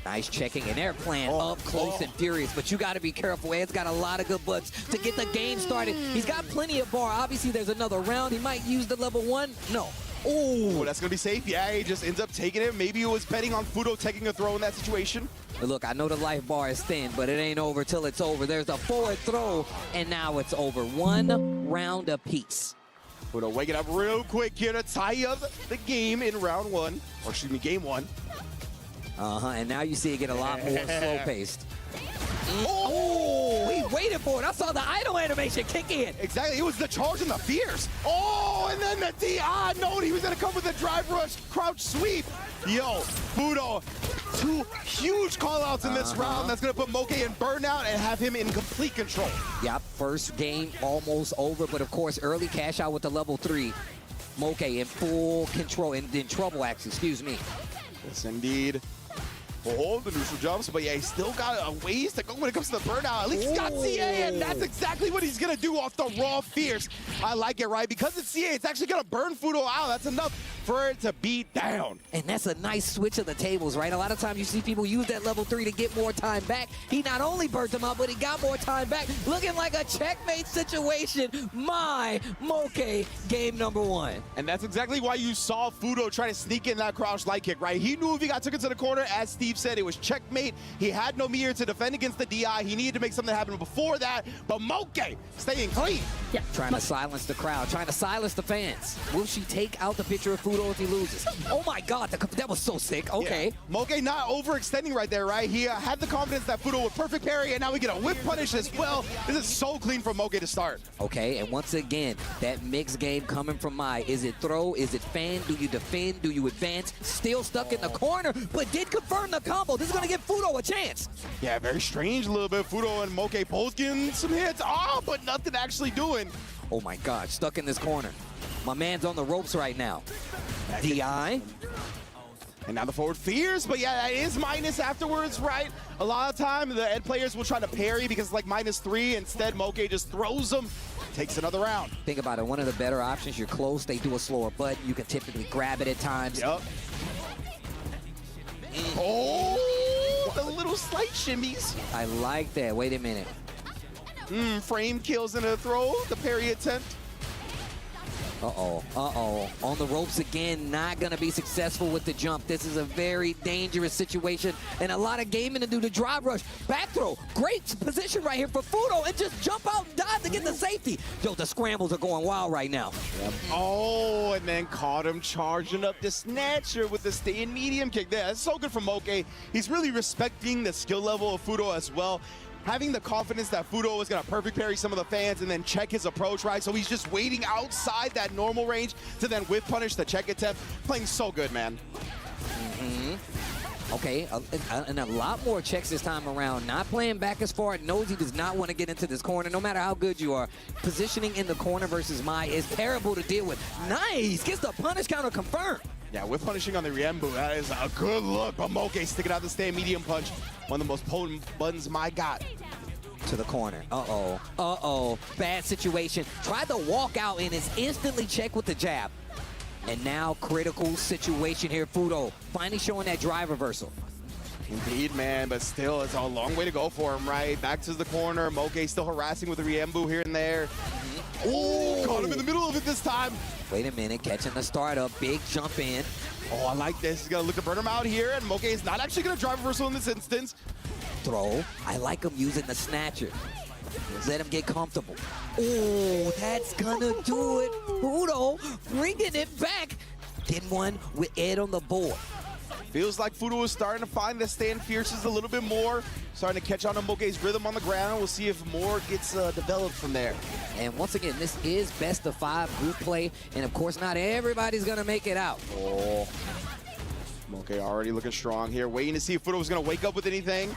Nice checking, and they're playing up close and furious, but you got to be careful. Ed's got a lot of good butts to get the game started. He's got plenty of bar. Obviously, there's another round. He might use the level 1. No. Oh, that's going to be safe. Yeah, he just ends up taking it. Maybe he was betting on Fudo taking a throw in that situation. But look, I know the life bar is thin, but it ain't over till it's over. There's a forward throw, and now it's over. 1 round apiece. Fudo waking up real quick here to tie up the game in round 1. Or excuse me, game 1. And now you see it get a lot more slow-paced. Oh, he waited for it. I saw the idle animation kick in. Exactly. It was the charge and the fierce. Oh, and then the DI. No, he was going to come with the drive rush, crouch sweep. Yo, Fudo, 2 huge call-outs in this round. That's going to put Moke in burnout and have him in complete control. Yep, first game almost over, but of course, early cash out with the level 3. Moke in full control, in trouble, actually, excuse me. Yes, indeed. Oh, the neutral jumps, but yeah, he's still got a ways to go when it comes to the burnout. At least he's got CA, and that's exactly what he's going to do off the raw fierce. I like it, right? Because it's CA, it's actually going to burn Fudo out. That's enough for it to beat down. And that's a nice switch of the tables, right? A lot of times you see people use that level 3 to get more time back. He not only burnt him out, but he got more time back. Looking like a checkmate situation. My Moke game number 1. And that's exactly why you saw Fudo try to sneak in that crouch light kick, right? He knew if he got took it to the corner, as Steve said, it was checkmate. He had no meter to defend against the DI. He needed to make something happen before that, but Moke staying clean. Yeah, trying to silence the crowd, trying to silence the fans. Will she take out the picture of Fudo if he loses? Oh my God, that was so sick. Okay. Yeah. Moke not overextending right there, right? He had the confidence that Fudo would perfect parry, and now we get a whip punish as well. This is so clean from Moke to start. Okay, and once again, that mixed game coming from Mai. Is it throw? Is it fan? Do you defend? Do you advance? Still stuck in the corner, but did confirm the combo. This is going to give Fudo a chance. Yeah, very strange a little bit. Fudo and Moke both getting some hits. Oh, but nothing actually doing. Oh my God, stuck in this corner. My man's on the ropes right now. DI. And now the forward fears, but yeah, that is minus afterwards, right? A lot of time, the Ed players will try to parry because it's like -3. Instead, Moke just throws them, takes another round. Think about it. One of the better options, you're close, they do a slower button. You can typically grab it at times. Yep. Oh, the little slight shimmies. I like that. Wait a minute. Frame kills in a throw, the parry attempt. On the ropes again, not going to be successful with the jump. This is a very dangerous situation and a lot of gaming to do. The drive rush, back throw, great position right here for Fudo, and just jump out and dive to get the safety. Yo, the scrambles are going wild right now. Yep. Oh, and then caught him charging up the snatcher with the stay in medium kick there. That's so good from Moke. He's really respecting the skill level of Fudo as well. Having the confidence that Fudo was going to perfect parry some of the fans and then check his approach, right? So he's just waiting outside that normal range to then whip punish the check attempt. Playing so good, man. Okay, and a lot more checks this time around. Not playing back as far. Knows he does not want to get into this corner, no matter how good you are. Positioning in the corner versus Mai is terrible to deal with. Nice! Gets the punish counter confirmed. Yeah, whip punishing on the Riembu. That is a good look. But Moke sticking out the stay medium punch. One of the most potent buttons Mai got. To the corner. Bad situation. Tried to walk out and is instantly checked with the jab. And now critical situation here. Fudo finally showing that drive reversal. Indeed, man, but still, it's a long way to go for him, right? Back to the corner. Moke still harassing with the Riembu here and there. Oh, caught him in the middle of it this time. Wait a minute, catching the startup. Big jump in. Oh, I like this. He's going to look to burn him out here, and Moke is not actually going to drive reversal in this instance. Throw. I like him using the snatcher. Let him get comfortable. Oh, that's gonna do it. Fudo bringing it back. Getting one with Ed on the board. Feels like Fudo is starting to find the stand fierces a little bit more. Starting to catch on to Moke's rhythm on the ground. We'll see if more gets developed from there. And once again, this is best of 5 group play. And of course, not everybody's gonna make it out. Oh. Moke already looking strong here. Waiting to see if Fudo was gonna wake up with anything.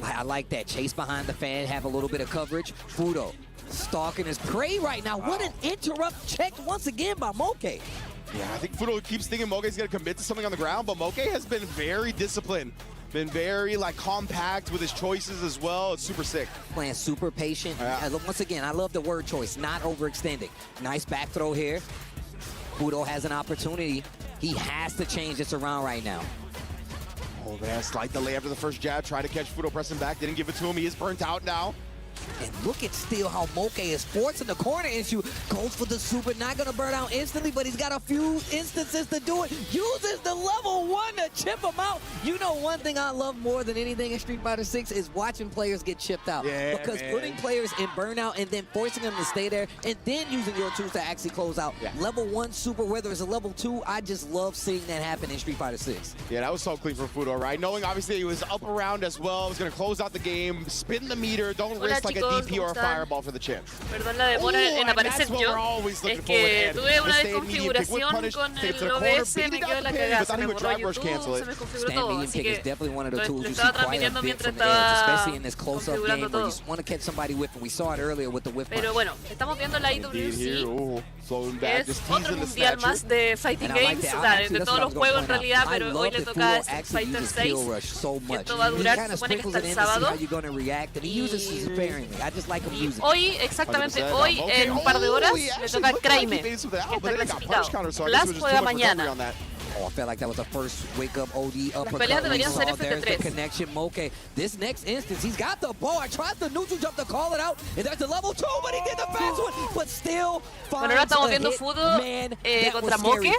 I like that. Chase behind the fan, have a little bit of coverage. Fudo stalking his prey right now. What an interrupt checked once again by Moke. Yeah, I think Fudo keeps thinking Moke's going to commit to something on the ground, but Moke has been very disciplined. Been very, compact with his choices as well. It's super sick. Playing super patient. Once again, I love the word choice, not overextending. Nice back throw here. Fudo has an opportunity. He has to change this around right now. Oh, Oh, man, slight delay after the first jab. Tried to catch Fudo pressing back. Didn't give it to him. He is burnt out now. And look at still how Moke is forcing the corner issue. Goes for the super, not gonna burn out instantly, but he's got a few instances to do it. Uses the level 1 to chip him out. You know one thing I love more than anything in Street Fighter 6 is watching players get chipped out. Yeah, because man. putting players in burnout and then forcing them to stay there and then using your tools to actually close out. Yeah. Level 1 super, whether it's a level 2, I just love seeing that happen in Street Fighter 6. Yeah, that was so clean for Fudo, right? Knowing obviously he was up around as well. He was going to close out the game, spin the meter, don't risk like a DP or a fireball for the chip. Perdón la demora en aparecer yo. Es que tuve una desconfiguración con el OBS, me quedó la cagada, se me borró YouTube, se me configuró todo, así que lo estaba transmitiendo mientras estaba configurando todo. Pero bueno, estamos viendo la EWC, que es otro mundial más de Fighting Games, o sea, de todos los juegos en realidad, pero hoy le toca a Street Fighter 6, que esto va a durar, se supone que hasta el sábado. Y hoy, exactamente hoy, en un par de horas, le toca a Kraime, que está clasificado. Blas juega mañana. Oh, I felt like that was the first wake-up OD uppercut. Las peleas deberían ser There's the FT3. connection. Moke, this next instance, he's got the bar. Tries the neutral jump to call it out. And there's the level 2, but he did the fast one. But still Bueno, ahora estamos viendo Fudo contra Moke.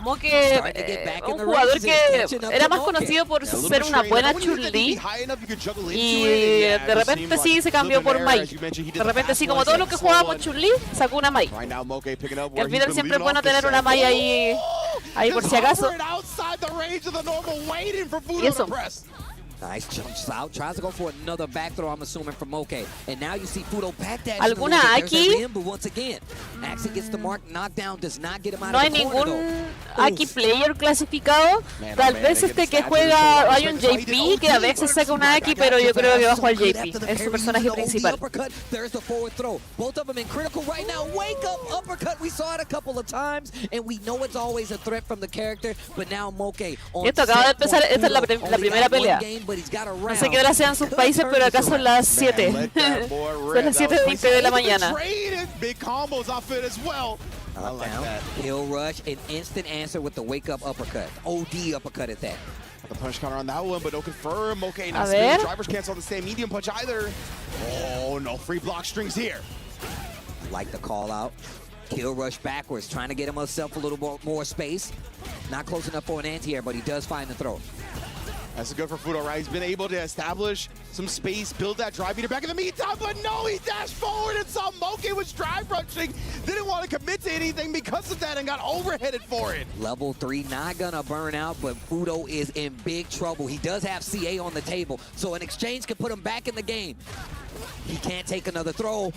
Moke, un jugador que era más conocido por ser una buena Chun-Li. Y de repente sí se cambió por Mai. De repente sí, como todos los que jugábamos Chun-Li, sacó una Mai. Y al final siempre es bueno tener una Mai ahí por si acaso. Y eso. Nice jumps out, tries to go for another back throw, I'm assuming, from Moke. And now you see Fudo back that. ¿Alguna Aki? But once again, Axie gets the mark, knockdown, does not get him out No of hay the corner, ningún Aki player clasificado. Tal vez que juega, hay un JP que a veces saca una Aki, pero yo creo que bajo al JP. Es su personaje principal. There's the forward throw. Both of them in critical right now. Wake up uppercut. We saw it a couple of times, and we know it's always a threat from the character. But now Moke on Esto acaba de empezar, esta es la primera pelea. No sé qué hora sean sus países, pero acá son las 7. Son las 7:20 de la mañana. Hill rush, an instant answer with the wake up uppercut. OD uppercut at that. The punch counter on that one, but no confirm. Okay, now ver. drivers can't the same medium punch either. Oh, no free block strings here. Like the call out. Kill rush backwards, trying to get himself a little more space. Not close enough for an anti-air, but he does find the throw. That's good for Fudo, right? He's been able to establish some space, build that drive meter back in the meantime, but no, he dashed forward and saw Moke was drive rushing. Didn't want to commit to anything because of that and got overheaded for it. Level 3, not gonna burn out, but Fudo is in big trouble. He does have CA on the table, so an exchange can put him back in the game. He can't take another throw.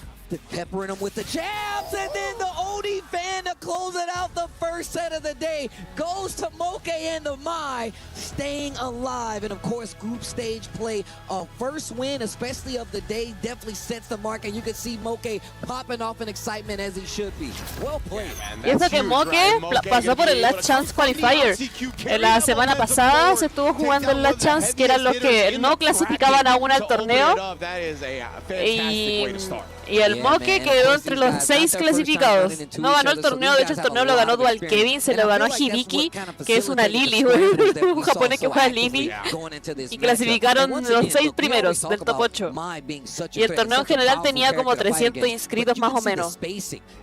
Peppering him with the jabs, and then the OD fan to close it out. The first set of the day goes to Moke and the Mai, staying alive. And of course, group stage play, a first win, especially of the day, definitely sets the mark. And you can see Moke popping off in excitement as he should be. Well played. Y eso que Moke pasó por el Last Chance Qualifier. En la semana pasada se estuvo jugando el Last Chance, que eran los que no clasificaban aún al torneo. Y el Moke quedó entre los 6 clasificados. No ganó el torneo, de hecho el torneo lo ganó Dual Kevin, se lo ganó a Hibiki, que es una Lily, un japonés que juega Lily. Y clasificaron los 6 primeros del top 8. Y el torneo en general tenía como 300 inscritos más o menos.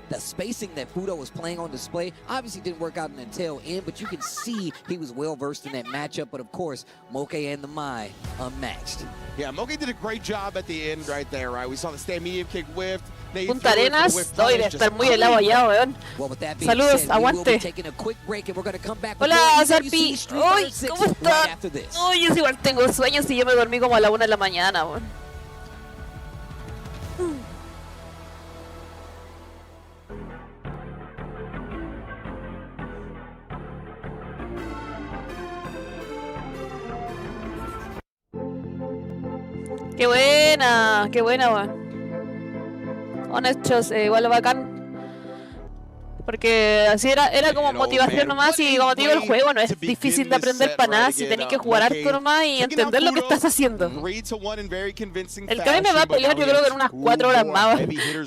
The spacing that Fudo was playing on display obviously didn't work out in the tail end, but you can see he was well versed in that matchup. But of course, Moke and the Mai unmatched. Yeah, Moke did a great job at the end right there, right? We saw the stand medium kick whiffed. Punta Arenas, hoy de estar muy helado allá, weón. Saludos, aguante. Hola, Sarpi. Uy, ¿cómo está? Uy, yo igual tengo sueños y yo me dormí como a la 1 de la mañana, weón. Qué buena, weón. Honestos, igual bacán. Porque así era como motivación nomás, y como te digo, el juego no es difícil de aprender para nada, si tenés que jugar harto nomás y entender lo que estás haciendo. El que a mí me va a pelear yo creo que en unas 4 horas más,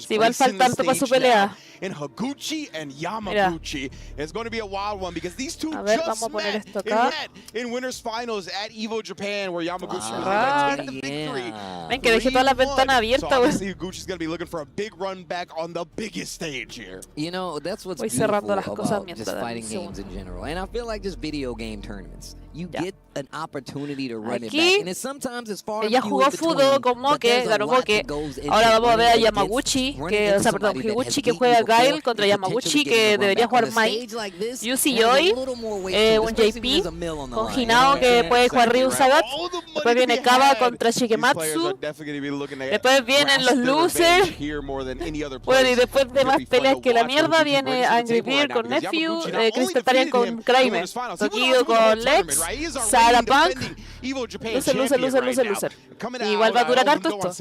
si igual falta tanto para su pelea. in Higuchi and Yamaguchi. It's going to be a wild one because these two just met in winners finals at EVO Japan, where Yamaguchi was going to take the victory. Ven, que dejé toda la ventana abierta, so obviously Higuchi's going to be looking for a big run back on the biggest stage here. You know, that's what's beautiful about just fighting games in general. And I feel like just video game tournaments. You get an opportunity to run it back. And it's sometimes as far as ella jugó fútbol con Moke, ganó Moke. Ahora vamos a ver a Yamaguchi, Higuchi que juega Gail contra Yamaguchi, que debería jugar Mai. Yusi Joy, un JP con Hinao que puede jugar Ryu Sagat. Después viene Kaba contra Shigematsu. Después vienen los losers. Bueno, y después de más peleas que la mierda viene Angry Beard con Nephew, Crystal Tarian con Kramer, Tokido con Lex, Sarah Punk, loser. Igual va a durar harto esto.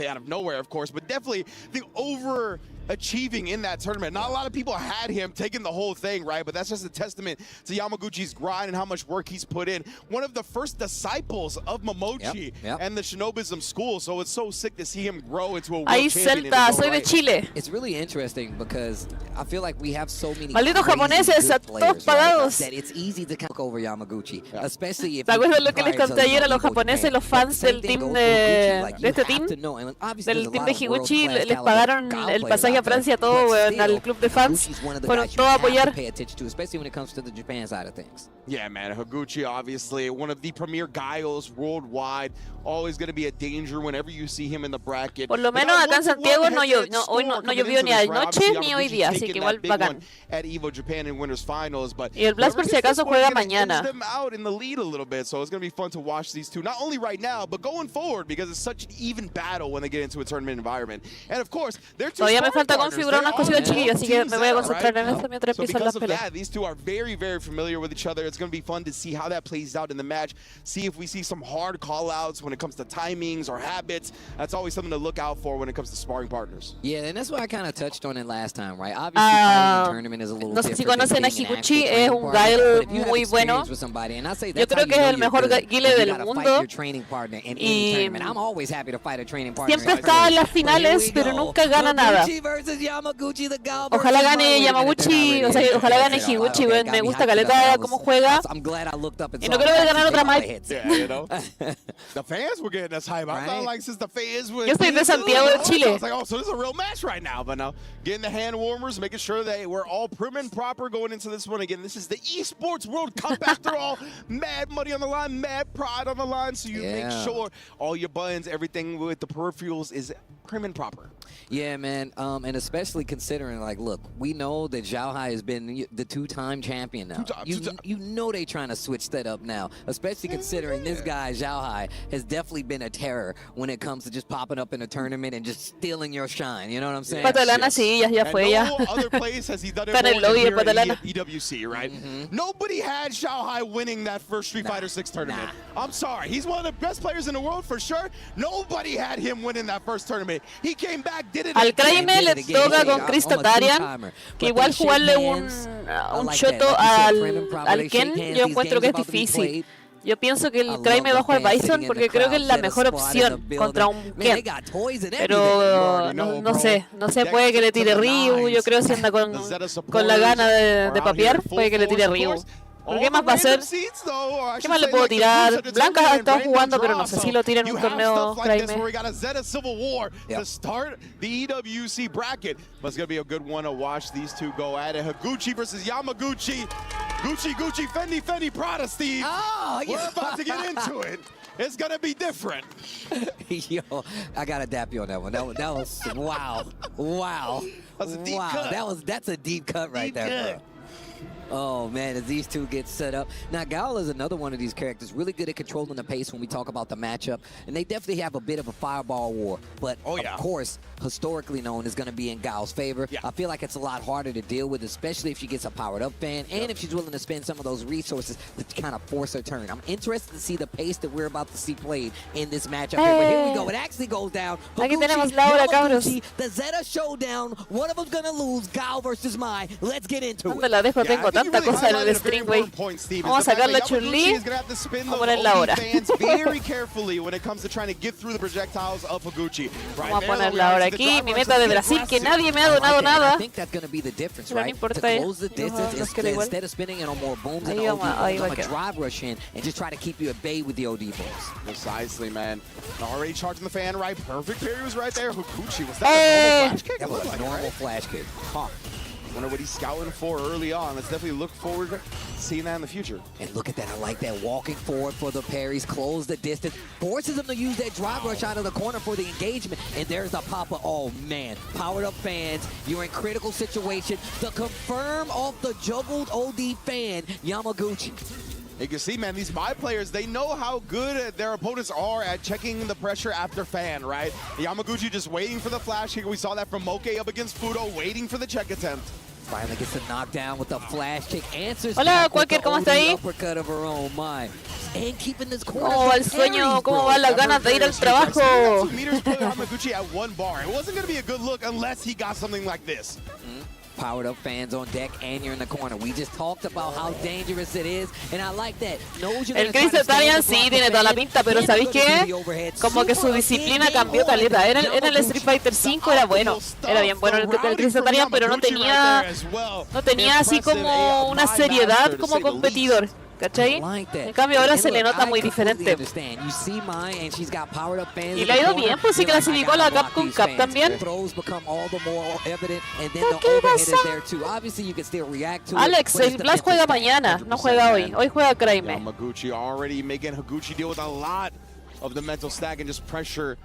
Achieving in that tournament. Not a lot of people had him taking the whole thing, right? But that's just a testament to Yamaguchi's grind and how much work he's put in. One of the first disciples of Momochi and the Shinobism school, so it's so sick to see him grow into a world champion. Celta, soy de Chile. It's really interesting because I feel like we have so many malditos japoneses, todos pagados. That it's easy to look over Yamaguchi, especially if ¿Te acuerdas lo que les conté ayer a los japoneses, los fans del team de este team? Del team de Higuchi les pagaron el pasaje a Francia, todo al club de fans, fueron todos a apoyar. Yeah, man, Higuchi, obviously, one of the premier guiles worldwide, always going to be a danger whenever you see him in the bracket. Por lo menos acá en Santiago hoy no llovió ni anoche ni hoy día, así que igual bacán. At EVO Japan in winners finals, but y el Blast por si acaso juega mañana. Them out in the lead a little bit, so it's going to be fun to watch these two, not only right now, but going forward, because it's such an even battle when they get into a tournament environment. And of course, they're two todavía me falta configurar unas cositas chiquillas, así que me voy a concentrar en esto mientras empiezan las peleas. These two are very, very familiar with each other. It's going to be fun to see how that plays out in the match. See if we see some hard call-outs when it comes to timings or habits. That's always something to look out for when it comes to sparring partners. Yeah, and that's what I kind of touched on it last time, right? Obviously, fighting a tournament is a little different. No sé si conocen a Higuchi, es un guile muy bueno. Yo creo que es el mejor guile del mundo. Y siempre está en las finales, pero nunca gana nada. Ojalá gane Yamaguchi, o sea, ojalá gane Higuchi, me gusta caleta cómo juega. Y no quiero ver ganar otra más. The fans were getting us hype. I felt like since the fans were. Yo estoy de Santiago de Chile. I was like, oh, so this is a real match right now. But now, getting the hand warmers, making sure that we're all prim and proper going into this one. Again, this is the Esports World Cup after all. Mad money on the line, mad pride on the line. So you make sure all your buttons, everything with the peripherals is prim and proper. Yeah, man, and especially considering, like, look, we know that Zhao Hai has been the two-time champion now. You know they trying to switch that up now, especially considering this guy, Zhao Hai, has definitely been a terror when it comes to just popping up in a tournament and just stealing your shine, you know what I'm saying? Patalana sí, ya fue ya. No other place has he done it more than here at EWC, right? Nobody had Zhao Hai winning that first Street Fighter 6 tournament. I'm sorry, he's one of the best players in the world for sure. Nobody had him winning that first tournament. He came back, did it. Al Kramer le toca con Crystal Tarian, que igual jugarle un shoto al Ken, yo encuentro que es difícil. Yo pienso que el Kramer va a jugar Bison porque creo que es la mejor opción contra un Ken. Pero no sé, puede que le tire Ryu, yo creo si anda con la gana de papear, puede que le tire Ryu. ¿Por qué más va a hacer? ¿Qué más le puedo tirar? Blanca ha estado jugando, pero no sé si lo tira en un torneo Kramer. To start the EWC bracket. But it's going to be a good one to watch these two go at it. Higuchi versus Yamaguchi. Gucci, Fendi, Prada, Steve. We're about to get into it. It's going to be different. Yo, I got to dap you on that one. That was wow. That's a deep cut. That's a deep cut right there, bro. Oh, man, as these two get set up. Now, Gal is another one of these characters, really good at controlling the pace when we talk about the matchup. And they definitely have a bit of a fireball war. But, of course, historically known is going to be in Gal's favor. I feel like it's a lot harder to deal with, especially if she gets a powered-up fan and if she's willing to spend some of those resources to kind of force her turn. I'm interested to see the pace that we're about to see played in this matchup. But here we go. It actually goes down. Aquí tenemos Laura, cabros. The Zeta showdown. One of them's going to lose. Gal versus Mai. Let's get into it. La dejo, tengo tanta cosa en el stream, güey. Vamos a sacar la Chun-Li. Vamos a ponerla ahora. Vamos a ponerla ahora aquí. Mi meta de Brasil, que nadie me ha donado nada. Pero no importa, nos queda igual. Ahí va a quedar. And just try to keep you at bay with the OD balls. Precisely, man. Already charging the fan right. Perfect parry was right there. Higuchi, was that a normal flash kick? That was a normal flash kick. Huh. Wonder what he's scouting for early on. Let's definitely look forward to seeing that in the future. And look at that. I like that. Walking forward for the parries. Close the distance. Forces him to use that drive rush out of the corner for the engagement. And there's the pop-up. Oh, man. Powered up fans. You're in critical situation. The confirm off the juggled OD fan, Yamaguchi. You can see, man, these my players, they know how good their opponents are at checking the pressure after fan, right? Yamaguchi just waiting for the flash kick. We saw that from Moke up against Fudo, waiting for the check attempt. Finally gets a knockdown with the flash kick. Answers Hola, cualquier, ¿cómo está ahí? Uppercut of her own mind. And keeping this corner. ¿Cómo va el sueño? ¿Cómo va las ganas de ir al trabajo? Yamaguchi at 1 bar. It wasn't going to be a good look unless he got something like this. Powered up fans on deck, and you're in the corner. We just talked about how dangerous it is, and I like that. El Chris Italian sí tiene toda la pinta, pero ¿sabéis qué? Como que su disciplina cambió caleta. En el Street Fighter 5 era bueno, era bien bueno el Chris Italian, pero no tenía así como una seriedad como competidor. ¿Cachai? En cambio ahora se le nota muy diferente. Y le ha ido bien, pues sí clasificó a la Capcom Cup también. ¿Qué pasa? Alex, el Blast juega mañana, no juega hoy. Hoy juega Kraime. Yamaguchi already making Higuchi deal with a lot of the mental stack and just pressure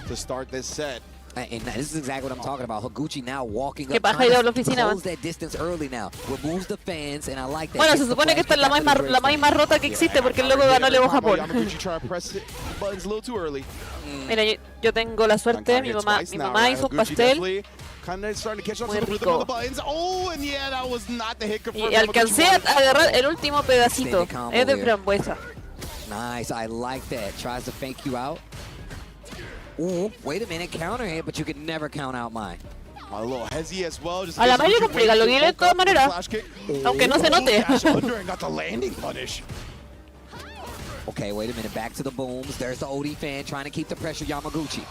to start this set. And this is exactly what I'm talking about. Higuchi now walking up, close that distance early now. Removes the fans, and I like that. Bueno, se supone que esta es la más rota que existe porque luego ganó el Evo Japón. Mira, yo tengo la suerte, mi mamá hizo un pastel. Muy rico. Y alcancé a agarrar el último pedacito. Es de frambuesa. Nice, I like that. Tries to fake you out. Ooh, wait a minute, counter hit, but you can never count out mine. A little hezzy as well. A la mayoría complica, lo viene de todas maneras, aunque no se note. Okay, wait a minute, back to the booms. There's the OD fan trying to keep the pressure, Yamaguchi.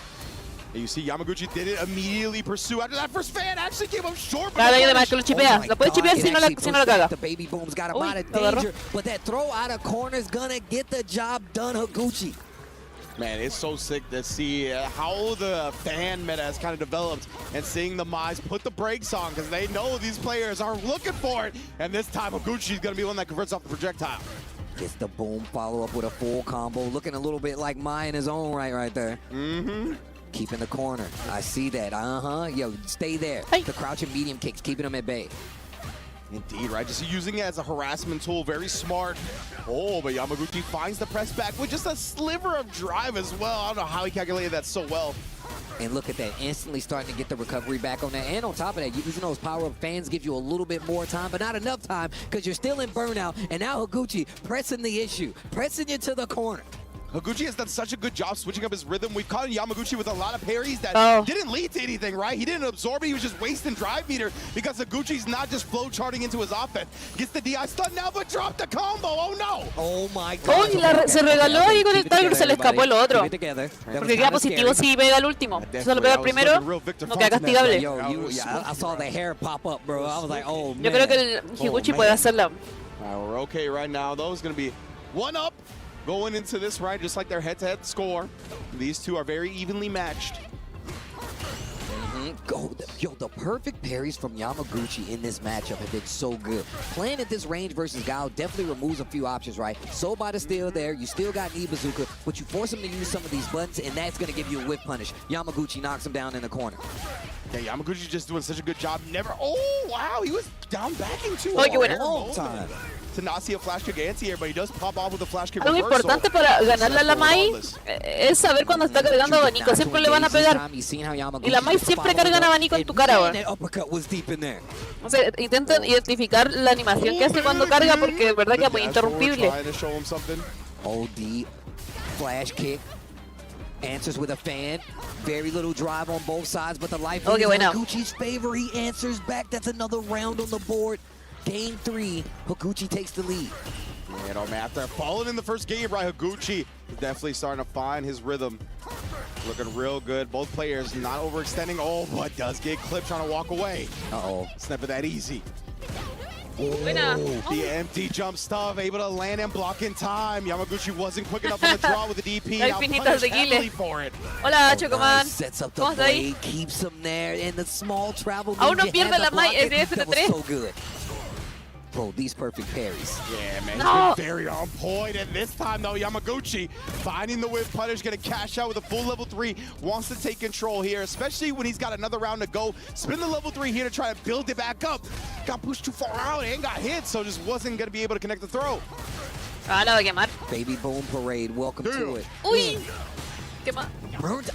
You see, Yamaguchi did it immediately pursue after that first fan actually came up short. Cada vez más que lo chipea. Lo puede chipear si no la caga. The baby boom's got him out of danger, but that throw out of corner is gonna get the job done, Higuchi. Man, it's so sick to see how the fan meta has kind of developed and seeing the Mize put the brakes on because they know these players are looking for it. And this time, Higuchi's going to be one that converts off the projectile. Gets the boom, follow up with a full combo. Looking a little bit like Mai in his own right there. Mm-hmm. Keeping the corner. I see that. Yo, stay there. Hey. The crouching medium kicks, keeping him at bay. Indeed, right? Just using it as a harassment tool. Very smart. Oh, but Yamaguchi finds the press back with just a sliver of drive as well. I don't know how he calculated that so well. And look at that, instantly starting to get the recovery back on that. And on top of that, using those power-up fans give you a little bit more time, but not enough time because you're still in burnout. And now Higuchi pressing the issue, pressing you to the corner. Higuchi has done such a good job switching up his rhythm. We've caught Yamaguchi with a lot of parries that didn't lead to anything, right? He didn't absorb it. He was just wasting drive meter because Higuchi's not just flow charting into his offense. Gets the DI stun now, but dropped the combo. Oh, no. Oh, my God. Se regaló ahí con el Tiger, se le escapó el otro. Porque queda positivo si pega el último. Si solo pega el primero, no queda castigable. I saw the hair pop up, bro. I was like, oh, man. Yo creo que el Higuchi puede hacerla. We're okay right now, though. It's going to be one up. Going into this, right, just like their head-to-head score, these two are very evenly matched. Yo, the perfect parries from Yamaguchi in this matchup have been so good. Playing at this range versus Gao definitely removes a few options, right? Sobata's still there, you still got knee bazooka, but you force him to use some of these buttons, and that's going to give you a whip punish. Yamaguchi knocks him down in the corner. Yeah, Yamaguchi's just doing such a good job. Oh, wow, he was down backing too. Oh, qué bueno. Long time. To not see a flash kick anti-air, but he does pop off with a flash kick. Algo importante para ganarle a la Mai es saber cuando está cargando abanico. Siempre le van a pegar. Y la Mai siempre cargan abanico en tu cara. O sea, intentan identificar la animación que hace cuando carga porque de verdad que es muy interrumpible. OD flash kick. Answers with a fan. Very little drive on both sides, but the life is in Higuchi's favor. He answers back. That's another round on the board. Game 3, Higuchi takes the lead. Yeah, no, man, after falling in the first game, right, Higuchi is definitely starting to find his rhythm. Looking real good. Both players not overextending. Oh, but does get clipped trying to walk away. Uh-oh. It's never that easy. Buena. The empty jump stuff, able to land and block in time. Yamaguchi wasn't quick enough on the draw with the DP. Now punished heavily for it. Hola, Chocoman. Sets up the blade, keeps him there, and the small travel. Aún no pierde la Mai that was so good. Bro, these perfect parries. Yeah, man, he's been very on point. And this time, though, Yamaguchi finding the whip punish, gonna cash out with a full level 3. Wants to take control here, especially when he's got another round to go. Spin the level 3 here to try to build it back up. Got pushed too far out and got hit, so just wasn't gonna be able to connect the throw. Ah, la voy a quemar. Baby Boom Parade, welcome to it. Uy. Quema.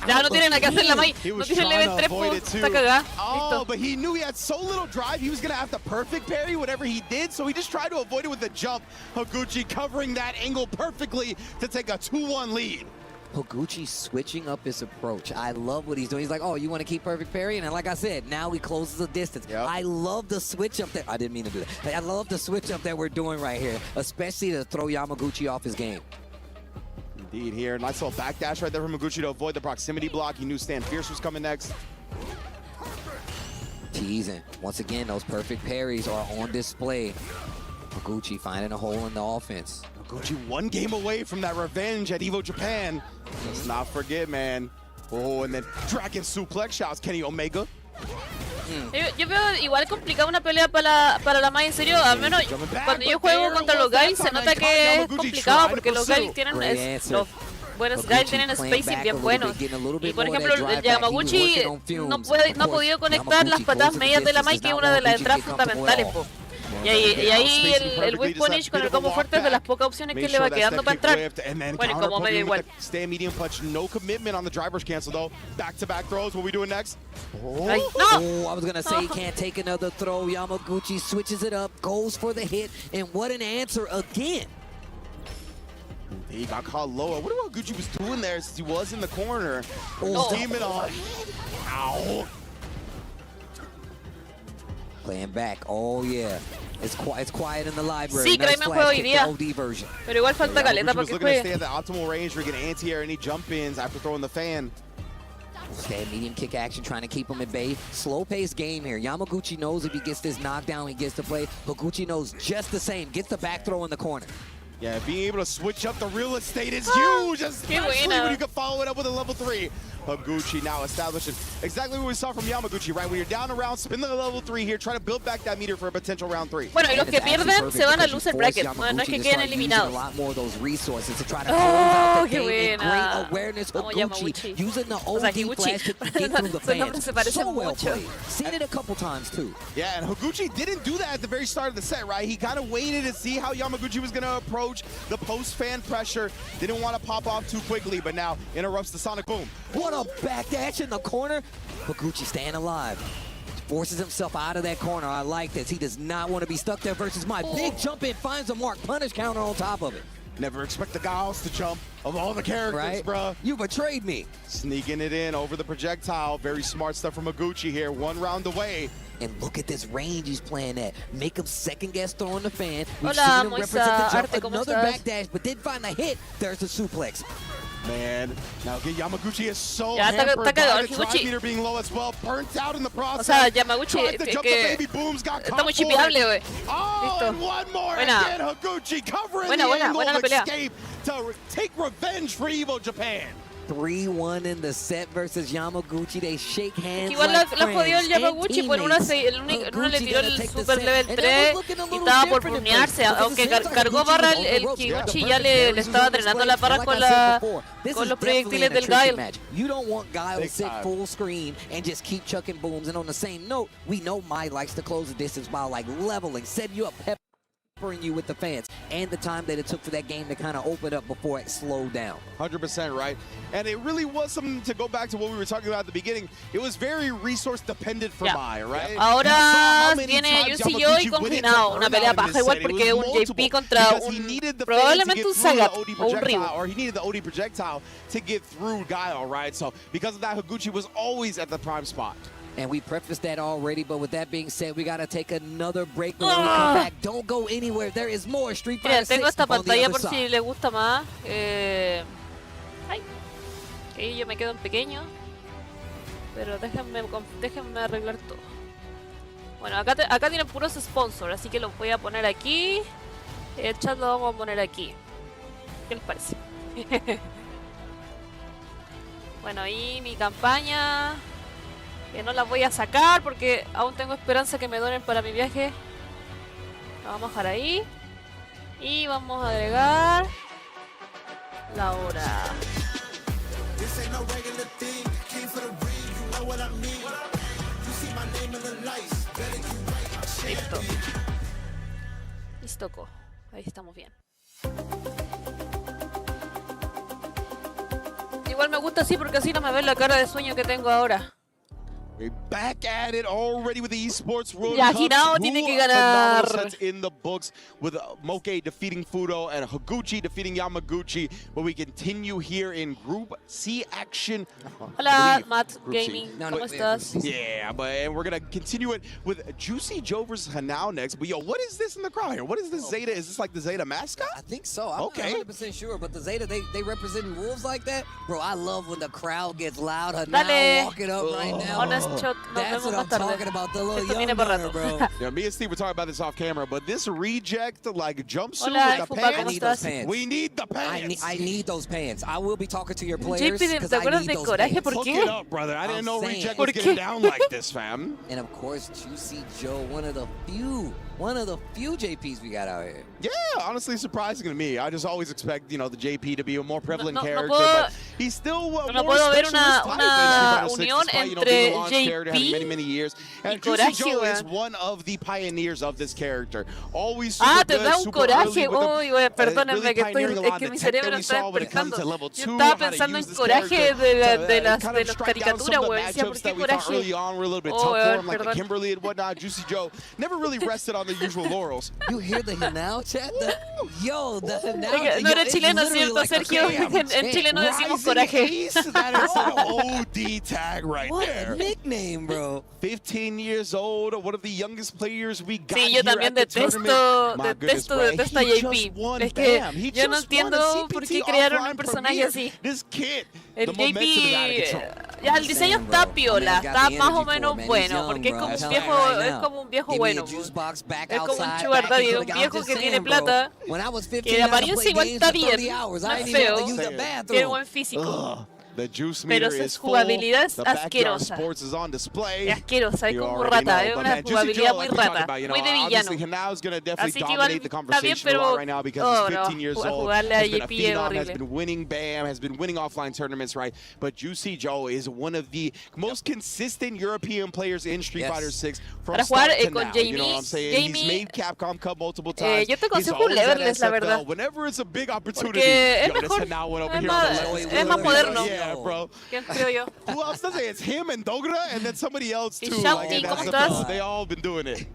Ya no tiene nada que hacer la Mai. No tiene level 3, está cagada. Oh, but he knew he had so little drive, he was going to have to perfect parry whatever he did, so he just tried to avoid it with the jump. Higuchi covering that angle perfectly to take a 2-1 lead. Higuchi switching up his approach. I love what he's doing. He's like, oh, you want to keep perfect parry? And like I said, now he closes the distance. Yep. I love the switch up there. I didn't mean to do that. I love the switch up that we're doing right here, especially to throw Yamaguchi off his game. Indeed here. Nice little backdash right there from Higuchi to avoid the proximity block. He knew Stan Fierce was coming next. Teasing. Once again, those perfect parries are on display. Higuchi finding a hole in the offense. Higuchi 1 game away from that revenge at EVO Japan. Let's not forget, man. Oh, and then Dragon Suplex. Shouts Kenny Omega. Yo veo igual complicada una pelea para la Mai, en serio, al menos cuando yo juego contra los guys se nota que es complicado porque los guys tienen, los buenos guys tienen spacing bien buenos. Y por ejemplo, el Yamaguchi no ha podido conectar las patadas medias de la Mai, que es una de las entradas fundamentales. Y ahí el whip punish con el combo fuerte es de las pocas opciones que le va quedando para entrar. Bueno, y como medio igual. Stay medium punch, no commitment on the driver's cancel though. Back-to-back throws, what we doing next? Oh, I was gonna say he can't take another throw. Yamaguchi switches it up, goes for the hit, and what an answer again. He got caught low. I wonder what Higuchi was doing there since he was in the corner. Steaming on. Ow. Playing back, oh yeah. It's quiet in the library. Sí, créeme, juego hoy día. Pero igual falta caleta para que juegue. Looking to stay at the optimal range. We're getting anti-air any jump-ins after throwing the fan. Stay medium kick action, trying to keep him at bay. Slow-paced game here. Yamaguchi knows if he gets this knockdown, he gets to play. Higuchi knows just the same. Gets the back throw in the corner. Yeah, being able to switch up the real estate is huge, especially when you can follow it up with a level 3. Higuchi now establishing exactly what we saw from Yamaguchi, right? When you're down a round, spin the level 3 here, try to build back that meter for a potential round 3. Bueno, y los que pierden se van al loser bracket, no es que queden eliminados. A lot more of those resources to try to close out the game. Great awareness, Higuchi using the OD flash to get through the fans. So well played. Seen it a couple times too. Yeah, and Higuchi didn't do that at the very start of the set, right? He kind of waited to see how Yamaguchi was going to approach the post-fan pressure. Didn't want to pop off too quickly, but now interrupts the Sonic Boom. What a backdash in the corner. Higuchi staying alive. Forces himself out of that corner. I like this. He does not want to be stuck there versus my big jump in. Finds a mark. Punish counter on top of it. Never expect the guy else to jump of all the characters, right? Bruh. You betrayed me. Sneaking it in over the projectile. Very smart stuff from Higuchi here. 1 round away. And look at this range he's playing at. Make him second guess throwing the fan. We've Hola, seen him represent the jump. Another backdash, but did find the hit. There's the suplex. Man, now Yamaguchi is so hampered by the drive meter being low as well. Burnt out in the process. O sea, Yamaguchi está muy chipeable, güey. Oh, and one more again. Higuchi covering the angle of escape to take revenge for EVO Japan. 3-1 in the set versus Yamaguchi. They shake hands. Igual la jodió el Yamaguchi por una le tiró el super level 3 y estaba por runearse. Aunque cargó barra, el Higuchi ya le estaba drenando la barra con los proyectiles del Guile. You don't want Guile to sit full screen and just keep chucking booms. And on the same note, we know Mai likes to close the distance by like leveling, setting you up, peppering you with the fans, and the time that it took for that game to kind of open up before it slowed down. 100% right. And it really was something to go back to what we were talking about at the beginning. It was very resource dependent for Mai, right? Ahora viene Yunseo y confinado. Una pelea baja igual porque un JP contra probablemente un Sagat o un Ryu. Or he needed the OD projectile to get through Guile, right? So because of that, Higuchi was always at the prime spot. And we prefaced that already, but with that being said, we got to take another break. But when we come back, don't go anywhere. There is more Street Fighter 6 tengo esta on the pantalla other por side. si le gusta más. Ay, que yo me quedo en pequeño. Pero déjenme arreglar todo. Bueno, acá tienen puros sponsors, así que los voy a poner aquí. El chat lo vamos a poner aquí. ¿Qué les parece? Bueno, ahí mi campaña. Que no la voy a sacar porque aún tengo esperanza que me donen para mi viaje. La vamos a dejar ahí. Y vamos a agregar la hora. Listo. Listo. Ahí estamos bien. Igual me gusta así porque así no me ven la cara de sueño que tengo ahora. We're back at it already with the Esports World Ya, Cup. Hinao tiene que ganar. Sets in the books with Moke defeating Fudo and Higuchi defeating Yamaguchi. But we continue here in Group C action. Hola, Matt Gaming. ¿Cómo estás? Yeah, and we're going to continue it with Juicy Joe versus Hinao next. But yo, what is this in the crowd here? What is this Zeta? Is this like the Zeta mascot? I think so. I'm not 100% sure, but the Zeta, they representing wolves like that? Bro, I love when the crowd gets loud. Hinao walking up right now. Shot. That's what I'm talking about, the little young gunner, bro. Yeah, me and Steve were talking about this off camera, but this reject, like, jumpsuit Hola, with the Fupa, pants, I need those pants. we need the pants. I need those pants. I will be talking to your players JP, because ¿te I acuerdas need de those Coraje? pants. ¿Por Hook qué? it up, brother. I didn't know saying. reject ¿Por was qué? getting down like this, fam. And of course, Juicy Joe, one of the few JPs we got out here. Yeah, honestly surprising to me. I just always expect, you know, the JP to be a more prevalent character, puedo, but he's still no more puedo ver specialist una type in Street Fighter 6, unión despite, you know, entre being a launch character, having JP many years. And y Juicy Coraje, Joe is weón. one of the pioneers of this character. Always super te good, da un super coraje. early with Uy, really perdónenme que pioneering a es lot que of mi the tech that cerebro we está saw when it comes despertando. to level Yo 2, estaba how to pensando use en this Coraje character de to las kind of strike down some caricaturas, of the weón. Decía, ¿por matchups qué that we thought Coraje? early on were a little bit Oh, tough for weón, him, like the perdón. Kimberly and whatnot. Juicy Joe never really rested on the usual laurels. You hear the Hinao chat? Yo, the Hinao. Oiga, no eres chileno, ¿cierto, Sergio? En Chile no decimos Coraje. Ace, that is an OD tag right What there. a nickname, bro. 15 years old, one of the youngest players we got Sí, yo here también at the tournament. My goodness, bro. detesto a He JP. just won, Es que bam. He yo no just won a entiendo por CPT qué crearon offline un personaje premiere. así. This kid, El the momentum is out of JP, control. ya el diseño está piola, está más o menos bueno, porque es como un viejo bueno. Es como un sugar daddy, un viejo que tiene plata, que de apariencia igual está bien, no es feo, tiene buen físico. The juice Pero meter su is full. jugabilidad es The Backyard asquerosa. Sports is on display. Es asquerosa, es You como already rata, know. es But una man, Juicy jugabilidad Joe, muy like we talked rata, about, you muy know, de villano. obviously Hinao is going to definitely Así que igual dominate the está bien, conversation a lot pero right now because he's 15 years old. jugarle a Has been a JP es phenom, has horrible. been winning BAM, has been winning offline tournaments, right? But Juicy Joe is one of the most consistent European players in Street Fighter 6 from Para start jugar to con now. Jamie, You know what I'm saying? He's made Capcom Cup multiple times. Yo te He's aconsejo un always at Leverless, la SFL. verdad. Whenever it's a big opportunity, Porque es yo, this mejor, Hinao went over es here on the más, left. es más moderno. Yeah, bro. ¿Quién creo yo? Who else does it? It's him and Dogra and then somebody else Y too. Shouty, in ¿cómo SFL. estás? They all been doing it.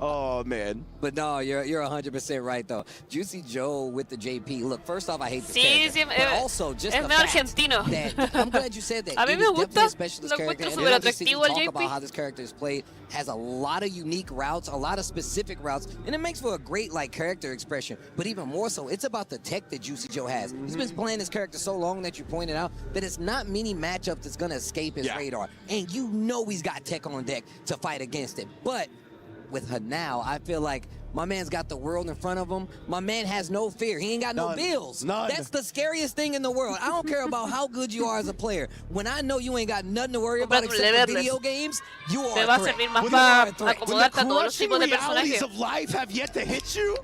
Oh, man. But no, you're 100% right, though. Juicy Joe with the JP. Look, first off, I hate this Sí, character. sí, But also, just es the medio fact argentino. that I'm glad you said that. A mí It me is gusta, definitely a specialist lo character. encuentro And súper obviously, atractivo we al talk JP. about how this character is played. Has a lot of unique routes, a lot of specific routes, and it makes for a great like character expression. But even more so, it's about the tech that Juicy Joe has. He's been playing this character so long that you pointed out that it's not many matchups that's gonna escape his radar. And you know he's got tech on deck to fight against it. But with Hinao, I feel like my man's got the world in front of him. My man has no fear. He ain't got no bills. None. That's the scariest thing in the world. I don't care about how good you are as a player. When I know you ain't got nothing to worry about except for video games, you are Te va a a threat. servir más When para the acomodarte a todos los crushing tipos de realities personajes. of life have yet to hit you,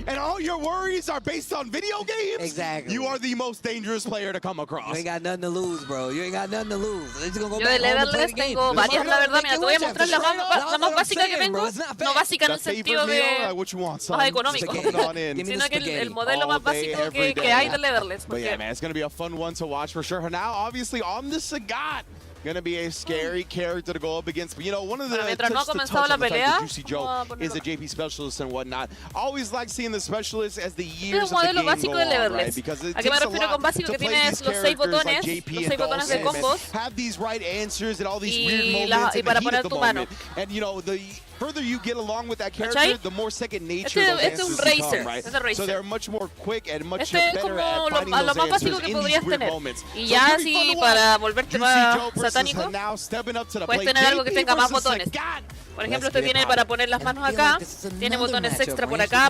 and all your worries are based on video games, Exactly. you are the most dangerous player to come across. You ain't got nothing to lose, bro. You ain't got nothing to lose. They're just gonna go Yo back de home and play Leverless the game. tengo varias, la verdad. Mira, te voy a mostrar la más básica que tengo. No básica en el The favorite sentido meal, de what you want, son? más económico, Coming on in. Give me sino que el modelo All más day, básico every que day. hay de Leverless. But yeah, Porque man, it's going to be a fun one to watch for sure. Now, obviously, on the Sagat, Gonna be a scary character to go up against. But, you know, one of the mientras no ha touch comenzado la on the fact pelea, that Juicy Joe is a JP specialist and whatnot. Always like seeing the specialist as the years un of the modelo game básico go de on, leveless. right? Because it ¿A qué me takes a refiero lot con básico? to Que play tienes these los 6 characters botones, like JP los 6 and botones de Dawson, combos. have these right answers and all these Y weird la- moments y in para the heat poner of the tu mano. moment. And, you know, the further you get along with that character, ¿Cachai? the more second nature Este those es un answers racer, become, right? es el racer. So they're much more quick and much Este es better como at finding lo those más básico answers que in these podrías weird tener. moments. Y So ya pretty fun así to para watch. volverte Juicy más Joe versus satánico, Hanao stepping up to the puedes plate. tener algo que JP tenga más versus botones. Sagat. Por ejemplo, usted tiene para poner las manos acá, tiene botones extra por acá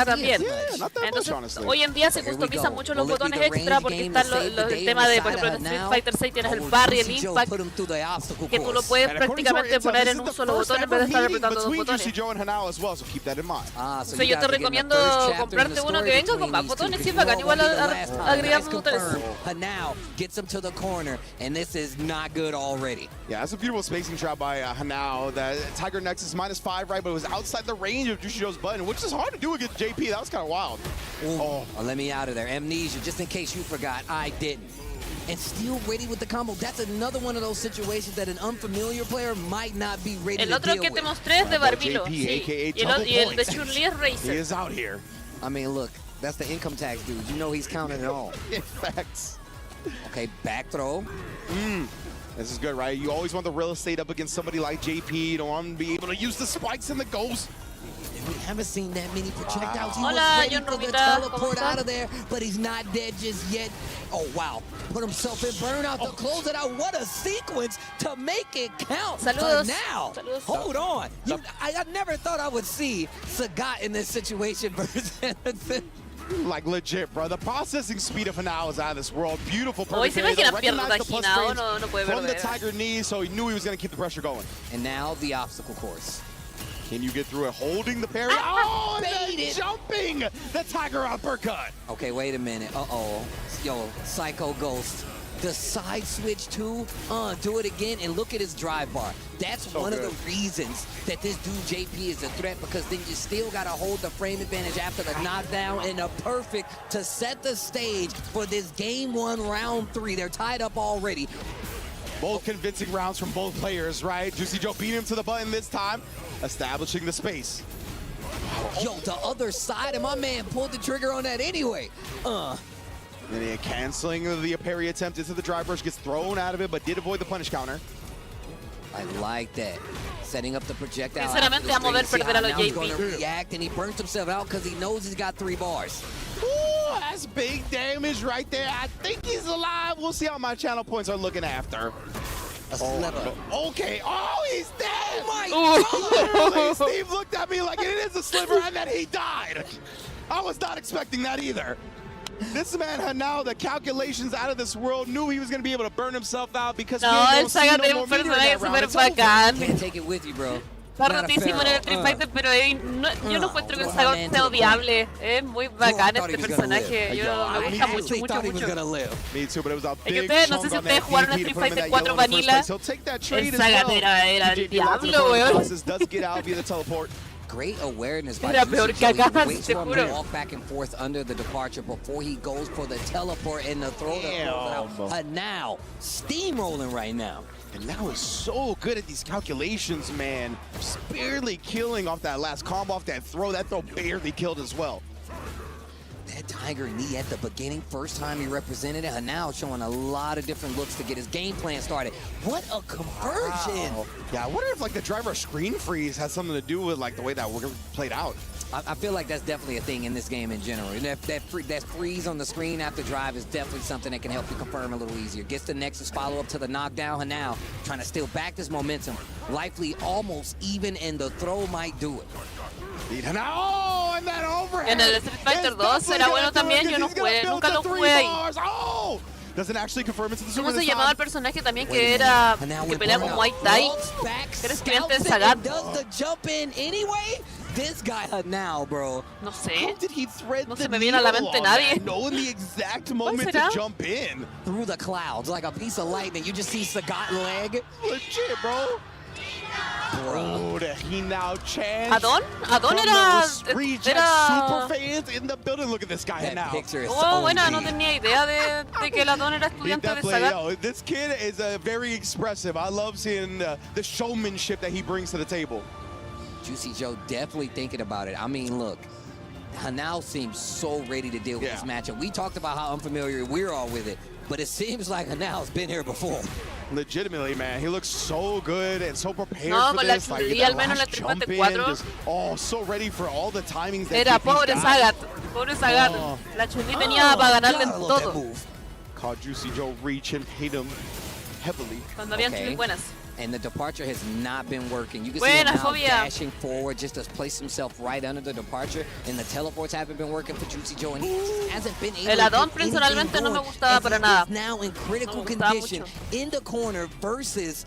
también. Entonces, hoy en día se customizan mucho los botones extra porque están el tema de, por ejemplo, en Street Fighter 6 tienes el parry, el impact, que tú lo puedes prácticamente poner en un solo botón en vez de estar apretando dos botones. Entonces yo te recomiendo comprarte uno que venga con más botones, sí, bacán, igual agregar botones. Hanao gets him to the corner, and this is not good already. Yeah, that's a beautiful spacing trap by Hanao. That Tiger Nexus -5, right, but it was outside the range of Juicy Joe's button, which is hard to do against JP. That was kind of wild. Oh, let me out of there. Amnesia, just in case you forgot, I didn't. And still ready with the combo. That's another one of those situations that an unfamiliar player might not be ready El to otro deal que with. te mostré es de Barbilo, sí. Y el de Chun-Li es He Racer. is out here. I mean, look, that's the income tax dude. You know he's counting it all. In fact. Okay, back throw. This is good, right? You always want the real estate up against somebody like JP. You don't want him to be able to use the spikes and the ghosts. We haven't seen that many projectiles. He Hola, was ready John for the Romita, teleport ¿cómo out estás? of there, but he's not dead just yet. Oh, wow. Put himself in burnout to close it out. What a sequence to make it count. Saludos. Now, Saludos. hold on. I never thought I would see Sagat in this situation versus Like legit, bro. The processing speed of Hanao is out of this world. Beautiful. Hoy se Perfect. imagina pierna Recognized the plus Hanao, frames no puede from the perder. Tiger knee, so he knew he was going to keep the pressure going. And now the obstacle course. Can you get through it holding the parry? Oh, and then jumping the Tiger uppercut. Okay, wait a minute. Uh-oh. Yo, Psycho Ghost. The side switch too, do it again, and look at his drive bar. That's one of the reasons that this dude JP is a threat, because then you still got to hold the frame advantage after the knockdown, and a perfect to set the stage for this game 1, round 3. They're tied up already. Both convincing rounds from both players, right? Juicy Joe beat him to the button this time, establishing the space. Yo, the other side, and my man pulled the trigger on that anyway. And then canceling the parry attempt into the drive rush, gets thrown out of it, but did avoid the punish counter. I like that. Setting up the projectile. Sinceramente, amo ver perder a los He's going to JP. react, and he burnt himself out because he knows he's got 3 bars. Ooh, that's big damage right there. I think he's alive. We'll see how my channel points are looking after. A sliver. Okay. Oh, he's dead. Oh my Literally, Steve looked at me like it is a sliver and then he died. I was not expecting that either. This man had now the calculations out of this world, knew he was going to be able to burn himself out because No, el Sagat es un personaje súper bacán. Can't take it with you, bro. Está rotísimo en el Street Fighter, pero yo no encuentro que el Sagat sea odiable. Es muy bacán este personaje. Me gusta mucho, mucho, mucho. Me too, but it was a Es que big ustedes, no sé chunk si on ustedes that jugaron DP Street to put him in Fighter that 4 yellow in the first Vanilla. place. He'll take that trade El as Sagat well. era el JP locked in the diablo, corner, weón. process, does get out via the teleport. Great awareness by Era peor que acá, Juicy. Waits te for him juro. to walk back and forth under the departure before he goes for the teleport and the throw that throws out. Now, steamrolling right now. And now is so good at these calculations, man. Just barely killing off that last combo, off that throw. That throw barely killed as well. That Tiger knee at the beginning, first time he represented it, and now showing a lot of different looks to get his game plan started. What a conversion! Wow. Yeah, I wonder if like the driver screen freeze has something to do with like the way that we're played out. I feel like that's definitely a thing in this game in general. And that freeze on the screen after drive is definitely something that can help you confirm a little easier. Gets the Nexus follow-up to the knockdown, and now trying to steal back this momentum. Likely almost even, and the throw might do it. Oh, and that overhead. En el Street Fighter 2 era bueno también, yo no jugué, nunca lo jugué ahí. Oh! Doesn't actually confirm it's the super ¿Cómo se this llamaba el time. personaje también que era que pelea con Muay Thai? Era estudiante de Sagat. Does the jump in anyway? This guy now, bro. No sé. How did he thread No the se me viene a la needle mente on nadie. that? Knowing the exact moment to será? jump in. Through the clouds, like a piece of lightning. You just see Sagat leg. Legit, bro. Oh, the Hanao chance. Adon era Reject super fans in the building. Look at this guy That now. picture is Oh, so buena, no deep. tenía idea de de que el Adon era estudiante de Sagat. This kid is very expressive. I love seeing the showmanship that he brings to the table. Juicy Joe definitely thinking about it. I mean, look, Hanao seems so ready to deal with this matchup. We talked about how unfamiliar we're all with it, but it seems like Hanao's been here before. Legitimately, man, he looks so good and so prepared for this. Like, al menos la 34. Just, so ready for all the timings that era pobre Sagat, La Chun-Li tenía para ganarle en todo. Caught Juicy Joe reach and hit him heavily. Cuando habían Chun-Li buenas. And the departure has not been working. You can see him now dashing forward just to place himself right under the departure. And the teleports haven't been working for Juicy Joe. And he hasn't been able El Adon personalmente no me gustaba para nada. Now in critical condition in the corner versus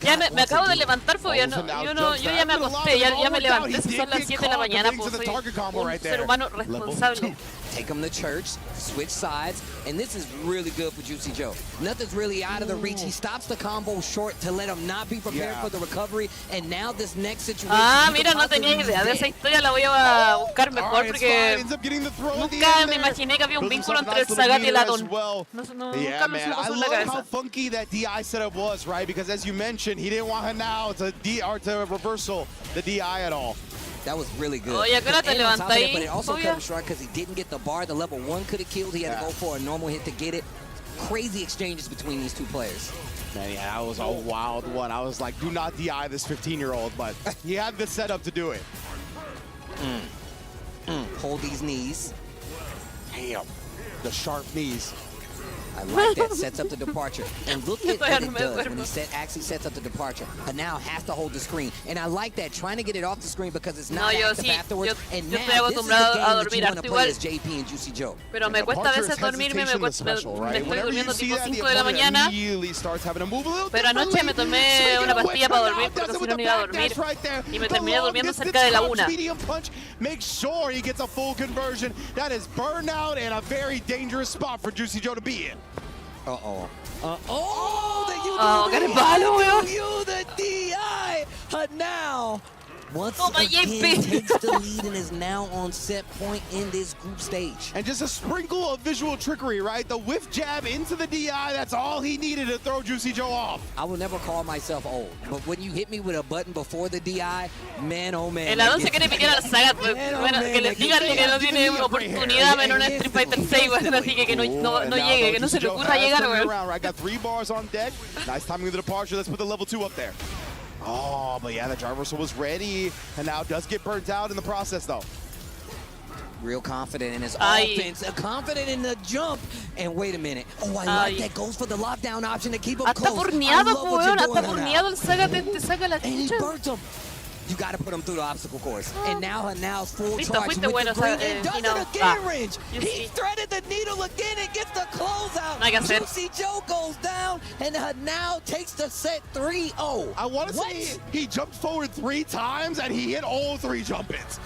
Ya me acabo de levantar, Fabián. Yo ya me acosté, ya me levanté. Son las 7 de la mañana, pues soy un ser humano responsable. Take him to church, switch sides, and this is really good for Juicy Joe. Nothing's really out of the reach. He stops the combo short to let him not be prepared for the recovery, and now this next situation. Mira, no tenía idea de esa historia, la voy a buscar mejor porque nunca me imaginé que había un vínculo entre el Sagat y el Adon. Nunca me supo en la cabeza. How funky that DI setup was, right? Because as you mentioned, he didn't want Hanao to reversal the DI at all. That was really good. Oye, ¿qué hora te levantáis? But it also comes short because he didn't get the bar. The level 1 could have killed. He had to go for a normal hit to get it. Crazy exchanges between these two players. Man, yeah, that was a wild one. I was like, do not DI this 15-year-old, but he had the setup to do it. Hold these knees. Damn, the sharp knees. I like that. Sets up the departure. And look at what it does when he actually sets up the departure. Hanao has to hold the screen. And I like that, trying to get it off the screen because it's not active afterwards. And now this is the game that you want to play as JP and Juicy Joe. Pero me cuesta a veces dormirme, me estoy durmiendo tipo 5 de la mañana. Pero anoche me tomé una pastilla para dormir porque si no me iba a dormir. Y me terminé durmiendo cerca de la 1. Make sure he gets a full conversion. That is burnout and a very dangerous spot for Juicy Joe to be in. Uh-oh. ¡Qué palo, weón! The DI! Hanao once again takes the lead and is now on set point in this group stage. And just a sprinkle of visual trickery, right? The whiff jab into the DI, that's all he needed to throw Juicy Joe off. I will never call myself old, but when you hit me with a button before the DI, man, oh man. El Adon se quiere piquear al Sagat, bueno, que le digan que no tiene oportunidad en una Street Fighter 6, así que no llegue, que no se le ocurra llegar, weón. Got 3 bars on deck. Nice timing with the departure. Let's put the level 2 up there. Oh, but yeah, the drive reversal was ready, and now does get burnt out in the process, though. Real confident in his offense, confident in the jump. And wait a minute. Oh, I like that. Goes for the lockdown option to keep him close. Hasta burneado, weón. Hasta burneado el Sagat te saca la chucha. And he burnt him. You got to put him through the obstacle course. And now Hanao's full charge with the green. And does it again, Ridge. He threaded the needle again and gets the closeout. Juicy Joe goes down, and Hanao takes the set 3-0. I want to say he jumped forward 3 times, and he hit all 3 jump-ins.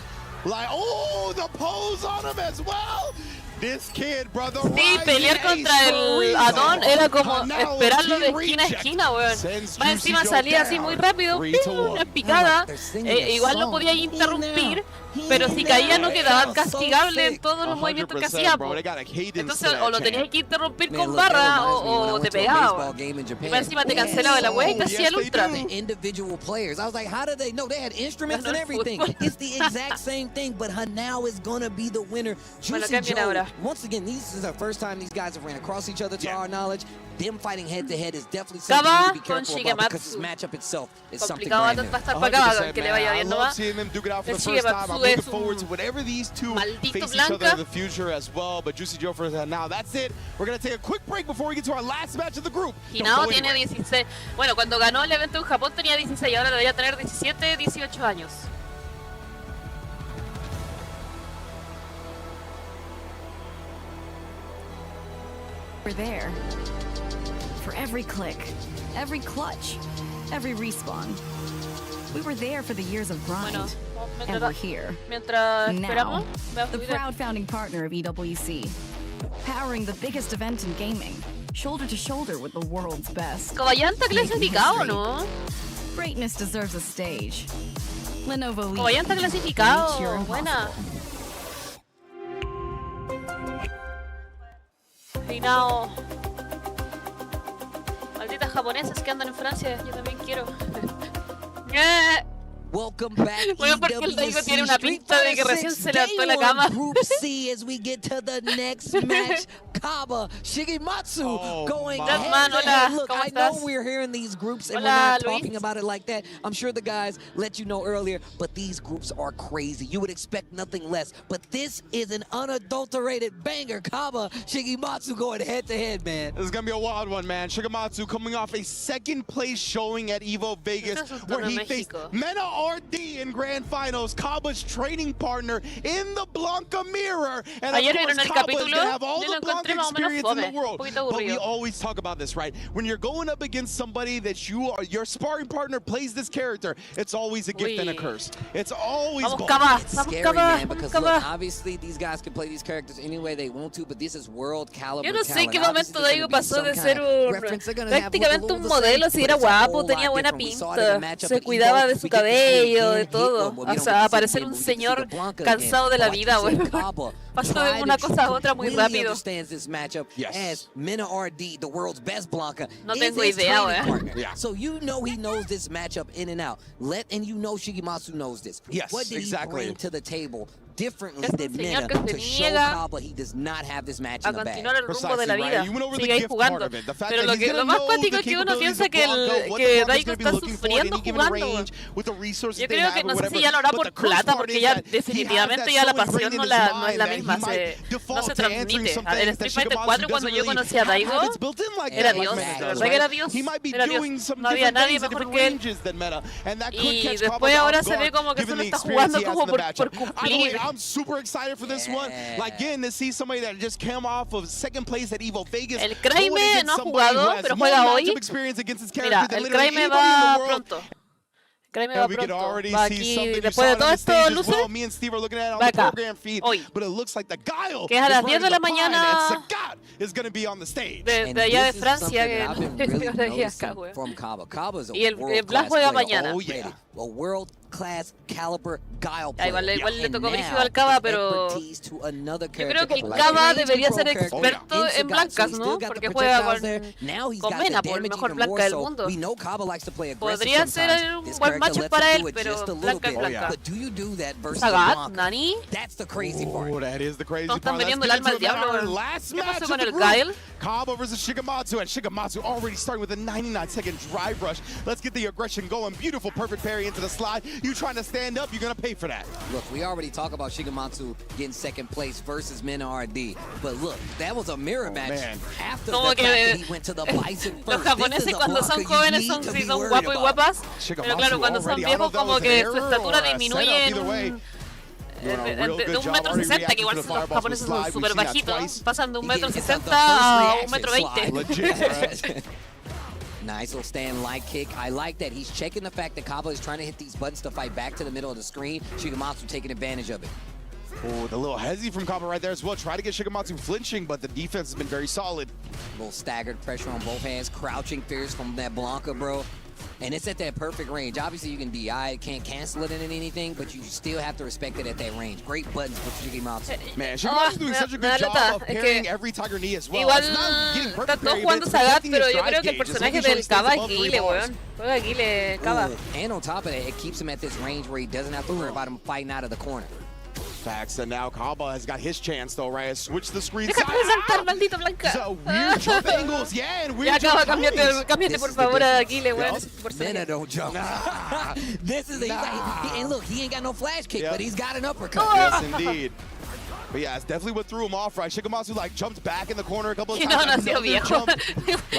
Like, oh, the pose on him as well. This kid, brother, sí, pelear contra el Adon era como esperarlo de esquina a esquina, weón. Más encima salía así muy rápido, una picada, igual lo podía interrumpir, pero si caía no quedaba castigable en todos los movimientos que hacía. Entonces o lo tenías que interrumpir con barra o te pegaba. Y más encima te cancelaba la wea y te hacía el ultra. Individual players. I was like, how did they know? They had instruments and everything. It's the exact same thing, but Hanao is gonna be the winner. Juicy Joe. Once again, this is the first time these guys have ran across each other, to our knowledge. Them fighting head-to-head is definitely something you need to be careful about because this matchup itself is something brand new. I love seeing them duke it out for the first time. I'm looking forward to whatever these two face each other in the future as well. But Juicy Joe for now. That's it. We're going to take a quick break before we get to our last match of the group. Hinao tiene 16. Bueno, cuando ganó el evento en Japón tenía 16. Ahora debería tener 17, 18 años. We're there. For every click, every clutch, every respawn. We were there for the years of grind, and we're here. Now, the proud founding partner of EWC, powering the biggest event in gaming, shoulder to shoulder with the world's best. Caballanta clasificado, ¿no? Greatness deserves a stage. Lenovo Caballanta clasificado, buena. eliminado. Malditas japonesas que andan en Francia, yo también quiero. Welcome back, Bueno, porque el Daigo tiene una pinta de que recién se levantó la cama. Group C as we get to the next match. Kaba, Shigematsu going man, head to hola, head. Look, ¿cómo I know estás? we're here in these groups and Hola, we're not Luis. talking about it like that. I'm sure the guys let you know earlier, but these groups are crazy. You would expect nothing less. But this is an unadulterated banger. Kaba, Shigematsu going head to head, man. This is going to be a wild one, man. Shigematsu coming off a second place showing at Evo Vegas where he faced Mena RD in Grand Finals, Kaba's training partner in the Blanca Mirror. And of course, Kaba is going to have all the Blanca experience in the world. But we always talk about this, right? When you're going up against somebody that your sparring partner plays this character, it's always a gift and a curse. It's always It's scary, man, because look, obviously these guys can play these characters any way they want to, but this is world caliber. Yo no sé talent. qué momento Daigo pasó de ser prácticamente un modelo, modelo, si era guapo, tenía buena pinta, se cuidaba de su cabello, de todo. O sea, parecer un señor cansado de la vida, güey. Pasó de una cosa a otra muy rápido. No tengo idea, güey. So you know he knows this matchup in and out. And you know Shigematsu knows this. Yes, what did exactly. he bring to the table differently than Mena to show Kaba he does not have this match in the bag? Continuar el rumbo de la vida, sigue ahí jugando. Pero lo más cuático es que uno piensa que Daigo está sufriendo jugando. Yo creo que no sé si ya lo hará por plata, porque ya definitivamente ya la pasión no es la misma, no se transmite. En Street Fighter 4 cuando yo conocí a Daigo, era Dios, de verdad que era Dios, no había nadie mejor que él. Y después ahora se ve como que solo está jugando como por cumplir. I'm super excited for this one. Like, again, to see somebody that just came off of second place at Evo Vegas. El Kraime no ha jugado, pero juega hoy. Mira, el Kraime va pronto. Kraime va pronto. Va aquí, después de todo esto, luce. Va acá, hoy. Que es a las 10 de la mañana de allá de Francia. Y el Blas juega mañana. Igual le tocó brígido al Kaba, pero yo creo que el Kaba debería ser experto en blancas, ¿no? Porque juega con Mena, por el mejor blanca del mundo. Podría ser un buen match para él, pero blanca es blanca. Sagat, Nani. No están vendiendo el alma al diablo. ¿Qué pasó con el Guile? Kaba versus Shigematsu, and Shigematsu already starting with a 99-second drive rush. Let's get the aggression going. Beautiful, perfect parry into the slide. You trying to stand up, you're going to pay for that. Look, we already talked about Shigematsu getting second place versus Mena RD. But look, that was a mirror match. Man. After the fact that he went to the Bison first. Los japoneses cuando son jóvenes son guapos y guapas. Pero claro, cuando son viejos como que su estatura disminuye de 1,60 m, que igual los japoneses son súper bajitos, pasan de 1,60 m a 1,20 m. Nice little stand light kick. I like that. He's checking the fact that Kaba is trying to hit these buttons to fight back to the middle of the screen. Shigematsu taking advantage of it. Oh, the little hezzy from Kaba right there as well. Try to get Shigematsu flinching, but the defense has been very solid. A little staggered pressure on both hands. Crouching fierce from that Blanca, bro. And it's at that perfect range. Obviously, you can DI, can't cancel it in anything, but you still have to respect it at that range. Great buttons for Shigematsu. Man, Shigematsu's doing such a good job of parrying every Tiger knee as well. Igual está todo jugando Sagat, pero yo creo que el personaje del Kaba es Guile, weón. Juega Guile, Kaba. And on top of that, it keeps him at this range where he doesn't have to worry about him fighting out of the corner. Facts, and now Kaba has got his chance though, right? Switch the screen. Deja presentar, maldito Blanca. So weird jump angles, yeah, and weird jump timings. Cámbiate por favor a Guile, weón. Mena don't jump. This is and look, he ain't got no flash kick, but he's got an uppercut. Yes, indeed. But yeah, it's definitely what threw him off, right? Shigematsu like jumped back in the corner a couple of times. No nació viejo.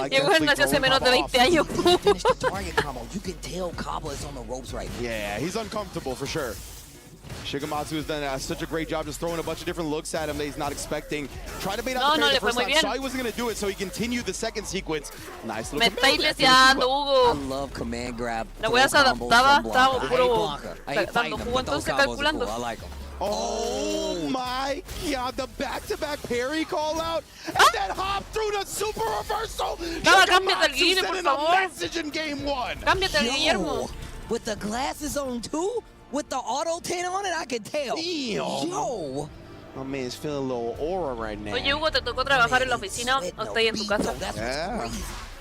Llegó nació hace menos de 20 años. Finish the target combo. You can tell Kaba is on the ropes right now. Yeah, he's uncomfortable for sure. Shigematsu has done such a great job just throwing a bunch of different looks at him that he's not expecting. Tried to bait out the parry the first time, saw he wasn't going to do it, so he continued the second sequence. Nice little command grab. I love command grab. La wea se adaptaba, estaba puro dando jugo, entonces calculando. I like him. Oh my god, the back-to-back parry call out, and then hop through the super reversal. Cámbiate el Guille, por favor. Cámbiate el Guillermo. With the glasses on too? With the auto 10 on it, I can tell. Damn. Yo, My man's feeling a little aura right now. Oye, Hugo, ¿te tocó trabajar en la oficina o estás en tu casa? Yeah.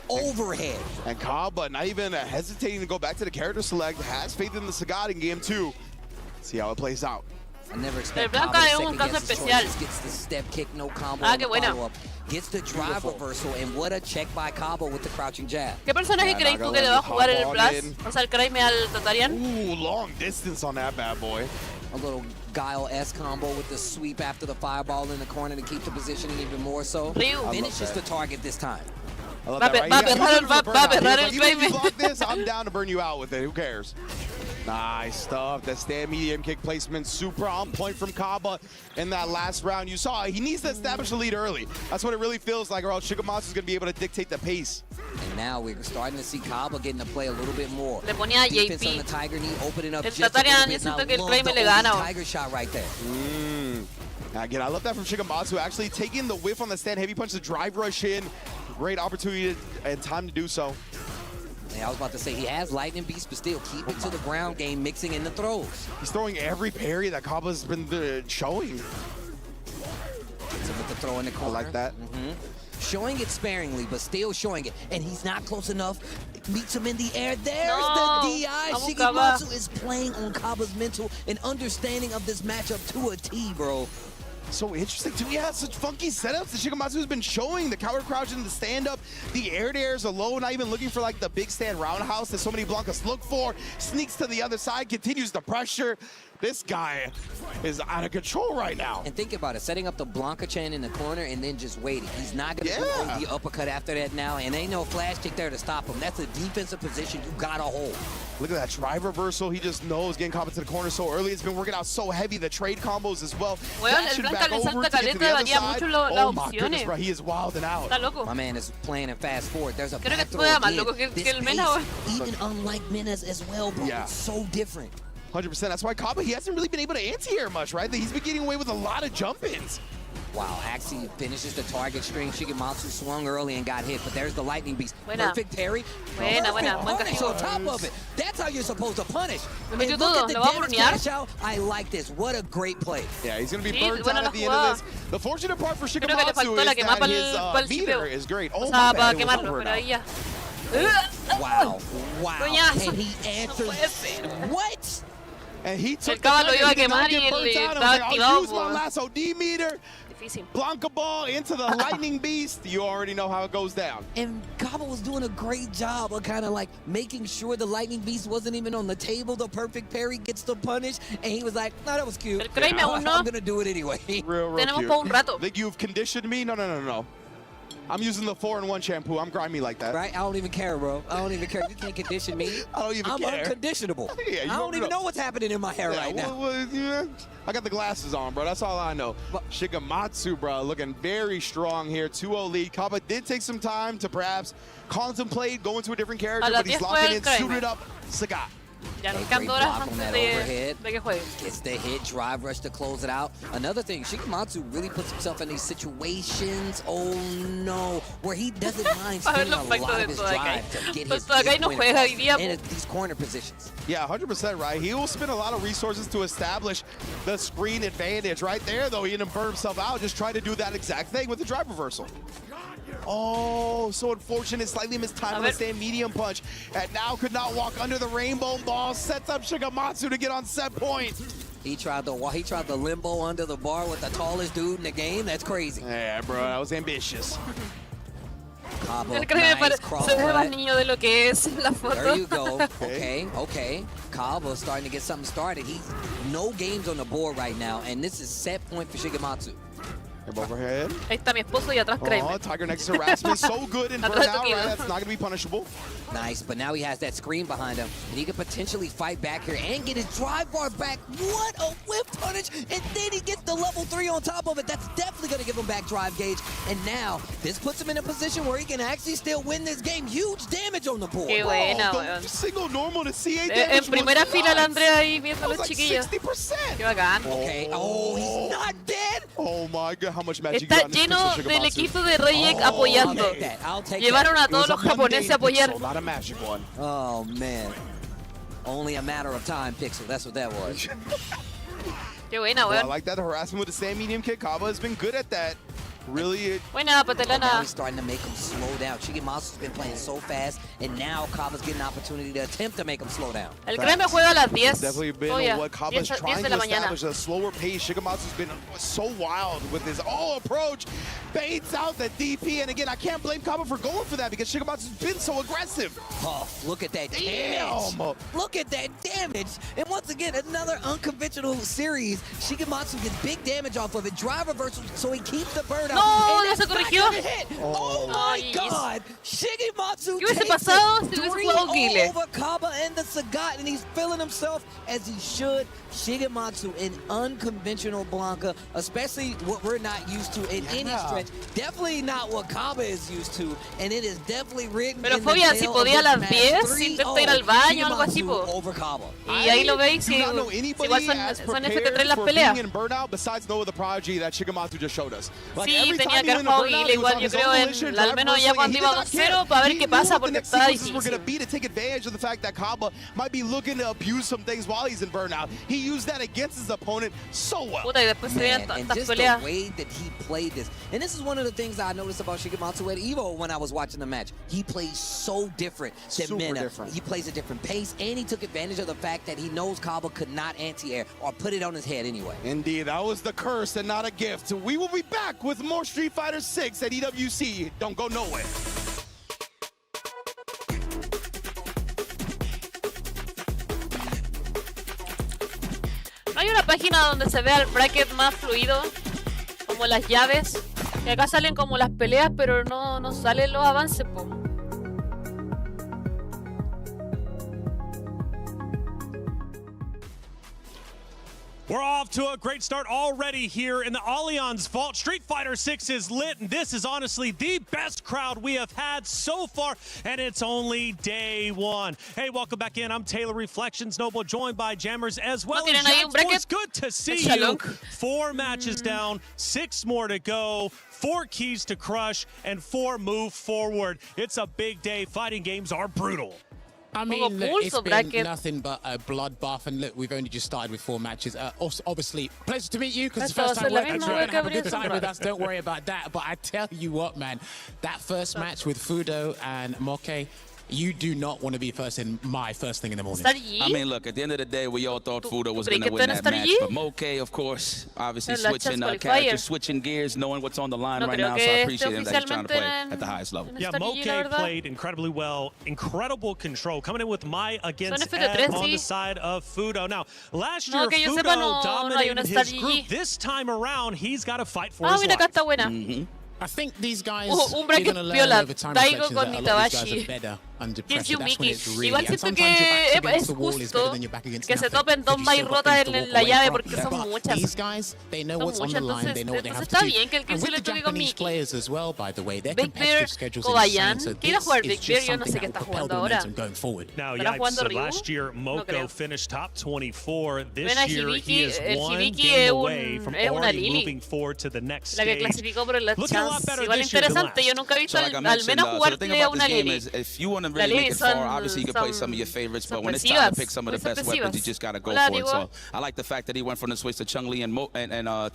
Overhead. And Kaba, not even hesitating to go back to the character select, has faith in the Sagat in game 2. See how it plays out. I never expect Blanca es un caso especial. Gets the step kick, no combo. Ah, qué buena. Gets the drive reversal, and what a check by Cabo with the crouching jab. ¿Qué personaje creéis tú que le va a jugar en el Blast? O sea, el Kraime al Tatarian. Ooh, long distance on that bad boy. A little Guile S combo with the sweep after the fireball in the corner to keep the positioning even more so. Ryu finishes the target this time. I love that, right? Even if you block this, I'm down to burn you out with it. Who cares? Nice stuff. That stand medium kick placement, super on point from Kaba in that last round. You saw he needs to establish a lead early. That's what it really feels like, or else Shigematsu is going to be able to dictate the pace. And now we're starting to see Kaba getting to play a little bit more. Le ponía a Defense on JP. the Tiger knee, opening up El just a Tatarian, little yo bit. siento que el Now, Kraime love le the gana. Tiger shot right there. Again, I love that from Shigematsu, actually taking the whiff on the stand heavy punch, the drive rush in. Great opportunity and time to do so. Yeah, I was about to say, he has Lightning Beast, but still keep it to the ground game, mixing in the throws. He's throwing every parry that Kaba's been showing. So with the throw in the corner. I like that. Showing it sparingly, but still showing it. And he's not close enough. Meets him in the air. There's No. the DI. Vamos, Shigematsu is playing on Kaba's mental and understanding of this matchup to a T, bro. So interesting too. Yeah, such funky setups that Shigematsu has been showing. The counter crouch and the stand up, the air to airs alone, not even looking for like the big stand roundhouse that so many Blancas look for. Sneaks to the other side, continues the pressure. This guy is out of control right now. And think about it, setting up the Blanca chain in the corner and then just waiting. He's not going to go the uppercut after that now, and ain't no flash kick there to stop him. That's a defensive position you got to hold. Look at that drive reversal. He just knows getting Kaba to the corner so early. It's been working out so heavy. The trade combos as well. Bueno, el Blanca le salta caleta, varía mucho las opciones. Bro, he is wilding out. Está loco. My man is playing in fast forward. There's a Creo que back throw juega más again. loco que This el Mena. pace, even unlike Mena's as well, bro. Yeah. It's so different. 100%. That's why Kaba, he hasn't really been able to anti-air much, right? He's been getting away with a lot of jump-ins. Wow, Axie finishes the target string. Shigematsu swung early and got hit, but there's the Lightning Beast. Buena. Perfect parry. Buena, Perfect buen punish castigo. on top of it. That's how you're supposed to punish. Me metió And look todo, at the lo va a damage burnear. cash out. I like this. What a great play. Yeah, he's going to be Sí, burnt buena out la at the end of this. jugada. The fortunate part for Creo que le Shigematsu faltó is la quemada that para el his meter chipeo. is great. Oh, O sea, my para bad, it was quemarlo, over pero now. ahí ya. Wow. Wow. Coñazo. And he answers. No puede ser. What? And he took El Kaba lo the iba a and he did not quemar y get él burnt out. I estaba was like, activado I'll use my por- lasso D meter. Difícil. Blanca ball into the Lightning Beast. You already know how it goes down. And Kaba was doing a great job of kind of like making sure the Lightning Beast wasn't even on the table. The perfect parry gets the punish, and he was like, no, that was cute. El Kraime aún no. I'm going to do it anyway. Real Tenemos cute. pa' un rato. Think you've conditioned me? No. I'm using the 4-in-1 shampoo. I'm grimy like that. Right? I don't even care, bro. I don't even care. You can't condition me. I don't even I'm care. unconditionable. Yeah, you I don't don't even know. know what's happening in my hair right now. Yeah. I got the glasses on, bro. That's all I know. But- Shigematsu, bro, looking very strong here. 2-0 lead. Kaba did take some time to perhaps contemplate going to a different character, A las but he's 10 fue locking el in, Kraime. suited up Sagat. Ya nos Great quedan 2 horas block on antes that de overhead. que juegue. Gets the hit, drive rush to close it out. Another thing, Shigematsu really puts himself in these situations, oh no, where he doesn't mind A ver spending a los pactos lot de of his Todacay. drive to get Pues his Todacay no point juega across hoy día, in these corner positions. Yeah, 100% right. He will spend a lot of resources to establish the screen advantage. Right there, though, he didn't burn himself out. Just try to do that exact thing with the drive reversal. Oh, so unfortunate. Slightly missed time on the stand medium punch. And now could not walk under the rainbow ball. Sets up Shigematsu to get on set point. He tried the limbo under the bar with the tallest dude in the game. That's crazy. Yeah, bro, that was ambitious. Cabo, El Kraime nice cross se ve más butt. niño de lo que es en la foto. There you go. Okay. Cabo starting to get something started. He's no games on the board right now, and this is set point for Shigematsu. Overhead. Ahí está mi esposo y atrás Kraime. Oh, Tiger Nexus harassment. So good in Atrás burnout, tuyo. right? That's not going to be punishable. Nice, but now he has that screen behind him, and he could potentially fight back here and get his drive bar back. What a whip punish, and then he gets the level 3 on top of it. That's definitely going to give him back drive gauge, and now this puts him in a position where he can actually still win this game. Huge damage on the board. Qué buena, the weón. single normal to CA En damage primera was fila la nuts. Andrea ahí viendo a That los was like chiquillos. 60%. Qué bacán. Okay, oh, he's not dead. Oh my god, how much magic you Está got in this lleno pixel, del Shigematsu. equipo de Reyek I'll apoyando. take that. I'll take Llevaron that. a todos los japoneses a apoyar. Pixel, not a magic one. Oh, man. Only a matter of time, Pixel. That's what that was. Qué buena, I weón. like that harassment with the stand medium kick. Kaba has been good at that. Really. Buena, patelana. Now he's starting to make him slow down. Shigemasu's been playing so fast, and now Kaba's getting an opportunity to attempt to make him slow down. El gremio juega a las 10. Definitely been what Kaba's trying to establish, a slower pace. Shigemasu's been so wild with his approach. Baits out the DP, and again, I can't blame Kaba for going for that because Shigemasu's been so aggressive. Oh, look at that damage. Look at that damage. And once again, another unconventional series. Shigematsu gets big damage off of it. Drive reversal, so he keeps the bird out. No, ya se corrigió. Oh my God. Shigematsu ¿Qué hubiese takes pasado si hubiese 3 jugado Guile? over Kaba and the Sagat, and he's feeling himself as he should. Shigematsu in unconventional Blanca, especially what we're not used to in any stretch. Definitely not what Kaba is used to, and it is definitely written Pero in Fobia, the si tail podía a of las this 10, match. intenta ir al baño, algo así, po. Over Kaba. Y ahí lo veis, y igual son FT3 las peleas. Besides Noah the Prodigy that Shigematsu just showed us. Sí, tenía que haber jugado Guile igual, yo creo, al menos ya cuando iba 2-0 para ver qué pasa, porque está difícil. We're going to be to take advantage of the fact that Kaba might be looking to abuse some things while he's in burnout. He used that against his opponent so well. Puta, y después se vienen And tantas just peleas. the way that he played this. And this is one of the things I noticed about Shigematsu at EVO when I was watching the match. He plays so different than Super Mena. different. He plays a different pace, and he took advantage of the fact that he knows Kaba could not anti-air or put it on his head anyway. Indeed, that was the curse and not a gift. We will be back with more Street Fighter 6 at EWC. Don't go nowhere. ¿No hay una página donde se vea el bracket más fluido? Como las llaves. Y acá salen como las peleas, pero no salen los avances, po. We're off to a great start already here in the Allianz Vault. Street Fighter 6 is lit, and this is honestly the best crowd we have had so far, and it's only day one. Hey, welcome back in. I'm Taylor Reflections Noble, joined by Jammers as well as Jax. It's good to see you. 4 matches down, 6 more to go, 4 keys to crush, and 4 move forward. It's a big day. Fighting games are brutal. I mean, look, it's been nothing but a bloodbath, and look, we've only just started with 4 matches. Obviously, pleasure to meet you, because it's the first time working together and have a good time with us. Don't worry about that. But I tell you what, man, that first match with Fudo and Moke, you do not want to be first in my first thing in the morning. I mean, look, at the end of the day, we all thought Fudo was going to win that match. But Moke, of course, obviously switching characters, switching gears, knowing what's on the line right now. So I appreciate him that he's trying to play at the highest level. Yeah, Moke played incredibly well. Incredible control. Coming in with Mai against Ed on the side of Fudo. Now, last year, Fudo dominated his group. This time around, he's got to fight for his life. I think these guys are going to learn over time that a lot of these guys are better under pressure. That's when it's really. Igual siento que es justo que se topen 2 Mai rotas en la llave porque son muchas. These guys, they know what's on the line, they know what they have to do. And with the Japanese players as well, by the way, their competitive schedules are insane. So this is just something that will propel the momentum going forward. Now, Yipes, last year, Moko finished top 24. This year, he is 1 game away from already moving forward to the next stage. Looking a lot better this year than last. Yo nunca he visto al menos jugarle a una Lili. If you want to really make it far, obviously you can play some of your favorites, but when it's time to pick some of the best weapons, you just got to go for it. So I like the fact that he went from the switch to Chun-Li and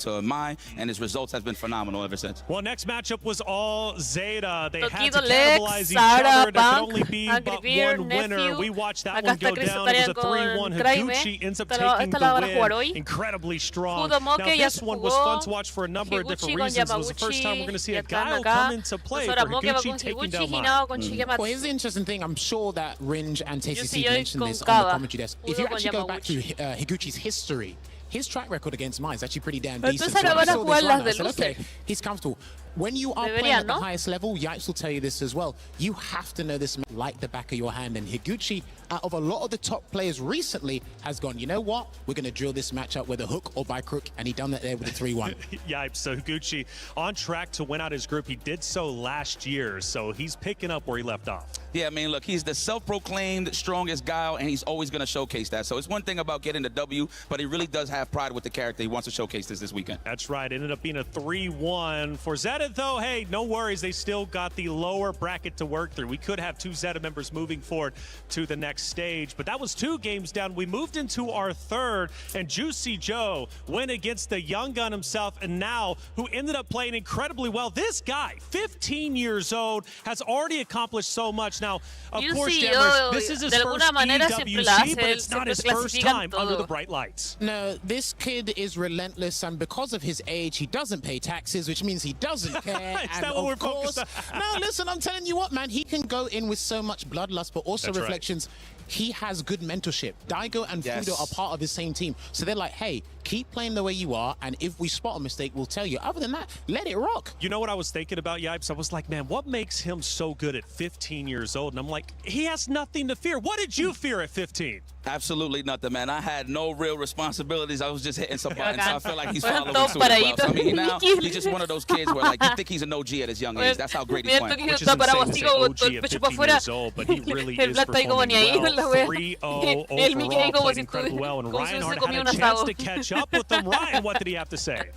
to Mai, and his results has been phenomenal ever since. Well, next matchup was all Zeta. They had to cannibalize each other. There could only be but one winner. We watched that one go down. It was a 3-1. Higuchi ends up taking the win. Incredibly strong. Now, this one was fun to watch for a number of different reasons. It was the first time we're going to see a Guile come into play for Higuchi taking down Mai. Well, here's the interesting thing. I'm sure that Ringe and TCC mentioned this on the commentary desk. If you actually go back to Higuchi's history, his track record against Mai is actually pretty damn decent. So I saw this run, I said, okay, he's comfortable. When you are playing at the highest level, Yipes will tell you this as well. You have to know this like the back of your hand. And Higuchi, out of a lot of the top players recently, has gone, you know what? We're going to drill this match up with a hook or by crook. And he done that there with a 3-1. Yipes. So Higuchi on track to win out his group. He did so last year. So he's picking up where he left off. Yeah, I mean, look, he's the self-proclaimed strongest guy, and he's always going to showcase that. So it's one thing about getting the W, but he really does have pride with the character. He wants to showcase this weekend. That's right. Ended up being a 3-1. For Zeta, though, hey, no worries. They still got the lower bracket to work through. We could have 2 Zeta members moving forward to the next stage, but that was 2 games down. We moved into our 3rd, and Juicy Joe went against the young gun himself, and now who ended up playing incredibly well. This guy, 15 years old, has already accomplished so much. Now, of course, Jammers, this is his first EWC, but it's not his first time under the bright lights. No, this kid is relentless, and because of his age, he doesn't pay taxes, which means he doesn't care. Is that what we're focused on? No, listen, I'm telling you what, man, he can go in with so much bloodlust, but also That's reflections. Right. He has good mentorship. Daigo and Fudo are part of the same team. So they're like, hey, keep playing the way you are, and if we spot a mistake, we'll tell you. Other than that, let it rock. You know what I was thinking about, Yipes? I was like, man, what makes him so good at 15 years old? And I'm like, he has nothing to fear. What did you fear at 15? Absolutely nothing, man. I had no real responsibilities. I was just hitting some buttons, so I feel like he's following suit as well. So, I mean, now he's just one of those kids where, like, you think he's an OG at his young age. That's how great he's playing. Which is insane to say OG at 15 years old, but he really is performing well. 3-0 overall, played incredibly well. And Ryan had a chance to catch up with him. Ryan, what did he have to say?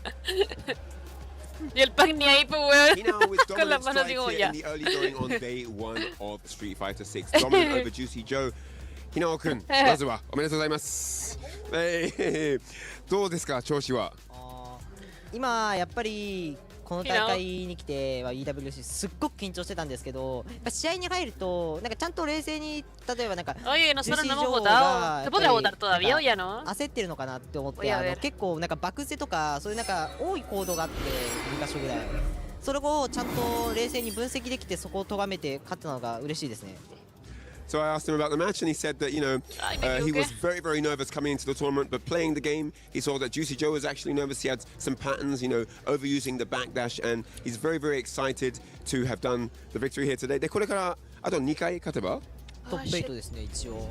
Y el pack ni ahí, pues, weón. Hinao with dominant strike here in the early going on day 1 of Street Fighter 6. Dominant over Juicy Joe. Hinao-kun, まずはおめでとうございます。どうですか、調子は？今やっぱりこの大会に来ては EWC すっごく緊張してたんですけど、やっぱ試合に入るとなんかちゃんと冷静に、例えばなんか Oye, nosotros no hemos votado. ¿Se podrá votar todavía o ya no? 焦ってるのかなって思って、結構なんか爆捨てとかそういうなんか多い行動があって2箇所ぐらい。それをちゃんと冷静に分析できてそこを咎めて勝ったのが嬉しいですね。So I asked him about the match, and he said that, you know, he was very, very nervous coming into the tournament, but playing the game, he saw that Juicy Joe was actually nervous. He had some patterns, you know, overusing the backdash, and he's very, very excited to have done the victory here today. で、これからあと2回勝てばトップ8ですね、一応。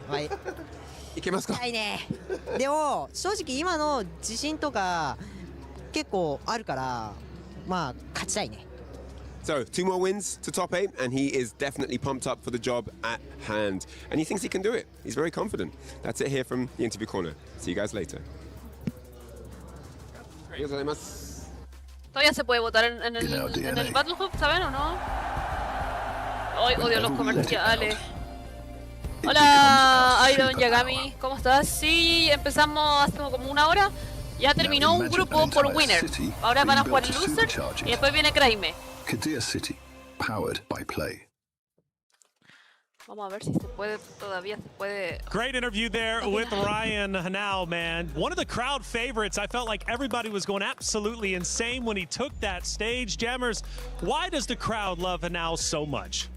はい。いけますか？はいね。でも正直今の自信とか結構あるから、まあ勝ちたいね。So 2 more wins to top 8, and he is definitely pumped up for the job at hand. And he thinks he can do it. He's very confident. That's it here from the interview corner. See you guys later. Todavía se puede votar en el Battle Hub, ¿saben o no? Ay, odio los comerciales. Hola, Iron Yagami, ¿cómo estás? Sí, empezamos hace como 1 hora. Ya terminó un grupo por winner. Ahora van a jugar el loser y después viene Craime. Dia City, powered by Play. Vamos a ver si se puede, todavía se puede. Great interview there with Ryan Hinao, man. One of the crowd favorites. I felt like everybody was going absolutely insane when he took that stage. Jammers, why does the crowd love Hinao so much?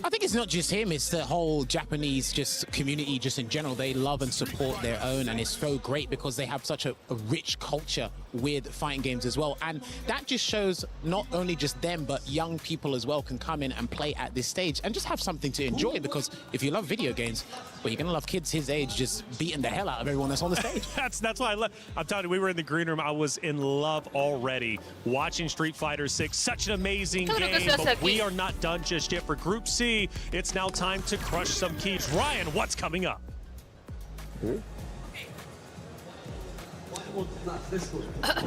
I think it's not just him, it's the whole Japanese community just in general. They love and support their own, and it's so great because they have such a rich culture with fighting games as well. And that just shows not only just them, but young people as well can come in and play at this stage and just have something to enjoy, because if you love video games, well, you're going to love kids his age just beating the hell out of everyone that's on the stage. That's why I love. I'm telling you, we were in the green room. I was in love already watching Street Fighter 6. Such an amazing game, but we are not done just yet for Group C. It's now time to crush some keys. Ryan, what's coming up?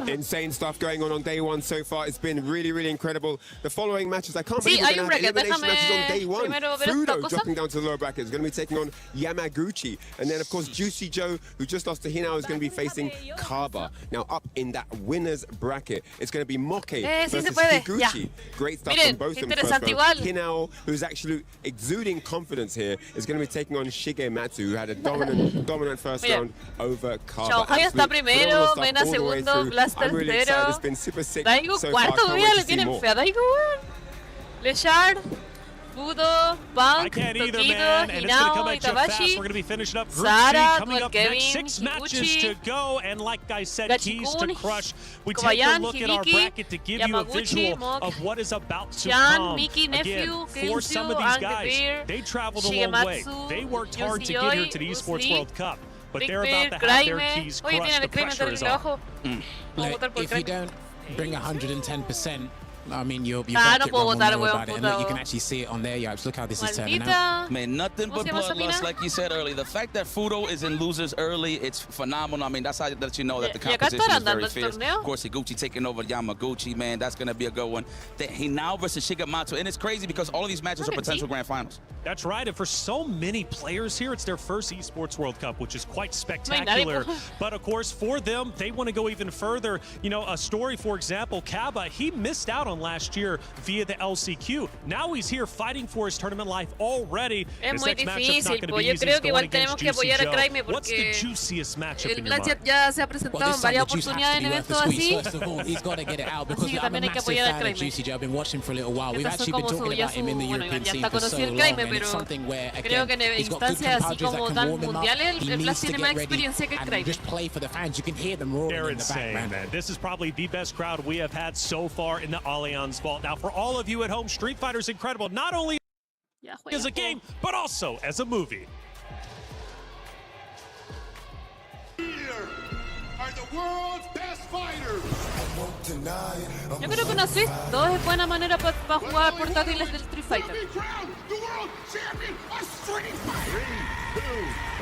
Insane stuff going on day 1 so far. It's been really, really incredible. The following matches, I can't believe we're going to have elimination matches on day 1. Fudo dropping down to the lower bracket is going to be taking on Yamaguchi. And then, of course, Juicy Joe, who just lost to Hinao, is going to be facing Kaba. Now, up in that winner's bracket, it's going to be Moke versus Higuchi. Great stuff from both of them. Hinao, who's actually exuding confidence here, is going to be taking on Shigematsu, who had a dominant first round over Kaba. Mena segundo, Blast tercero. Daigo cuarto, todavía le tienen fe a Daigo. Leshard, Fudo, Punk, Tokido, Hinao, Itabashi, Sara, Kevin, 6 matches to go, and like I said, keys to crush. We take a look at our bracket to give you a visual of what is about to come. Miki, Nephew, for some of these guys, they traveled a long way. They worked hard to get here to the Esports World Cup. But they're about to have their keys crushed. The pressure is on. If you don't bring 110%, I mean, you'll be back no it, about it, and look, you can actually see it on their Yipes. Look how this is turning out. Man, nothing but bloodlust, like you said earlier. The fact that Fudo is in losers early, it's phenomenal. I mean, that's how that you know that the competition is very fierce. Of course, Higuchi taking over Yamaguchi, man, that's going to be a good one. He now versus Shigematsu, and it's crazy because all of these matches are potential grand finals. That's right, and for so many players here, it's their first Esports World Cup, which is quite spectacular. But of course, for them, they want to go even further. You know, a story, for example, Kaba, he missed out on last year via the LCQ. Now he's here fighting for his tournament life already. Es muy difícil, yo creo que igual tenemos que apoyar a Craime porque el Blackjet ya se ha presentado en varias oportunidades en eventos así. Así que también hay que apoyar a Craime. Estas son como su, ya su, bueno, ya está conocido el Craime, pero creo que en instancias así como tan mundiales, el Black tiene más experiencia que el Craime. They're insane, man. This is probably the best crowd we have had so far in the Allianz Vault. Now, for all of you at home, Street Fighter is incredible, not only as a game, but also as a movie. Here are the world's best fighters. Yo creo que una Swiss 2 es buena manera para jugar portátiles del Street Fighter.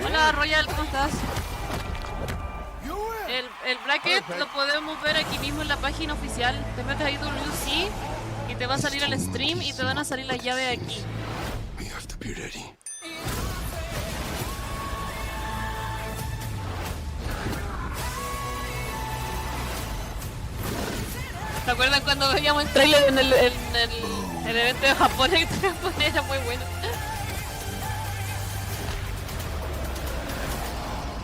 Hola Royal, ¿cómo estás? El bracket lo podemos ver aquí mismo en la página oficial. Te metes ahí EWC y te va a salir el stream y te van a salir las llaves aquí. ¿Te acuerdan cuando veíamos el trailer en el evento de Japón? Era muy bueno.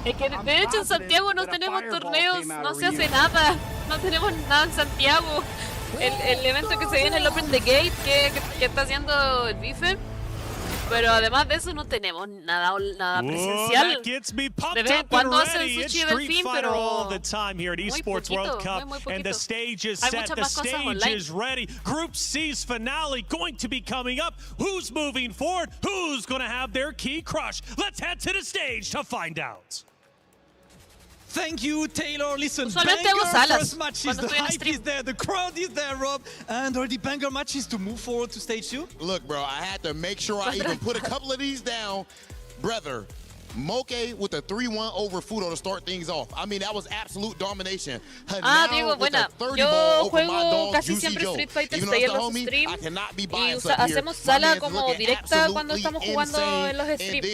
Es que de hecho en Santiago no tenemos torneos, no se hace nada, no tenemos nada en Santiago. El evento que se viene, el Open the Gate, que está haciendo el Bife, pero además de eso no tenemos nada presencial. De vez en cuando hacen sushi del fin, pero muy poquito, muy poquito. Hay muchas más cosas online. Group C's finale going to be coming up. Who's moving forward? Who's going to have their key crush? Let's head to the stage to find out. Thank you, Taylor. Listen, banger first matches, the hype is there, the crowd is there, Rob, and already banger matches to move forward to stage 2. Look, bro, I had to make sure I even put a couple of these down. Brother, Moke with a 3-1 over Fudo to start things off. I mean, that was absolute domination. Digo, bueno, yo juego casi siempre Street Fighter 6 en los streams y hacemos sala como directa cuando estamos jugando en los streams.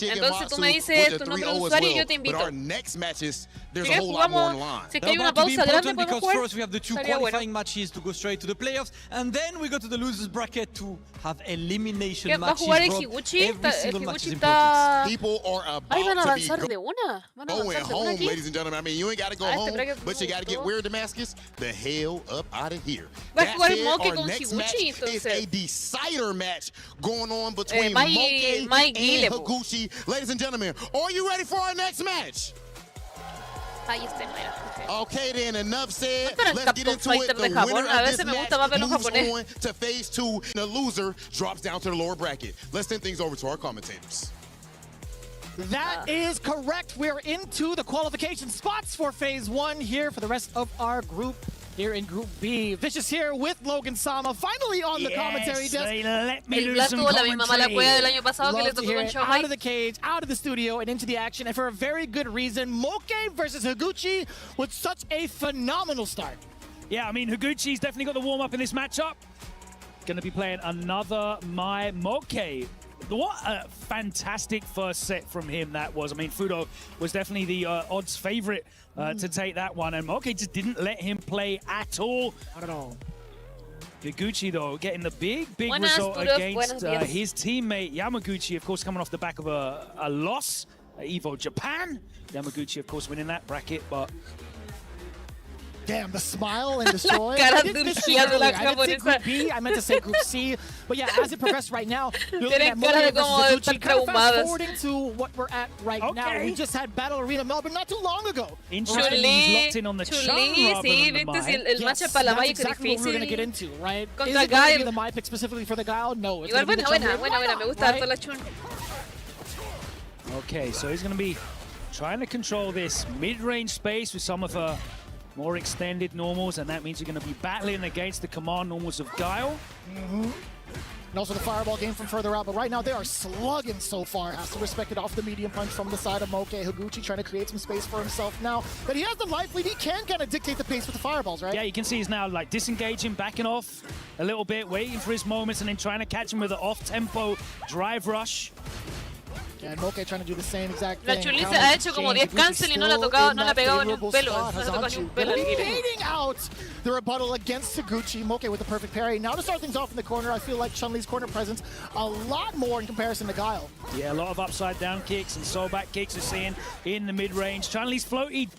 Entonces tú me dices tu nombre de usuario y yo te invito. Si quieres jugamos, si es que hay una pausa grande podemos jugar. First we have the two qualifying matches to go straight to the playoffs, and then we go to the losers bracket to have elimination matches. ¿Va a jugar el Higuchi? El Higuchi está... Ahí van a avanzar de una. Van a avanzar de una aquí. Ladies and gentlemen, I mean, you ain't got to go home, but you got to get weird, Damascus. The hell up out of here. Va a jugar Moke con Higuchi, entonces. It's a decider match going on between Moke and Higuchi. Ladies and gentlemen, are you ready for our next match? Ahí está, mira. Okay, then enough said. Let's get into it. The winner of this match moves on to phase 2. The loser drops down to the lower bracket. Let's send things over to our commentators. That is correct. We're into the qualification spots for phase 1 here for the rest of our group. Here in Group B, Vicious here with Logan Sama, finally on the commentary desk. Let me do some out of the cage, out of the studio, and into the action, and for a very good reason. Moke versus Higuchi with such a phenomenal start. Yeah, I mean, Higuchi's definitely got the warm-up in this matchup. Going to be playing another My Moke. What a fantastic first set from him that was. I mean, Fudo was definitely the odds favorite to take that one, and Moke just didn't let him play at all. Not at all. Higuchi, though, getting the big result against his teammate Yamaguchi, of course, coming off the back of a loss at EVO Japan. Yamaguchi, of course, winning that bracket, but... Damn, the smile and the joy. I didn't say Group B, I meant to say Group C. But yeah, as it progressed right now, looking at Moke versus Higuchi, kind of fast-forwarding to what we're at right now. We just had Battle Arena Melbourne not too long ago. Interesting, he's locked in on the Chun rather than the Mai. Yes, that's exactly what we're going to get into, right? Is it going to be the Mai pick specifically for the Guile? No, it's going to be the Chun. Me gusta harto la Chun. Okay, so he's going to be trying to control this mid-range space with some of her more extended normals, and that means you're going to be battling against the command normals of Guile. And also the fireball game from further out, but right now they are slugging so far. Has to respect it off the medium punch from the side of Moke. Higuchi trying to create some space for himself now. But he has the life lead. He can kind of dictate the pace with the fireballs, right? Yeah, you can see he's now like disengaging, backing off a little bit, waiting for his moments, and then trying to catch him with an off-tempo drive rush. And Moke trying to do the same exact thing. La Chun-Li se ha hecho como 10 cancel y no le ha tocado, no le ha pegado ni un pelo. No le ha tocado ni un pelo. Baiting out the rebuttal against Higuchi. Moke with the perfect parry. Now to start things off in the corner, I feel like Chun-Li's corner presence a lot more in comparison to Guile. Yeah, a lot of upside down kicks and soul back kicks we're seeing in the mid-range. Chun-Li's floaty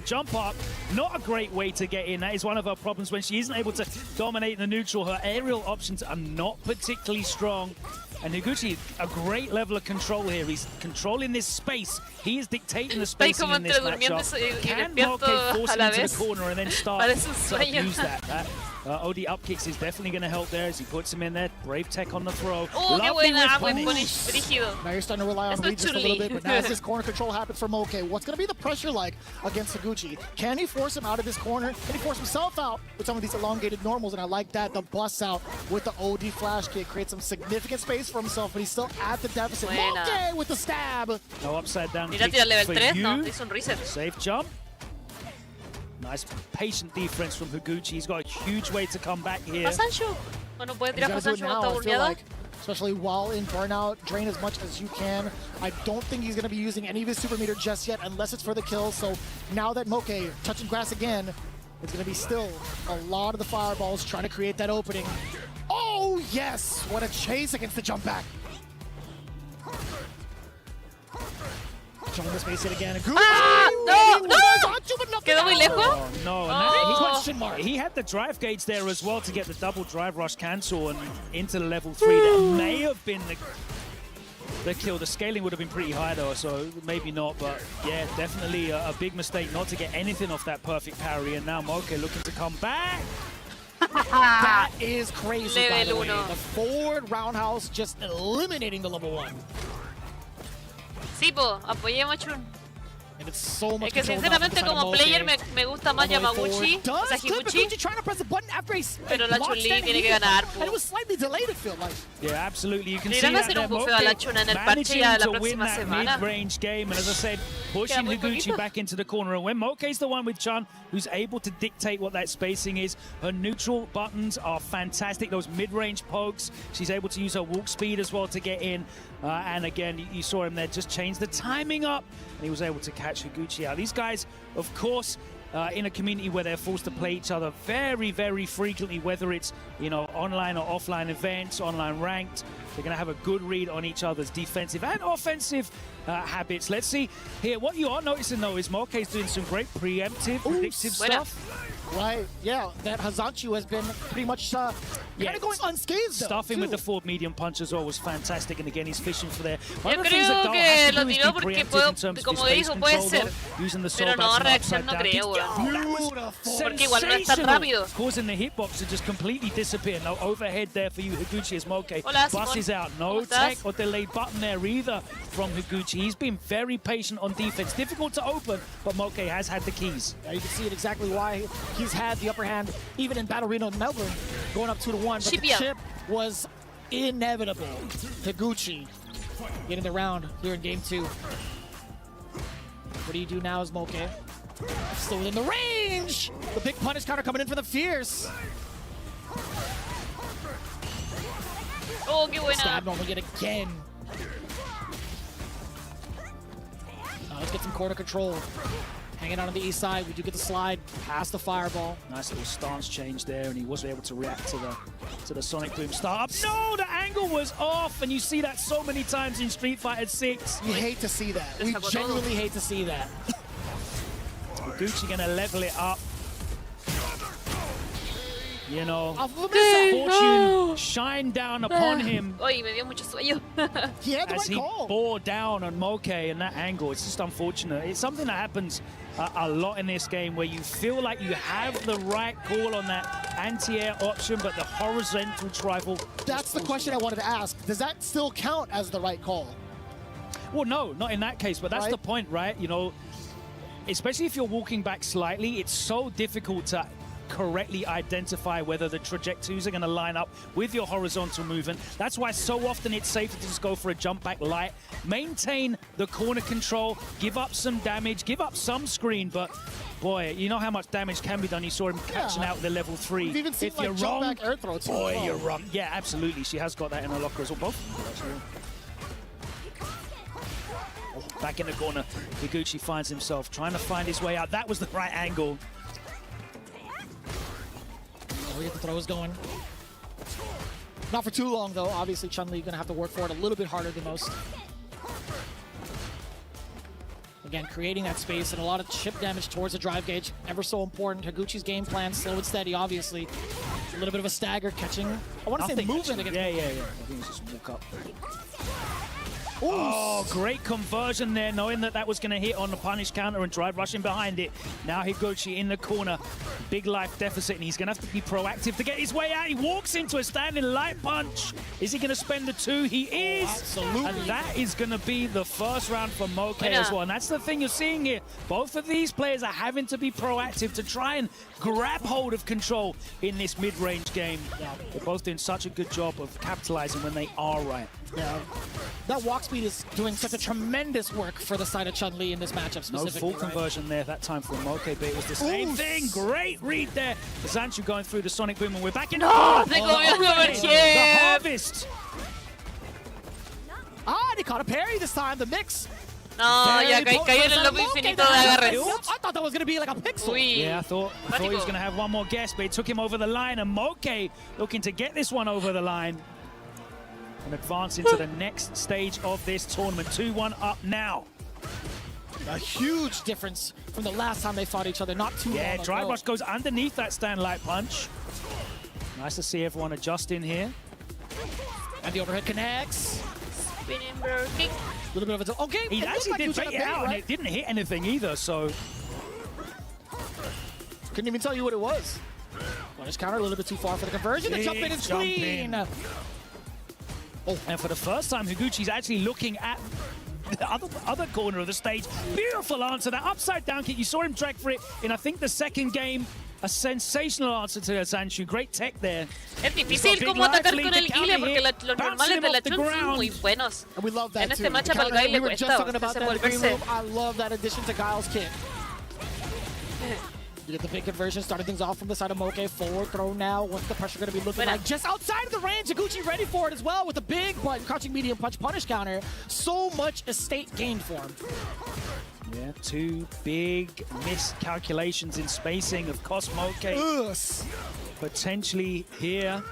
jump up, not a great way to get in. That is one of her problems when she isn't able to dominate the neutral. Her aerial options are not particularly strong. And Higuchi, a great level of control here. He's controlling this space. He is dictating the spacing in this matchup. Can Moke force him into the corner and then start to use that? OD up kicks is definitely going to help there as he puts him in there. Brave tech on the throw. Oh, qué buena, buen punish. Now you're starting to rely on Reed just a little bit, but now as this corner control happens for Moke, what's going to be the pressure like against Higuchi? Can he force him out of this corner? Can he force himself out with some of these elongated normals? And I like that. The bust out with the OD flash kick creates some significant space for himself, but he's still at the deficit. Moke with the stab. No upside down kicks for level 3, you. no, hizo un reset. Safe jump. Nice patient defense from Higuchi. He's got a huge way to come back here. Bueno, puede tirar Hasanshu con esta especially while in burnout, drain as much as you can. I don't think he's going to be using any of his super meter just yet unless it's for the kill. So now that Moke touching grass again, it's going to be still a lot of the fireballs trying to create that opening. Oh yes, what a chase against the jump back. Showing the space hit again. No! Quedó muy lejos. Oh, no. Question mark. He had the drive gauge there as well to get the double drive rush cancel and into the level 3. That may have been the kill. The scaling would have been pretty high though, so maybe not. But yeah, definitely a big mistake not to get anything off that perfect parry. And now Moke looking to come back. That is crazy, by the way. The forward roundhouse just eliminating the level 1. Sí, po, apoyemos a Chun. And it's so much es que sinceramente como player me gusta más Yamaguchi, o sea Higuchi, pero la Chun-Li tiene que ganar. Yeah, absolutely. You can see that hacer un bufeo a la Chun en el parche ya la próxima semana. Mid-range game, and as I said, pushing Higuchi back into the corner. And when Moke's the one with Chun, who's able to dictate what that spacing is, her neutral buttons are fantastic. Those mid-range pokes, she's able to use her walk speed as well to get in. And again, you saw him there just change the timing up, and he was able to catch Higuchi out. These guys, of course, in a community where they're forced to play each other very, very frequently, whether it's, you know, online or offline events, online ranked, they're going to have a good read on each other's defensive and offensive habits. Let's see here. What you are noticing, though, is Moke's doing some great preemptive, predictive stuff. Right, yeah, that Hasanshu has been pretty much kind of going unscathed. Stuffing with the forward medium punch as well was fantastic, and again, he's fishing for there. Yo creo que lo tiró porque como dijo, puede ser, pero no, reacción no creo, porque igual no es tan rápido. Causing the hitbox to just completely disappear. No overhead there for you, Higuchi, as Moke buses out. No tech or delayed button there either from Higuchi. He's been very patient on defense. Difficult to open, but Moke has had the keys. Yeah, you can see it exactly why he's had the upper hand, even in Battle Arena in Melbourne, going up 2-1. But the chip was inevitable. Higuchi getting the round here in Game 2. What do you do now as Moke? Still within the range! The big punish counter coming in for the Fierce. Oh, qué buena. Stab normal yet again. Let's get some corner control. Hanging out on the east side, we do get the slide past the fireball. Nice little stance change there, and he wasn't able to react to the Sonic Boom startup. No, the angle was off, and you see that so many times in Street Fighter 6. You hate to see that. We genuinely hate to see that. Higuchi gonna level it up. You know, fortune shined down upon him Oye, me dio mucho sueño. as he bore down on Moke in that angle. It's just unfortunate. It's something that happens a lot in this game where you feel like you have the right call on that anti-air option, but the horizontal trifle. That's the question I wanted to ask. Does that still count as the right call? Well, no, not in that case, but that's the point, right? You know, especially if you're walking back slightly, it's so difficult to correctly identify whether the trajectories are going to line up with your horizontal movement. That's why so often it's safer to just go for a jump back light, maintain the corner control, give up some damage, give up some screen, but boy, you know how much damage can be done. You saw him catching out the level 3. We've even seen if you're wrong, back air throw too. Boy, you're wrong. Yeah, absolutely. She has got that in her locker as well. Both. Back in the corner, Higuchi finds himself trying to find his way out. That was the right angle. We get the throws going. Not for too long, though. Obviously, Chun-Li going to have to work for it a little bit harder than most. Again, creating that space and a lot of chip damage towards the drive gauge. Ever so important. Higuchi's game plan, slow and steady, obviously. A little bit of a stagger catching. I want to say movement against... Yeah. I think it's just walk up. Ooh. Oh, great conversion there, knowing that that was going to hit on the punish counter and drive rushing behind it. Now Higuchi in the corner. Big life deficit, and he's going to have to be proactive to get his way out. He walks into a standing light punch. Is he going to spend the 2? He is. Absolutely. And that is going to be the first round for Moke as well. And that's the thing you're seeing here. Both of these players are having to be proactive to try and grab hold of control in this mid-range game. They're both doing such a good job of capitalizing when they are right. Yeah, that walk speed is doing such a tremendous work for the side of Chun-Li in this matchup specifically. No full conversion there that time for Moke, but it was the same thing. Great read there. Zanshu going through the Sonic Boom, and we're back in. The harvest. They caught a parry this time. The mix. No, ya cayó en el lobo infinito de agarres. I thought that was going to be like a pixel. Yeah, I thought he was going to have one more guess, but it took him over the line, and Moke looking to get this one over the line and advance into the next stage of this tournament. 2-1 up now. A huge difference from the last time they fought each other, not too long ago. Yeah, Drive Rush goes underneath that stand light punch. Nice to see everyone adjusting here. And the overhead connects. Spinning bird kick. A little bit of a... Okay, he actually did bait it out, and it didn't hit anything either, so... Couldn't even tell you what it was. Punish counter a little bit too far for the conversion. The jump in is clean. Oh, and for the first time, Higuchi's actually looking at the other corner of the stage. Beautiful answer. That upside down kick, you saw him drag for it in, I think, the second game. A sensational answer to Zanshu. Great tech there. Es difícil cómo atacar con el guile porque los normales de la Chun son muy buenos. And we love that en este matchup al Guile le cuesta desenvolverse. I love that addition to Guile's kick. You get the big conversion, starting things off from the side of Moke. Forward throw now. What's the pressure going to be looking like? Just outside of the range. Higuchi ready for it as well with a big but crouching medium punch punish counter. So much estate gained for him. Yeah, 2 big miscalculations in spacing of Moke. Potentially here,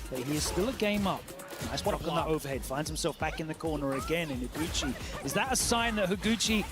but he is still a game up. Nice block on that overhead. Finds himself back in the corner again in Higuchi. Is that a sign that Higuchi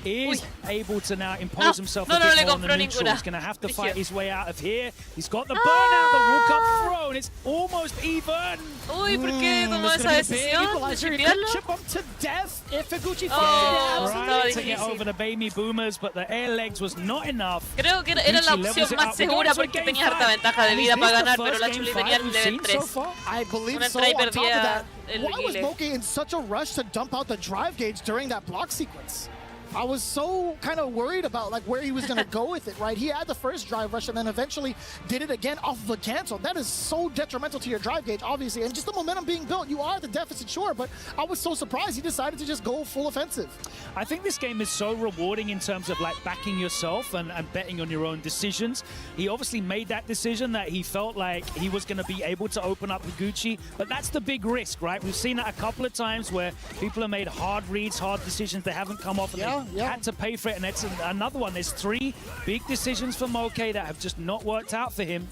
is able to now impose himself a bit more on the neutral? He's going to have to fight his way out of here. He's got the burnout, the walk-up throw, and it's almost even. Uy, ¿por qué tomó esa decisión de chipearlo? Chip him to death if Higuchi right to get over the baby boomers, but the air legs was not enough. Creo que era la opción más segura porque tenía harta ventaja de vida para ganar, pero la Chun-Li tenía el level 3. I believe so. On top of that, why was Moke in such a rush to dump out the drive gauge during that block sequence? I was so kind of worried about like where he was going to go with it, right? He had the first drive rush and then eventually did it again off of a cancel. That is so detrimental to your drive gauge, obviously. And just the momentum being built, you are at the deficit, sure, but I was so surprised he decided to just go full offensive. I think this game is so rewarding in terms of like backing yourself and betting on your own decisions. He obviously made that decision that he felt like he was going to be able to open up Higuchi, but that's the big risk, right? We've seen that a couple of times where people have made hard reads, hard decisions, they haven't come off and had to pay for it, and that's another one. There's 3 big decisions for Moke that have just not worked out for him.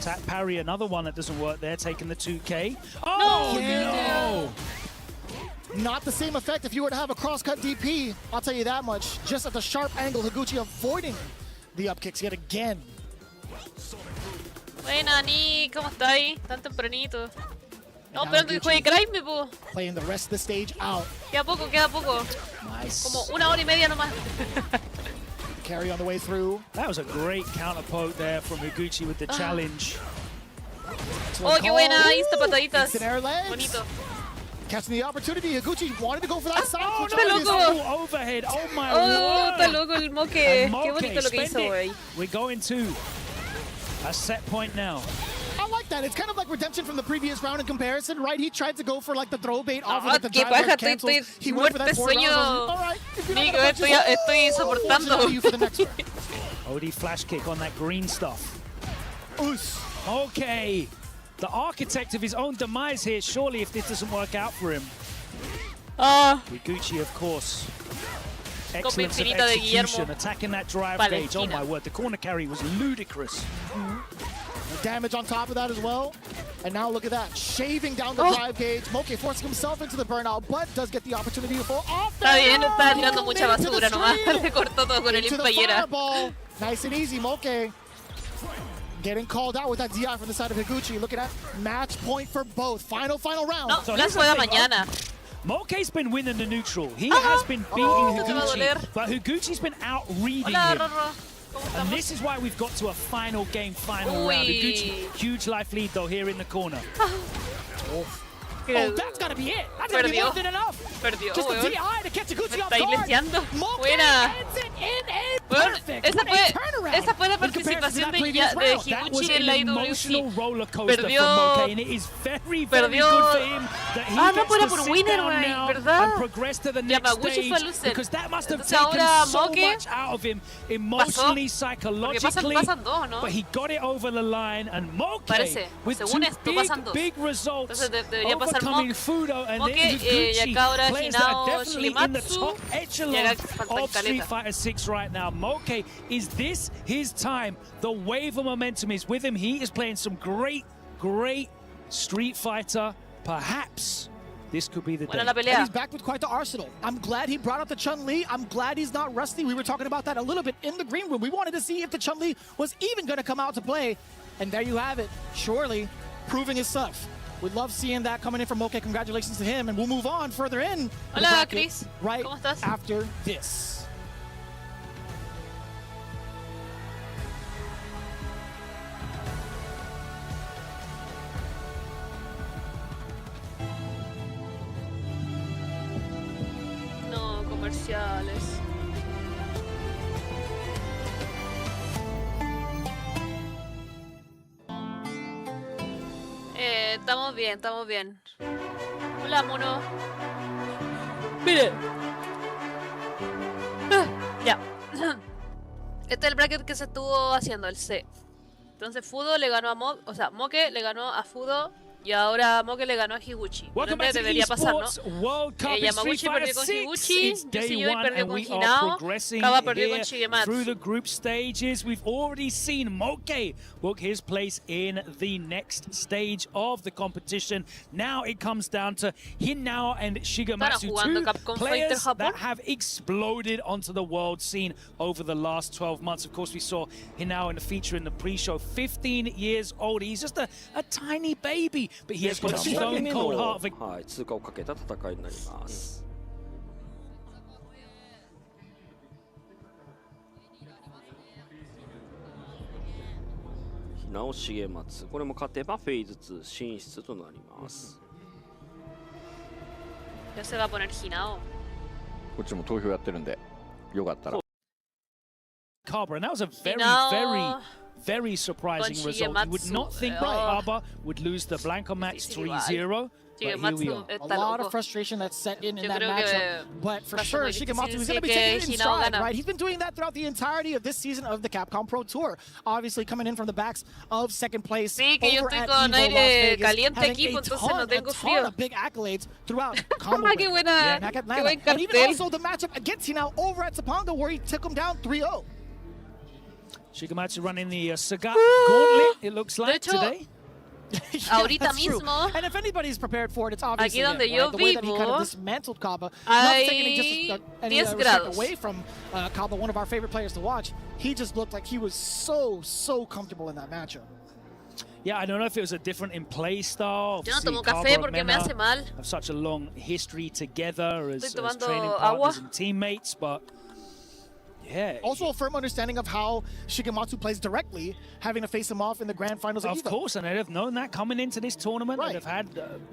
Tap parry, another one that doesn't work there, taking the 2K. Oh, no! Not the same effect if you were to have a cross-cut DP, I'll tell you that much. Just at the sharp angle, Higuchi avoiding the up kicks yet again. Buena, Ni, ¿cómo está ahí? Tan tempranito. No, esperando que juegue Crime, po. Playing the rest of the stage out. Queda poco. Nice. Como 1 hora y media nomás. Carry on the way through. That was a great counter poke there from Higuchi with the challenge. Oh, qué buena. Insta pataditas. Instant air legs. Bonito. Catching the opportunity, Higuchi wanted to go for that side. Overhead, oh my word. Está loco el Moke. Qué bonito lo que hizo, güey. We're going to a set point now. I like that. It's kind of like redemption from the previous round in comparison, right? He tried to go for like the throw bait off of the drive rush cancel. He went for that forward. All right. Estoy soportando. You for the next round. OD flash kick on that green stuff. Okay. The architect of his own demise here, surely, if this doesn't work out for him. Higuchi, of course. Excellent execution, attacking that drive gauge. Oh my word, the corner carry was ludicrous. Damage on top of that as well. And now look at that, shaving down the drive gauge. Moke forcing himself into the burnout, but does get the opportunity to fall off. Está bien, está tirando mucha basura nomás. Le cortó todo con el impayera. Nice and easy, Moke. Getting called out with that DI from the side of Higuchi. Look at that, match point for both. Final round. No, la juega mañana. Moke's been winning the neutral. He has been beating Higuchi, but Higuchi's been out-reading him. And this is why we've got to a final game, final round. Higuchi, huge life lead though here in the corner. Oh, that's gotta be it. That's gonna be more than enough. Just the DI to catch Higuchi off guard. Buena. Perfect. Esa fue la participación de Higuchi en la EWC. Perdió. No fuera por winner, güey, ¿verdad? Yamaguchi fue a loser. Entonces ahora Moke pasó. Porque pasan dos, ¿no? But he got it over the line, and Moke, según esto, pasan dos. big results, entonces debería pasar overcoming Fudo, and Moke, y acá ahora Hinao, Shigematsu, y acá faltan Street caleta. Fighter 6 right now. Moke, is this his time? The wave of momentum is with him. He is playing some great Street Fighter. Perhaps this could be the day. La pelea. And he's back with quite the arsenal. I'm glad he brought up the Chun-Li. I'm glad he's not rusty. We were talking about that a little bit in the green room. We wanted to see if the Chun-Li was even going to come out to play. And there you have it. Surely proving his stuff. We'd love seeing that coming in from Moke. Congratulations to him. And we'll move on further in. Hola, Chris. Right ¿Cómo estás? After this. No, comerciales. Estamos bien. Hola, mono. Mire. Ya. Este es el bracket que se estuvo haciendo, el C. Entonces Fudo le ganó a Moke, o sea, Moke le ganó a Fudo y ahora Moke le ganó a Higuchi. Debería pasar, ¿no? Yamaguchi perdió con Higuchi, Yoshioi perdió con Hinao, Kaba perdió con Shigematsu. Through the group stages, we've already seen Moke book his place in the next stage of the competition. Now it comes down to Hinao and Shigematsu, two players that have exploded onto the world scene over the last 12 months. Of course, we saw Hinao in the feature in the pre-show, 15 years old. He's just a tiny baby. But he has got a stone cold heart. はい、通過をかけた戦いになります。hinao Shigematsu、これも勝てばフェーズ2進出となります。Ya se va a poner Hinao。こっちも投票やってるんで、よかったら。Kaba, and that was a very surprising result. You would not think that Kaba would lose the Blanco match 3-0. But here we are. A lot of frustration that's set in that matchup. But for sure, Shigematsu is going to be taking it in stride, right? He's been doing that throughout the entirety of this season of the Capcom Pro Tour. Obviously coming in from the backs of second place over at EVO Las Vegas, having a ton of big accolades throughout combo and even also the matchup against Hinao over at Sapanga, where he took him down 3-0. Shigematsu running the Sagat gauntlet, it looks like, today. Ahorita mismo. And if anybody's prepared for it, it's obviously aquí donde yo the way that he kind of dismantled Kaba. Not taking any respect away from Kaba, one of our favorite players to watch. He just looked like he was so comfortable in that matchup. Yeah, I don't know if it was a different in play style. Yo no tomo café porque me hace mal. Have such a long history together as training partners and teammates, but Yeah. Also a firm understanding of how Shigematsu plays directly, having to face him off in the grand finals of EVO. Course, and they'd have known that coming into this tournament. Right. They'd have had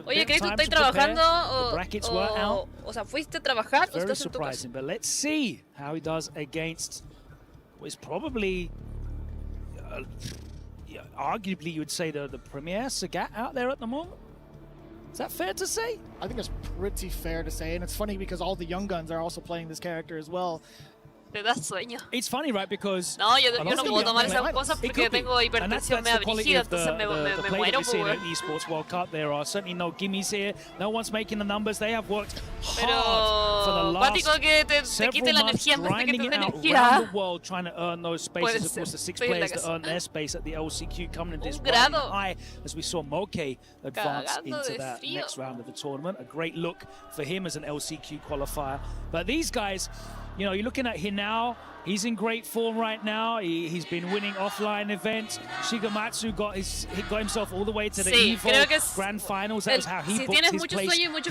Oye, ¿crees que time estáis to prepare. trabajando The brackets were out. o sea, fuiste a trabajar o Very estás en tu casa? surprising, but let's see how he does against what is probably, arguably, you would say the premier Sagat out there at the moment. Is that fair to say? I think that's pretty fair to say, and it's funny because all the young guns are also playing this character as well. Te da sueño. It's funny, right? Because no, yo no puedo tomar esas cosas porque tengo hipertensión media brígida, entonces me muero. At Esports World Cup, there are certainly no gimmies here. No one's making the numbers. They have worked hard for the last several months, grinding it out around the world, trying to earn those spaces. Of course, the 6 players that earn their space at the LCQ coming in this riding high, as we saw Moke advance into that next round of the tournament. A great look for him as an LCQ qualifier. But these guys, you know, you're looking at Hinao. He's in great form right now. He's been winning offline events. Shigematsu got himself all the way to the EVO Grand Finals. That was how he booked his place here. And it's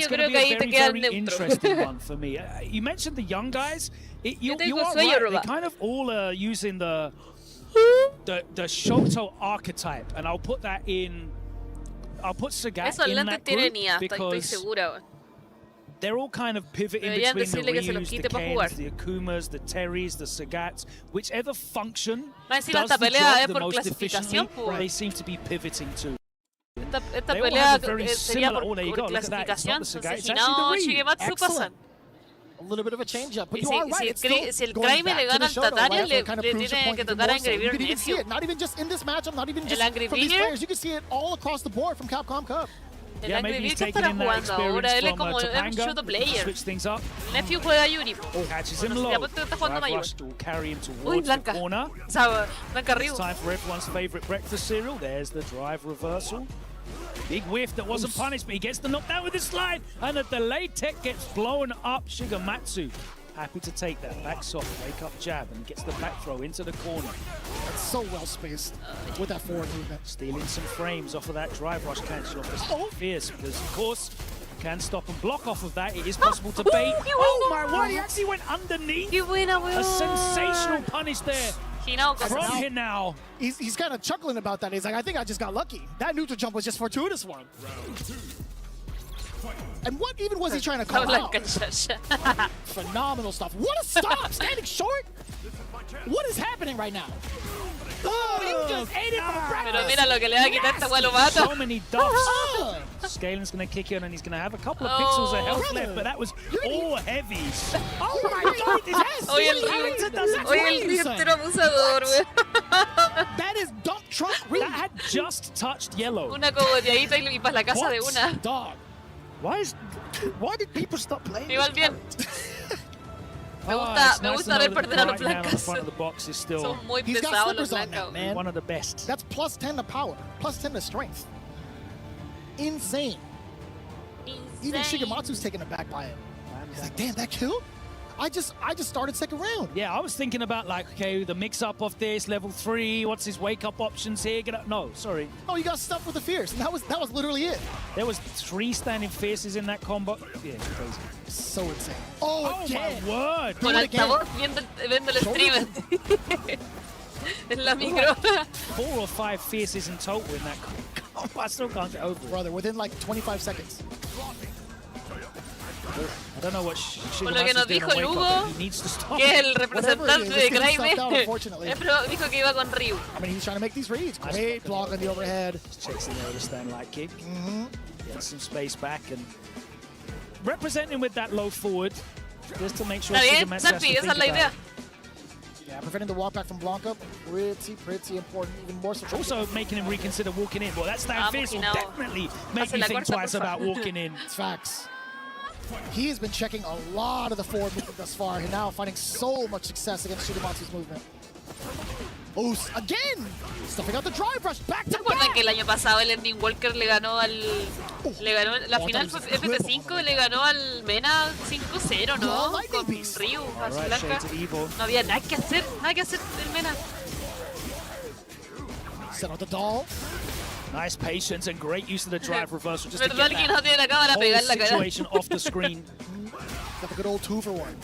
going to be a very, very interesting one for me. You mentioned the young guys. You are right. They kind of all are using the Shoto archetype, and I'll put that in. I'll put Sagat in that group because they're all kind of pivoting between the Ryus, the Kens, the Akumas, the Terrys, the Sagats. Whichever function does the job the most efficiently, they seem to be pivoting to. They all have a very similar... Oh, there you go. Look at that. It's not the Sagat. It's actually the Ryu. Excellent. A little bit of a change up, but you are right. Si el Graime le gana al Tataria, le tiene que tocar a Angry Beer Nephew. Not even just in this matchup, not even just from these players. You can see it all across the board from Capcom Cup. Yeah, maybe he's taking in that experience from Topanga, switch things up. Nephew juega Yuri. Catches him low. Drive rush will carry him towards the corner. It's time for everyone's favorite breakfast cereal. There's the drive reversal. Big whiff that wasn't punished, but he gets the knockdown with the slide, and a delayed tech gets blown up. Shigematsu happy to take that back soft, wake up jab, and gets the back throw into the corner. That's so well spaced with that forward movement. Stealing some frames off of that drive rush cancel off this fierce, because of course you can stop and block off of that. It is possible to bait. Oh my word, he actually went underneath. A sensational punish there. From Hinao. He's kind of chuckling about that. He's like, I think I just got lucky. That neutral jump was just fortuitous for him. And what even was he trying to call out? Phenomenal stuff. What a stop! Standing short? What is happening right now? Oh, you just ate it for breakfast! Pero mira lo que le va a quitar esta lo mata. So many duffs. Scalen's going to kick in and he's going to have a couple of pixels of health left, but that was all heavies. Oh my god, this has Oye, el Richter abusador, güey. That is dump truck. That had just touched yellow. Una cogoteadita y para la casa de una. Dog. Why did people stop playing? Igual bien. Me gusta ver perder a los blancos. Son muy pesados los blancos. One of the best. That's plus 10 to power, plus 10 to strength. Insane. Even Shigematsu's taken aback by it. He's like, damn, that killed? I just started second round. Yeah, I was thinking about like, okay, the mix-up of this, level 3, what's his wake-up options here? Get up. No, sorry. Oh, you got stuck with the fierce, and that was literally it. There was 3 standing fierces in that combo. Yeah, crazy. So insane. Oh again. My word. Con altavoz viendo el stream. En la micro. 4 or 5 fierces in total in that combo. I still can't get over it. Brother, within like 25 seconds. I don't know what Por lo que nos dijo Lugo, que es el representante de Graime, dijo que iba con Ryu. I mean, he's trying to make these reads. Great block on the overhead. Chasing the stand light kick. Gets some space back and representing with that low forward, just to make sure Shigematsu has to think about it. Yeah, preventing the walk back from Blanca, pretty important, even more so. Also making him reconsider walking in. Well, that stand fierce will definitely make you think twice about walking in. It's facts. He has been checking a lot of the forward movement thus far, and now finding so much success against Shigematsu's movement. Oh, again! Stuffing out the drive rush, back to back! ¿Recuerdan que el año pasado el Ending Walker le ganó la final fue FT5 y le ganó al Mena 5-0, ¿no? Con Ryu, Azul Blanca. No había nada que hacer el Mena. Set out the doll. Nice patience and great use of the drive reversal just to get that whole situation off the screen. Got the good old 2-for-1.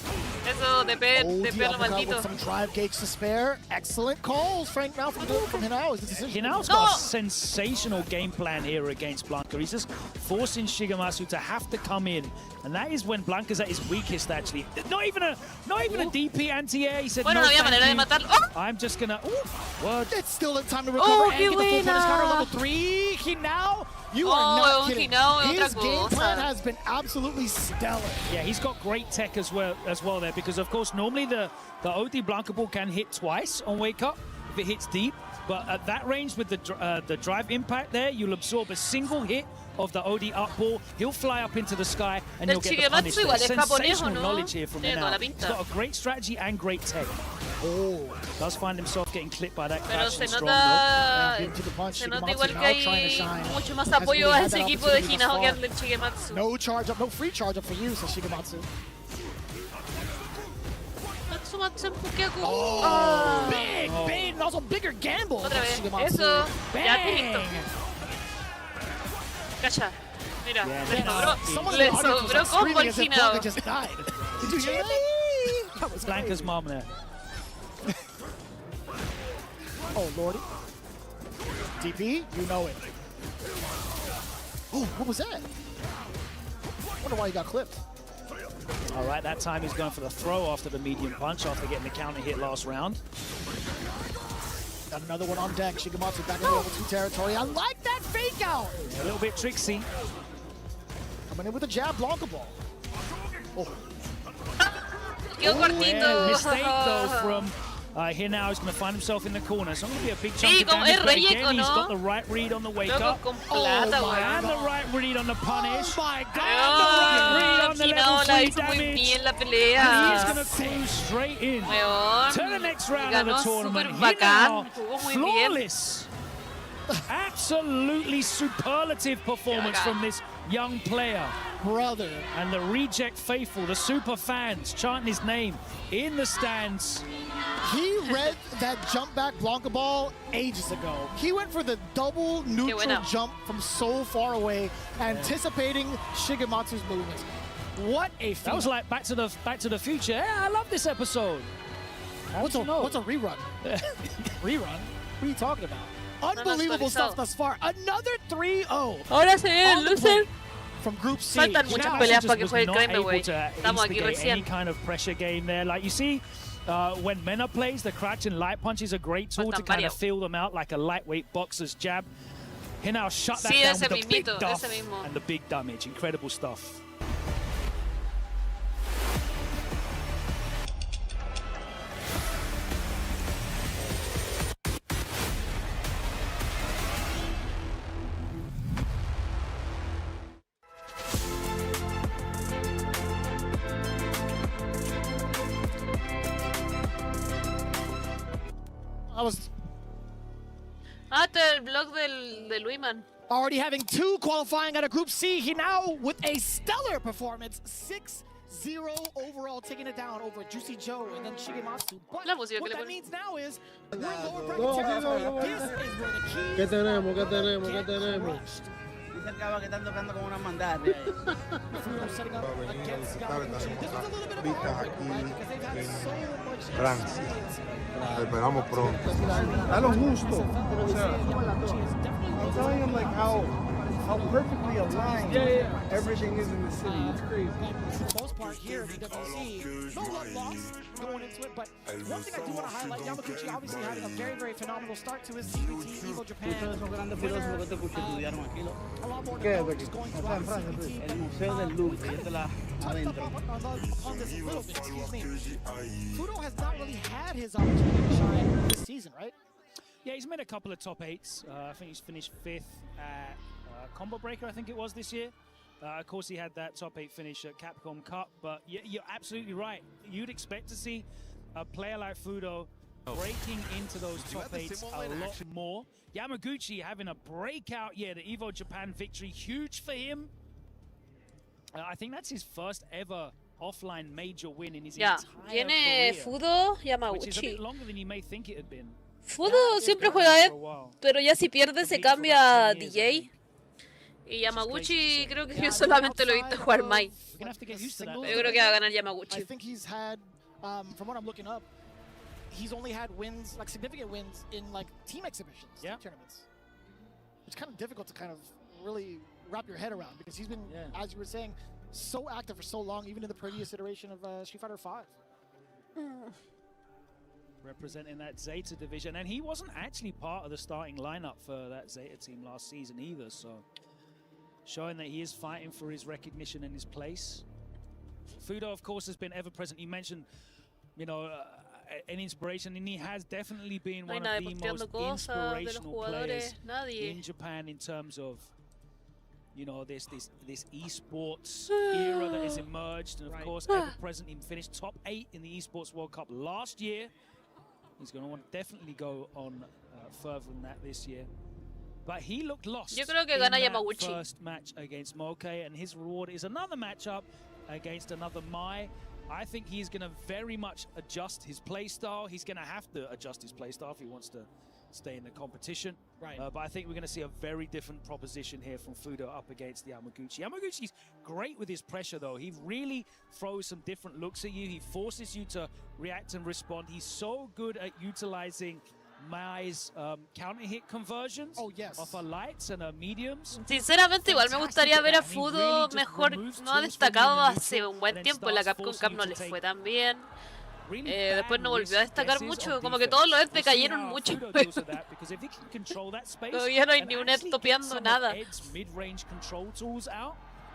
Eso de pelo maldito. With some drive gauge to spare. Excellent calls, Frank, now from Hinao. Hinao's got a sensational game plan here against Blanca. He's just forcing Shigematsu to have to come in. And that is when Blanca's at his weakest, actually. Not even a DP anti-air. He said, bueno, no había manera de matarlo. Oh! I'm just gonna... What? It's still in time to recover and get the full punish counter level 3. Hinao, you are not kidding. His game plan has been absolutely stellar. Yeah, he's got great tech as well there, because of course normally the OD Blanca ball can hit twice on wake up if it hits deep, but at that range with the drive impact there, you'll absorb a single hit of the OD up ball. He'll fly up into the sky and you'll get the punish. Sensational knowledge here from Hinao. He's got a great strategy and great tech. Oh, does find himself getting clipped by that crash. Pero se nota igual que hay mucho más apoyo a ese equipo de Hinao que al de Shigematsu. No charge up, no free charge up for you, says Shigematsu. Oh, big bait and also bigger gamble. Otra vez. Eso, ya te listo. Cacha. Mira, le sobró combo el Hinao. Did you hear that? That was Blanca's mom there. Oh, lordy. DP, you know it. Oh, what was that? Wonder why he got clipped. All right, that time he's going for the throw after the medium punch after getting the counter hit last round. Got another one on deck. Shigematsu back in level 2 territory. I like that fake out. A little bit tricksy. Coming in with a jab, Blanca ball. Oh. Mistake though from Hinao. He's going to find himself in the corner. So I'm going to be a big chunk of damage. But again, he's got the right read on the wake up. And the right read on the punish. Oh my God. And the right read on the level 3 damage. And he's going to cruise straight in to the next round of the tournament. Hinao, flawless. Absolutely superlative performance from this young player. Brother. And the reject faithful, the super fans chanting his name in the stands. He read that jump back Blanca ball ages ago. He went for the double neutral jump from so far away, anticipating Shigematsu's movements. What a feat. That was like Back to the Future. Yeah, I love this episode. What's a rerun? Rerun? What are you talking about? Unbelievable stuff thus far. Another 3-0. Ahora se ve el loser. From Group C. Faltan muchas peleas para que juegue el Crime, güey. Estamos aquí recién. Any kind of pressure game there. Like you see, when Mena plays, the crouch and light punch is a great tool to kind of feel them out like a lightweight boxer's jab. Hinao shut that down with the big duff and the big damage. Incredible stuff. El blog de Luiman. Already having 2 qualifying out of Group C. Hinao with a stellar performance. 6-0 overall, taking it down over Juicy Joe and then Shigematsu. But what that means now is we're lower bracket territory. This is where the key ¿Qué tenemos? Dice el cabo que están tocando con una mandada. Vistas aquí en Francia. Esperamos pronto. A lo justo. O sea, I'm telling him like how perfectly aligned everything is in the city. It's crazy. For the most part here at EWC, no love lost going into it, but one thing I do want to highlight, Yamaguchi obviously having a very, very phenomenal start to his CBT Evo Japan. A lot more developers going throughout the CBT. El Museo del Louvre, ya te la adentro. On this a little bit, excuse me. Fudo has not really had his opportunity to shine this season, right? Yeah, he's made a couple of top 8s. I think he's finished 5th at Combo Breaker, I think it was this year. Of course, he had that top 8 finish at Capcom Cup, but you're absolutely right. You'd expect to see a player like Fudo breaking into those top 8s a lot more. Yamaguchi having a breakout year, the Evo Japan victory, huge for him. I think that's his first ever offline major win in his entire viene career, Fudo, which is a Yamaguchi. bit longer than you may think it had been. Fudo siempre juega pero ya si pierde se cambia a DJ. Y Yamaguchi creo que yo solamente lo he visto jugar Mai. Yo creo que va a ganar Yamaguchi. I think he's had from what I'm looking up, he's only had wins, like significant wins in like team exhibitions, tournaments. It's kind of difficult to kind of really wrap your head around because he's been, as you were saying, so active for so long, even in the previous iteration of Street Fighter V. Representing that Zeta division, and he wasn't actually part of the starting lineup for that Zeta team last season either, so showing that he is fighting for his recognition and his place. Fudo, of course, has been ever present. You mentioned, you know, an inspiration, and he has definitely been one of the most inspirational players in Japan in terms of, you know, this esports era that has emerged, and of course, ever present. He finished top 8 in the Esports World Cup last year. He's going to want to definitely go on further than that this year. But he looked lost in that first match against Moke, and his reward is another matchup against another Mai. I think he's going to very much adjust his playstyle. He's going to have to adjust his playstyle if he wants to stay in the competition. But I think we're going to see a very different proposition here from Fudo up against Yamaguchi. Yamaguchi's great with his pressure, though. He really throws some different looks at you. He forces you to react and respond. He's so good at utilizing Mai's counter hit conversions off her lights and her mediums. Sinceramente, igual me gustaría ver a Fudo mejor. No ha destacado hace un buen tiempo. En la Capcom Cup no le fue tan bien. Después no volvió a destacar mucho, como que todos los Eds decayeron mucho. Todavía no hay ni un Ed topeando nada.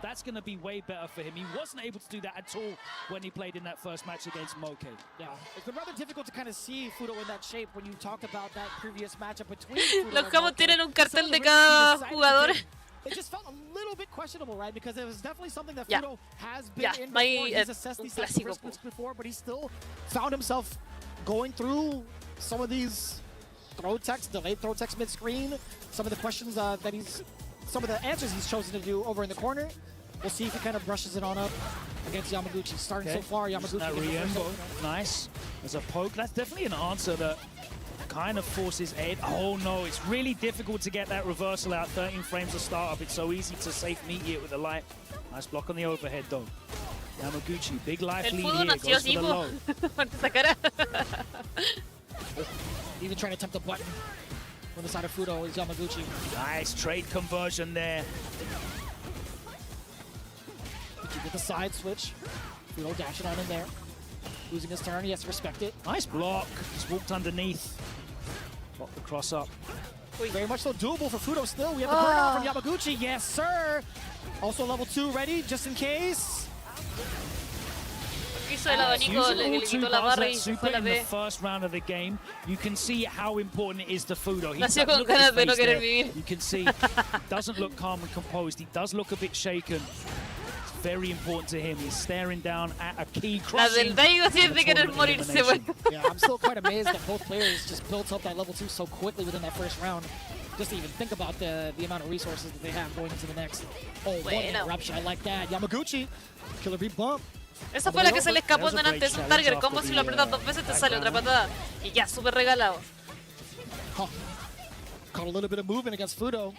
That's going to be way better for him. He wasn't able to do that at all when he played in that first match against Moke. Yeah, it's been rather difficult to kind of see Fudo in that shape when you talked about that previous matchup between Fudo Los cabos tienen un cartel de cada jugador. It just felt a little bit questionable, right? Because it was definitely something that Fudo has been in before. He's assessed these types of risks before, but he still found himself going through some of these throw techs, delayed throw techs mid-screen, some of the questions some of the answers he's chosen to do over in the corner. We'll see if he kind of brushes it on up against Yamaguchi. Starting so far, Yamaguchi. Nice. As a poke, that's definitely an answer that kind of forces Ed. Oh no, it's really difficult to get that reversal out. 13 frames of startup. It's so easy to safe meet it with the light. Nice block on the overhead though. Yamaguchi, big life lead here. Goes for the low. Even trying to tempt a button on the side of Fudo is Yamaguchi. Nice trade conversion there. You get the side switch. Fudo dashing on in there. Losing his turn, he has to respect it. Nice block. Just walked underneath. Block the cross up. Very much so doable for Fudo still. We have the burnout from Yamaguchi. Yes, sir. Also level 2 ready, just in case. Hizo el abanico, le quitó la barra y fue la B. In the first round of the game, you can see how important it is to Fudo. Nació con ganas de no querer vivir. You can see he doesn't look calm and composed. He does look a bit shaken. Very important to him. He's staring down at a key crossing. La del Daigo siente querer morirse, güey. Yeah, I'm still quite amazed that both players just built up that level 2 so quickly within that first round. Just to even think about the amount of resources that they have going into the next. Oh, what an interruption. I like that. Yamaguchi, killer beat bump. Esa fue la que se le escapó delante, es un target combo, si lo apretas 2 veces te sale otra patada. Y ya, súper regalado. Caught a little bit of movement against Fudo.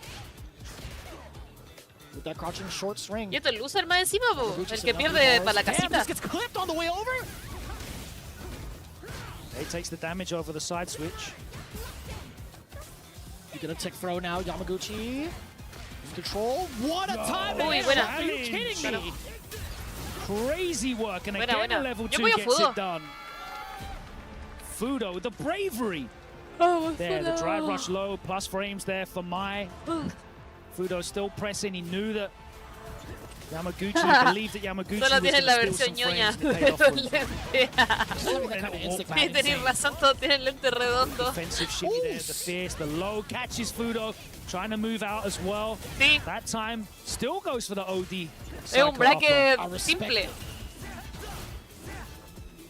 With that crouching short swing. Y esto es loser más encima, po. El que pierde para la casita. Gets clipped on the way over. He takes the damage over the side switch. You get a tick throw now, Yamaguchi. In control. What a time! Uy, buena. Are you kidding me? Crazy work, and again buena. Level 2 gets it done. Fudo with the bravery. There, the drive rush low, plus frames there for Mai. Fudo still pressing. He knew that Yamaguchi believed that Yamaguchi Solo was tienen la going to steal versión some ñoña frames to pay off. Sí, tenés razón, todos tienen lente redondo. Defensive shimmy there, the fierce, the low catches Fudo, trying to move out as well. Sí. That time still goes for the OD. Es un bracket simple.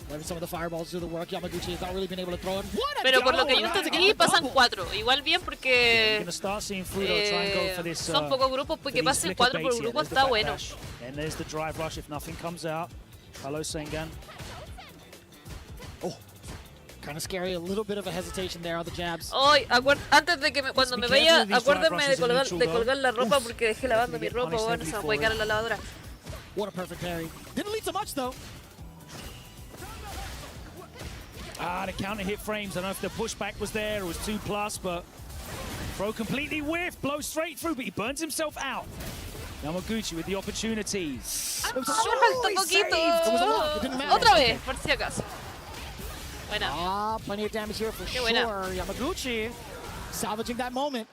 Letting some of the fireballs do the work. Yamaguchi has not really been able to throw it. Pero por lo que yo entendí, pasan 4. Igual bien porque son pocos grupos, porque pasen 4 por grupo está bueno. And there's the drive rush if nothing comes out. Hello, Sengan. Oh, kind of scary. A little bit of a hesitation there on the jabs. Hoy, antes de que cuando me vaya, acuérdenme de colgar la ropa porque dejé lavando mi ropa. Bueno, se me puede caer en la lavadora. What a perfect parry. Didn't lead to much though. The counter hit frames. I don't know if the pushback was there or it was 2+, but throw completely whiffed, blows straight through, but he burns himself out. Yamaguchi with the opportunity. Otra vez, por si acaso. Buena. Plenty of damage here for sure. Yamaguchi salvaging that moment.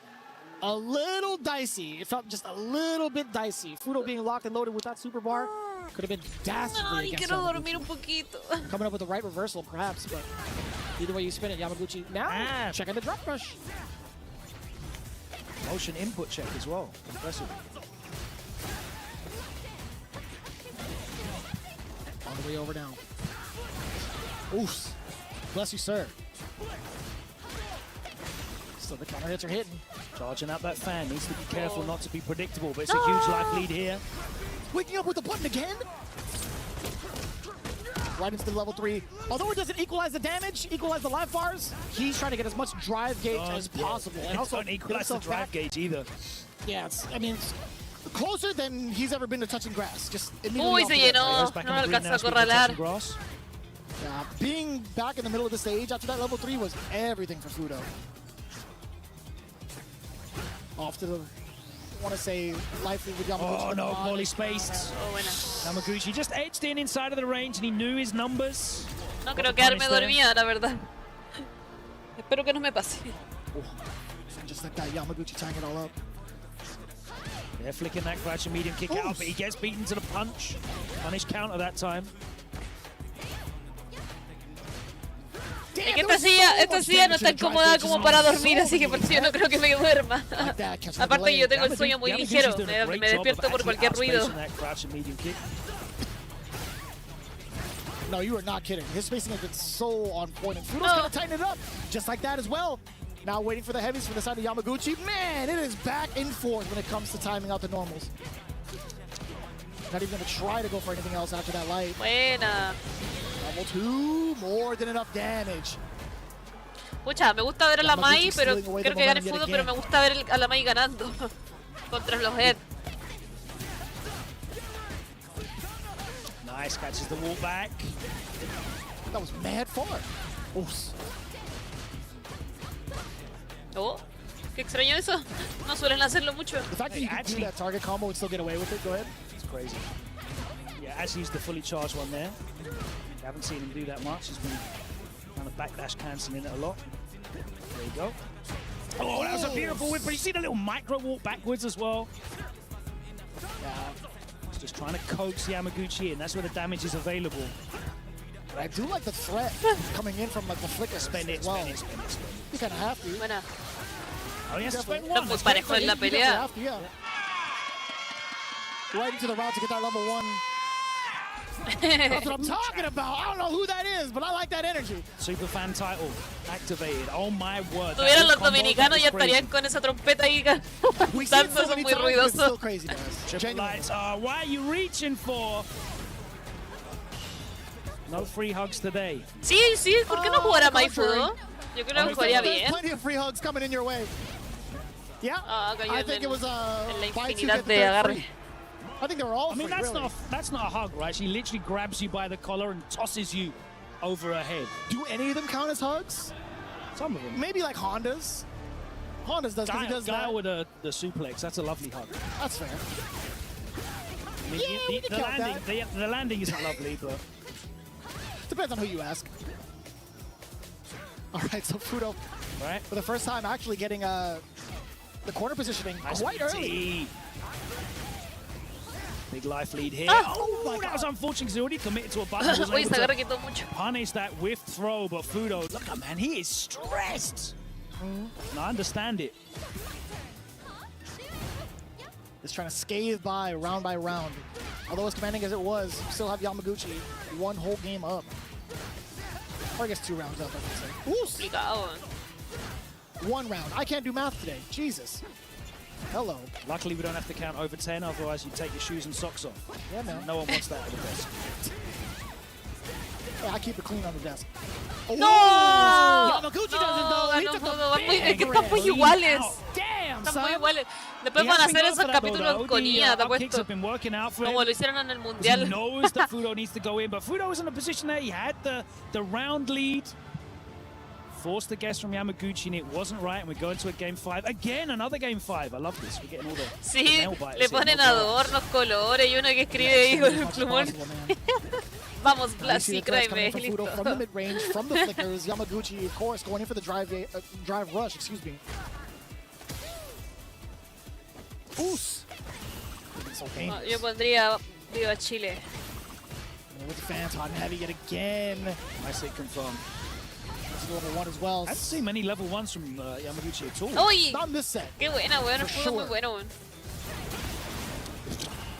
A little dicey. It felt just a little bit dicey. Fudo being locked and loaded with that super bar could have been dastardly against Yamaguchi. Coming up with the right reversal, perhaps, but either way you spin it, Yamaguchi now checking the drop rush. Motion input check as well. Impressive. On the way over now. Oof. Bless you, sir. Still the counter hits are hitting. Charging up that fan. Needs to be careful not to be predictable, but it's a huge life lead here. Waking up with the button again. Right into the level 3. Although it doesn't equalize the damage, equalize the life bars, he's trying to get as much drive gauge as possible. And also don't equalize the drive gauge either. Yeah, it's closer than he's ever been to touching grass. Just Uy, se llenó. No alcanzó a acorralar. Yeah, being back in the middle of the stage after that level 3 was everything for Fudo. Off to the, I want to say, life lead with Yamaguchi. Oh no, poorly spaced. Yamaguchi just edged in inside of the range and he knew his numbers. No creo quedarme dormida, la verdad. Espero que no me pase. Just like that, Yamaguchi tying it all up. They're flicking that crouch and medium kick out, but he gets beaten to the punch. Punish counter that time. Es que esta silla no es tan cómoda como para dormir, así que por eso yo no creo que me duerma. Aparte yo tengo el sueño muy ligero, me despierto por cualquier ruido. No, you are not kidding. His spacing has been so on point, and Fudo's gonna tighten it up, just like that as well. Now waiting for the heavies from the side of Yamaguchi. Man, it is back and forth when it comes to timing out the normals. Not even gonna try to go for anything else after that light. Buena. Level 2, more than enough damage. Pucha, me gusta ver a la Mai, pero creo que gane Fudo, pero me gusta ver a la Mai ganando contra los Head. Nice, catches the wall back. That was mad far. Oh, qué extraño eso. No suelen hacerlo mucho. The fact that you can do that target combo and still get away with it, go ahead. It's crazy. Yeah, as used the fully charged one there. Haven't seen him do that much. He's been kind of backdash cancelling it a lot. There you go. Oh, that was a beautiful whip, but you see the little micro walk backwards as well. Yeah, he's just trying to coax Yamaguchi in. That's where the damage is available. But I do like the threat coming in from like the flicker. Spend it, well. spend it. You kind of have to. Buena. Oh, yes, spend one. Muy parejo en la pelea. Yeah. Right into the route to get that level 1. That's what I'm talking about. I don't know who that is, but I like that energy. Super fan title activated. Oh my word. Tuvieran los dominicanos ya estarían con esa trompeta ahí danzando, son muy ruidosos. Triple lights. Why are you reaching for? No free hugs today. Sí, ¿por qué no jugar a Mai Fudo? Yo creo que jugaría bien. Plenty of free hugs coming in your way. Yeah, I think it was en la infinidad de agarre. I think they were all I mean, free, that's not a hug, right? She literally grabs you by the collar and tosses you over her head. Do any of them count as hugs? Some of them. Maybe like Honda's. Honda's does, because he does that. with the suplex, that's a lovely hug. That's fair. I mean, the landing isn't lovely, but... Depends on who you ask. All right, so Fudo, for the first time, actually getting the corner positioning quite early. Big life lead here. Oh, that was unfortunate because he already committed to a button. Punish that whiff throw, but Fudo, look at man, he is stressed. And I understand it. Just trying to scathe by round. Although as commanding as it was, still have Yamaguchi one whole game up. Or I guess 2 rounds up, I would say. Ooh. 1 round. I can't do math today. Jesus. Hello. Luckily, we don't have to count over 10, otherwise you take your shoes and socks off. Yeah, man. No one wants that at the desk. Yeah, I keep it clean on the desk. Oh, no! Yamaguchi doesn't though. He took es que están muy iguales. Damn, están muy iguales. Después van a hacer esos capítulos con IA, te apuesto. Como lo hicieron en el Mundial. He knows that Fudo needs to go in, but Fudo was in a position there. He had the round lead. forced the guess from Yamaguchi and it wasn't right, and we go into a game 5. Again, another game 5. I love this. We're getting all the nail biters. Le ponen adornos, colores y uno que escribe ahí con el plumón. Vamos, Blasi, créeme. From the mid-range, from the flickers, Yamaguchi, of course, going in for the drive rush, excuse me. Oos. So yo pondría Viva Chile. With the fans hot and heavy yet again. Nicely confirmed. That's level 1 as well. I haven't seen many level 1s from Yamaguchi at all. Uy, not in this set. Qué buena, weón. El juego muy bueno, weón.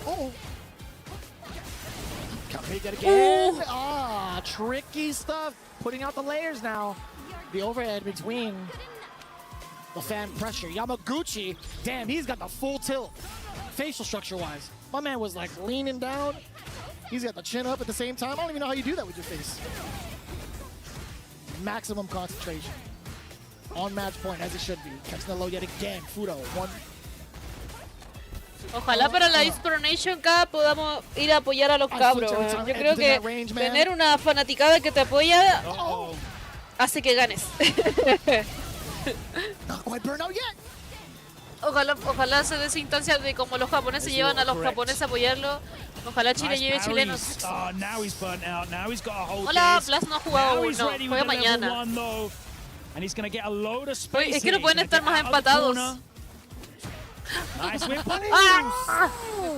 Oh. Counter yet again. Ah, tricky stuff. Putting out the layers now. The overhead between the fan pressure. Yamaguchi, damn, he's got the full tilt. Facial structure-wise. My man was like leaning down. He's got the chin up at the same time. I don't even know how you do that with your face. Maximum concentration. On match point, as it should be. Catching the low yet again. Fudo, one. Ojalá para la East Coronation Cup podamos ir a apoyar a los cabros. Yo creo que tener una fanaticada que te apoya hace que ganes. Not quite burned out yet. Ojalá se dé esa instancia de como los japoneses llevan a los japoneses a apoyarlo. Ojalá Chile lleve chilenos. Hola, Blas no ha jugado hoy, no, juega mañana. Es que no pueden estar más empatados.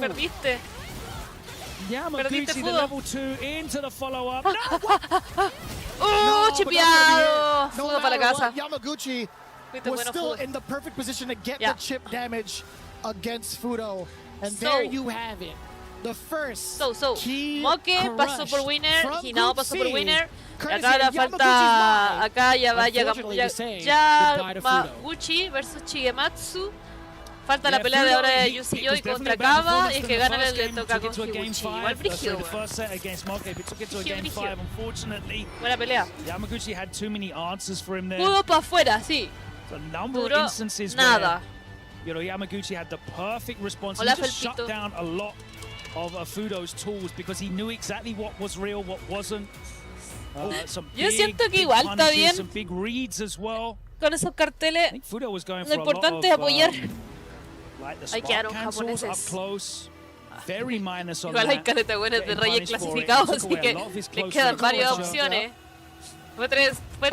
Perdiste. Perdiste Fudo. Chipeado. Fudo para la casa. Yamaguchi was still in the perfect position to get the chip damage against Fudo. And there you have it. The first key Moke pasó por winner, Hinao pasó por winner. Acá ahora falta, acá ya va Yamaguchi versus Shigematsu. Falta la pelea de ahora de Yusei contra Kaba y el que gana le toca con Higuchi. Igual brígido. Buena pelea. Pudo para afuera, sí. Duró nada. Yamaguchi had the perfect response. He just shut down a lot of Fudo's tools because he knew exactly what was real, what wasn't. Yo siento que igual está bien. Some big reads as well. Con esos carteles, lo importante es apoyar. Hay que dar un japoneses. Igual hay caleta buenas de reyes clasificados, así que les quedan varias opciones. Fue 3-2. Fue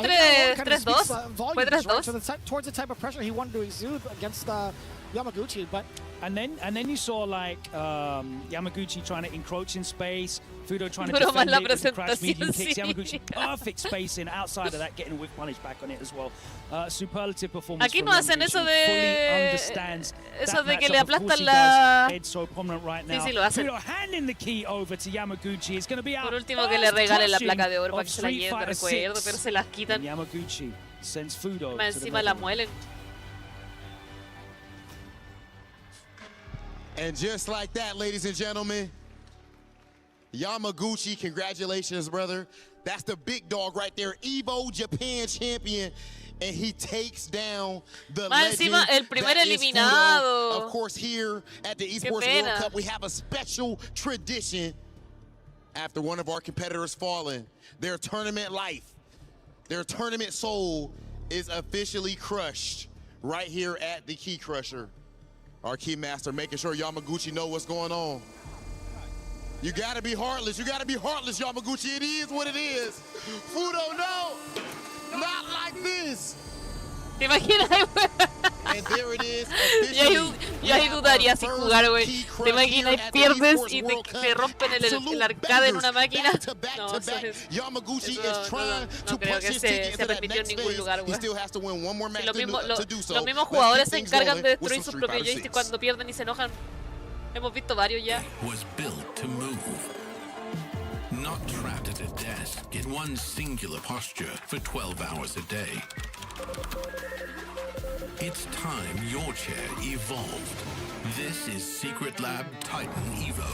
3-2. Towards the type of pressure he wanted to exude against Yamaguchi, but and then you saw like Yamaguchi trying to encroach in space, Fudo trying to defend it with the crash medium kicks. Yamaguchi perfect spacing outside of that, getting a whiff punish back on it as well. Superlative performance. Aquí no hacen eso de que le aplastan la. So prominent right now. Sí, lo hacen. Fudo handing the key over to Yamaguchi. It's going to be out. Por último que le regalen la placa de oro para que se la lleven de recuerdo, pero se las quitan. Yamaguchi sends Fudo. Encima la muelen. And just like that, ladies and gentlemen, Yamaguchi, congratulations, brother. That's the big dog right there, Evo Japan champion. And he takes down the legend el primer eliminado. Fudo. Of course, here at the Esports World Cup, we have a special tradition after one of our competitors fallen. Their tournament life, their tournament soul is officially crushed right here at the Key Crusher. Our key master making sure Yamaguchi know what's going on. You gotta be heartless. You gotta be heartless, Yamaguchi. It is what it is. Fudo, no! Not like this! ¿Te imaginas? And there it is. Yo ahí dudaría sin jugar, güey. ¿Te imaginas? Pierdes y te rompen el arcade en una máquina. No, Yamaguchi is trying to push his ticket into that next phase. He still has to win one more match to do so. Los mismos jugadores se encargan de destruir sus propios joysticks cuando pierden y se enojan. Hemos visto varios ya. Was built to move. Not trapped at a desk in one singular posture for 12 hours a day. It's time your chair evolved. This is Secret Lab Titan Evo.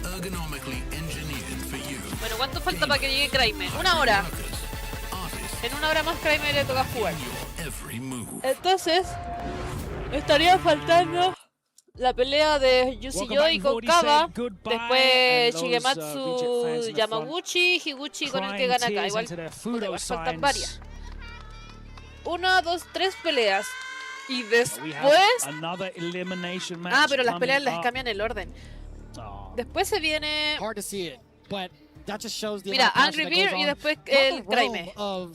Ergonomically engineered for you. Bueno, ¿cuánto falta para que llegue Kramer? Una hora. En una hora más Kramer le toca jugar. Entonces, estaría faltando la pelea de Juicy Joy con Kaba, después Shigematsu, Yamaguchi, Higuchi con el que gana acá. Igual faltan varias. 1, 2, 3 peleas. Y después... pero las peleas les cambian el orden. Después se viene... Mira, Angry Beer y después el Kraime. Va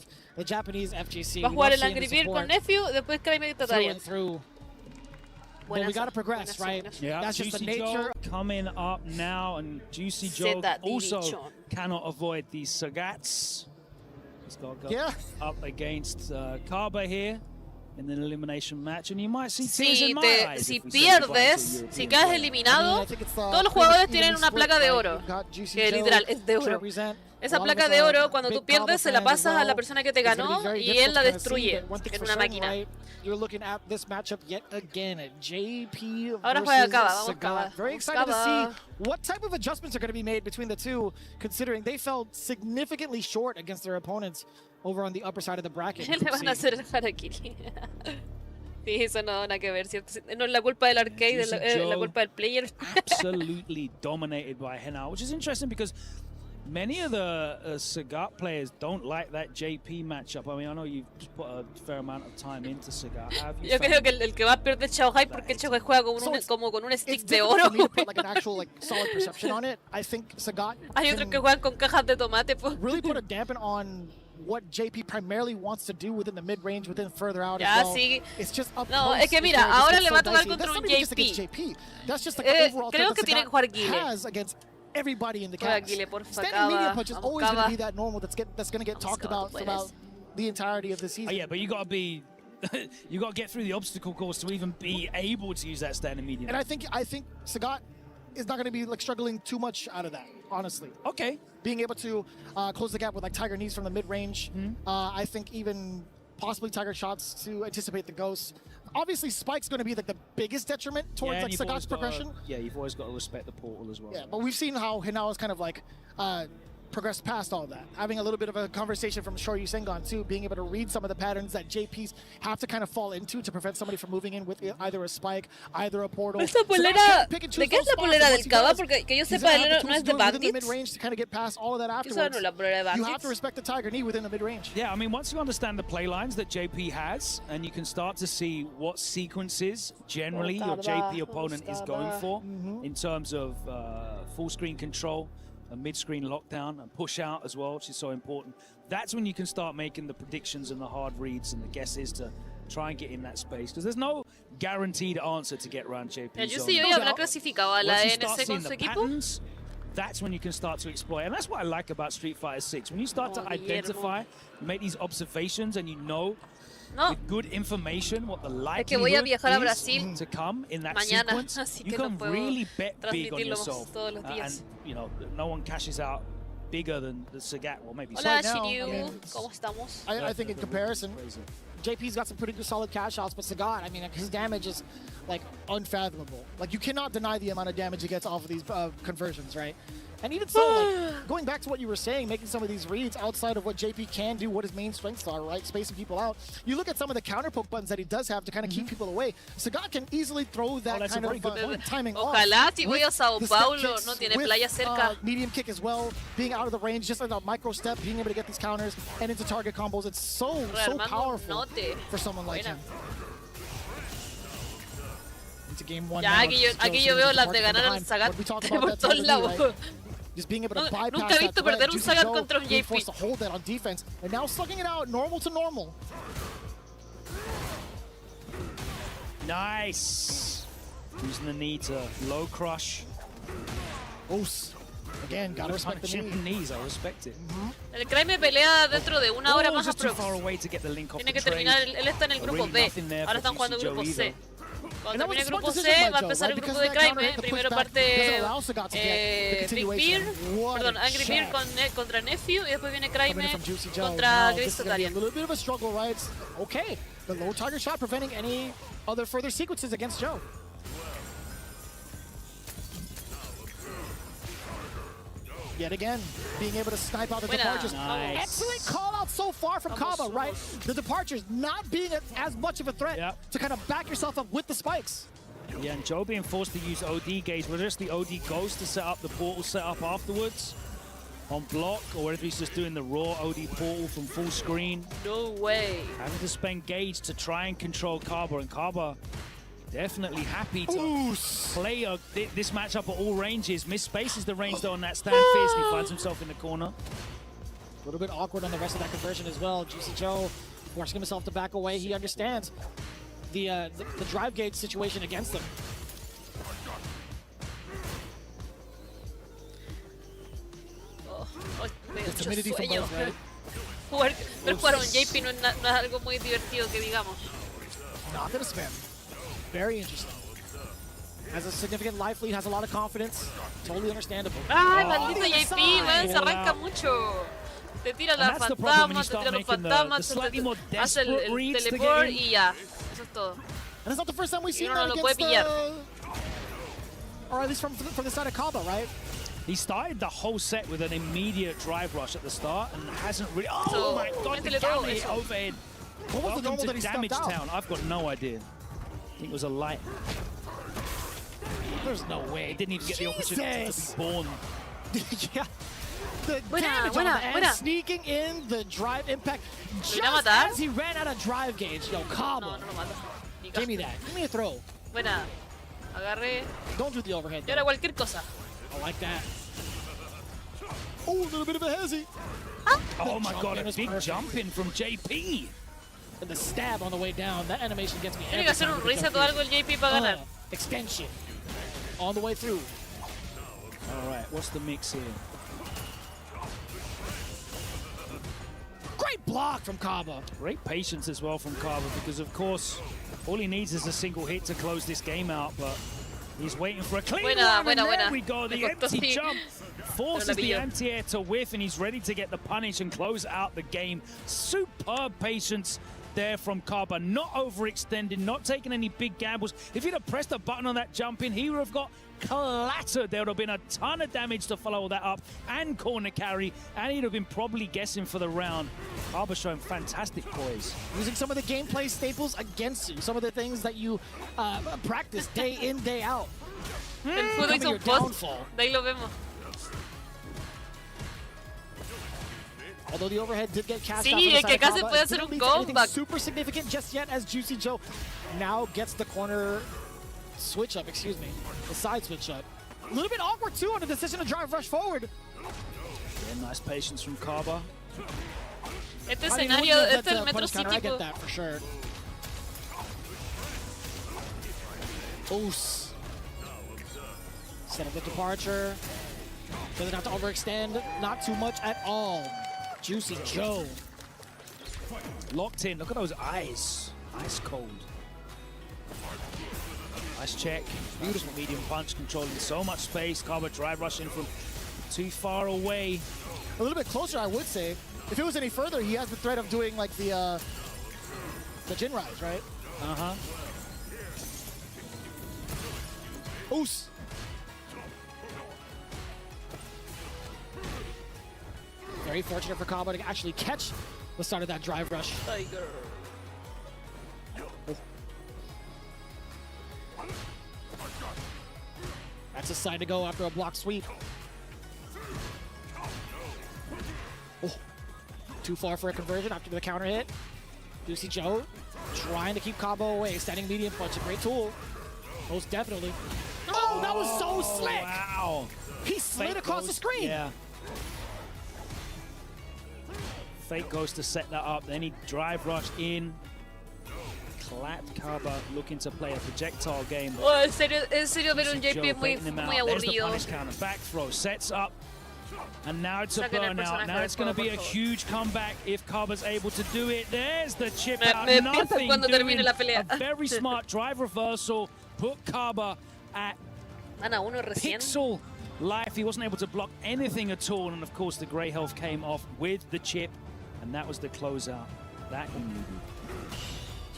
a jugar el Angry Beer con Nephew, después Kraime y Tatarian. But we gotta progress, right? Yeah. That's just the Juicy nature. Joe coming up now, and Juicy Joe also cannot avoid these Sagats. He's got to go up against Kaba here in an elimination match, and you might see tears in my eyes. Si pierdes, si quedas eliminado, todos los jugadores tienen una placa de oro, que literal es de oro. Esa placa de oro, cuando tú pierdes, se la pasas a la persona que te ganó y él la destruye en una máquina. Ahora juega Kaba, vamos Kaba. Very excited to see what type of adjustments are going to be made between the two, considering they fell significantly short against their opponents over on the upper side of the bracket. Le van a hacer el harakiri. Sí, eso no nada que ver, ¿cierto? No es la culpa del arcade, es la culpa del player. Absolutely dominated by Henao, which is interesting because many of the Sagat players don't like that JP matchup. I mean, I know you've put a fair amount of time into Sagat. Yo creo que el que va a perder es Xiaohai porque el Xiaohai juega como con un stick de oro. Hay otros que juegan con cajas de tomate. Really put a dampen on what JP primarily wants to do within the mid-range, within further out as well. Sí. It's just up no, es que mira, ahora le va a tocar contra un JP. Creo que tiene que jugar Guile. Everybody in the cast. Standing medium punch is always going to be that normal that's going to get talked about throughout the entirety of the season. Oh, yeah, but you got to be, you got to get through the obstacle course to even be able to use that standing medium. And I think Sagat is not going to be like struggling too much out of that, honestly. Okay. Being able to close the gap with like Tiger knees from the mid range. I think even possibly Tiger shots to anticipate the ghosts. Obviously, Spike's going to be like the biggest detriment towards like Sagat's progression. You've always got to respect the portal as well. Yeah, but we've seen how Hinao has kind of like progressed past all that. Having a little bit of a conversation from Shoryu Sengon too, being able to read some of the patterns that JPs have to kind of fall into to prevent somebody from moving in with either a spike, either a portal. Esta polera, ¿de qué es la polera del Kaba? Porque que yo sepa, él no es de Bandits. Mid-range to kind of get past all of that afterwards. You have to respect the Tiger knee within the mid-range. Yeah, I mean, once you understand the play lines that JP has, and you can start to see what sequences generally your JP opponent is going for in terms of full screen control, a mid-screen lockdown, and push out as well, which is so important. That's when you can start making the predictions and the hard reads and the guesses to try and get in that space. Because there's no guaranteed answer to get around JP. Yo sí hoy habrá clasificado a la NS con su equipo. That's when you can start to exploit. And that's what I like about Street Fighter 6. When you start to identify, make these observations, and you know with good information what the likelihood is to come in that sequence, you can really bet big on yourself. And, you know, no one cashes out bigger than the Sagat, or maybe Hola, Shiryu. ¿Cómo estamos? I think in comparison, JP's got some pretty good solid cash outs, but Sagat, I mean, his damage is like unfathomable. Like, you cannot deny the amount of damage he gets off of these conversions, right? And even so, like, going back to what you were saying, making some of these reads outside of what JP can do, what his main strengths are, right? Spacing people out. You look at some of the counter poke buttons that he does have to kind of keep people away. Sagat can easily throw that kind of timing off. Ojalá si voy a Sao Paulo, no tiene playa cerca. Medium kick as well, being out of the range, just like a micro step, being able to get these counters and into target combos. It's so powerful for someone like him. Into game one. Ya, aquí yo veo las de ganar al Sagat por todos lados. Just being able to bypass Nunca he visto perder un Sagat contra un JP. Forced to hold that on defense, and now slugging it out normal to normal. Nice. Using the knee to low crush. Oos. Again, gotta respect the knees. I respect it. El Kraime pelea dentro de una hora más aprox. Tiene que terminar, él está en el grupo B. Ahora están jugando el grupo C. Cuando termine el grupo C, va a empezar el grupo de Kraime. Primero parte Big Beer, perdón, Angry Beer contra Nephew, y después viene Kraime contra Tatarian. A little bit of a struggle, right? Okay, the low target shot preventing any other further sequences against Joe. Yet again, being able to snipe out the departures. Nice. Excellent call out so far from Kaba, right? The departures not being as much of a threat to kind of back yourself up with the spikes. Yeah, and Joe being forced to use OD gauge, whether it's the OD goes to set up the portal setup afterwards on block, or whether he's just doing the raw OD portal from full screen. No way. Having to spend gauge to try and control Kaba, and Kaba definitely happy to play this matchup at all ranges. Misspaces the range though on that stand fierce, and he finds himself in the corner. A little bit awkward on the rest of that conversion as well. Juicy Joe forcing himself to back away. He understands the drive gauge situation against him. The timidity from both, right? Jugar un JP no es algo muy divertido que digamos. Not gonna spam. Very interesting. Has a significant life lead, has a lot of confidence. Totally understandable. Ah, maldito JP, weón, se arranca mucho. Te tira la fantasma, te tira los fantasmas, hace el teleport y ya. Eso es todo. And it's not the first time we've seen that against or at least from the side of Kaba, right? He started the whole set with an immediate drive rush at the start and hasn't really. Oh so, my god, the damage overhead. What was the normal that he Damage stepped Town. out? I've got no idea. I think it was a light. There's no way. He didn't even get the opportunity to be born. Yeah. The damage on the end, sneaking in the drive impact just as he ran out of drive gauge. Yo, Kaba. Give me that. Give me a throw. Buena. Agarré. Don't do the overhead. Y ahora cualquier cosa. I like that. Oh, a little bit of a hezzy. Oh my god, a big jump in from JP. And the stab on the way down. That animation gets me. Tiene que hacer un reset o algo el JP para ganar. Extension. On the way through. Alright, what's the mix here? Great block from Kaba. Great patience as well from Kaba, because of course all he needs is a single hit to close this game out, but he's waiting for a clean one, and there we go, the empty jump forces the anti-air to whiff, and he's ready to get the punish and close out the game. Superb patience there from Kaba, not overextending, not taking any big gambles. If he'd have pressed a button on that jump in, he would have got clattered. There would have been a ton of damage to follow that up and corner carry, and he'd have been probably guessing for the round. Kaba showing fantastic poise. Using some of the gameplay staples against you, some of the things that you practice day in, day out. El Fudo hizo un post, de ahí lo vemos. Although the overhead did get cast out Sí, el que casi puede hacer un comeback. Super significant just yet, as Juicy Joe now gets the corner switch up, excuse me, the side switch up. A little bit awkward too on the decision to drive rush forward. Yeah, nice patience from Kaba. Este escenario, este es el Metro City. I get that for sure. Oos. Set up the departure. Doesn't have to overextend. Not too much at all. Juicy Joe. Locked in. Look at those eyes. Ice cold. Nice check. Beautiful medium punch, controlling so much space. Kaba drive rushing from too far away. A little bit closer, I would say. If it was any further, he has the threat of doing like the Jin Rise, right? Uh-huh. Oos. Very fortunate for Kaba to actually catch the start of that drive rush. Tiger. That's a side to go after a block sweep. Oh, too far for a conversion after the counter hit. Juicy Joe trying to keep Kaba away. Standing medium punch, a great tool. Most definitely. Oh, that was so slick! Wow. He slid across the screen. Yeah. Fake goes to set that up, then he drive rush in. Clapped Kaba looking to play a projectile game. Oh, en serio ver un JP muy aburrido. There's the punish counter, back throw, sets up. And now it's a burnout. Now it's going to be a huge comeback if Kaba's able to do it. There's the chip out. Nothing doing. A very smart drive reversal. Put Kaba at pixel life. He wasn't able to block anything at all. And of course, the gray health came off with the chip. And that was the closeout. That he needed.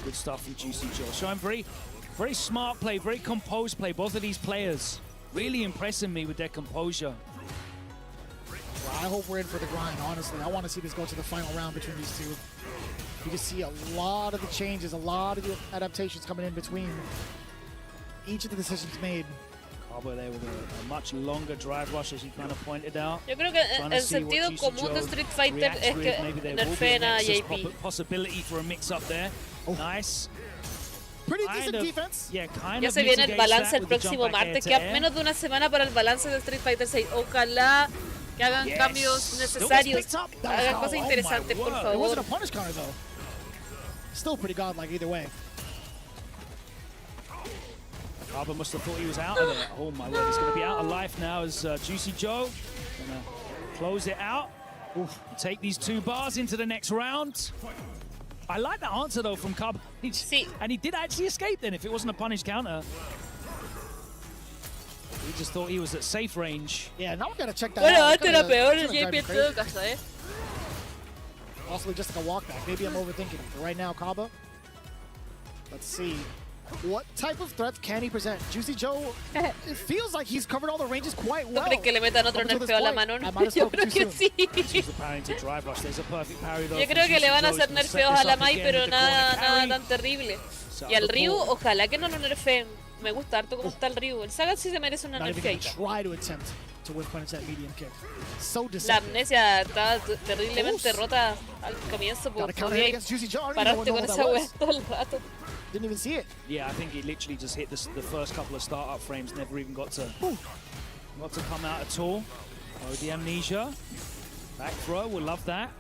Good stuff from Juicy Joe. Showing very smart play, very composed play. Both of these players really impressing me with their composure. Well, I hope we're in for the grind, honestly. I want to see this go to the final round between these two. You can see a lot of the changes, a lot of the adaptations coming in between. each of the decisions made. Cabo there with a much longer drive rush, as he kind of pointed out. Yo creo que el sentido común de Street Fighter es que nerfeen a JP. Possibility for a mix up there. Nice. Pretty decent defense. Yeah, ya se viene el balance el próximo martes. Queda menos de una semana para el balance de Street Fighter 6. Ojalá que hagan cambios necesarios, hagan cosas interesantes, por favor. It wasn't a punish counter though. Still pretty godlike either way. Cabo must have thought he was out of there. Oh my word, he's going to be out of life now as Juicy Joe going to close it out. Take these 2 bars into the next round. I like that answer though from Cabo. Sí. And he did actually escape then if it wasn't a punish counter. He just thought he was at safe range. Yeah, now we got to check that out. Bueno, antes era peor el JP en todo caso, Also just like a walk back. Maybe I'm overthinking it. But right now, Cabo, let's see. What type of threat can he present? Juicy Joe, it feels like he's covered all the ranges quite well. ¿No crees que le metan otro nerfeo a la mano? Yo creo que sí. Yo creo que le van a hacer nerfeos a la Mai, pero nada tan terrible. Y al Ryu, ojalá que no lo nerfeen. Me gusta harto cómo está el Ryu. El Sagat sí se merece una nerfeadita. La amnesia estaba terriblemente rota al comienzo, porque paraste con esa wea todo el rato. Didn't even see it. Yeah, I think he literally just hit the first couple of startup frames, never even got to come out at all. Oh, the amnesia. Back throw, we'll love that.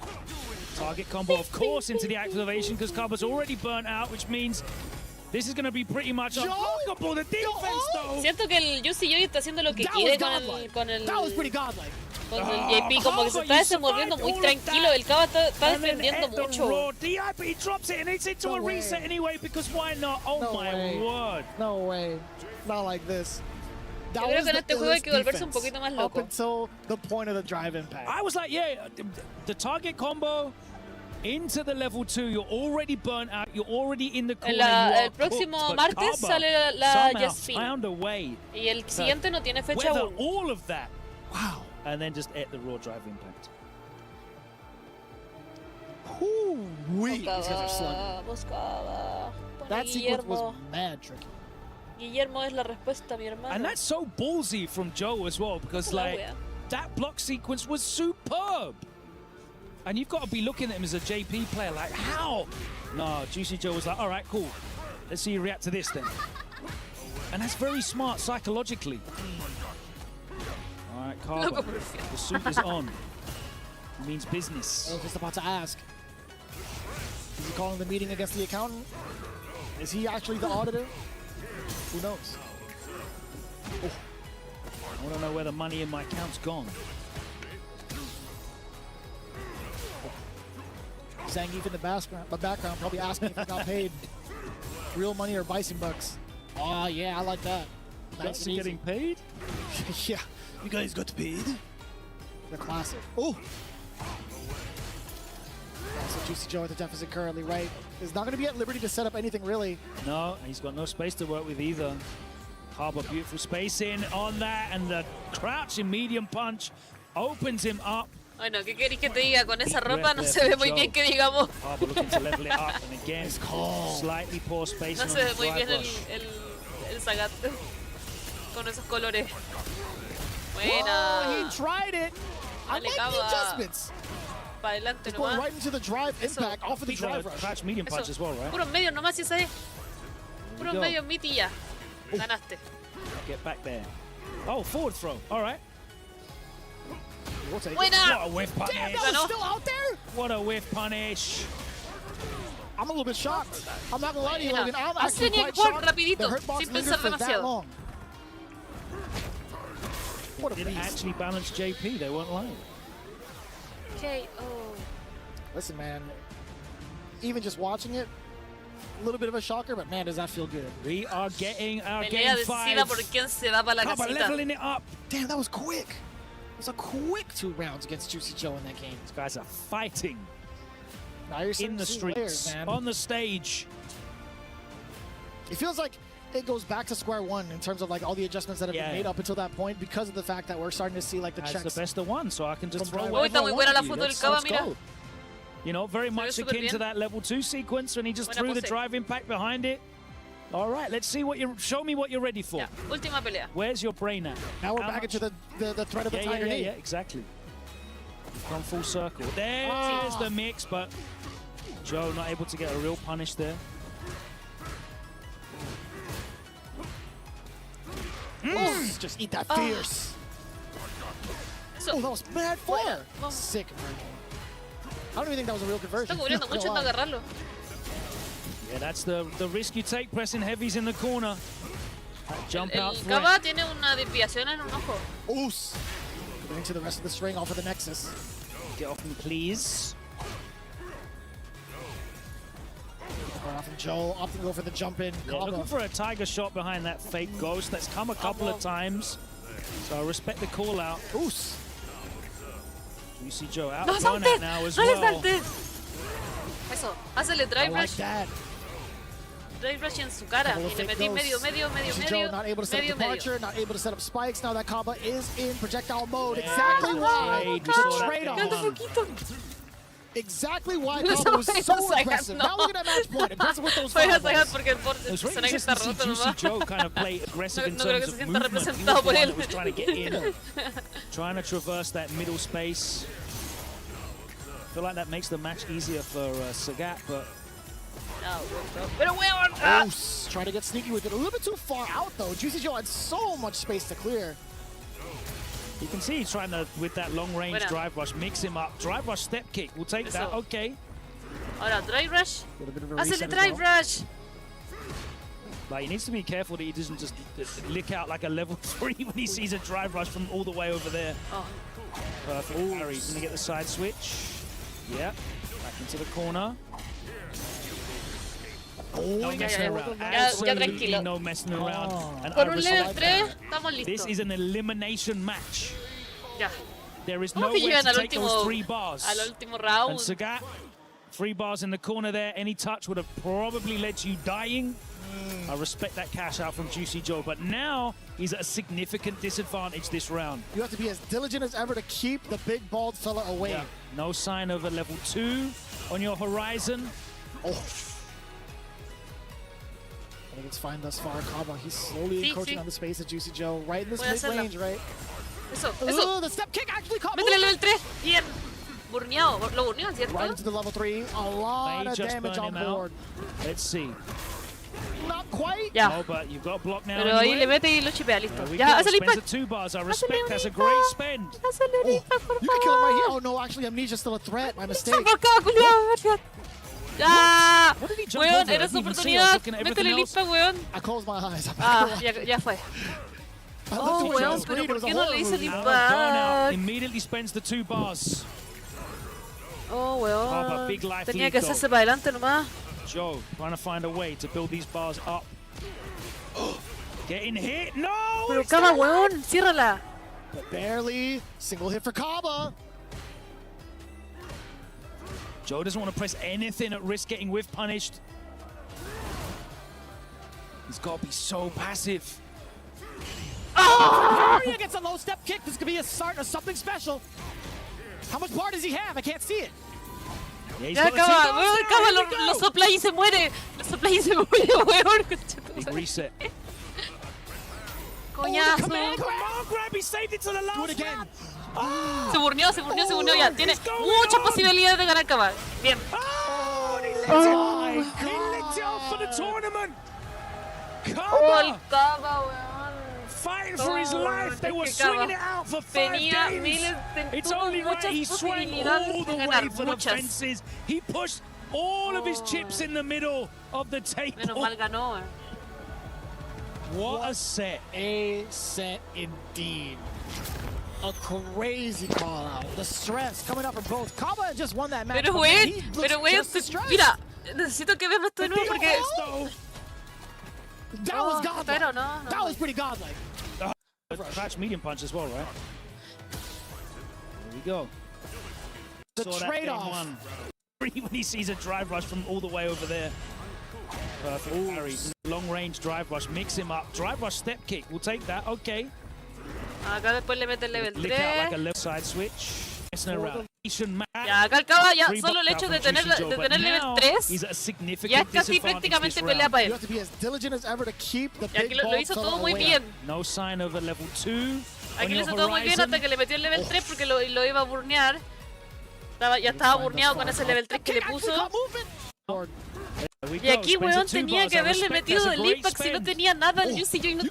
Target combo, of course, into the activation because Cabo's already burnt out, which means this is going to be pretty much unblockable. The defense, though. Siento que el Juicy Joy está haciendo lo que quiere con el JP, como que se está desenvolviendo muy tranquilo. El Cabo está defendiendo mucho. He drops it and it's into a reset anyway because why not? Oh my word. No way. Not like this. Yo creo que en este juego hay que volverse un poquito más loco. Up until the point of the drive impact. I was like, yeah, the target combo into the level 2, you're already burnt out, you're already in the corner. El próximo martes sale la Jasmine. Found a way. Y el siguiente no tiene fecha aún. All of that. Wow. And then just ate the raw drive impact. These guys are slugging. That sequence was mad tricky. Guillermo es la respuesta, mi hermano. And that's so ballsy from Joe as well, because like that block sequence was superb. And you've got to be looking at him as a JP player, like how? No, Juicy Joe was like, all right, cool. Let's see you react to this then. And that's very smart psychologically. All right, Carver, the suit is on. It means business. I was just about to ask. Is he calling the meeting against the accountant? Is he actually the auditor? Who knows? Oh. I want to know where the money in my account's gone. Zangief in the background probably asking if he got paid real money or bison bucks. Oh yeah, I like that. Nice getting paid? Yeah. You guys got paid? The classic. Oh! So Juicy Joe at the deficit currently, right? Is not going to be at liberty to set up anything really. No, he's got no space to work with either. Harbor beautiful space in on that, and the crouching medium punch opens him up. Bueno, ¿qué querés que te diga? Con esa ropa no se ve muy bien que digamos. Harbor looking to level it up, and again, slightly poor space. No se ve muy bien el Sagat con esos colores. Buena. Oh, he tried it. I like the adjustments. Para adelante nomás. Going right into the drive impact off of the drive rush. Crouch medium punch as well, right? Puro medio nomás, esa es. Puro medio miti y ya. Ganaste. Get back there. Oh, forward throw. All right. Buena. What a whiff punish. Damn, that was still out there? What a whiff punish. I'm a little bit shocked. I'm not gonna lie to you, Logan. I'm actually quite shocked. Rapidito, sin pensar demasiado. What a didn't actually balance JP. They weren't lying. Okay. Oh. Listen, man. Even just watching it, a little bit of a shocker, but man, does that feel good. We are getting our Pelea game 5. Por quién se da para la casita. Leveling it up. Damn, that was quick. It was a quick 2 rounds against Juicy Joe in that game. These guys are fighting in the streets, layers, man. On the stage. It feels like it goes back to square one in terms of like all the adjustments that have been made up until that point because of the fact that we're starting to see like the checks. That's the best of one, so I can just throw whatever I want at you. Go. You know, very much akin to that level 2 sequence when he just threw the drive impact behind it. All right, let's see what you show me what you're ready for. Yeah, última pelea. Where's your brain at? Now we're back into the threat of the tiger knee. Yeah, exactly. Gone full circle. There's the mix, but Joe not able to get a real punish there. Just eat that fierce. Oh, that was mad fire. Sick. I don't even think that was a real conversion. Está cubriendo mucho, intenta agarrarlo. Yeah, that's the risk you take pressing heavies in the corner. Jump out El Kaba tiene una desviación en un ojo. Oos. Going to the rest of the string off of the Nexus. Get off me, please. Off from Joe, opting to go for the jump in. Yeah, looking for a tiger shot behind that fake ghost. That's come a couple of times. So I respect the call out. Oos. You see Joe out front now as well. Eso, hazle drive rush. Like that. Drive rush en su cara. Y le metí medio. Joe not able to set up departure, not able to set up spikes. Now that Kaba is in projectile mode. Exactly why the trade-off. Exactly why Kaba was so aggressive. Now look at that match point. Aggressive with those fireballs. It was really interesting to see Juicy Joe kind of play aggressive in terms of movement. He was the one that was trying to get in, trying to traverse that middle space. I feel like that makes the match easier for Sagat, but... Trying to get sneaky with it. A little bit too far out, though. Juicy Joe had so much space to clear. You can see he's trying to, with that long-range drive rush, mix him up. Drive rush, step kick. We'll take that. Okay. Ahora, drive rush. Hazle drive rush. Like, he needs to be careful that he doesn't just lick out like a level 3 when he sees a drive rush from all the way over there. Perfect parry. He's going to get the side switch. Yeah. Back into the corner. No messing around. Absolutely no messing around. And Por un level 3, estamos listos. This is an elimination match. Ya. There is no way to take those 3 bars. Al último round. And Sagat, 3 bars in the corner there. Any touch would have probably led to you dying. I respect that cash out from Juicy Joe, but now he's at a significant disadvantage this round. You have to be as diligent as ever to keep the big bald fella away. Yeah. No sign of a level 2 on your horizon. I think it's fine thus far. Kaba, he's slowly encroaching on the space of Juicy Joe. Right in this mid-range, right? Eso. The step kick actually caught. Métele level 3. Bien. Burneado. Lo burneó, ¿cierto? Right into the level 3. A lot of damage on board. Let's see. Not quite. Ya. No, but you've got block now. Pero ahí le mete y lo chipea, listo. Ya, hazle impact. 2 bars. I respect that's a great spend. Hazle impact, por favor. You can kill him right here. Oh no, actually Amnesia's still a threat. My mistake. ¡Ya! Weón, era su oportunidad. Métele el impact, weón. I closed my eyes. Ya fue. Oh, weón, pero ¿por qué no le hice el impact? Immediately spends the 2 bars. Oh, weón. Tenía que hacerse para adelante nomás. Joe trying to find a way to build these bars up. Getting hit. No! Pero Kaba, weón, ciérrala. But barely. Single hit for Kaba. Joe doesn't want to press anything at risk getting whiff punished. He's got to be so passive. He gets a low step kick. This could be a start of something special. How much bar does he have? I can't see it. Ya Kaba, weón, Kaba lo sopla y se muere. Lo sopla y se muere, weón. Big reset. Coñazo. Come on, grab. He saved it to the last. Do it again. Se burneó ya. Tiene muchas posibilidades de ganar Kaba. Bien. He licked it off for the tournament. Oh, Kaba, weón. Fighting for his life. They were swinging it out for 5 games. It's only right he swung all the way for the fences. He pushed all of his chips in the middle of the table. Menos mal ganó, What a set. A set indeed. A crazy call out. The stress coming up from both. Kaba just won that match. Pero weón, mira, necesito que veamos esto de nuevo porque... That was godlike. Pero no. That was pretty godlike. Catch medium punch as well, right? Here we go. The trade-off. When he sees a drive rush from all the way over there. Perfect parry. Long range drive rush. Mix him up. Drive rush step kick. We'll take that. Okay. Acá después le mete el level 3. Lick out like a left side switch. Messing around. Ya, acá acaba ya solo el hecho de tener level 3 ya es casi prácticamente pelea para él. Y aquí lo hizo todo muy bien. Aquí lo hizo todo muy bien hasta que le metió el level 3 porque lo iba a burnear. Ya estaba burneado con ese level 3 que le puso. Y aquí, weón, tenía que haberle metido el impact si no tenía nada. El UCJ no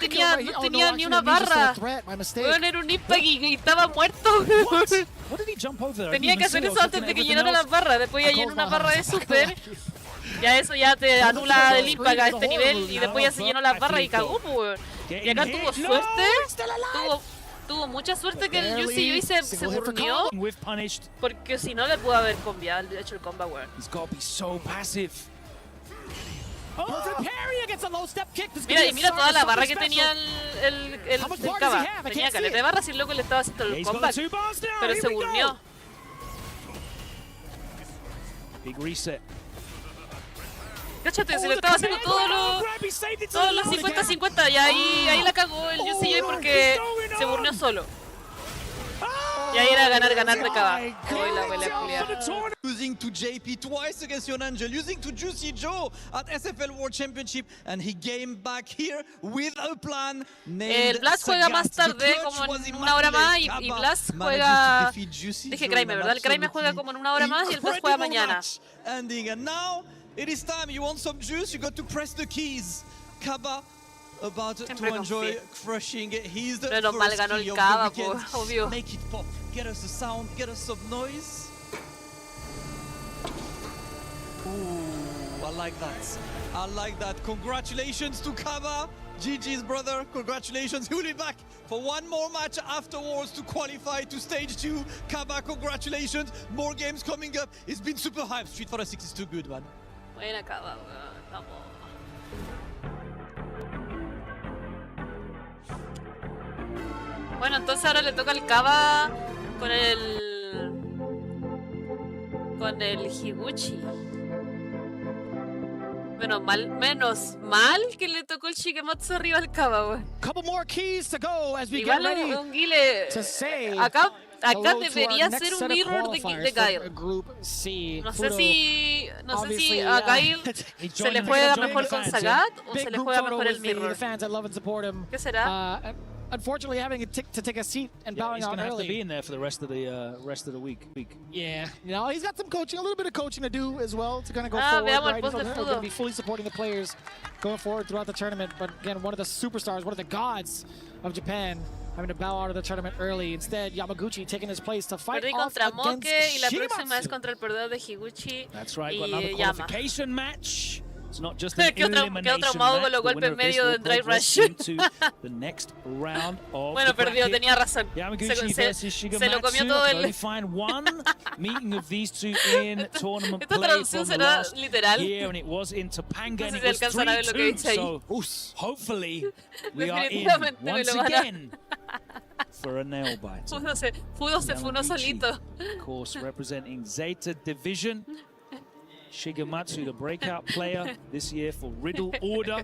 tenía ni una barra. Weón, era un impact y estaba muerto. Tenía que hacer eso antes de que llenara las barras. Después ya llenó una barra de super. Ya eso ya te anula el impact a este nivel. Y después ya se llenó las barras y cagó, weón. Y acá tuvo suerte. Tuvo mucha suerte que el UCJ se burneó. Porque si no le pudo haber combiado, hecho el combo, weón. Mira, y mira toda la barra que tenía el Kaba. Tenía caleta de barras y el loco le estaba haciendo el comeback. Pero se burneó. Cáchate, se le estaba haciendo todos los 50-50 y ahí la cagó el UCJ porque se burneó solo. Y ahí era ganar de Kaba. Hoy la pelea culiada. Losing to JP twice against Yon Angel, losing to Juicy Joe at SFL World Championship, and he came back here with a plan. El Blast juega más tarde, como en una hora más, y Blast juega... Dije Kraime, ¿verdad? El Kraime juega como en una hora más y el Blast juega mañana. Ending, and now it is time. You want some juice? You got to press the keys. Kaba about to enjoy crushing it. He's the first key of the weekend. Make it pop. Get us a sound. Get us some noise. Ooh, I like that. I like that. Congratulations to Kaba. GG's brother. Congratulations. He will be back for one more match afterwards to qualify to stage 2. Kaba, congratulations. More games coming up. It's been super hype. Street Fighter 6 is too good, man. Buena Kaba, vamos. Bueno, entonces ahora le toca al Kaba con el Higuchi. Menos mal que le tocó el Shigematsu arriba al Kaba, wey. Igual un guile. Acá debería ser un mirror de Gail. No sé si a Gail se le juega mejor con Sagat o se le juega mejor el mirror. ¿Qué será? Unfortunately, having to take a seat and bowing out early. He's going to have to be in there for the rest of the week. Yeah, you know, he's got some coaching, a little bit of coaching to do as well to kind of go forward. Right? He's going to be fully supporting the players going forward throughout the tournament. But again, one of the superstars, one of the gods of Japan, having to bow out of the tournament early. Instead, Yamaguchi taking his place to fight off against Moke y la próxima es contra el perdedor de Higuchi. That's right, got another qualification match. It's not just an elimination match. Los golpes medio del Drive Rush. The next round of bueno, perdió, tenía razón. Se lo comió todo el... find one meeting of these two in tournament Esta traducción será literal. Year, and it was in Topanga, and it was 3-2. So hopefully we are in once again for a nail bite. Fudo se funó solito. Of course, representing Zeta Division. Shigematsu, the breakout player this year for Riddle Order.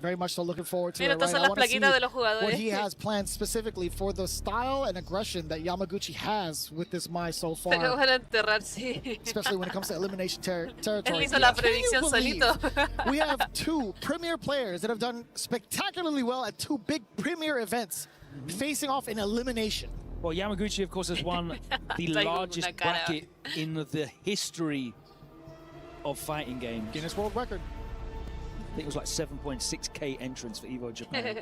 Very much so looking forward to it. Right? I want to see what he has planned specifically for the style and aggression that Yamaguchi has with this Mai so far. Especially when it comes to elimination territory. We have two premier players that have done spectacularly well at two big premier events facing off in elimination. Well, Yamaguchi, of course, has won the largest bracket in the history of fighting games. Guinness World Record. I think it was like 7.6k entrants for Evo Japan.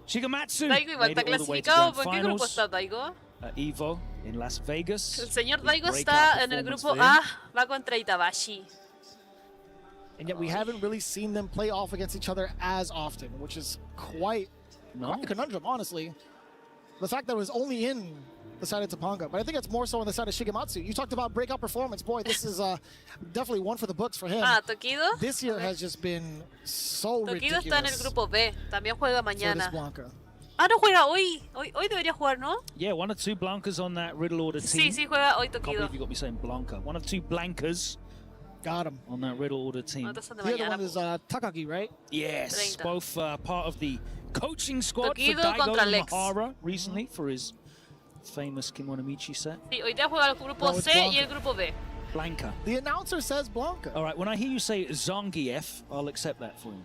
Shigematsu made it all the way to grand finals at Evo in Las Vegas. El señor Daigo está en el grupo A, va contra Itabashi. And yet we haven't really seen them play off against each other as often, which is quite a conundrum, honestly. The fact that it was only in the side of Topanga, but I think it's more so on the side of Shigematsu. You talked about breakout performance. Boy, this is definitely one for the books for him. Tokido. This year has just been so ridiculous. Tokido está en el grupo B. También juega mañana. No juega hoy. Hoy debería jugar, ¿no? Yeah, one or two Blancas on that Riddle Order team. Sí, juega hoy Tokido. Can't believe you got me saying Blanca. One of two Blancas. Got him. On that Riddle Order team. The other one is Takagi, right? Yes, both part of the coaching squad for Daigo Mahara recently for his famous Kimonomichi set. Sí, hoy día juega el grupo C y el grupo B. Blanca. The announcer says Blanca. All right, when I hear you say Zangief, I'll accept that for you.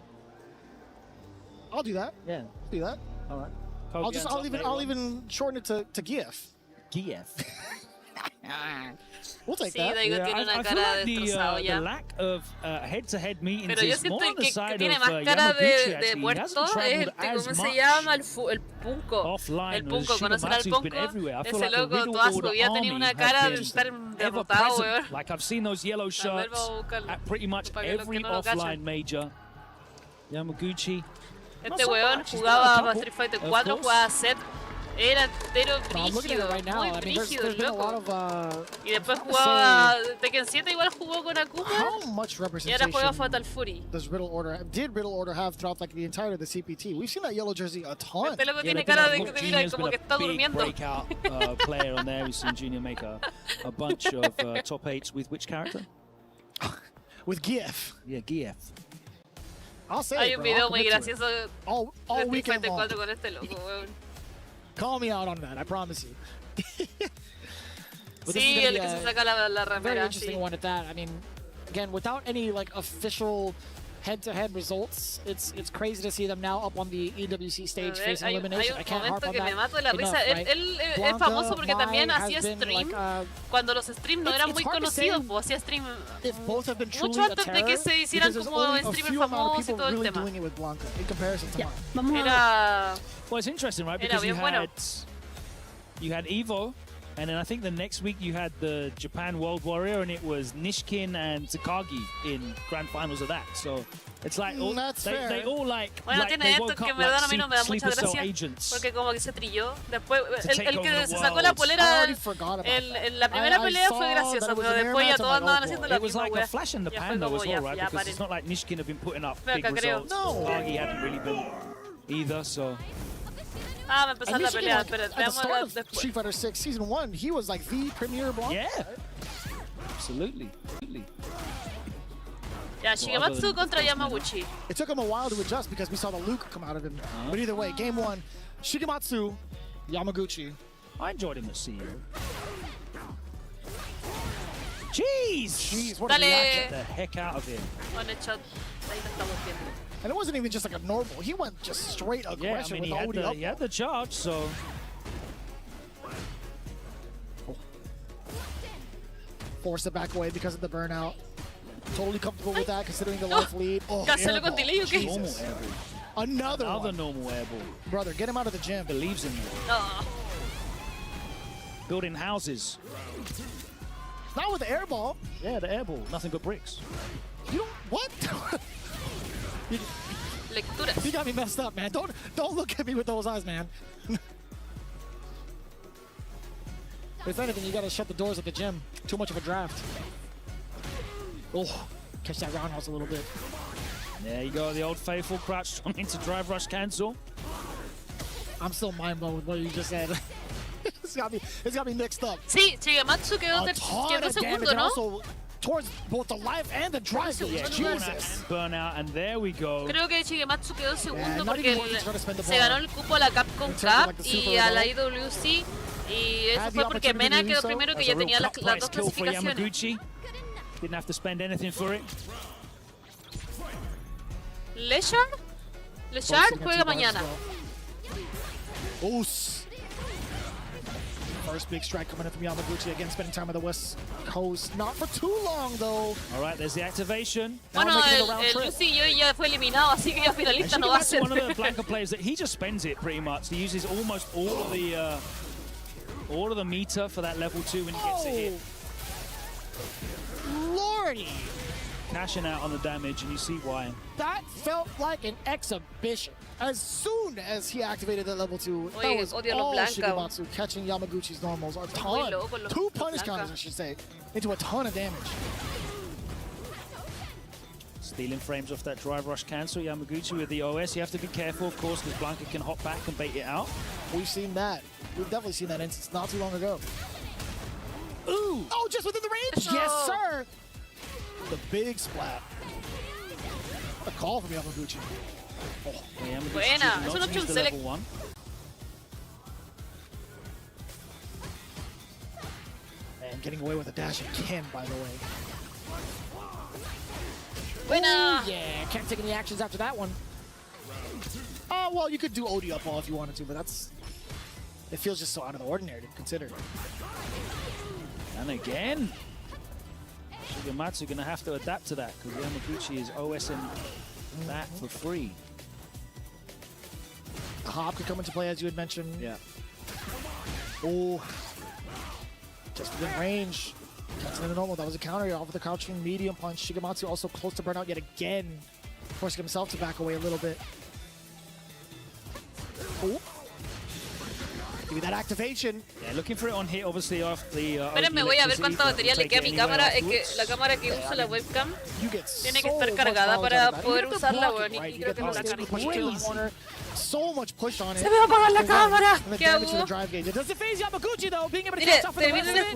I'll do that. Yeah. Do that. All right. I'll even shorten it to Gief. Gief. We'll take sí, that. Daigo tiene una cara destrozado ya. The lack of head-to-head meetings Pero yo is more siento on the que side tiene of más cara Yamaguchi, de muerto, ¿cómo se llama? El Punko. El Punko, ¿conocen al Punko? Ese loco toda su vida tenía una cara de estar derrotado, weón. Like I've seen those yellow shirts at pretty much every offline major. Yamaguchi. Este weón jugaba Street Fighter 4, jugaba set. Era entero brígido, muy brígido, loco. Y después jugaba Tekken 7, igual jugó con Akuma. Y ahora juega Fatal Fury. Did Riddle Order have throughout like the entirety of the CPT? We've seen that yellow jersey a ton. Este loco tiene cara de que mira como que está durmiendo. Breakout player on there. We've seen Junior make a bunch of top 8s with which character? With Gief. Yeah, Gief. I'll say Hay un video muy gracioso all de weekend Street long. Fighter 4 con este loco, weón. Call me out on that, I promise you. Sí, el que se saca la remera. Very interesting one at that. I mean, again, without any like official head-to-head results, it's crazy to see them now up on the EWC stage facing elimination. I can't harp on that. Me mato de la risa. Él es famoso porque también hacía stream cuando los streams no eran muy conocidos, pues hacía stream mucho antes de que se hicieran como streamers famosos y todo el tema. Era well, it's interesting, right? Because you had Evo, and then I think the next week you had the Japan World Warrior, and it was Nishkin and Takagi in grand finals of that. So it's like they all like. Bueno, tiene esto que en verdad a mí no me da mucha gracia porque como que se trilló. Después el que se sacó la polera en la primera pelea fue graciosa, pero después ya todos andaban haciendo la misma wea. It was like a flash in the pan though as well, right? Because it's not like Nishkin have been putting up big results. Takagi hadn't really been either, so. Ah, me empezó la pelea, pero at the start of Street Fighter 6 Season 1, he was like the premier Blanca. Yeah, absolutely. Yeah, Shigematsu contra Yamaguchi. It took him a while to adjust because we saw the Luke come out of him. But either way, game 1, Shigematsu, Yamaguchi. I enjoyed him at CEO. Jeez! What a reaction. Get the heck out of him. On the chat, ahí lo estamos viendo. And it wasn't even just like a normal. He went just straight aggression with the OD. He had the charge, so. Forced it back away because of the burnout. Totally comfortable with that, considering the life lead. Oh, Jesus. Another normal airball. Brother, get him out of the gym. Believes in you. Building houses. Not with the airball. Yeah, the airball. Nothing but bricks. You don't. What? You got me messed up, man. Don't look at me with those eyes, man. If anything, you gotta shut the doors at the gym. Too much of a draft. Oh, catch that roundhouse a little bit. There you go, the old faithful crouch into drive rush cancel. I'm still mind blown with what you just said. It's got me mixed up. Sí, Shigematsu quedó segundo, ¿no? Towards both the life and the drive. Yeah, Jesus. Burnout, and there we go. Creo que Shigematsu quedó segundo porque se ganó el cupo a la Capcom Cup y a la EWC. Y eso fue porque Mena quedó primero, que ya tenía las dos clasificaciones. Didn't have to spend anything for it. Leshard juega mañana. First big strike coming in from Yamaguchi, again spending time on the West Coast. Not for too long, though. All right, there's the activation. Bueno, el Lucy ya fue eliminado, así que ya finalista no va a ser. One of the Blanca players that he just spends it pretty much. He uses almost all of the meter for that level 2 when he gets a hit. Lordy! Cashing out on the damage, and you see why. That felt like an exhibition. As soon as he activated that level 2, that was all Shigematsu catching Yamaguchi's normals. A ton. 2 punish counters, I should say, into a ton of damage. Stealing frames off that drive rush cancel. Yamaguchi with the OS. You have to be careful, of course, because Blanca can hop back and bait it out. We've seen that. We've definitely seen that instance not too long ago. Ooh! Oh, just within the range? Yes, sir! The big splat. A call from Yamaguchi. Oh, buena, eso no es un select. Getting away with a dash again, by the way. Winner! Oh, yeah, can't take any actions after that one. Oh, well, you could do OD up all if you wanted to, but it feels just so out of the ordinary to consider. And again, Shigematsu going to have to adapt to that because Yamaguchi is OSing that for free. The hop could come into play, as you had mentioned. Yeah. Oh, just within range. Captain the normal. That was a counter off with the crouching medium punch. Shigematsu also close to burnout yet again, forcing himself to back away a little bit. Oh. Give me that activation. Yeah, looking for it on hit, obviously, off the. Espérenme, voy a ver cuánta batería le queda a mi cámara. Es que la cámara que uso, la webcam, tiene que estar cargada para poder usarla, weón. Y creo que no la cargo. So much push on it. Se me va a apagar la cámara. ¿Qué hago? Mire,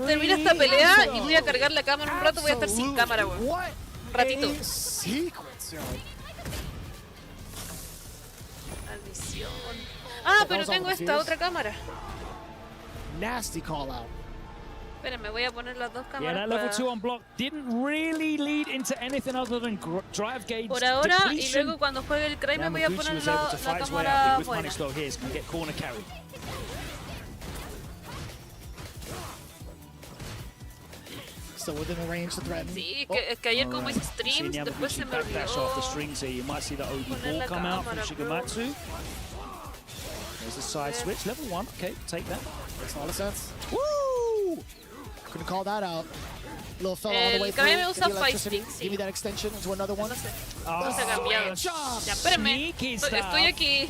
termina esta pelea y voy a cargar la cámara un rato. Voy a estar sin cámara, weón. Un ratito. Maldición. Ah, pero tengo esta otra cámara. Nasty call out. Espérenme, voy a poner las dos cámaras. Yeah, that level 2 on block didn't really lead into anything other than drive gauge por ahora, depletion. Y luego cuando juegue el Kramer voy a poner la cámara buena. So within the range to threaten. Sí, es que ayer como hice streams, después se me olvidó poner la cámara, Shigematsu. There's the side switch, level 1. Okay, take that. Makes a lot of sense. Woo! Couldn't call that out. Little fella all the way through. Give me that extension into another one. No se ha cambiado. Ya, espérenme. Estoy aquí.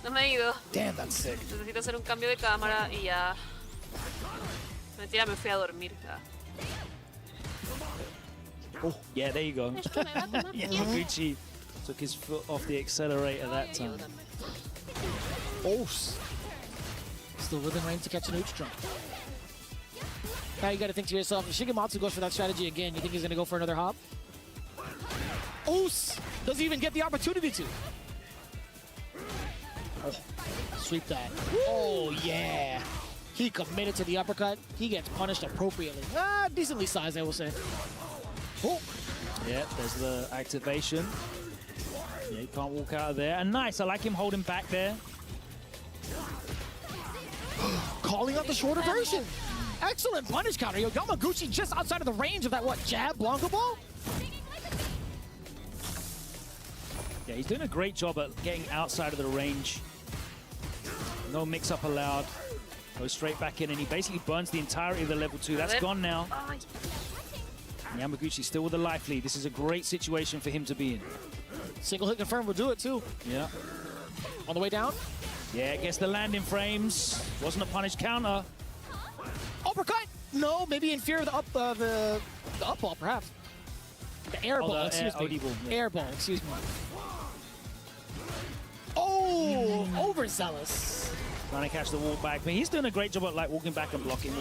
No me he ido. Damn, that's sick. Necesito hacer un cambio de cámara y ya. Mentira, me fui a dormir. Oh, yeah, there you go. Yamaguchi took his foot off the accelerator that time. Oh, still within range to catch an Uch jump. Now you got to think to yourself, if Shigematsu goes for that strategy again, you think he's going to go for another hop? Oos doesn't even get the opportunity to. Oh, sweep that. Oh, yeah. He committed to the uppercut. He gets punished appropriately. Decently sized, I will say. Oh. Yeah, there's the activation. Yeah, he can't walk out of there. And nice, I like him holding back there. Calling out the shorter version. Excellent punish counter. Yo, Yamaguchi just outside of the range of that, what, jab, Blanco ball? Yeah, he's doing a great job at getting outside of the range. No mix-up allowed. Goes straight back in, and he basically burns the entirety of the level 2. That's gone now. Yamaguchi still with a life lead. This is a great situation for him to be in. Single hit confirmed will do it, too. Yeah. On the way down? Yeah, gets the landing frames. Wasn't a punish counter. Uppercut? No, maybe in fear of the up ball, perhaps. The air ball, excuse me. Air ball, excuse me. Oh, overzealous. Trying to catch the walk back, but he's doing a great job at like walking back and blocking,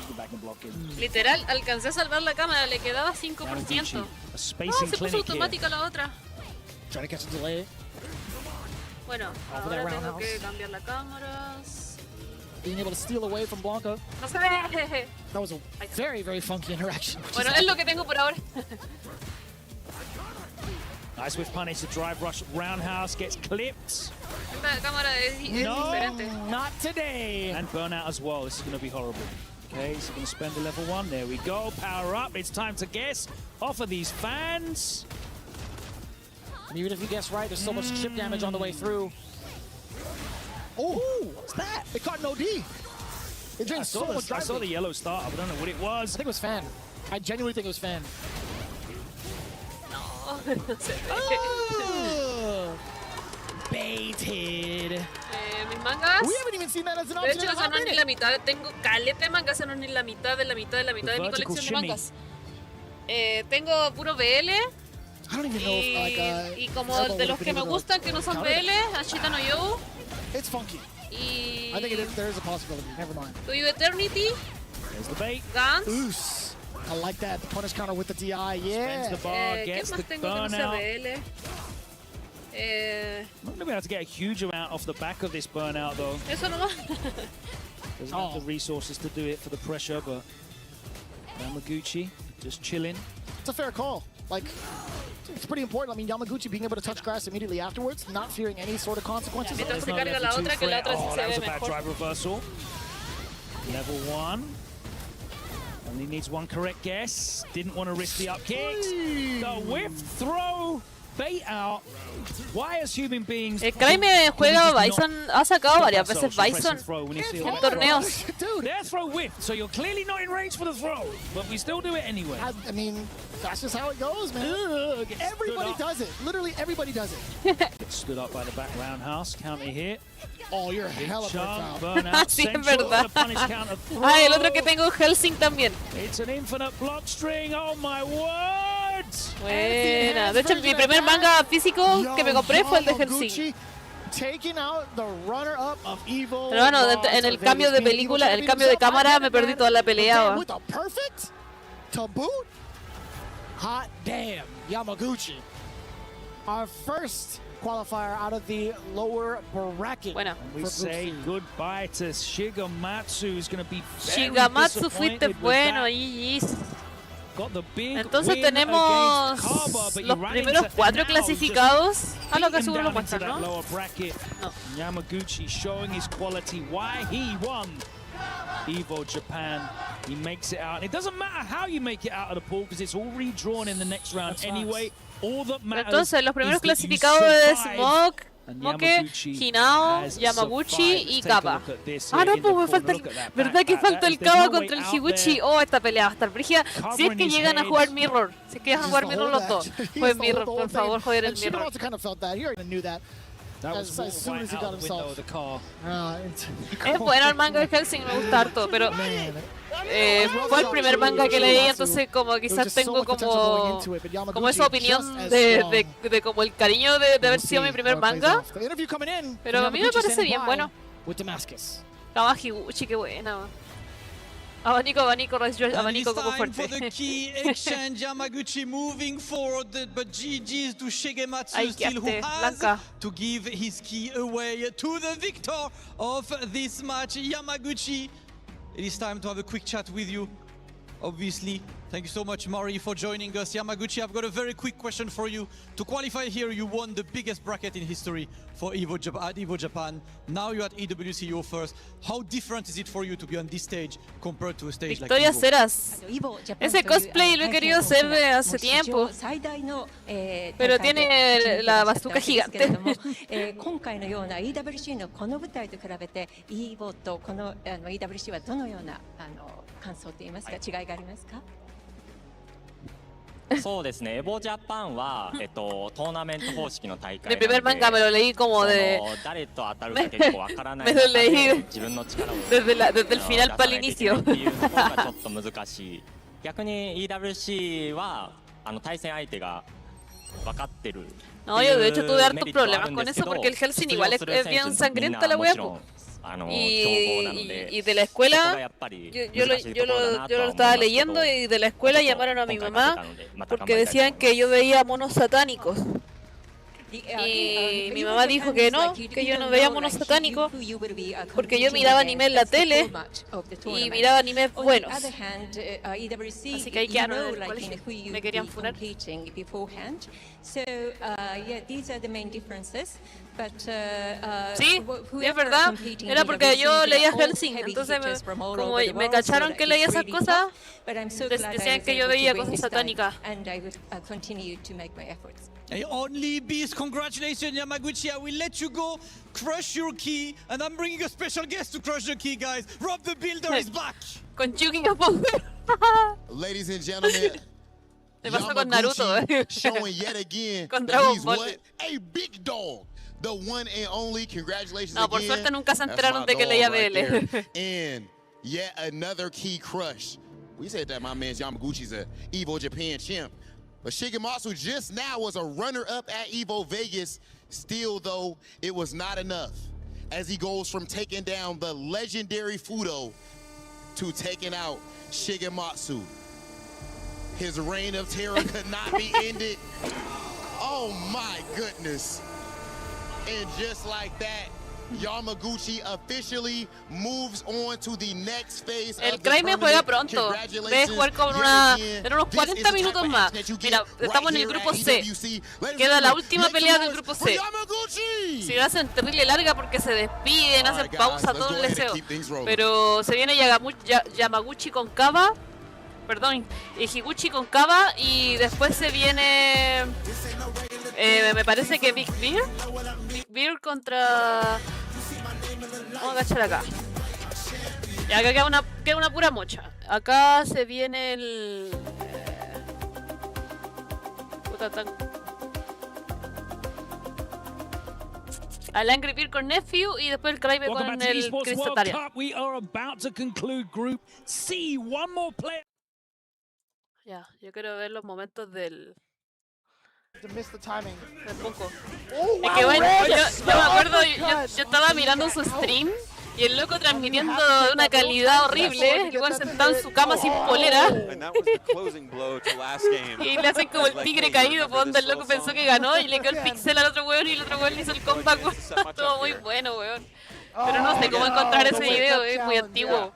Literal, alcancé a salvar la cámara, le quedaba 5%. Se puso automática la otra. Trying to catch a delay. Bueno, ahora tengo que cambiar la cámara. Being able to steal away from Blanca. No sé. That was a very, very funky interaction. Bueno, es lo que tengo por ahora. Nice with punish, the drive rush roundhouse gets clipped. Esta cámara es diferente. Not today. And burnout as well. This is going to be horrible. Okay, he's going to spend the level 1. There we go. Power up. It's time to guess off of these fans. And even if you guess right, there's so much chip damage on the way through. Oh, what's that? It caught an OD. It drained so much. I saw the yellow start. I don't know what it was. I think it was fan. I genuinely think it was fan. Oh. Baited. Mis mangas. We haven't even seen that as an De option. hecho, esa no es ni la mitad. Tengo caleta de mangas, esa no es ni la mitad de la mitad de la mitad de mi colección de mangas. Tengo puro BL. I don't even know if, y como de los que me gustan, que no son BL, Ashita no Yo. It's funky. Y I think there is a possibility. Never mind. To You Eternity. There's the bait. Guns. Oos. I like that. The punish counter with the DI. Yeah. Spends the bar, gets the burnout. I'm not going to be able to get a huge amount off the back of this burnout, though. Eso nomás. Doesn't have the resources to do it for the pressure, but... Yamaguchi just chilling. It's a fair call. Like, it's pretty important. I mean, Yamaguchi being able to touch grass immediately afterwards, not fearing any sort of consequences. Mientras se carga la otra, que la otra sí se ve mejor. Drive reversal. Level 1. Only needs one correct guess. Didn't want to risk the up kicks. The whip throw. Bait out. Why as human beings? Kraime juega Bison, ha sacado varias veces Bison en torneos. Dude, their throw whiffed, so you're clearly not in range for the throw, but we still do it anyway. I mean, that's just how it goes, man. Everybody does it. Literally everybody does it. Gets stood up by the back roundhouse. Counter hit. Oh, you're hella burnout. Sí, es verdad. Ah, el otro que tengo, Helsing también. It's an infinite block string. Oh my word. Buena. De hecho, mi primer manga físico que me compré fue el de Helsing. Pero bueno, en el cambio de película, el cambio de cámara, me perdí toda la pelea. Hot damn, Yamaguchi. Our first qualifier out of the lower bracket. Bueno. We say goodbye to Shigematsu, who's going to be very Shigematsu, fuiste bueno, Entonces tenemos los primeros 4 clasificados. A lo que seguro lo muestran, ¿no? No. Yamaguchi showing his quality, why he won Evo Japan. He makes it out. It doesn't matter how you make it out of the pool because it's all redrawn in the next round anyway. All that matters. Entonces los primeros clasificados es Moke, Hinao, Yamaguchi y Kaba. Ah, no, pues me falta el... ¿Verdad que falta el Kaba contra el Higuchi? Oh, esta pelea va a estar brígida. Si es que llegan a jugar Mirror. Si es que llegan a jugar Mirror los dos. Jueguen Mirror, por favor, jueguen el Mirror. Es bueno el manga de Helsing, me gusta harto, pero fue el primer manga que leí, entonces como quizás tengo como esa opinión de como el cariño de haber sido mi primer manga, pero a mí me parece bien bueno. Kaba Higuchi, qué buena. Abanico, como fuerte. For the key exchange, Yamaguchi moving forward, but GG's to Shigematsu still, who has to give his key away to the victor of this match. Yamaguchi, it is time to have a quick chat with you, obviously. Thank you so much, Mari, for joining us. Yamaguchi, I've got a very quick question for you. To qualify here, you won the biggest bracket in history for Evo Japan. Now you're at EWC, you're first. How different is it for you to be on this stage compared to a stage like Evo? Ceras. Ese cosplay lo he querido hacer de hace tiempo, pero tiene la bazooka gigante. 今回のような EWC のこの舞台と比べて EVO とこのEWC はどのような感想といいますか違いがありますか？そうですね、エボジャパンは、トーナメント方式の大会なので、誰と当たるか結構わからない中で自分の力を出さないといけないっていうところがちょっと難しい。逆に EWC は対戦相手が分かってる。No, yo de hecho tuve hartos problemas con eso porque el Helsing igual es bien sangrienta la wea. Y de la escuela, yo lo estaba leyendo y de la escuela llamaron a mi mamá porque decían que yo veía monos satánicos. Y mi mamá dijo que no, que yo no veía monos satánicos porque yo miraba anime en la tele y miraba animes buenos. Así que ahí quedaron en el colegio, me querían funar. Sí, es verdad, era porque yo leía Helsing, entonces como me cacharon que leía esas cosas, decían que yo veía cosas satánicas. Hey, only Beast, congratulations Yamaguchi, I will let you go, crush your key, and I'm bringing a special guest to crush the key, guys. Rob the Builder is back! Con Chuking a power. Ladies and gentlemen, Yamaguchi showing yet again that he's what? A big dog. The one and only, congratulations no, por again. Suerte nunca se enteraron de que leía BL. And yet another key crush. We said that my man Yamaguchi's a Evo Japan champ. But Shigematsu just now was a runner-up at Evo Vegas. Still, though, it was not enough as he goes from taking down the legendary Fudo to taking out Shigematsu. His reign of terror could not be ended. Oh, my goodness. And just like that, Yamaguchi officially moves on to the next phase. El Kraime juega pronto. Debe jugar con tener unos 40 minutos más. Mira, estamos en el grupo C. Queda la última pelea del grupo C. Si la hacen terrible larga porque se despiden, hacen pausa, todo el deseo. Pero se viene Yamaguchi con Kaba. Perdón, Higuchi con Kaba. Y después se viene... me parece que Big Bear contra... Vamos a agachar acá. Y acá queda una pura mocha. Acá se viene el... Al Angry Bear con Nephew y después el Kraime con el Cristataria. Ya, yo quiero ver los momentos del... Poco. Es que bueno, yo me acuerdo, yo estaba mirando su stream y el loco transmitiendo de una calidad horrible, igual sentado en su cama sin polera. Y le hacen como el tigre caído, por donde el loco pensó que ganó y le quedó el pixel al otro weón y el otro weón le hizo el comeback. Estuvo muy bueno, weón. Pero no sé cómo encontrar ese video, es muy antiguo.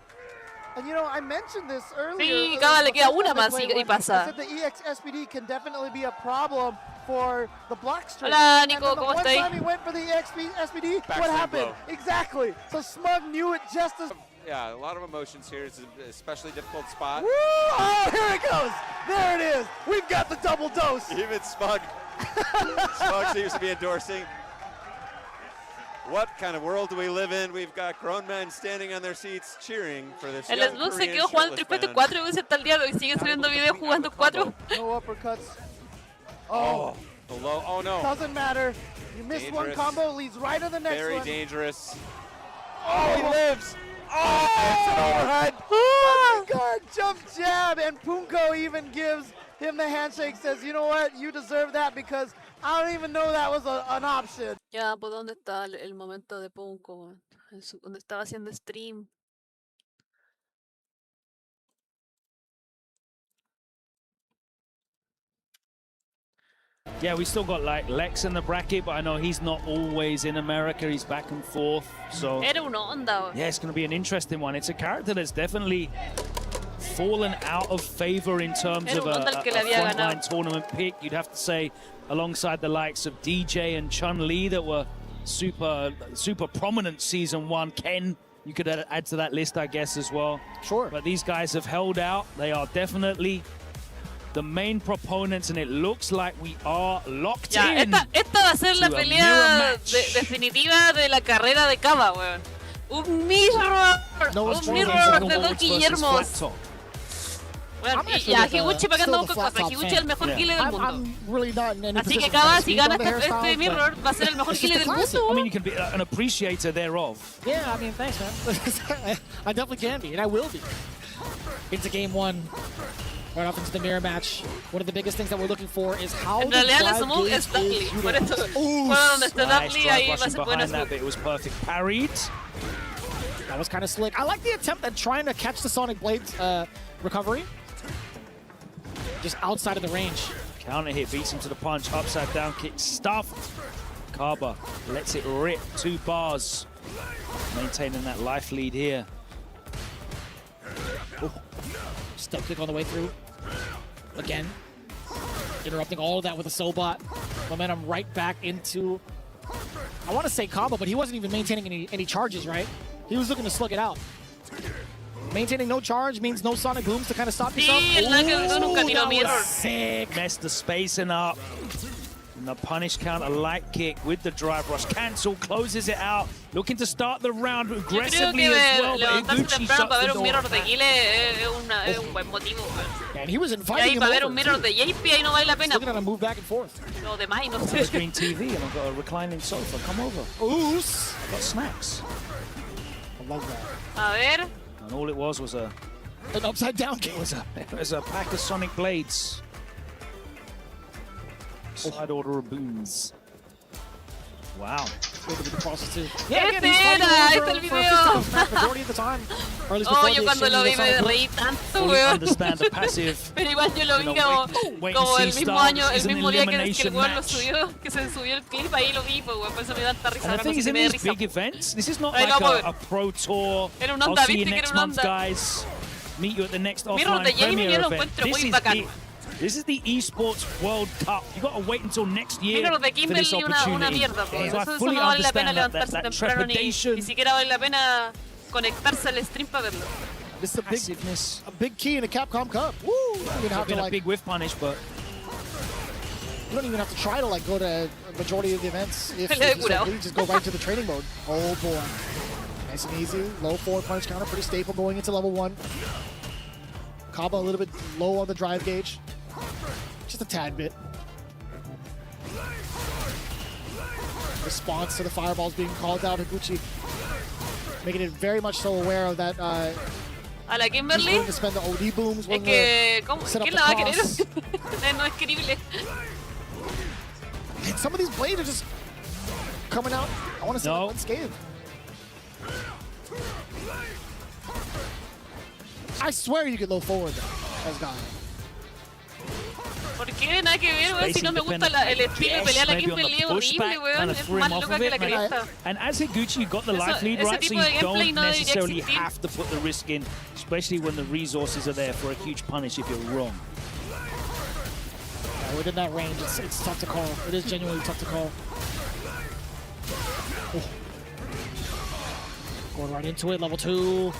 And you know, I mentioned this earlier. Sí, cada le queda una más y pasa. I said the EXSPD can definitely be a problem for the block streak. Hola, Nico, ¿cómo estás? One time he went for the EXSPD, what happened? Exactly. So Smug knew it just as... Yeah, a lot of emotions here. It's an especially difficult spot. Woo! Oh, here it goes. There it is. We've got the double dose. Even Smug seems to be endorsing. What kind of world do we live in? We've got grown men standing on their seats cheering for this. El Slug se quedó jugando Street Fighter 4 veces hasta el día de hoy. Sigue subiendo videos jugando 4. No uppercuts. Oh, the low. Oh no. Doesn't matter. You missed one combo, leads right to the next one. one. Very dangerous. Oh, he lives. Oh, it's an overhead. Oh my God, jump jab, and Punko even gives him the handshake. Says, you know what? You deserve that because I don't even know that was an option. Ya, pues ¿dónde está el momento de Punko? Donde estaba haciendo stream. Yeah, we still got like Lex in the bracket, but I know he's not always in America. He's back and forth. So Era una onda. Yeah, it's going to be an interesting one. It's a character that's definitely fallen out of favor in terms of a frontline tournament pick. You'd have to say, alongside the likes of DJ and Chun-Li that were super prominent season 1. Ken, you could add to that list, I guess, as well. Sure. But these guys have held out. They are definitely the main proponents, and it looks like we are locked in. Esta va a ser la pelea definitiva de la carrera de Kaba, weón. Un mirror de dos Guillermos. Bueno, y a Higuchi pagando con cosas. Higuchi es el mejor killer del mundo. Así que Kaba, si gana este mirror, va a ser el mejor killer del mundo. I mean, you can be an appreciator thereof. Yeah, I mean, thanks, man. I definitely can be, and I will be. Into game 1. Right off into the mirror match. One of the biggest things that we're looking for is how en realidad la smoke es Dudley. Por eso, donde está Dudley, ahí va a ser buena smoke. It was perfect. Parried. That was kind of slick. I like the attempt at trying to catch the Sonic Blades recovery. Just outside of the range. Counter hit, beats him to the punch. Upside down kick, stuffed. Kaba lets it rip. 2 bars. Maintaining that life lead here. Ooh. Step kick on the way through. Again. Interrupting all of that with a Sobot. Momentum right back into, I want to say Kaba, but he wasn't even maintaining any charges, right? He was looking to slug it out. Maintaining no charge means no Sonic Booms to kind of stop yourself. That was sick. Messed the spacing up. And the punish counter light kick with the drive rush. Cancel, closes it out. Looking to start the round aggressively as well. But Higuchi shuts the door. And he was inviting him over. Looking at him move back and forth. Screen TV and I've got a reclining sofa. Come over. Ooh. I've got snacks. I love that. A ver. And all it was an upside down kick. It was a pack of Sonic Blades. Side order of booms. Wow. ¡Qué pena! Ahí está el video. Oh, yo cuando lo vi me reí tanto, weón. Pero igual yo lo vi como el mismo año, el mismo día que el weón lo subió, que se subió el clip, ahí lo vi, pues weón, por eso me da tanta risa. And the thing is, in these big events, this is not like a pro tour. I'll see you next month, guys. Meet you at the next offline Premier event. This is the Esports World Cup. You got to wait until next year for this opportunity. Una mierda, pues. I fully no vale la pena understand levantarse that temprano ni trepidation. siquiera vale la pena conectarse al stream para verlo. This is a big key in a Capcom Cup. Woo! It's been a big whiff punish, but you don't even have to try to like go to a majority of the events. If you just go right to the training mode. Oh boy. Nice and easy. Low forward punch counter, pretty staple going into level 1. Kaba a little bit low on the drive gauge. Just a tad bit. Response to the fireballs being called out. Higuchi making it very much so aware of that. A la Kimberly. To spend the OD booms. Es que, ¿quién la va a querer? No es querible. And some of these blades are just coming out. I want to say unscathed. I swear you get low forward though, as God. ¿Por qué? Nada que ver, weón. Si no me gusta el estilo de pelear la Kimberly es horrible, weón. Es más loca que la cresta. And as Higuchi, you got the life lead right, so you don't necessarily have to put the risk in, especially when the resources are there for a huge punish if you're wrong. Yeah, within that range, it's tough to call. It is genuinely tough to call. Oh. Going right into it, level 2.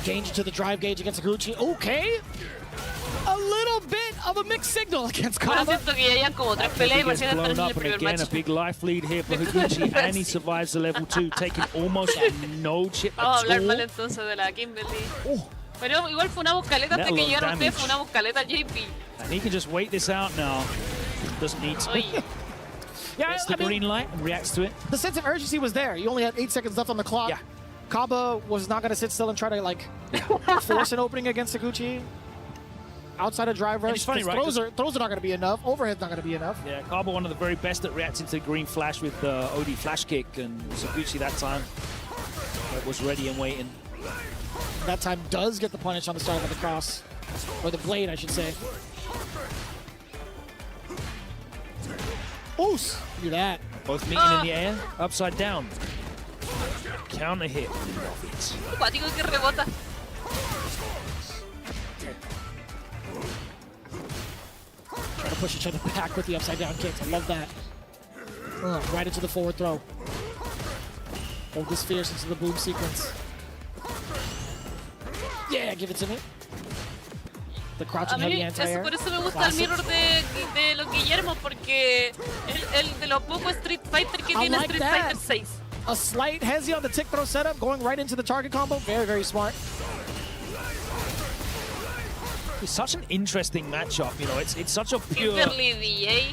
Change to the drive gauge against Higuchi. Okay. A little bit of a mixed signal against Kaba. Blown up, and again, a big life lead here for Higuchi, and he survives the level 2, taking almost no chip at all. Vamos a hablar mal entonces de la Kimberly. Pero igual fue una buscaleta hasta que llegaron ustedes, fue una buscaleta JP. And he can just wait this out now. Doesn't need to. Yeah, it's the green light and reacts to it. The sense of urgency was there. You only had 8 seconds left on the clock. Yeah. Kaba was not going to sit still and try to like force an opening against Higuchi. Outside of drive rush, funny, right? throws are not going to be enough. Overhead's not going to be enough. Yeah, Kaba one of the very best at reacting to the green flash with the OD flash kick, and Higuchi that time was ready and waiting. That time does get the punish on the start of the cross, or the blade, I should say. Oos! Look at that. Both meeting in the air, upside down. Counter hit. Cuático que rebota. Try to push each other back with the upside down kicks. I love that. Right into the forward throw. Hold this fierce into the boom sequence. Yeah, give it to me. The crouching heavy anti-air. Por eso me gusta el mirror de los Guillermo, porque el de los pocos Street Fighter que tiene Street Fighter 6. A slight hezzy on the tick throw setup, going right into the target combo. Very, very smart. It's such an interesting matchup, you know. It's such a pure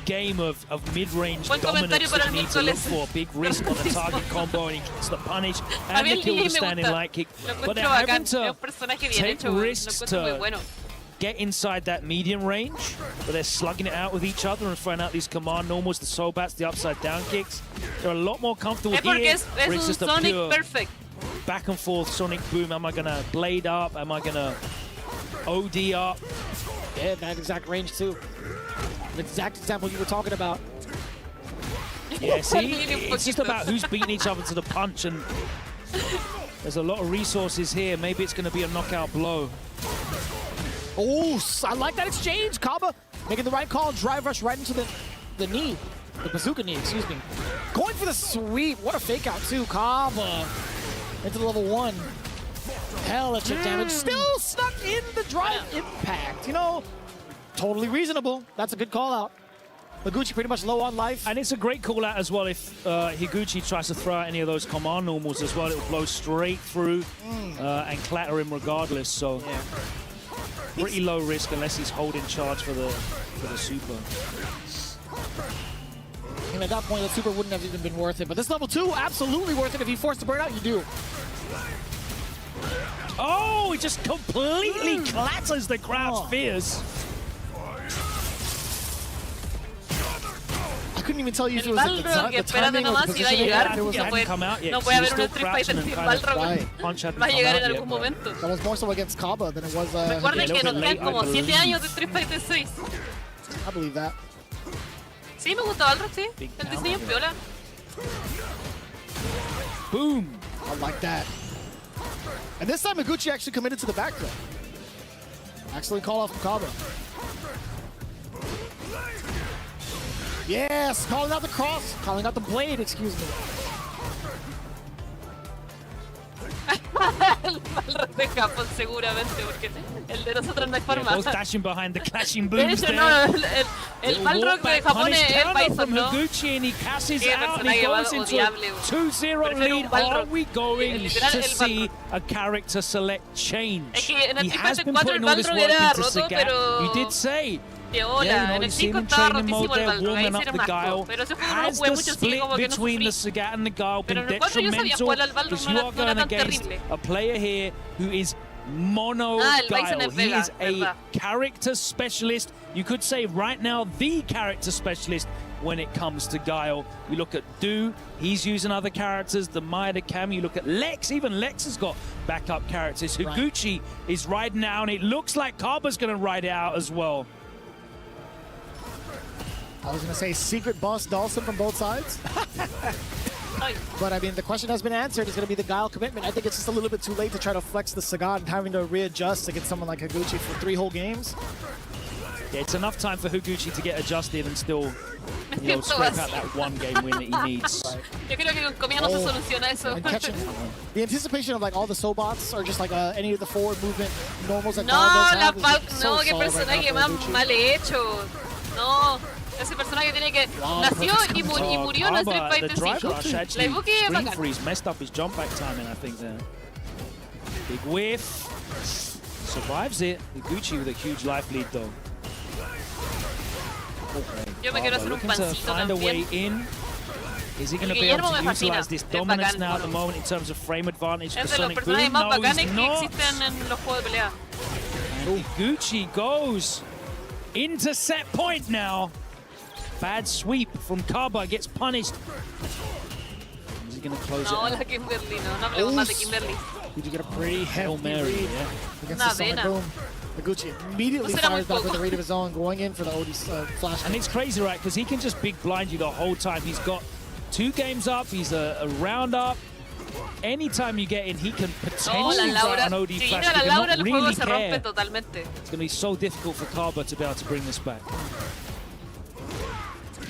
game of mid-range dominance that you need to look for. Big risk on the target combo, and he gets the punish and the kill the standing light kick. But they're having to take risks to get inside that medium range, but they're slugging it out with each other and throwing out these command normals, the soul bats, the upside down kicks. They're a lot more comfortable here. It's just a pure back and forth sonic boom. Am I gonna blade up? Am I gonna OD up? Yeah, that exact range too. The exact example you were talking about. Yeah, see, it's just about who's beating each other to the punch, and there's a lot of resources here. Maybe it's going to be a knockout blow. Oh, I like that exchange. Kaba making the right call. Drive rush right into the knee. The bazooka knee, excuse me. Going for the sweep. What a fake out too. Kaba into the level 1. Hell, chip damage. Still stuck in the drive impact. You know, totally reasonable. That's a good call out. Higuchi pretty much low on life. And it's a great call out as well if Higuchi tries to throw out any of those command normals as well. It will blow straight through and clatter him regardless. So pretty low risk unless he's holding charge for the super. And at that point, the super wouldn't have even been worth it. But this level 2, absolutely worth it. If you force the burn out, you do. Oh, he just completely clatters the crowd's fears. couldn't even tell you if it El was Balrog, que the espérate timing or the nomás, iba a positioning. llegar. It was No like- puede haber un Street Fighter sin Balrog. Va a llegar en algún momento. That was more so against Kaba than it was. Recuerden que nos quedan como 7 años de Street Fighter 6. I believe that. Sí, me gusta Balrog, sí. El diseño es piola. Boom! I like that. And this time, Higuchi actually committed to the back throw. Excellent call off from Kaba. Yes, calling out the cross, calling out the blade, excuse me. El Balrog de Japón seguramente, porque el de nosotros no hay forma. Both dashing behind the clashing De booms hecho, there. no, el Balrog de Japón es Bison, ¿no? Higuchi, and he cashes Qué out and he personaje goes into a odiable. 2-0 lead. Are we going Literal, to el see a character select change? Es que en el He Street has Fighter been 4 el putting all this Balrog work era into roto, Sagat. pero... You did say. Hola, Yeah, you know, en el you see 5 him estaba training rotísimo mode el there, Balrog, ahí warming sí up era the un asco. Guile. Pero ese juego no lo Has jugué the mucho, así split como que no between sufrí. the Sagat and the Guile Pero been en el 4 yo sabía detrimental? jugar al Balrog, Because no you era are going tan against terrible. a player here who is mono el Bison Guile. es He Vega, is a verdad. character specialist. You could say right now the character specialist when it comes to Guile. You look at Do, he's using other characters, the Maya, the Cam. You look at Lex, even Lex has got backup characters. Higuchi is riding out, and it looks like Kaba's going to ride it out as well. I was going to say secret boss Dawson from both sides. But I mean, the question has been answered. It's going to be the Guile commitment. I think it's just a little bit too late to try to flex the Sagat and having to readjust against someone like Higuchi for 3 whole games. Yeah, it's enough time for Higuchi to get adjusted and still, you know, scrape out that 1 game win that he needs. Yo creo que con comida no se soluciona eso. And catching the anticipation of like all the Sobots or just like any of the forward movement normals that No, Guile la does Pau, have is no, so qué solid right now personaje for más Higuchi. mal hecho. No, ese personaje tiene que... Nació y murió en el Street The Fighter drive 5. rush La actually, Ibuki es Green bacán. Freeze messed up his jump back timing, I think, there. Big whiff. Survives it. Higuchi with a huge life lead, though. Yo me quiero hacer un Looking to pancito find a way también. in. Is he going to El be able Guillermo to me fascina. utilize this Es dominance bacán, now at the mono. moment in terms of frame advantage for Es de los Sonic personajes Boom? más No, bacanes he's que not. existen en los juegos de pelea. And Higuchi goes into set point now. Bad sweep from Kaba, gets punished. Is he going to close No, it la out? Kimberly, no hablemos más de Kimberly. Did you get a pretty Hail hefty Mary, lead yeah. against Una the Sonic vena. Boom? Higuchi immediately No será fires muy back with poco. a read of his own, going in for the OD flash. And it's crazy, right? Because he can just big blind you the whole time. He's got 2 games up. He's a round up. Anytime you get in, he can No, potentially la Laura, run an OD si flash. viene He la Laura, cannot el juego really se rompe care. totalmente. It's going to be so difficult for Kaba to be able to bring this back.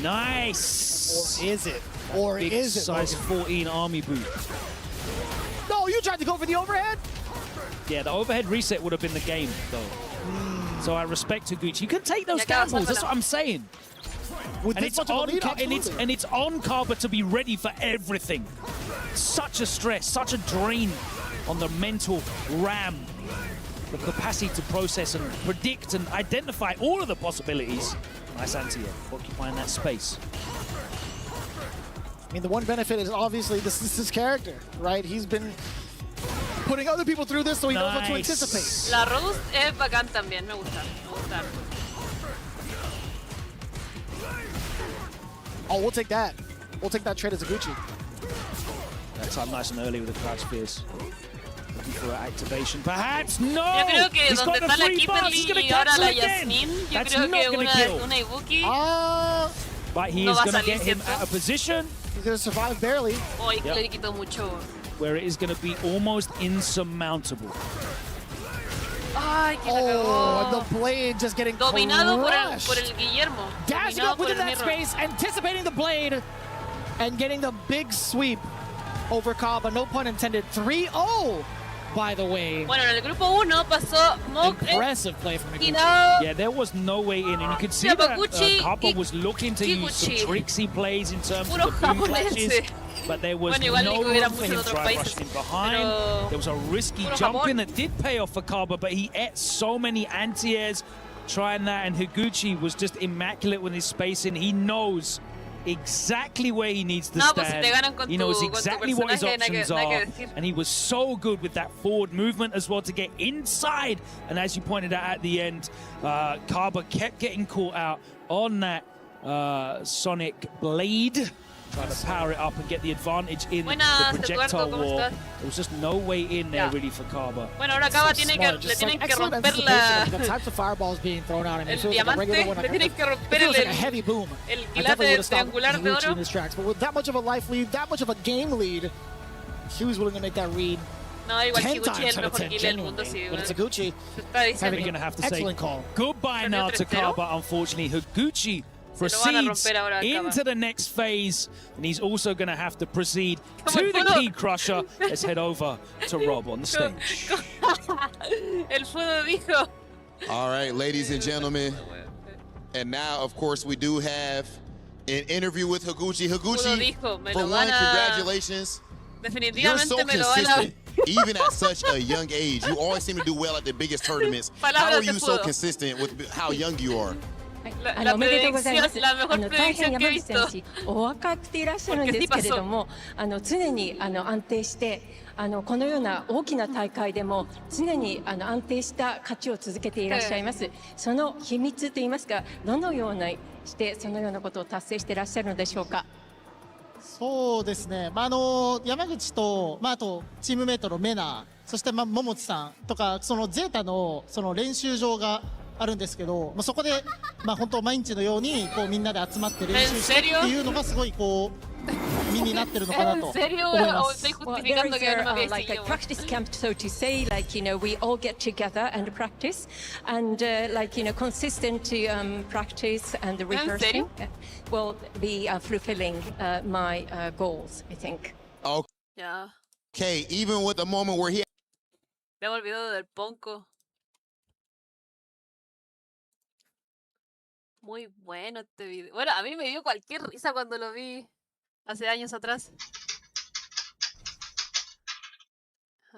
Nice. Or is it? Or Big is it? size Logan? 14 army boot. No, you tried to go for the overhead? Yeah, the overhead reset would have been the game, though. So I respect Higuchi. You can take those Ya acabas, gambles. That's Álvaro. what I'm saying. With And this it's, much of a on, lead, and it's on Kaba to be ready for everything. Such a stress, such a drain on the mental RAM. The capacity to process and predict and identify all of the possibilities. Nice anti-air, occupying that space. I mean, the one benefit is obviously this is his character, right? He's been putting other people through this, so he knows what to anticipate. La Rose es bacán también, me gusta. Me gusta harto. Oh, we'll take that. We'll take that trade as Higuchi. That's up nice and early with the crouch spears. Looking for an activation, perhaps. No! Yo creo que He's donde got the está la 3 bars. He's Kimberly going to y ahora cancel la again. Yasmin, yo That's creo not que going to kill. una Ibuki But he no is va a going to salir, get him ¿cierto? out of position He's going to survive barely. Hoy Yep. le quitó mucho. where it is going to be almost insurmountable. Ay, que la Oh, and cagó. the blade just getting Dominado crushed. por el Guillermo. Dashing Dominado up within por el that Mirror. space, anticipating the blade, and getting the big sweep over Kaba. No pun intended. 3-0, by the way. Bueno, en el grupo 1 pasó Moke. Impressive play from Higuchi. Yeah, there was no way in, and you could see that Yamaguchi Kaba was looking to use some Kikuchi. tricksy plays in terms Puro of the boom japonense. clashes, but there was Bueno, igual no Nico era room for mucho him en otros try países, rushing behind. pero There was a risky puro jump in Japón. that did pay off for Kaba, but he ate so many anti-airs trying that, and Higuchi was just immaculate with his spacing. He knows exactly where he needs to No, pues si stand. te ganan con He tu- knows con tu exactly what his personaje, nada que- options nada que are, decir. and he was so good with that forward movement as well to get inside. And as you pointed out at the end, Kaba kept getting caught out on that Sonic Blade. Trying to power it up and get the advantage in the projectile war. There was just no way in there really for Kaba. Bueno, ahora Kaba le tienen que romper la... The types of fireballs being thrown out. El diamante, le tienen que romper el quilate triangular de oro. But with that much of a life lead, that much of a game lead, he was willing to make that read. No, igual Higuchi es el mejor killer del mundo, sí. But it's Higuchi. We're going to have to say goodbye now to Kaba, unfortunately. Higuchi proceeds into the next phase, and he's also going to have to proceed to the Key Crusher. Let's head over to Rob on the stage. El fuego dijo. All right, ladies and gentlemen, and now, of course, we do have an interview with Higuchi. Higuchi, for one, congratulations. You're so consistent, even at such a young age. You always seem to do well at the biggest tournaments. How are you so consistent with how young you are? おめでとうございます。大変山口選手、お若くていらっしゃるんですけれども、常に安定して、このような大きな大会でも常に安定した勝ちを続けていらっしゃいます。その秘密といいますか、どのようなしてそのようなことを達成していらっしゃるのでしょうか。そうですね。山口とあとチームメイトのメナ、そして桃地さんとかそのゼータのその練習場があるんですけど、そこで本当毎日のようにこうみんなで集まって練習してっていうのがすごいこう身になってるのかなと思います。Well, there is like a practice camp, so to say, like we all get together and practice, and consistent practice and rehearsing will be fulfilling my goals, I think. Okay, even with the moment where he. Me he olvidado del Ponco. Muy bueno este video. Bueno, a mí me dio cualquier risa cuando lo vi hace años atrás.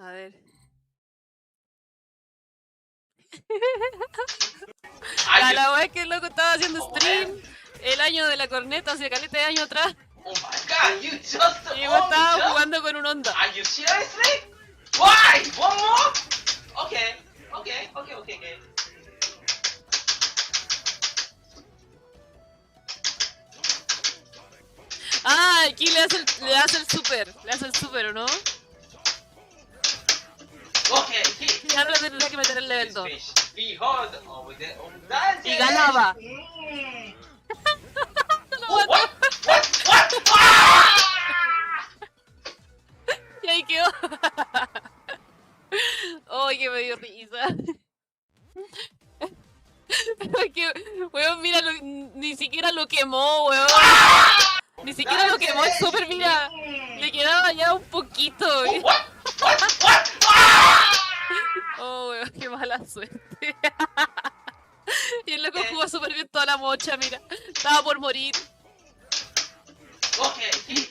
A ver. La wea es que el loco estaba haciendo stream el año de la corneta, hace caleta de años atrás. Oh my god, you just y yo estaba jugando con un Honda. Are you seriously? Why? One more? Okay. Ah, aquí le hace el super, ¿o no? Okay. Y ahora le tendré que meter el level 2. Y ganaba. Y ahí quedó. Oh, que me dio risa. Pero que, weón, mira, ni siquiera lo quemó, weón. Ni siquiera lo quemó el super, mira. Le quedaba ya un poquito. Oh, weón, qué mala suerte. Y el loco jugó súper bien toda la mocha, mira. Estaba por morir. Okay, hit.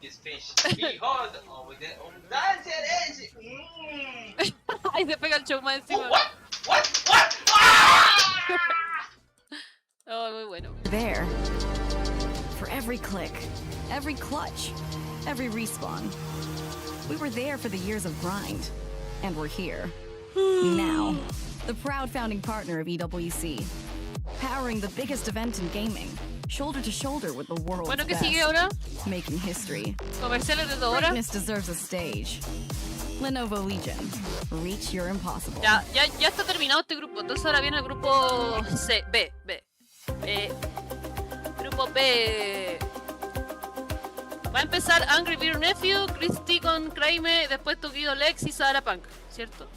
This fish. Behold, over there. That's it. Ay, se pega el show más encima. What? Oh, muy bueno. There. For every click, every clutch, every respawn. We were there for the years of grind, and we're here. Now, the proud founding partner of EWC, powering the biggest event in gaming, shoulder to shoulder with the world's bueno, ¿qué best, sigue ahora? making history. Comerciales de 2 horas. Greatness deserves a stage. Lenovo Legion, reach your impossible. Ya está terminado este grupo, entonces ahora viene el grupo B. Grupo B. Va a empezar Angry Beer Nephew, Christy con Kraime, después Tokido Lex y Sara Punk, ¿cierto?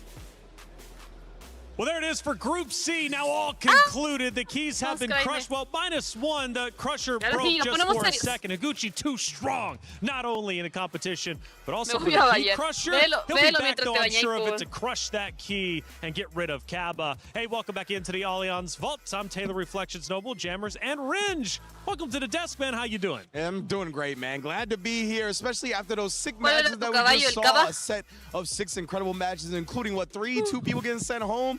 Well, there it is for Group C. Now all concluded. The keys have been crushed. Well, -1. The crusher broke just for a second. Higuchi too strong, not only in the competition, but also for the key crusher. He'll be back, though, I'm sure of it, to crush that key and get rid of Kaba. Hey, welcome back into the Allianz Vault. I'm Taylor Reflections Noble, Jammers, and Ringe. Welcome to the desk, man. How you doing? I'm doing great, man. Glad to be here, especially after those sick matches that we just saw. A set of 6 incredible matches, including, 2 people getting sent home.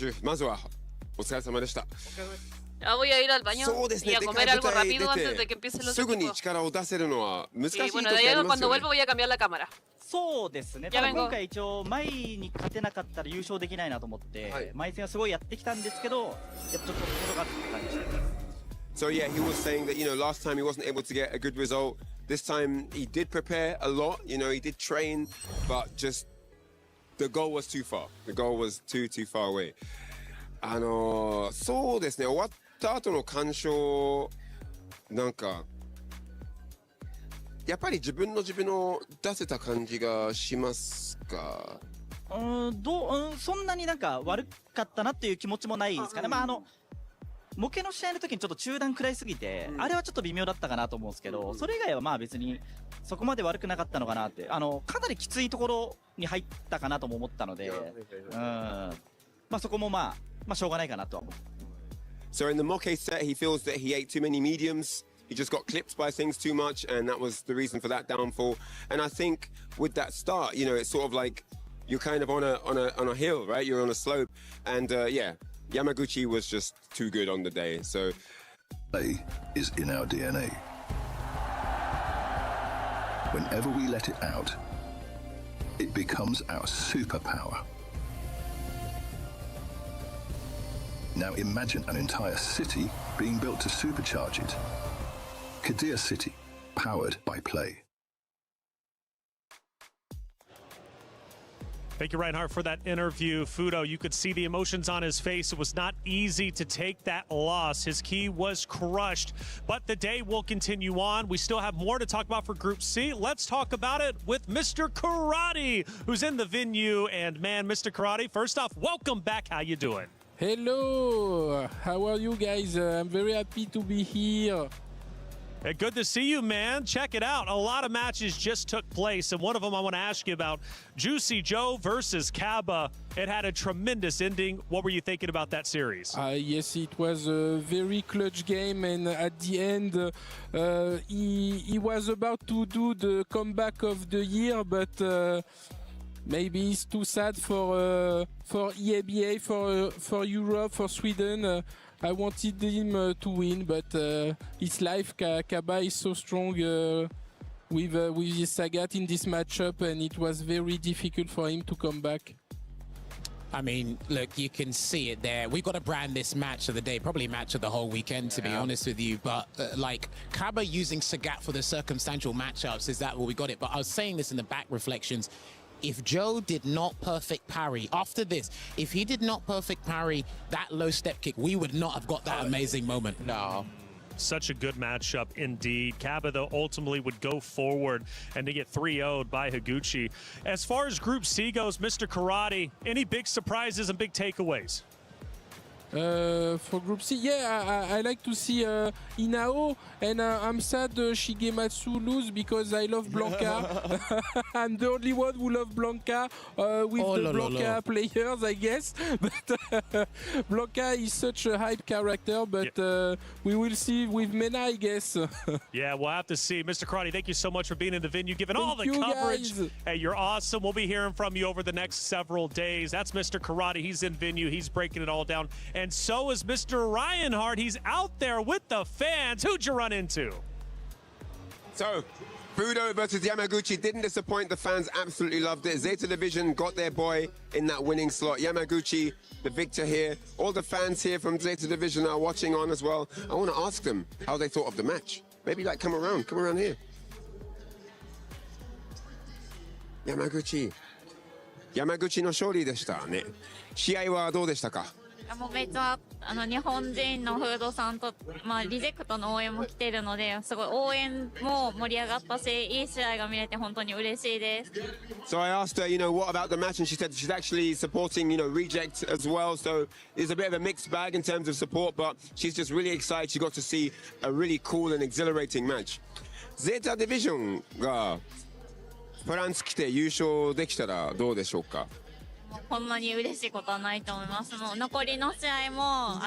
手、まずはお疲れ様でした。Ya voy a ir al baño y a comer algo rápido antes de que empiecen los すぐに equipos. 力を出せるのは難しい Y 時 bueno, あ de り ahí ます cuando よね。 vuelvo voy a cambiar la cámara. そうですね。ただ今回一応前に勝てなかったら優勝できないなと思って、前戦はすごいやってきたんですけど、やっぱちょっと届かずって感じでした。 So yeah, he was saying that, you know, last time he wasn't able to get a good result. This time he did prepare a lot, you know, he did train, but just the goal was too far. The goal was too far away. そうですね、終わった後の感傷、なんか、やっぱり自分を出せた感じがしますか？そんなになんか悪かったなっていう気持ちもないですかね。模型の試合の時にちょっと中段食らいすぎて、あれはちょっと微妙だったかなと思うんですけど、それ以外はまあ別にそこまで悪くなかったのかなって、かなりきついところに入ったかなとも思ったので、そこもまあしょうがないかなとは思う。So in the Moke set, he feels that he ate too many mediums. He just got clipped by things too much, and that was the reason for that downfall. And I think with that start, it's sort of like you're kind of on a hill, right? You're on a slope, and Yamaguchi was just too good on the day. So play is in our DNA. Whenever we let it out, it becomes our superpower. Now imagine an entire city being built to supercharge it. Dia City, powered by play. Thank you, Reinhardt, for that interview. Fudo, you could see the emotions on his face. It was not easy to take that loss. His key was crushed, but the day will continue on. We still have more to talk about for Group C. Let's talk about it with Mr. Karate, who's in the venue. And man, Mr. Karate, first off, welcome back. How you doing? Hello, how are you guys? I'm very happy to be here. Hey, good to see you, man. Check it out. A lot of matches just took place, and one of them I want to ask you about, Juicy Joe versus Kaba. It had a tremendous ending. What were you thinking about that series? Yes, it was a very clutch game, and at the end, he was about to do the comeback of the year, but maybe it's too sad for EABA, for Europe, for Sweden. I wanted him to win, but it's life. Kaba is so strong with his Sagat in this matchup, and it was very difficult for him to come back. I mean, look, you can see it there. We've got to brand this match of the day, probably match of the whole weekend, to be honest with you. But like Kaba using Sagat for the circumstantial matchups, is that where we got it? But I was saying this in the back reflections. If Joe did not perfect parry after this, if he did not perfect parry that low step kick, we would not have got that amazing moment. No. Such a good matchup indeed. Kaba, though, ultimately would go forward and to get 3-0'd by Higuchi. As far as Group C goes, Mr. Karate, any big surprises and big takeaways? For Group C, yeah, I like to see Inao, and I'm sad Shigematsu lose because I love Blanca. I'm the only one who love Blanca with the Blanca players, I guess. But Blanca is such a hype character, but we will see with Mena, I guess. Yeah, we'll have to see. Mr. Karate, thank you so much for being in the venue, giving all the coverage. Guys. Hey, you're awesome. We'll be hearing from you over the next several days. That's Mr. Karate. He's in venue. He's breaking it all down. And so is Mr. Reinhardt. He's out there with the fans. Who'd you run into? So, Fudo versus Yamaguchi didn't disappoint. The fans absolutely loved it. Zeta Division got their boy in that winning slot. Yamaguchi, the victor here. All the fans here from Zeta Division are watching on as well. I want to ask them how they thought of the match. Maybe like come around here. Yamaguchi の勝利でしたね。試合はどうでしたか？もうめっちゃ日本人のフードさんと、リジェクトの応援も来ているので、すごい応援も盛り上がったし、いい試合が見れて本当に嬉しいです。So I asked her, what about the match, and she said she's actually supporting, Reject as well. So it's a bit of a mixed bag in terms of support, but she's just really excited. She got to see a really cool and exhilarating match. Zeta Division がフランス来て優勝できたらどうでしょうか？こんなに嬉しいことはないと思います。もう残りの試合も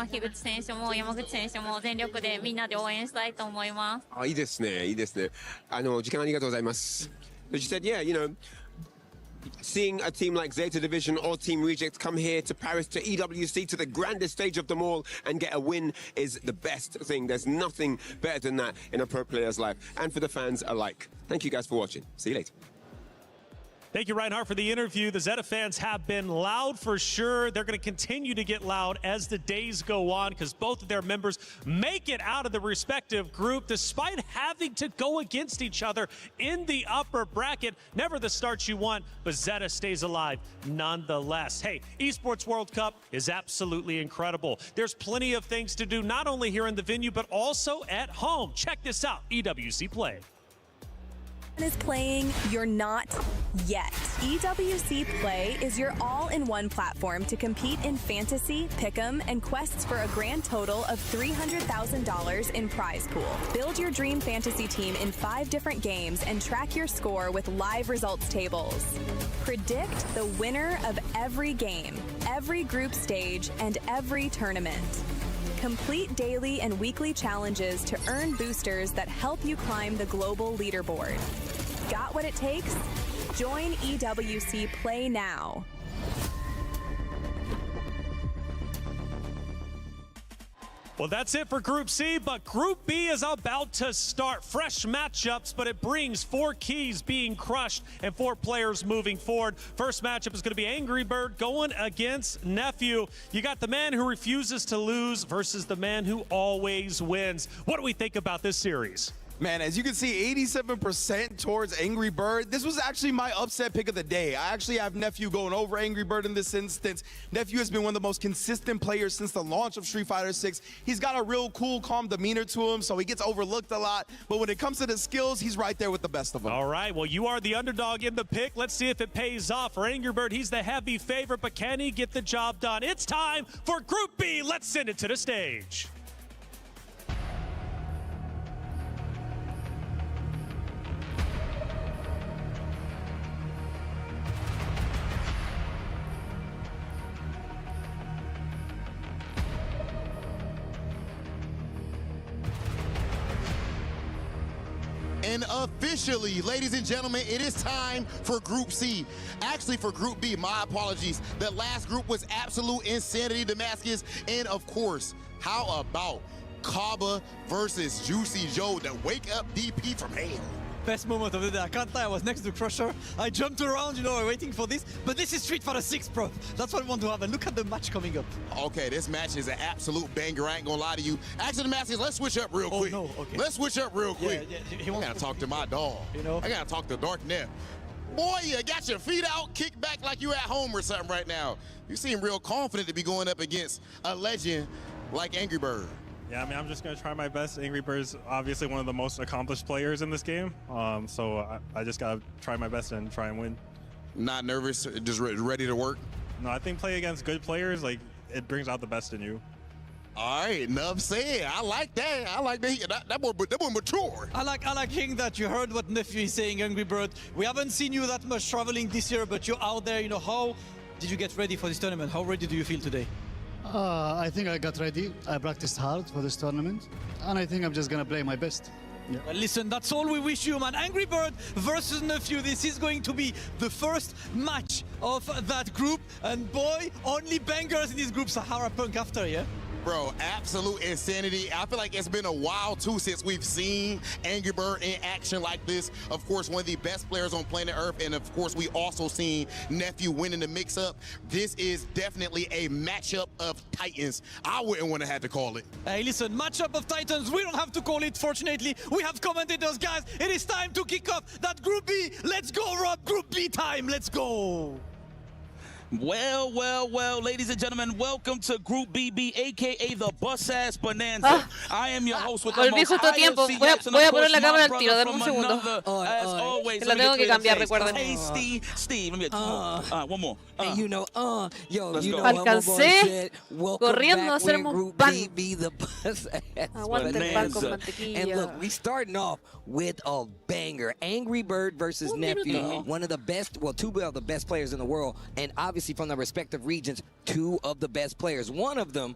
樋口選手も山口選手も全力でみんなで応援したいと思います。いいですね、いいですね。時間ありがとうございます。She said, seeing a team like Zeta Division or Team Reject come here to Paris, to EWC, to the grandest stage of them all and get a win is the best thing. There's nothing better than that in a pro player's life and for the fans alike. Thank you guys for watching. See you later. Thank you, Reinhardt, for the interview. The Zeta fans have been loud for sure. They're going to continue to get loud as the days go on because both of their members make it out of the respective group despite having to go against each other in the upper bracket. Never the start you want, but Zeta stays alive nonetheless. Hey, Esports World Cup is absolutely incredible. There's plenty of things to do, not only here in the venue, but also at home. Check this out, EWC Play. is playing, you're not yet. EWC Play is your all-in-one platform to compete in fantasy, pick'em, and quests for a grand total of $300,000 in prize pool. Build your dream fantasy team in 5 different games and track your score with live results tables. Predict the winner of every game, every group stage, and every tournament. Complete daily and weekly challenges to earn boosters that help you climb the global leaderboard. Got what it takes? Join EWC Play now. Well, that's it for Group C, but Group B is about to start. Fresh matchups, but it brings 4 keys being crushed and 4 players moving forward. First matchup is going to be Angry Bird going against Nephew. You got the man who refuses to lose versus the man who always wins. What do we think about this series? Man, as you can see, 87% towards Angry Bird. This was actually my upset pick of the day. I actually have Nephew going over Angry Bird in this instance. Nephew has been one of the most consistent players since the launch of Street Fighter 6. He's got a real cool, calm demeanor to him, so he gets overlooked a lot. But when it comes to the skills, he's right there with the best of them. All right, well, you are the underdog in the pick. Let's see if it pays off. For Angry Bird, he's the heavy favorite, but can he get the job done? It's time for Group B. Let's send it to the stage. And officially, ladies and gentlemen, it is time for Group C. Actually, for Group B, my apologies. The last group was absolute insanity, Damascus. And of course, how about Kaba versus Juicy Joe, the wake up DP from hell? Best moment of the day. I can't lie, I was next to Crusher. I jumped around, you know, waiting for this. But this is Street Fighter 6, bro. That's what I want to have. And look at the match coming up. Okay, this match is an absolute banger. I ain't gonna lie to you. Actually, Damascus, let's switch up real quick. Oh, no, okay. Let's switch up real quick. Yeah, I gotta talk to my dog. You know? I gotta talk to Dark Neff. Boy, you got your feet out, kick back like you at home or something right now. You seem real confident to be going up against a legend like Angry Bird. Yeah, I mean, I'm just going to try my best. Angry Bird's obviously one of the most accomplished players in this game, so I just got to try my best and try and win. Not nervous, just ready to work? No, I think play against good players, like, it brings out the best in you. All right, enough said. I like that. I like that. That boy mature. I like hearing that. You heard what Nephew is saying, Angry Bird. We haven't seen you that much traveling this year, but you're out there. You know, how did you get ready for this tournament? How ready do you feel today? I think I got ready. I practiced hard for this tournament, and I think I'm just gonna play my best. Yeah. Well, listen, that's all we wish you, man. Angry Bird versus Nephew. This is going to be the first match of that group, and boy, only bangers in this group. Sahara Punk after, yeah? Bro, absolute insanity. I feel like it's been a while, too, since we've seen Angry Bird in action like this. Of course, one of the best players on planet Earth, and of course, we also seen Nephew winning the mix-up. This is definitely a matchup of titans. I wouldn't want to have to call it. Hey, listen, matchup of titans. We don't have to call it, fortunately. We have commentators, guys. It is time to kick off that Group B. Let's go, Rob. Group B time. Let's go. Well, ladies and gentlemen, welcome to Group BB, aka the Bus Ass Bonanza. I am your host with the most Voy a poner la cámara al tiro, dame un segundo. As always, que la tengo que cambiar, recuerden. Tasty Steve. Let me get one more. And you know, alcancé corriendo a hacer un pan. Aguante el pan con mantequilla. And look, we starting off with a banger. Angry Bird versus Nephew. One of the best, well, 2 of the best players in the world. And obviously from the respective regions, 2 of the best players. One of them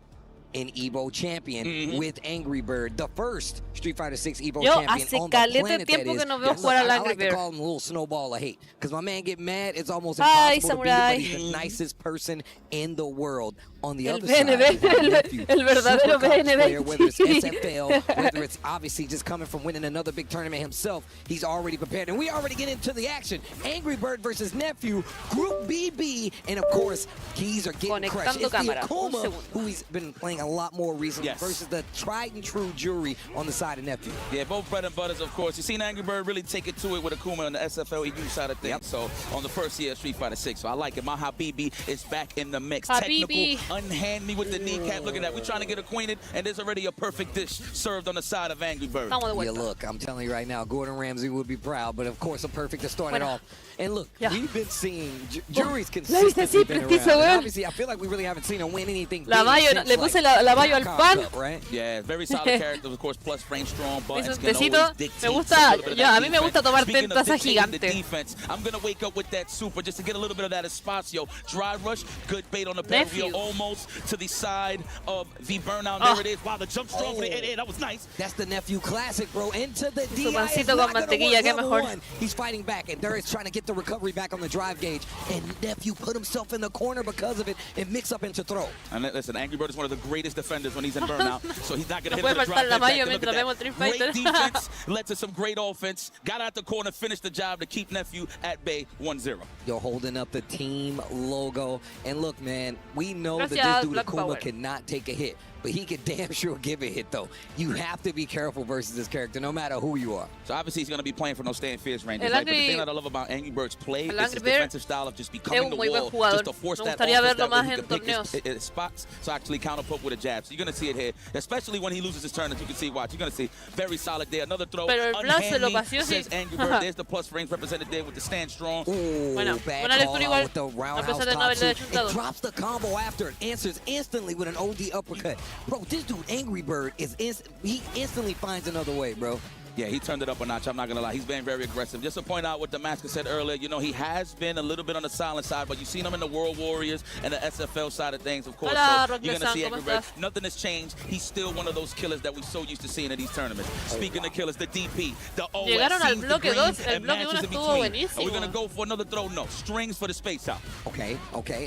an Evo champion with Angry Bird, the first Street Fighter 6 Evo champion on the planet. That is. I like to call him a little snowball of hate, because my man get mad, it's almost impossible to beat him, but he's the nicest person in the world. On the other side, el verdadero player, whether it's SFL, whether it's obviously just coming from winning another big tournament himself, he's already prepared. And we already get into the action. Angry Bird versus Nephew, Group BB, and of course, keys are getting crushed. It's the Akuma, who he's been playing a a lot more recently versus the tried and true jury on the side of Nephew. Yeah, both bread and butters, of course. You've seen Angry Bird really take it to it with Akuma on the SFL EU side of things. So on the first year of Street Fighter 6. So I like it. My Habibi is back in the mix. Habibi. Technical, unhand me with the kneecap. Look at that. We're trying to get acquainted, and there's already a perfect dish served on the side of Angry Bird. Yeah, look, I'm telling you right now, Gordon Ramsay would be proud, but of course a perfect to start it off. And look, we've been seeing juries consistently been around. And obviously, I feel like we really haven't seen him win anything La Mayo, le puse la Mayo al pan. Right? Yeah, very solid character, of course, plus frame strong buttons. Me gusta, a mí me gusta tomar taza gigante. I'm going to wake up with that super just to get a little bit of that espacio. Dry rush, good bait on the peripheral, almost to the side of the burnout. There it is. Wow, the jump strong for the head. That was nice. That's the Nephew classic, bro. Into the DI. Pancito con mantequilla, qué mejor. He's fighting back, and there is trying to get the recovery back on the drive gauge, and Nephew put himself in the corner because of it and mix up into throw. And listen, Angry Bird is one of the greatest defenders when he's in burnout, so he's not going to hit the drive gauge. Great defense led to some great offense. Got out the corner, finished the job to keep Nephew at bay 1-0. You're holding up the team logo, and look, man, we know that this dude Akuma cannot take a hit, but he can damn sure give a hit, though. You have to be careful versus this character, no matter who you are. So obviously he's going to be playing for no staying fierce ranges, right? But the thing that I love about Angry Bird's play is his defensive style of just becoming the wall, just to force that offense that way he can pick his spots, so actually counterpoke with a jab. So you're going to see it here, especially when he loses his turn, as you can see, watch. You're going to see very solid there. Another throw, unhand me, says Angry Bird. There's the plus frames represented there with the stand strong. Bueno, bad call with the roundhouse top two. It drops the combo after it, answers instantly with an OD uppercut. Bro, this dude Angry Bird is he instantly finds another way, bro. Yeah, he turned it up a notch. I'm not going to lie. He's been very aggressive. Just to point out what Damascus said earlier, you know, he has been a little bit on the silent side, but you've seen him in the World Warriors and the SFL side of things, of course. Hola, so you're going to see Angry Bird. Nothing has changed. He's still one of those killers that we're so used to seeing in these tournaments. Speaking of killers, the DP, the OS, llegaron al bloque 2, el bloque 1 estuvo buenísimo. Are we going to go for another throw? No. Strings for the space out. Okay,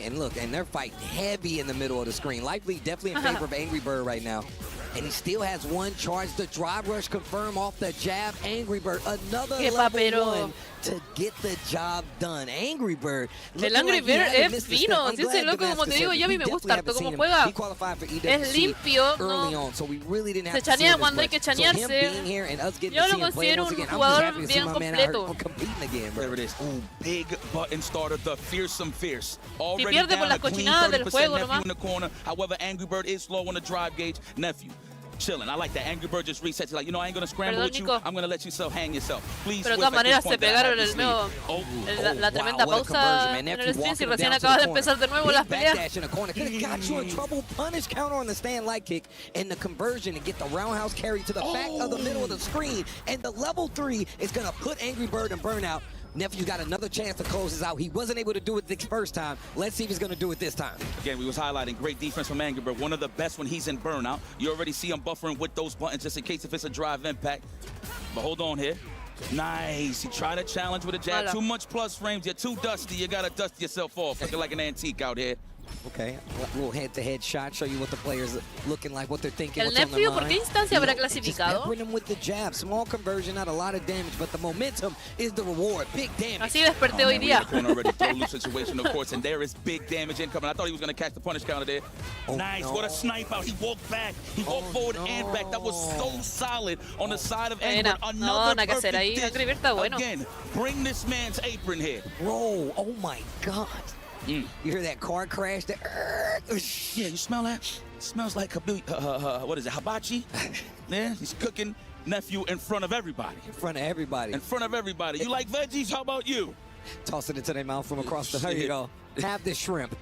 and look, and they're fighting heavy in the middle of the screen. Lively definitely in favor of Angry Bird right now. And he still has one charge. The drive rush confirm off the jab. Angry Bird, another level 1 to get the job done. Angry Bird. El Angry Bird es fino. Si ese loco, como te digo, yo a mí me gusta harto cómo juega. Es limpio, no. Se chanea cuando hay que chanearse. Yo lo considero un jugador bien completo. There it is. Ooh, big button starter, the fearsome fierce. Already pierde por las cochinadas del juego nomás. In the corner. However, Angry Bird is slow on the drive gauge. Nephew chilling. I like that. Angry Bird just resets. He's like, you know, I ain't going to scramble with you. I'm going to let you hang yourself. Please. Pero de todas maneras se pegaron el nuevo, la tremenda pausa en el stream y recién acaba de empezar de nuevo las peleas. Got you in trouble. Punish counter on the stand light kick and the conversion and get the roundhouse carry to the back of the middle of the screen. And the level 3 is going to put Angry Bird in burnout. Nephew's got another chance to close this out. He wasn't able to do it the first time. Let's see if he's going to do it this time. Again, we was highlighting great defense from Angry Bird. One of the best when he's in burnout. You already see him buffering with those buttons just in case if it's a drive impact. But hold on here. Nice. He tried to challenge with a jab. Too much plus frames. You're too dusty. You got to dust yourself off. Looking like an antique out here. Okay, a little head-to-head shot, show you what the players looking like, what they're thinking, El Nephew, ¿por qué instancia habrá clasificado? Just him with the jab, small conversion, not a lot of damage, but the momentum is the reward, big damage. Así desperté hoy día. Already throw loose situation, of course, and there is big damage incoming. I thought he was going to catch the punish counter there. Nice, what a snipe out. He walked back, he walked forward and back. That was so solid on the side of Angry Bird. Another perfect dish. Again, bring this man's apron here. Bro, oh my God. You hear that car crash? Yeah, you smell that? It smells like what is it, hibachi? Yeah, he's cooking Nephew in front of everybody. In front of everybody. In front of everybody. You like veggies? How about you? Toss it into their mouth from across the, there you go. Have the shrimp.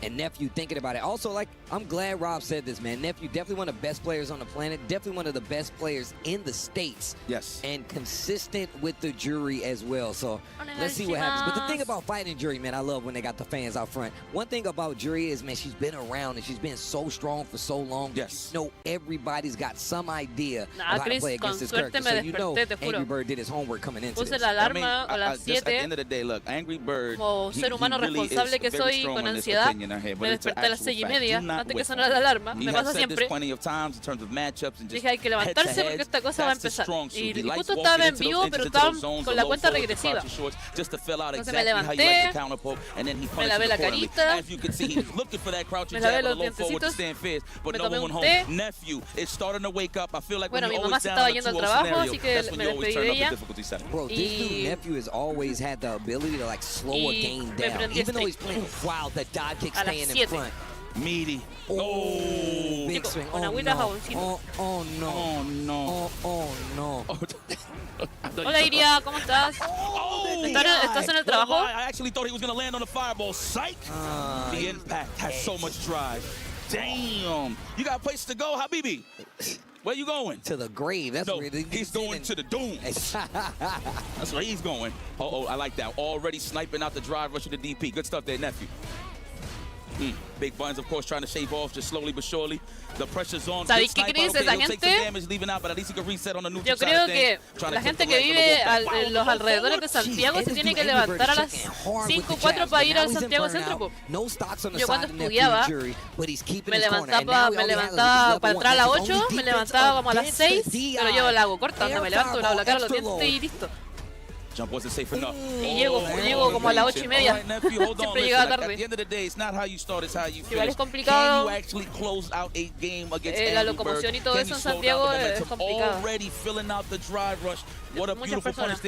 And Nephew thinking about it. Also, like, I'm glad Rob said this, man. Nephew definitely one of the best players on the planet. Definitely one of the best players in the States. Yes. And consistent with the jury as well. So let's see what happens. But the thing about fighting jury, man, I love when they got the fans out front. One thing about jury is, man, she's been around and she's been so strong for so long. Yes. You know, everybody's got some idea of how to play against this character. So you know Angry Bird did his homework coming into this. I mean, at the end of the day, look, Angry Bird, como ser humano responsable que soy con ansiedad. opinion on here, Me but it's an desperté a las actual 6:30 fact. Do not antes que whiff sonara la on. alarma. He Me has pasa said this siempre. plenty of times in terms of matchups and just Dije, hay que levantarse porque esta cosa va a empezar. Y justo estaba en vivo, pero estaban con la cuenta regresiva. Entonces me levanté, me lavé la carita, me lavé los dientecitos, me tomé un té. Bueno, mi mamá se estaba yendo al trabajo, así que me despedí de ella. Bro, this dude Nephew has always had the ability to like slow a game down. Even though he's playing wow, the dive kick staying in front. Meaty. Oh, big swing. Oh no. Oh no. Oh no. Oh no. Hola Iria, ¿cómo estás? ¿Estás en el trabajo? I actually thought he was going to land on the fireball. Psych! The impact has so much drive. Damn. You got a place to go, Habibi? Where you going? To the grave. That's where he's going to the doom. That's where he's going. Oh, I like that. Already sniping out the drive, rushing the DP. Good stuff there, Nephew. Big Buns, of course, trying to shave off just slowly but surely. The pressure's on. ¿Sabéis qué crees esa gente? Yo creo que la gente que vive en los alrededores de Santiago se tiene que levantar a las 5 o 4 para ir al Santiago Centro. Yo cuando estudiaba me levantaba para entrar a las 8, me levantaba como a las 6, pero yo la hago corta, me levanto, me lavo la cara, los dientes y listo. Jump wasn't safe enough. Y llego como a las 8:30. Siempre llegaba tarde. Igual es complicado. La locomoción y todo eso en Santiago es complicado. Muchas personas.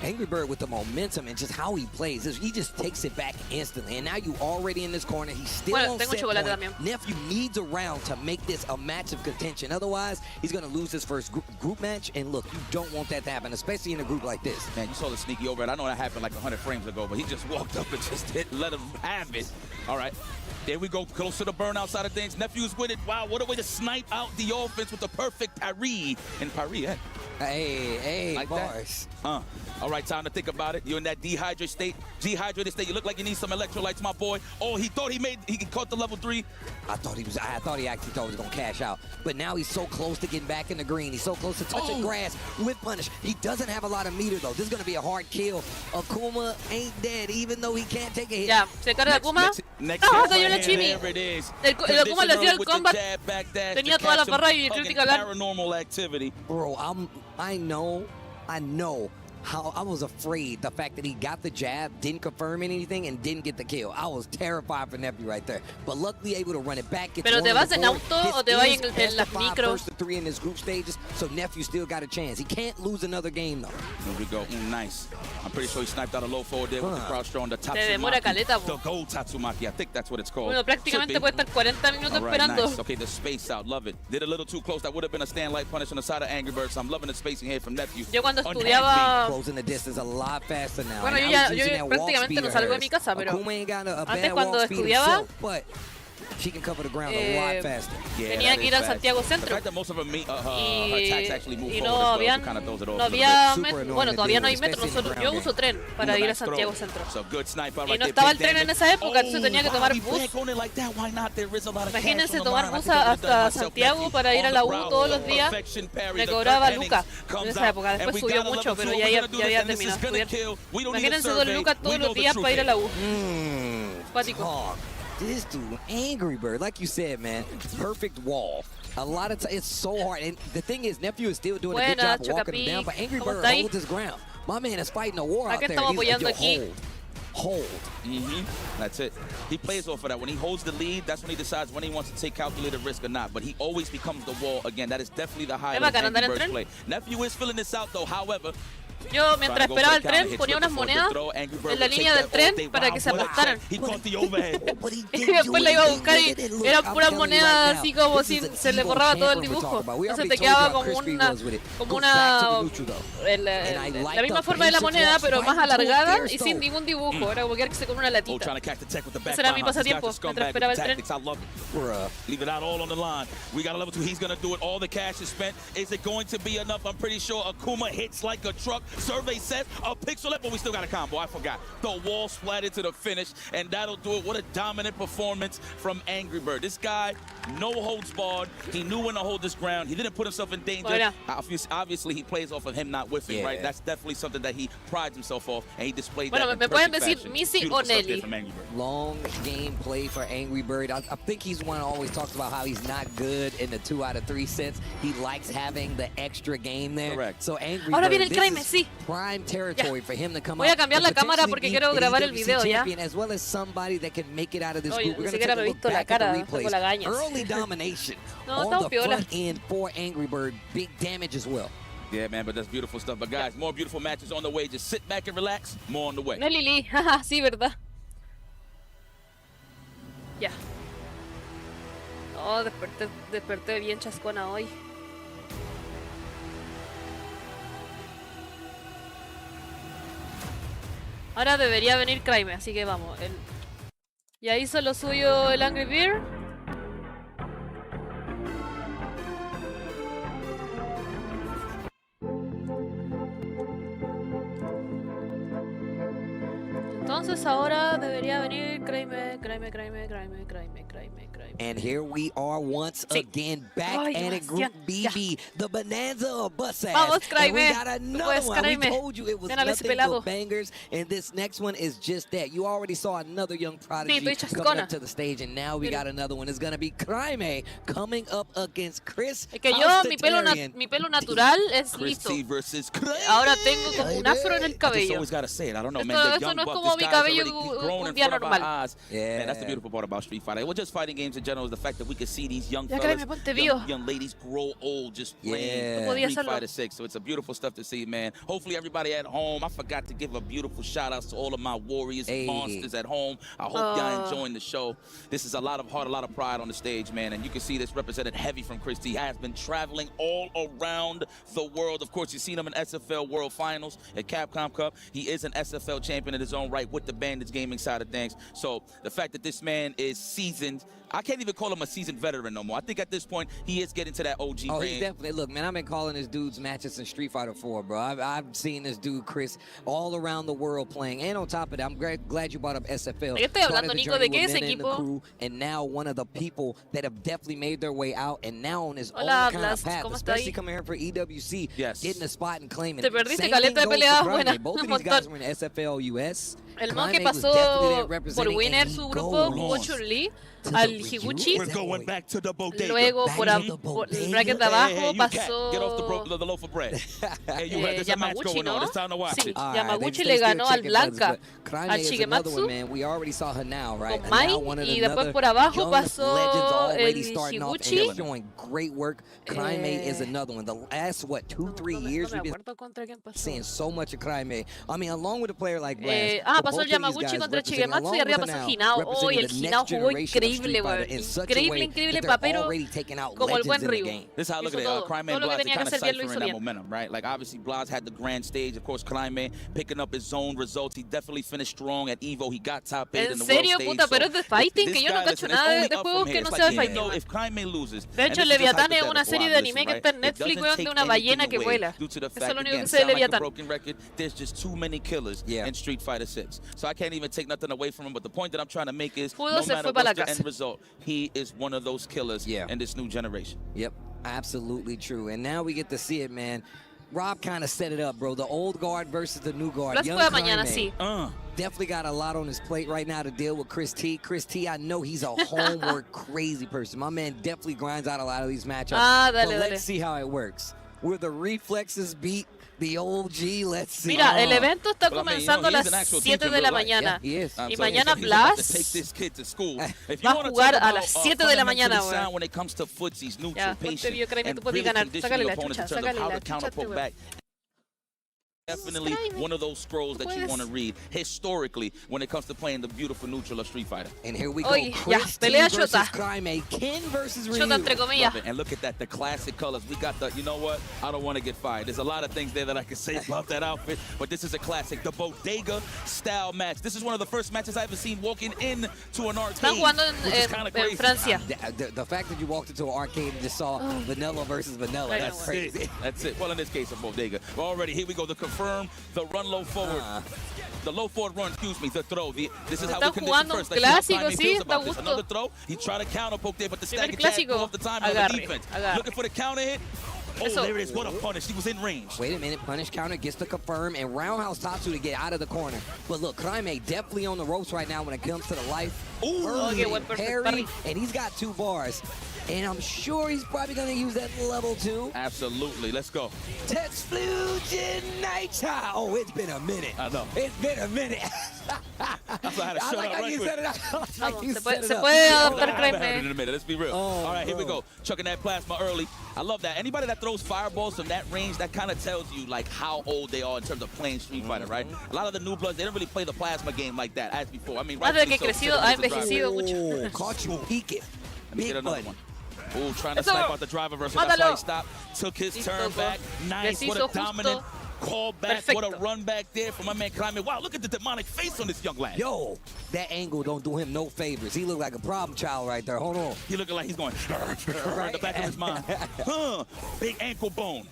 Angry Bird with the momentum and just how he plays. He just takes it back instantly. And now you already in this corner. He's still on set point. Nephew needs a round to make this a match of contention. Otherwise, he's going to lose his first group match. And look, you don't want that to happen, especially in a group like this. Man, you saw the sneaky overhead. I know that happened like 100 frames ago, but he just walked up and just didn't let him have it. All right. There we go, close to the burnout side of things. Nephew's with it. Wow, what a way to snipe out the offense with the perfect parry. And parry, Hey, like bars. All right, time to think about it. You're in that dehydrated state. You look like you need some electrolytes, my boy. Oh, he thought he caught the level 3. I thought he actually thought he was gonna cash out. But now he's so close to getting back in the green. He's so close to touching grass with punish. He doesn't have a lot of meter though. This is gonna be a hard kill. Akuma ain't dead, even though he can't take a hit. Ya, se carga Akuma. Cayó la Chibi. El Akuma le hacía el combat. Tenía toda la barra y critical. Bro, I know how I was afraid the fact that he got the jab, didn't confirm anything, and didn't get the kill. I was terrified for Nephew right there. But luckily able to run it back. ¿Pero te vas en auto o te vas en las micro? First to 3 in his group stages, so Nephew still got a chance. He can't lose another game though. Here we go. Nice. I'm pretty sure he sniped out a low forward there with the crouch throw on the Tatsumaki. The gold Tatsumaki. I think that's what it's called. Bueno, prácticamente puede estar 40 minutos esperando. Nice. Okay, the space out. Love it. Did a little too close. That would have been a stand light punish on the side of Angry Birds. So I'm loving the spacing here from Nephew. Yo cuando estudiaba closing the distance a lot faster now. Bueno, yo prácticamente no salgo de mi casa, pero antes cuando estudiaba she can cover the ground a lot faster. Tenía que ir al Santiago Centro. Y no había bueno, todavía no hay metro. Yo uso tren para ir a Santiago Centro. Y no estaba el tren en esa época, entonces tenía que tomar bus. Imagínense tomar bus hasta Santiago para ir a la U todos los días. Me cobraba lucas en esa época. Después subió mucho, pero ya había terminado de estudiar. Imagínense 2 lucas todos los días para ir a la U. Cuático. This dude, Angry Bird, like you said, man, perfect wall. A lot of it's so hard. And the thing is, Nephew is still doing a good job walking him down, but Angry Bird holds his ground. My man is fighting a war out there. He's like, yo, hold. That's it. He plays off of that. When he holds the lead, that's when he decides when he wants to take calculated risk or not. But he always becomes the wall again. That is definitely the highlight of Angry Bird's play. Nephew is filling this out, though. However, yo, mientras esperaba el tren, ponía unas monedas en la línea del tren para que se apostaran. Y después la iba a buscar y eran puras monedas así como si se le borraba todo el dibujo. Entonces te quedaba como la misma forma de la moneda, pero más alargada y sin ningún dibujo. Era como quedarse con una latita. Ese era mi pasatiempo mientras esperaba el tren. Leave it out all on the line. We got a level 2. He's going to do it. All the cash is spent. Is it going to be enough? I'm pretty sure Akuma hits like a truck. Survey says a pixel left, but we still got a combo. I forgot. The wall splatted to the finish, and that'll do it. What a dominant performance from Angry Bird. This guy, no holds barred. He knew when to hold this ground. He didn't put himself in danger. Obviously, he plays off of him not whiffing, right? That's definitely something that he prides himself off, and he displayed that in perfect fashion. Missy o Nelly. Long game play for Angry Bird. I think he's one who always talks about how he's not good in the 2 out of 3 sets. He likes having the extra game there. Correct. So Angry Ahora Bird, viene el Crime, sí. prime territory for him to come Voy a up cambiar la and cámara potentially porque be quiero an grabar el EWC video ya. champion, as well as somebody that can make it out of this Oye, group. We're ni going to siquiera take a me he look visto la back at cara, the tengo replays. lagañas. Early domination No, on estamos the piola. front end for Angry Bird. Big damage as well. Yeah, man, but that's beautiful stuff. But guys, more beautiful matches on the way. Just sit back and relax. More on the way. Nelly Lee, jaja, sí, ¿verdad? Ya. No, desperté bien chascona hoy. Ahora debería venir Crime, así que vamos. Ya hizo lo suyo el Angry Bear. Entonces ahora debería venir Crime. And here we are once again back at it, Group BB, the Bonanza of Bus Ass. Vamos, And we Crime. got another Pues, one. We Crime. told you it was Gánale ese nothing pelado. but bangers, and this next one is just that. You already saw another young prodigy estoy chascona. coming up to the stage, and now we got another one. It's going to be Crime coming up against Chris. Es que yo, mi pelo natural es listo. Versus Ahora tengo como un afro en el I just cabello. always gotta say it. I don't know, man. Esto- The eso young no es buck, como this mi guy's cabello already grown un in día front of our normal. eyes. Man, that's the beautiful part about Street Fighter. Well, just fighting games in general is the fact that we can see these young Ya, fellas, Crime, ponte vivo. young ladies grow old just playing Yeah. No podía Street hacerlo. Fighter 6. So it's a beautiful stuff to see, man. Hopefully everybody at home. I forgot to give a beautiful shout out to all of my warriors and monsters at home. I hope y'all enjoying the show. This is a lot of heart, a lot of pride on the stage, man. And you can see this represented heavy from Chris T. He has been traveling all around the world. Of course, you've seen him in SFL World Finals at Capcom Cup. He is an SFL champion in his own right with the Bandits Gaming side of things. So the fact that this man is seasoned, I can't even call him a seasoned veteran no more. I think at this point, he is getting to that OG Oh, range. he's definitely. Look, man, I've been calling this dude's matches in Street Fighter 4, bro. I've seen this dude, Chris, all around the world playing. And on top of that, I'm glad you brought up SFL. ¿De qué estoy hablando, Started the Nico? journey ¿De qué with ese men in the equipo? crew, and now one of the people that have definitely made their way out, and now on his Hola, own kind of Blast. path, ¿Cómo está especially ahí? coming here for EWC, getting a spot and claiming. Te perdiste Same caleta de thing goes peleas for buenas, Grande. Both of un these guys montón. were in SFL US. El mon que Grande was definitely there pasó por representing, winner and he su goes grupo jugó on. Chun-Li al Higuchi. We're going back to the bodega. Luego por el bracket de abajo you cat. Get pasó off the loaf of bread. Hey, you had there's a match Yamaguchi, going on. ¿no? It's time to watch Sí, it. Yamaguchi le ganó al Blanca, al Shigematsu. Shigematsu, We already saw her now, right? con Mai, y después por abajo pasó el Higuchi. Showing great work. Crimea is another one. The last, 2-3 years we've been seeing so much of Crimea. I mean, along with a player like Blast. Pasó el Yamaguchi contra el Shigematsu y arriba pasó Hinao. Oh, y el Hinao jugó increíble, güey. Increíble, papero, como el buen Ryu. This is how I look at it. Crimea and Blast, kind of ciphering that momentum, right? Like, obviously, Blast had the grand stage. Of course, Crimea picking up his zone results. He definitely finished strong at Evo. He got top 8 in the world stage. Puta, pero es de fighting, que yo no cacho nada de juegos que no sea de fighting. If Crimea loses, de hecho, Leviatán es una serie de anime que está en Netflix, weón, de una ballena que vuela. Eso es lo único que sé de Leviatán. There's just too many killers in Street Fighter 6. So I can't even take nothing away from him. But the point that I'm trying to make is, no matter what's the end result, he is one of those killers in this new generation. Yep, absolutely true. And now we get to see it, man. Rob kind of set it up, bro. The old guard versus the new guard. Young mañana, sí. Definitely got a lot on his plate right now to deal with Chris T. Chris T, I know he's a homework crazy person. My man definitely grinds out a lot of these matchups. Let's see how it works. Will the reflexes beat the OG? Let's see. Mira, el evento está comenzando a las 7 de la mañana. Y mañana Blast va a jugar a las 7 de la mañana, güey. Ya, ponte vio, créeme, tú puedes ganar. Sácale la chucha, güey. Definitely one of those scrolls that you want to read historically when it comes to playing the beautiful neutral of Street Fighter. And here we go. Chris T versus Crimea. Ken versus Ryu. And look at that, the classic colors. We got the, you know what? I don't want to get fired. There's a lot of things there that I can say about that outfit, but this is a classic. The bodega style match. This is one of the first matches I've ever seen walking into an arcade. Están jugando en Francia. The fact that you walked into an arcade and just saw vanilla versus vanilla, that's crazy. That's it. Well, in this case, a bodega. But already, here we go. The confirm the run low forward. The low forward run, excuse me, the throw. This is how we Están condition jugando un first. Let's see how clásico, Jaime sí, feels da about this. gusto. Another throw. He tried to counter poke there, but the Primer stagger jab clásico, pulled off the time on the agarre, defense. agarre. Looking for the counter hit. Oh, Eso. there it is. What a punish. He was in range. Wait a minute. Punish counter gets to confirm and roundhouse Tatsu to get out of the corner. But look, Kraime definitely on the ropes right now when it comes to the life. Ooh, okay, one perfect parry, parry. and he's got 2 bars. And I'm sure he's probably going to use that level 2. Absolutely. Let's go. Texflugen Nitra. Oh, it's been a minute. I know. It's been a minute. That's how to shut up right quick. Se puede adaptar In Kraime. a minute. Let's be real. All right, here we go. Chucking that plasma early. I love that. Anybody that throws fireballs from that range, that kind of tells you like how old they are in terms of playing Street Fighter, right? A lot of the new bloods, they don't really play the plasma game like that as before. I mean, Más de rightfully que so, crecido, ha because of the envejecido driver. mucho. Caught you peeking. Let me get another Big one. Oh, trying to Eso. snipe out the driver versus that's why he stopped. Took his Listo, turn back. Nice. What a Preciso, dominant justo. call back. What a Perfecto. run back there from my man Kraime. Wow, look at the demonic face on this young lad. Yo, that angle don't do him no favors. He look like a problem child right there. Hold on. He looking like he's going in the back of his mind. Big ankle bone.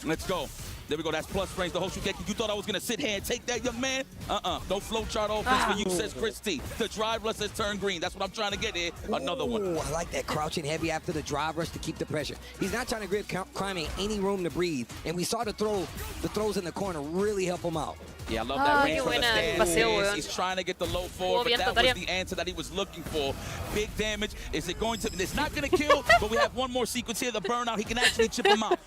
Let's go. There we go. That's plus range. The Hoshugeki. You thought I was going to sit here and take that, young man? No flowchart offense for you, says Chris T. The drive rush has turned green. That's what I'm trying to get here. Another one. Ooh, I like that crouching heavy after the drive rush to keep the pressure. He's not trying to give Kraime any room to breathe. And we saw the throws in the corner really help him out. Yeah, I love that range qué from the buena stand. paseo, weón. He's trying to get the low forward, but bien, that was Tataria. the answer that he was looking for. Big damage. Is it going to? It's not going to kill, but we have one more sequence here. The burnout. He can actually chip him out.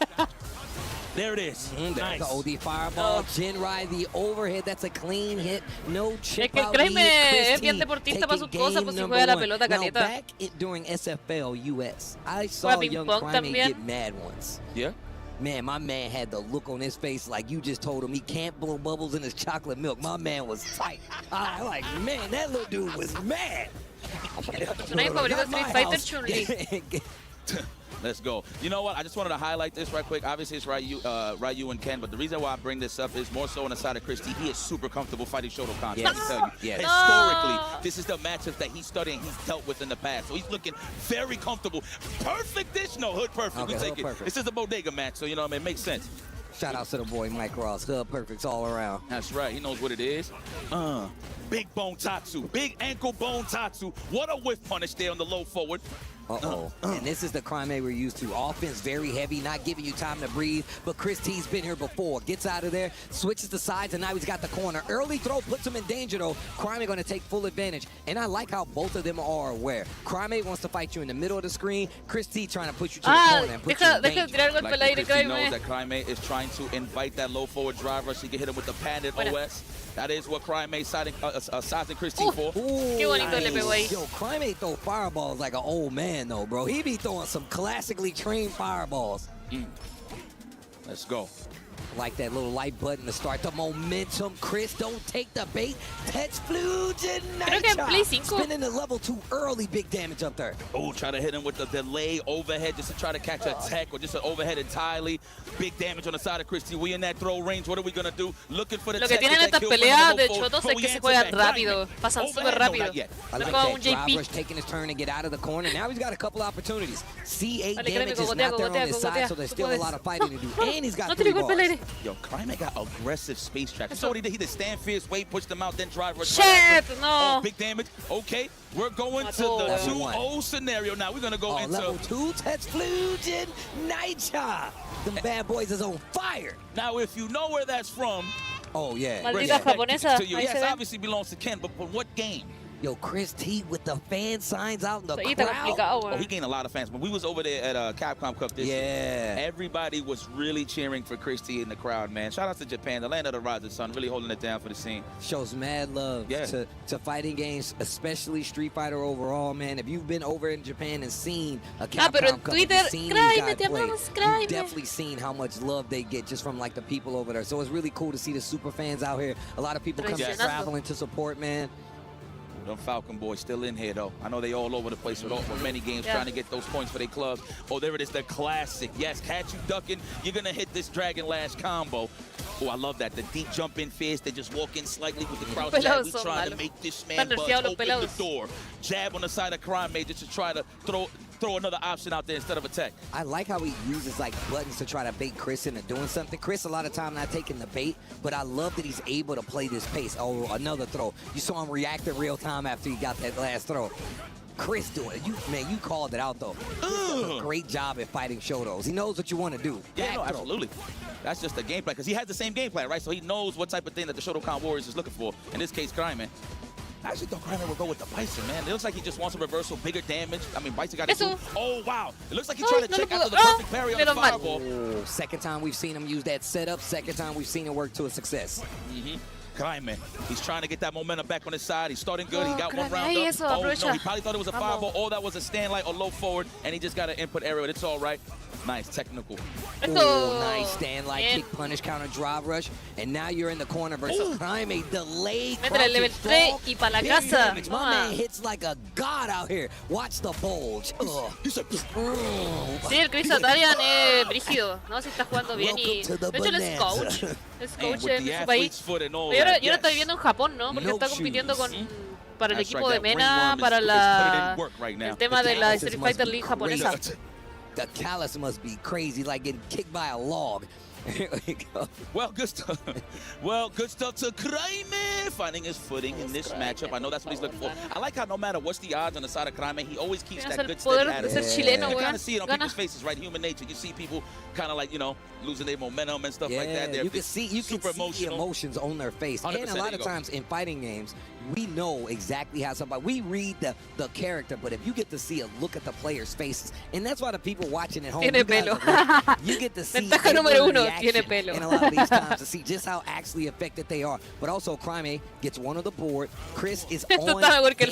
There it is. There's Nice. the OD fireball. Jinrai, the overhead. That's a clean hit. No chip que out Kraime lead. es bien deportista para sus cosas, pues si juega la pelota Now, caleta. back during SFL US, I saw Juega young ping-pong Kraime también. get mad once. Yeah. Man, my man had the look on his face like you just told him he can't blow bubbles in his chocolate milk. My man was tight. I like, man, that little dude was mad. Una de mis favoritas Street Fighter, Chun-Li. Let's go. You know what? I just wanted to highlight this right quick. Obviously, it's Ryu and Ken, but the reason why I bring this up is more so on the side of Christie. He is super comfortable fighting Shotokan. Yes. I can tell you. Yes. Historically, this is the matchup that he's studying, he's dealt with in the past. So he's looking very comfortable. Perfect dish. No, hood perfect. Okay, We take hood it. perfect. This is a bodega match, so you know what I mean? It makes sense. Shout out to the boy Mike Ross. Hood perfects all around. That's right. He knows what it is. Big bone Tatsu. Big ankle bone Tatsu. What a whiff punish there on the low forward. Uh-oh. And this is the Kraime we're used to. Offense very heavy, not giving you time to breathe. But Chris T's been here before. Gets out of there, switches the sides, and now he's got the corner. Early throw puts him in danger, though. Kraime going to take full advantage. And I like how both of them are aware. Kraime wants to fight you in the middle of the screen. Chris T trying to push you to the corner and put you in danger. Tirar golpe al aire, Christie knows Kraime. that Kraime is trying to invite that low forward drive rush. He can hit him with the padded OS. That is what Kraime sizing Christie for. Qué bonito le pegó ahí. Yo, Kraime throw fireballs like an old man, though, bro. He be throwing some classically trained fireballs. Let's go. Like that little light button to start the momentum. Chris, don't take the bait. Texflugen Creo que en Play 5. Spinning the level 2 early, big damage up there. Oh, try to hit him with the delay overhead just to try to catch a tech or just an overhead entirely. Big damage on the side of Christie. We in that throw range. What are we going to do? Looking for the Lo que tech. tienen estas peleas de chotos es que se juegan rápido. Pasan súper rápido. I like como un that drive JP. rush taking his turn to get out of the corner. Now he's got a couple opportunities. C8 Dale, damage Kraime, is not there on cogotea, his side, cogotea. so there's still a lot of fighting to do. And he's got No 3 tiene golpe al bars. aire. Yo, Kraime got aggressive space track. So what he did, he did stand fierce, weight, pushed him out, then drive rush. Shit, no. Oh, big damage. Okay, we're going to the 2-0 scenario now. We're going to go into level 2, Texflugen Nitra. Them bad boys is on fire. Now, if you know where that's from, oh yeah, Maldita japonesa. to you. Ahí Yes, se ven. obviously belongs to Ken, but for what game? Yo, Chris T with the fan signs out in the Ahí está complicado, Oh, he güey. gained a lot of fans. When we was over there at Capcom Cup this year, everybody was really cheering for Christie in the crowd, man. Shout out to Japan, the land of the rising sun, really holding it down for the scene. Shows mad love to fighting games, especially Street Fighter overall, man. If you've been over in Japan and seen a Capcom pero en Cup, Twitter, you've seen these Kraime, guys te play, amamos, you've Kraime. definitely seen how much love they get just from like the people over there. So it's really cool to see the super fans out here. A lot of people come Yes. traveling to support, man. Them Falcon boys still in here, though. I know they all over the place with many games trying to get those points for their clubs. Oh, there it is, the classic. Yes, catch you ducking. You're going to hit this Dragon Lash combo. Oh, I love that. The deep jump in fierce. They just walk in slightly with the crouch jab. We trying to make this man buzz, open the door. Jab on the side of Kraime just to try to throw throw another option out there instead of attack. I like how he uses like buttons to try to bait Chris into doing something. Chris, a lot of time not taking the bait, but I love that he's able to play this pace. Oh, another throw. You saw him react in real time after he got that last throw. Chris doing it. You called it out, though. Chris does a great job at fighting Shotos. He knows what you want to do. Yeah, no, absolutely. That's just the game plan, because he has the same game plan, right? So he knows what type of thing that the Shotokan Warriors is looking for. In this case, Cryman. I actually thought Cryman would go with the Bison, man. It looks like he just wants a reversal, bigger damage. I mean, Bison got it too. Oh, wow. It looks like he tried to check after the perfect parry on the fireball. Oh, second time we've seen him use that setup. Second time we've seen it work to a success. Cryman, he's trying to get that momentum back on his side. He's starting good. He got one round up. Oh, no, he probably thought it was a fireball. Oh, that was a stand light or low forward, and he just got an input arrow. It's all right. Nice, technical. Oh, nice stand light kick, punish, counter, drive rush. And now you're in the corner versus Cryman. Delayed crouching fall. My man hits like a god out here. Watch the bulge. Sí, el Chris Atarian es brígido, ¿no? Si está jugando bien y... De hecho, él es coach. Es coach en su país. Yo ahora estoy viviendo en Japón, ¿no? Porque está compitiendo con... Para el equipo de MENA, para el tema de la Street Fighter League japonesa. The callus must be crazy, like getting kicked by a log. Here we go. Well, good stuff. Well, good stuff to Cryman, finding his footing in this matchup. I know that's what he's looking for. I like how no matter what's the odds on the side of Cryman, he always keeps that good steady attitude. You kind of see it on people's faces, right? Human nature. You see people kind of like, you know, losing their momentum and stuff like that. They're you can see the emotions on their face. And a lot of times in fighting games, we know exactly how somebody, we read the character, but if you get to see a look at the players' faces, and that's why the people watching at home, you get to see reaction in a lot of these times to see just how actually affected they are. But also, Cryman gets one on the board. Chris is on game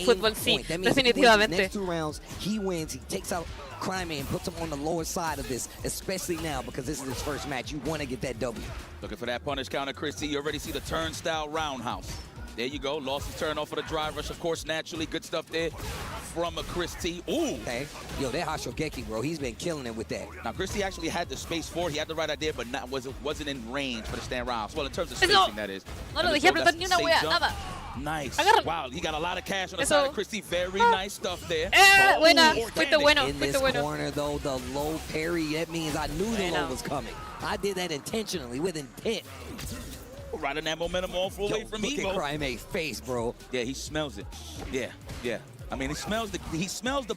point. That means if he wins his next 2 rounds, he wins. He takes out Cryman and puts him on the lower side of this, especially now because this is his first match. You want to get that W. Looking for that punish counter, Chris. You already see the turnstile roundhouse. There you go. Lost his turn off of the drive rush, of course, naturally. Good stuff there from a Chris T. Ooh. Okay. Yo, that Hashogeki, bro, he's been killing it with that. Now, Chris T actually had the space for it. He had the right idea, but wasn't in range for the stand rounds. Well, in terms of spacing, that is. No lo dejé apretar ni una wea, nada. Nice. Wow, he got a lot of cash on the side of Chris T. Very nice stuff there. Buena. Fuiste bueno. In this corner, though, the low parry, that means I knew the low was coming. I did that intentionally, with intent. Riding that momentum all full away from Evo. Look at Cryman's face, bro. Yeah, he smells it. Yeah. I mean, he smells the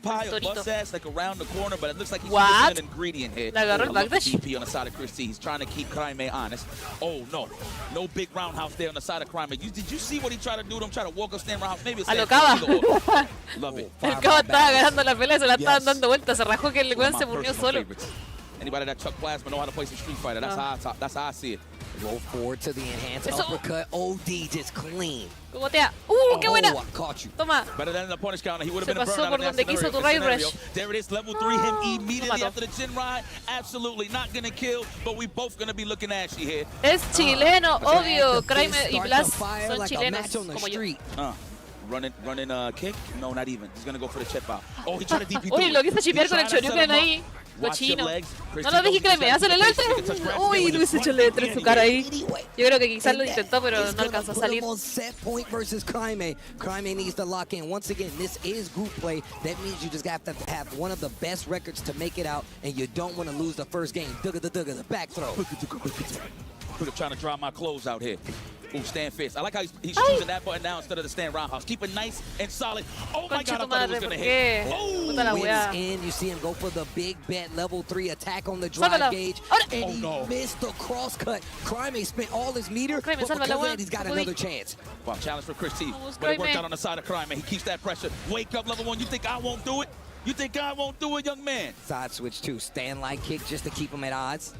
pie of bust ass like around the corner, but it looks like he's missing an ingredient here. DP on the side of Chris T. He's trying to keep Cryman honest. Oh no, no big roundhouse there on the side of Cryman. Did you see what he tried to do to him? Try to walk up stand roundhouse. Maybe it's love it. El Cava estaba ganando la pelea, se la estaban dando vueltas, se rajó que el weón se murió solo. Anybody that Chuck Plasma know how to play some Street Fighter. That's how I see it. Roll forward to the enhanced uppercut. OD just clean. Qué buena. I caught you. Toma. Better than the punish counter. He would have been a pasó por burnout donde quiso tu raid rush. There it is, level 3, him immediately after the chin ride. Absolutely not going to kill, but we both going to be looking ashy here. Es chileno, obvio. Cryman y Blas son chilenos, como yo. Running kick? No, not even. He's going to go for the chip out. Oh, he tried to DP. Uy, lo quiso chipear con el Shoryuken ahí. Cochino. No lo dije, Cryman. Hazle el alto. Uy, Luis echó el letra en su cara ahí. Yo creo que quizás lo intentó, pero no alcanzó a salir. Set point versus Cryman. Cryman needs to lock in. Once again, this is group play. That means you just have to have one of the best records to make it out, and you don't want to lose the first game. The back throw. Trying to dry my clothes out here. Ooh, stand fist. I like how he's choosing that button now instead of the stand roundhouse. Keep it nice and solid. Oh my God, I thought it was going to hit. Oh, wins in. You see him go for the big bet level 3 attack on the drive gauge. And he missed the cross cut. Cryman spent all his meter, but because of that, he's got another chance. Wow, challenge for Chris T. But it worked out on the side of Cryman. He keeps that pressure. Wake up, level 1. You think I won't do it? You think I won't do it, young man? Side switch too. Stand light kick just to keep him at odds.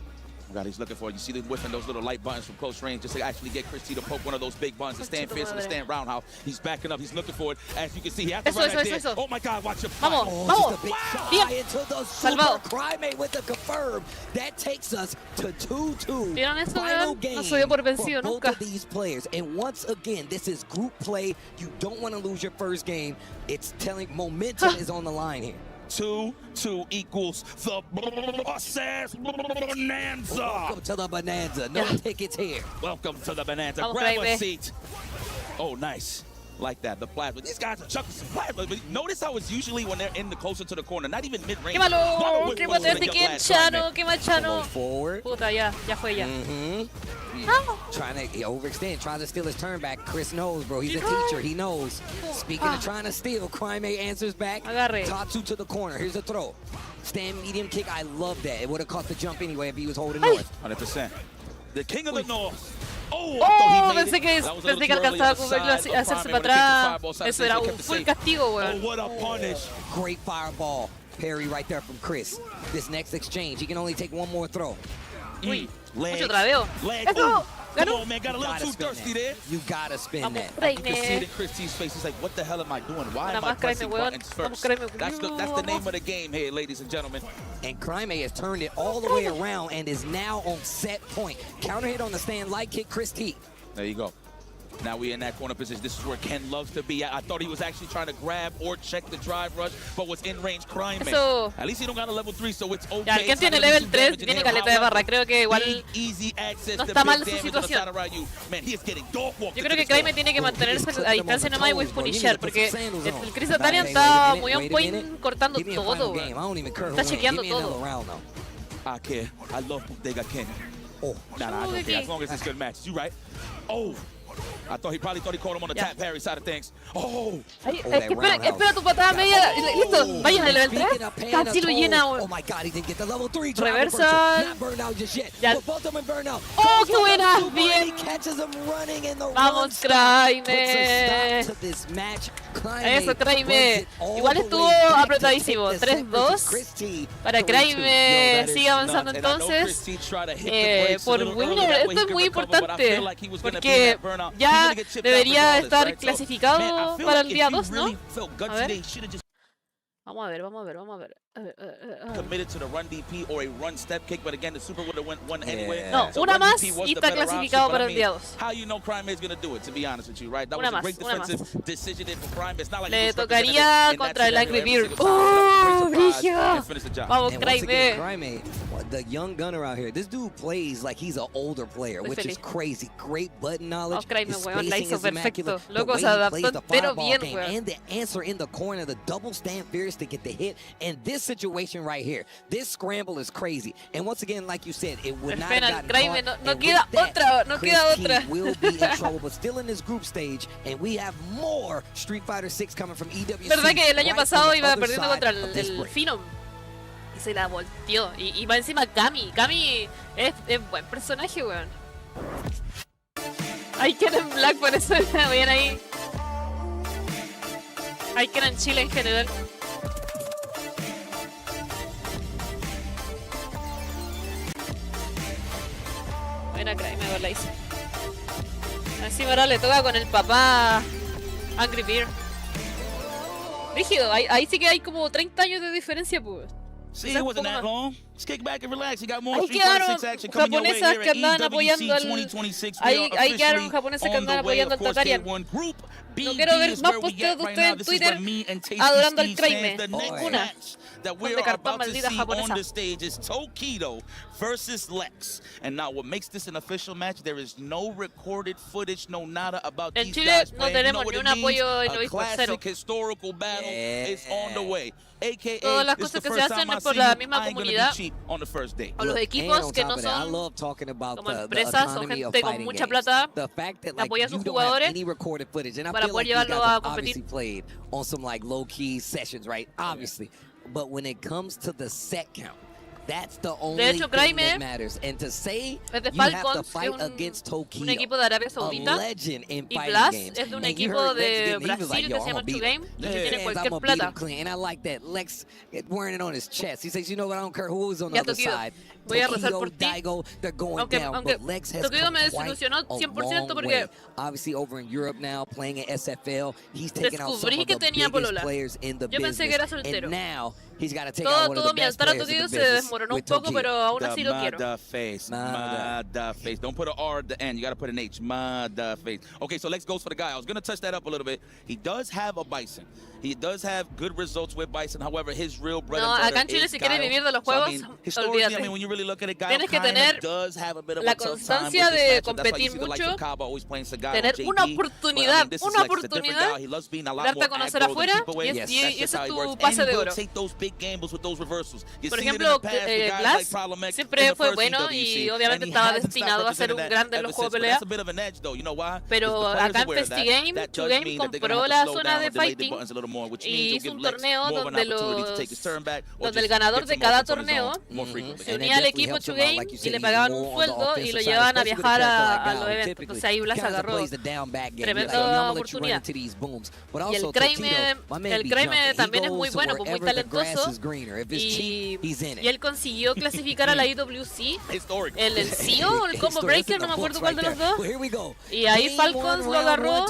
God, he's looking for it. You see them whipping those little light buttons from close range just to actually get Chris T to poke one of those big buttons, the stand fist and the stand roundhouse. He's backing up. He's looking for it. As you can see, he has to run that there. Oh, my God, watch him. Vamos, vamos. Wow. Into the super Cryman with the confirm. That takes us to 2-2. Final game for both of these players. And once again, this is group play. You don't want to lose your first game. It's telling momentum is on the line here. 2-2 equals the bonanza. Welcome to the bonanza. No tickets here. Welcome to the bonanza. Grab a seat. Oh, nice. like that. The plasma. These guys are chucking some plasma. But notice how it's usually when they're in the closer to the corner, not even mid-range. ¡Qué malo! ¡Qué malo este Ken Chano! ¡Qué mal Chano! Forward. Puta, ya fue ya. Trying to overextend, trying to steal his turn back. Chris knows, bro. He's a teacher. He knows. Speaking of trying to steal, Crime A answers back. Agarre. Tatsu to the corner. Here's a throw. Stand medium kick. I love that. It would have caught the jump anyway if he was holding north. 100%. The king of the north. Oh, pensé que alcanzaba a hacerse para atrás. Eso era un full castigo, weón. What a punish. Great fireball. Parry right there from Chris. This next exchange, he can only take one more throw. Uy, mucho traveo. Eso, Come on, man, got a little too thirsty there. You gotta spin that. You can see it in Chris T's face. He's like, what the hell am I doing? Why am I pressing buttons first? That's the name of the game here, ladies and gentlemen. And Crime A has turned it all the way around and is now on set point. Counter hit on the stand, light kick, Chris T. There you go. Now we in that corner position. This is where Ken loves to be. I thought he was actually trying to grab or check the drive rush, but was in range Crime A. At least he don't got a level 3, so it's okay. Ya, el Ken tiene level 3, tiene caleta de barra. Creo que igual no está mal su situación. Yo creo que Crime tiene que mantenerse a distancia nomás y Punisher, porque el Chris Atarian está muy on point cortando todo. Está chequeando todo. I care. I love Bodega Ken. Oh, nah, I don't care. As long as it's good matches. You right? Oh. He probably thought he caught him on the tap parry side of things. Oh! Espera tu patada media. Listo, vayan al level 3. Casi lo llena. Oh my god, he didn't get the level 3. Reversal. Not burned out just yet. Ya. Both of them burned out. Oh, qué buena. Bien. Catches him running in the Vamos, Crime. Eso, Crime. Igual estuvo apretadísimo. 3-2 para Crime. Sigue avanzando entonces. Por winner, esto es muy importante. Porque ya debería estar clasificado para el día 2, ¿no? A ver. Vamos a ver. Committed to the run DP or a run step kick, but again, the super would have went one anyway. No, una más y está clasificado para el día 2. How you know Crime is going to do it, to be honest with you, right? That was a great defensive decision for Crime. It's not like le tocaría contra el Angry Bear. ¡Oh, brígido! Vamos, Crime. The young gunner out here, this dude plays like he's an older player, which is crazy. Great button knowledge. Crime, weón, la hizo perfecto. Loco, se adaptó pero bien, weón. And the answer in the corner, the double stand fierce to get the hit. And this situation right here, this scramble is crazy. And once again, like you said, it would not have gotten caught. No queda otra, no queda otra. Will be in trouble, but still in this group stage, and we have more Street Fighter 6 coming from EWC. ¿Verdad que el año pasado iba perdiendo contra el Phenom? Y se la volteó. Y va encima Kami. Kami es buen personaje, weón. Hay que en Black, por eso está bien ahí. Hay que en Chile en general. Buena Crime, me la hice. Encima ahora le toca con el papá Angry Bear. Rígido, ahí sí que hay como 30 años de diferencia, pues. See, it wasn't that long. Just kick back and relax. You got more Ahí Street Fighter 6 action coming your way here at EWC 2026. Ahí quedaron japoneses que andaban apoyando al Tatarian. No quiero ver más posteos de ustedes en Twitter adorando al Crime. Ninguna. That we are about to see on the stage is Tokido versus Lex. And now what makes this an official match, there is no recorded footage, no nada about these guys playing. You know what it means? A classic historical battle is on the way. AKA, todas las cosas que se hacen es por la misma comunidad o los equipos que no son como empresas o gente con mucha plata que apoya a sus jugadores para poder llevarlo a competir. But when it comes to the set count, that's the only de hecho, thing that matters. And to say you have to fight against Tokido, un equipo de Arabia Saudita, a legend in y fighting Blas games. es de un equipo de Brasil que se llama Game y que tiene cualquier plata. And I like that. Lex wearing it on his chest. He says, you know what, I don't care who is on the other side. Voy a rezar por ti. They're going down, but Lex has Tokido me desilusionó 100% porque obviously over in Europe now, playing at SFL, he's taking out some of the biggest players in the business. Yo pensé que era soltero. And now he's got to take out one of the best players in the business. Se desmoronó un poco, pero aún así lo quiero. Face. Don't put an R at the end. You got to put an H. Face. Okay, so Lex goes for the guy. I was going to touch that up a little bit. He does have a Bison. He does have good results with Bison. However, his real bread and butter acá en Chile, si quieres vivir de los juegos, olvídate. When you tienes que tener la constancia de competir mucho, tener una oportunidad, darte a conocer afuera y ese es tu pase de oro. Por ejemplo, Glass siempre fue bueno y obviamente estaba destinado a ser un grande en los juegos de pelea, pero acá en FestiGame, 2Game compró la zona de fighting y hizo un torneo donde el ganador de cada torneo se unía al equipo 2Game y le pagaban un sueldo y lo llevaban a viajar a los eventos. Entonces ahí Blas agarró tremenda oportunidad. Y el Kraime también es muy bueno, muy talentoso, y él consiguió clasificar a la EWC, el CEO o el Combo Breaker, no me acuerdo cuál de los dos, y ahí Falcons lo agarró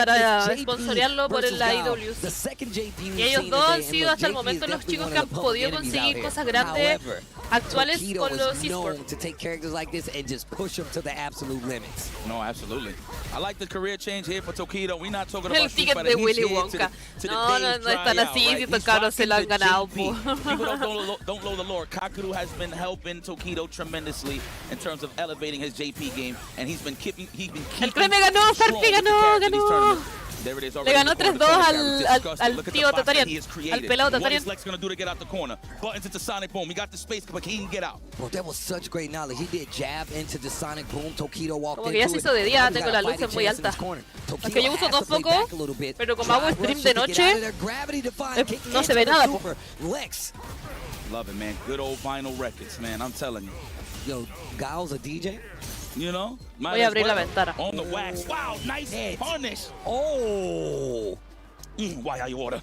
para sponsorearlo por la EWC. Y ellos dos han sido hasta el momento los chicos que han podido conseguir cosas grandes actuales con los esports. No, absolutely. I like the career change here for Tokido. We're not talking about el ticket de Willy Wonka. No están así, si Tokaro se lo han ganado. People don't know the lore. Kakuru has been helping Tokido tremendously in terms of elevating his JP game, and he's been keeping. El Kraime ganó, Sarpi ganó. Le ganó 3-2 al tío Tatarian, al pelado Tatarian. Well, that was such great knowledge. He did jab into the sonic boom. Tokido walked como que ya se hizo de día, tengo la luz muy alta. Aunque yo uso dos focos, pero como hago stream de noche, no se ve nada. Love it, man. Good old vinyl records, man. I'm telling you. Yo, Giles a DJ? You know? Voy a abrir la ventana. On the wax. Wow, nice punish. Oh. Why are you order?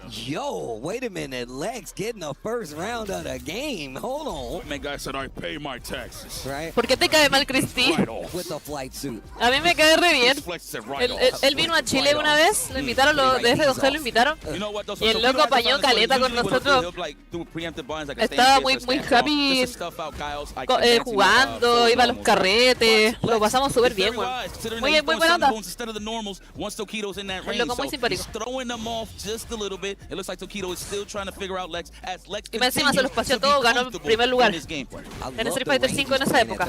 Yo, wait a minute. Lex getting the first round of the game. Hold on. Man, guy said I pay my taxes. Right? ¿Por qué te cae mal, Cristi? With the flight suit. A mí me cae re bien. Él vino a Chile una vez, lo invitaron, los de F2G lo invitaron. Y el loco apañó caleta con nosotros. Estaba muy happy jugando, iba a los carretes. Lo pasamos súper bien, güey. Muy buena onda. Un loco muy simpático. Y más encima se los paseó todo, ganó el primer lugar en Street Fighter 5 en esa época.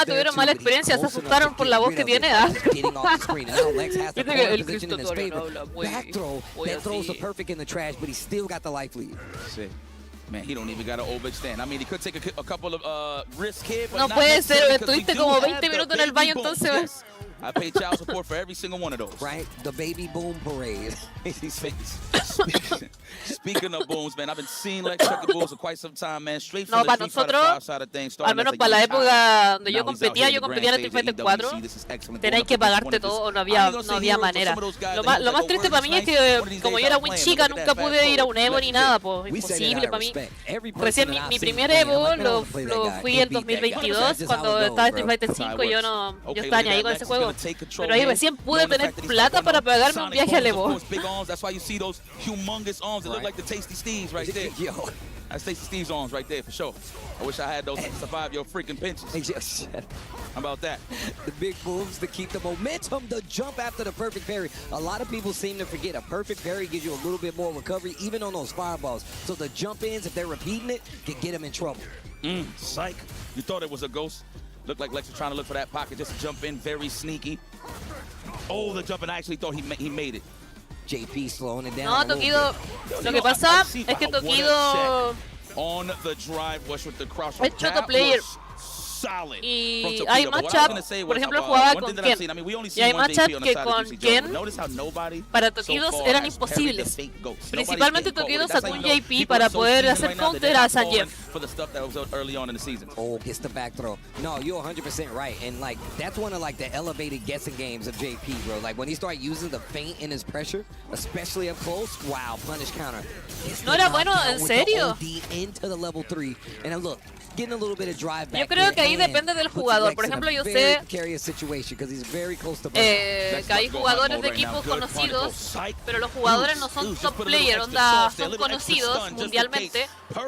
Tuvieron mala experiencia, se asustaron por la voz que tiene. Viste que el Cristo todavía no habla muy así. Man, he don't even got to overextend. I mean, he could take a couple of risks here, but no puede ser, estuviste como 20 minutos en el baño entonces. I pay child support for every single one of those. Right? The baby boom parade. Speaking of booms, man, I've been seeing Lex Chucky booms for quite some time, man. Straight from no, para nosotros, al menos para la época donde yo competía en Street Fighter 4, tenéis que pagarte todo, no había manera. Lo más triste para mí es que como yo era muy chica, nunca pude ir a un Evo ni nada, pues imposible para mí. Recién mi primer Evo lo fui en 2022, cuando estaba en Street Fighter 5 y yo estaba ni ahí con ese juego. Pero ahí recién pude tener plata para pagarme un viaje al Evo. That's Stacey Steve's arms right there for sure. I wish I had those to survive your freaking pinches. How about that? The big moves to keep the momentum, the jump after the perfect parry. A lot of people seem to forget a perfect parry gives you a little bit more recovery, even on those fireballs. So the jump-ins, if they're repeating it, can get them in trouble. Psych. You thought it was a ghost? Looked like Lex was trying to look for that pocket just to jump in, very sneaky. Oh, the jump, and I actually thought he made it. JP slowing it down. No, Tokido, lo que pasa es que Tokido es choto player. Y hay matchup, por ejemplo, jugaba con Ken. Y hay matchup que con Ken, para Tokidos eran imposibles. Principalmente Tokido sacó un JP para poder hacer counter a San Jeff. Oh, gets the back throw. No, you're 100% right. And like, that's one of like the elevated guessing games of JP, bro. Like when he started using the feint in his pressure, especially up close, wow, punish counter. No era bueno, en serio. Into the level 3. And look, getting a little bit of drive back. Yo creo que ahí depende del jugador. Por ejemplo, yo sé que hay jugadores de equipos conocidos, pero los jugadores no son top player, onda, son conocidos mundialmente,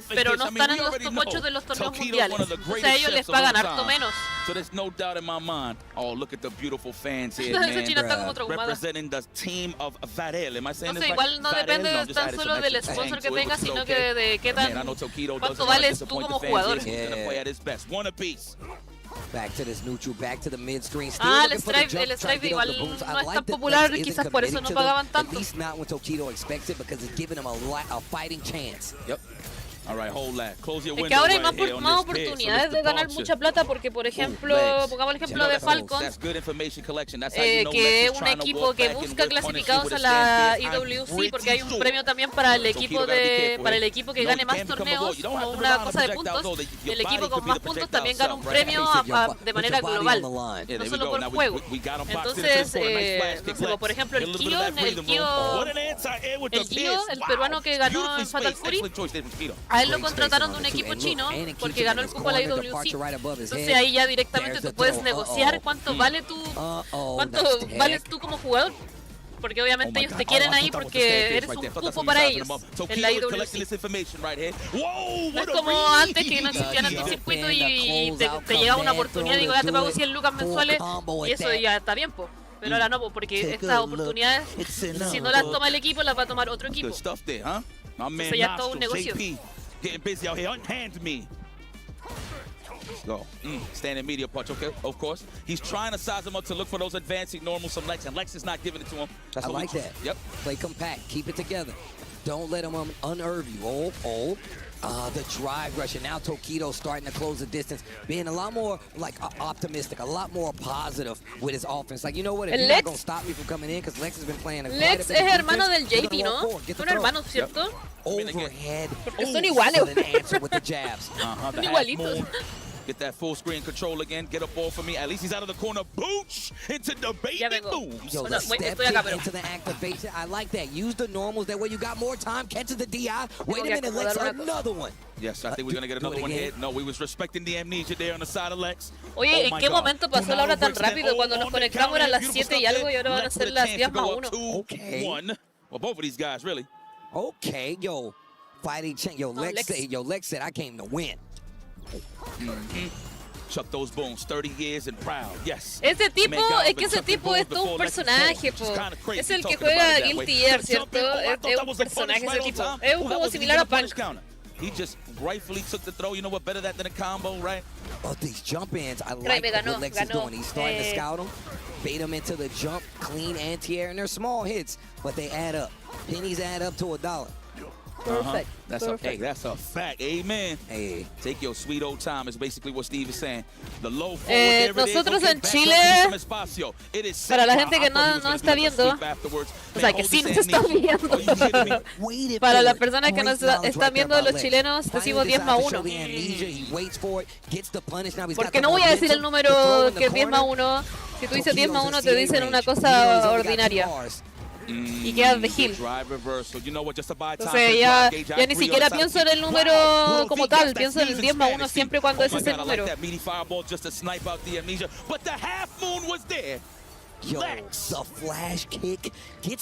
pero no están en los top 8 de los torneos mundiales. Entonces a ellos les pagan harto menos. So there's no doubt in my mind. Oh, look at the beautiful fans here, Esa China está como man. traumada. Representing the team of Varel. Am I saying No this sé, right? igual no depende tan solo del sponsor que tengas, sino que de qué tan, cuánto vales tú como jugador. Back to this neutral, back to the mid screen. El strike igual no es tan popular, quizás por eso no pagaban tanto. At least not when Tokido expects it, because it's giving him a fighting chance. Yep. All right, hold that. Close your Es window que ahora hay right here más on this pit. oportunidades de ganar mucha plata porque, por ejemplo, pongamos el ejemplo de Falcons, que es un equipo que busca clasificados a la EWC porque hay un premio también para el equipo que gane más torneos, como una cosa de puntos. El equipo con más puntos también gana un premio de manera global, no solo por juego. Entonces, no sé, por ejemplo, el Kyo, el peruano que ganó en Fatal Fury, a él lo contrataron de un equipo chino porque ganó el cupo a la IWC. Entonces ahí ya directamente tú puedes negociar cuánto vales tú como jugador. Porque obviamente ellos te quieren ahí porque eres un cupo para ellos en la IWC. No es como antes que no existían estos circuitos y te llegaba una oportunidad y digo, ya te pago 100 lucas mensuales y eso ya está bien, po. Pero ahora no, porque estas oportunidades, si no las toma el equipo, las va a tomar otro equipo. Entonces ya es todo un negocio. Getting busy out here. Unhand me. Go. Standing media punch, okay, of course. He's trying to size him up to look for those advancing normals from Lex, and Lex is not giving it to him. I like that. Yep. Play compact. Keep it together. Don't let him unnerve you. The drive rush, and now Tokido starting to close the distance, being a lot more like optimistic, a lot more positive with his offense. Like, you know what? If you're not going to stop me from coming in, because Lex has been playing Lex es hermano del JP, ¿no? Son hermanos, ¿cierto? Overhead. Porque son iguales. With the jabs. Son igualitos. Get that full screen control again. Get a ball for me. At least he's out of the corner. Booch into the baby boom. Yo, the step into the activation. I like that. Use the normals. That way you got more time. Catches the DI. Wait a minute, Lex. Another one. Yes, I think we're going to get another one hit. No, we was respecting the amnesia there on the side of Lex. Oye, ¿en qué momento pasó la hora tan rápido? Cuando nos conectamos eran las 7 y algo y ahora van a ser las 10:01. Okay. Well, both of these guys, really. Okay, yo. Fighting chance. Yo, Lex said, I came to win. Chuck those bones, 30 years and proud. Yes. Ese tipo es todo un personaje, po. Es el que juega Guilty Gear, ¿cierto? Es un personaje ese tipo. Es un juego similar a Punk. He just rightfully took the throw. You know what? Better that than a combo, right? Oh, these jump ins. I like what Lex is doing. He's starting to scout him, bait him into the jump, clean anti-air, and they're small hits, but they add up. Pennies add up to $1. Perfect. That's a fact. Amen. Hey, take your sweet old time is basically what Steve is saying. The low forward, nosotros en Chile, para la gente que no está viendo, o sea, que sí nos está viendo, para las personas que nos están viendo, los chilenos, decimos 10+1. Porque no voy a decir el número que es 10+1. Si tú dices 10+1, te dicen una cosa ordinaria. Y quedas de heel. Entonces ya ni siquiera pienso en el número como tal, pienso en el 10+1 siempre cuando ese es el número.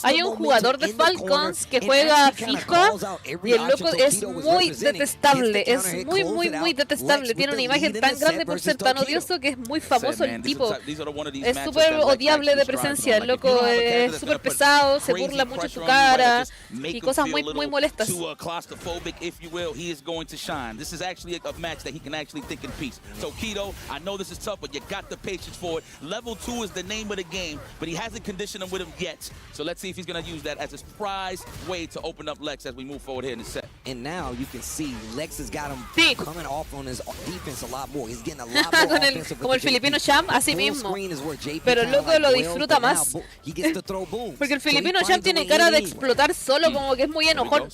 Hay un jugador de Falcons que juega FIFA y el loco es muy detestable, es muy detestable. Tiene una imagen tan grande por ser tan odioso que es muy famoso el tipo. Es súper odiable de presencia, el loco es súper pesado, se burla mucho de su cara y cosas muy molestas. This is actually a match that he can actually think in peace. So Keto, I know this is tough, but you got the patience for it. Level 2 is the name of the game, but he hasn't conditioned him with him yet. So let's see if he's going to use that as his prize way to open up Lex as we move forward here in the set. And now you can see Lex has got him coming off on his defense a lot more. He's getting a lot more offensive. Como el filipino Champ, así mismo. Pero el loco lo disfruta más. Porque el filipino Champ tiene cara de explotar solo, como que es muy enojón.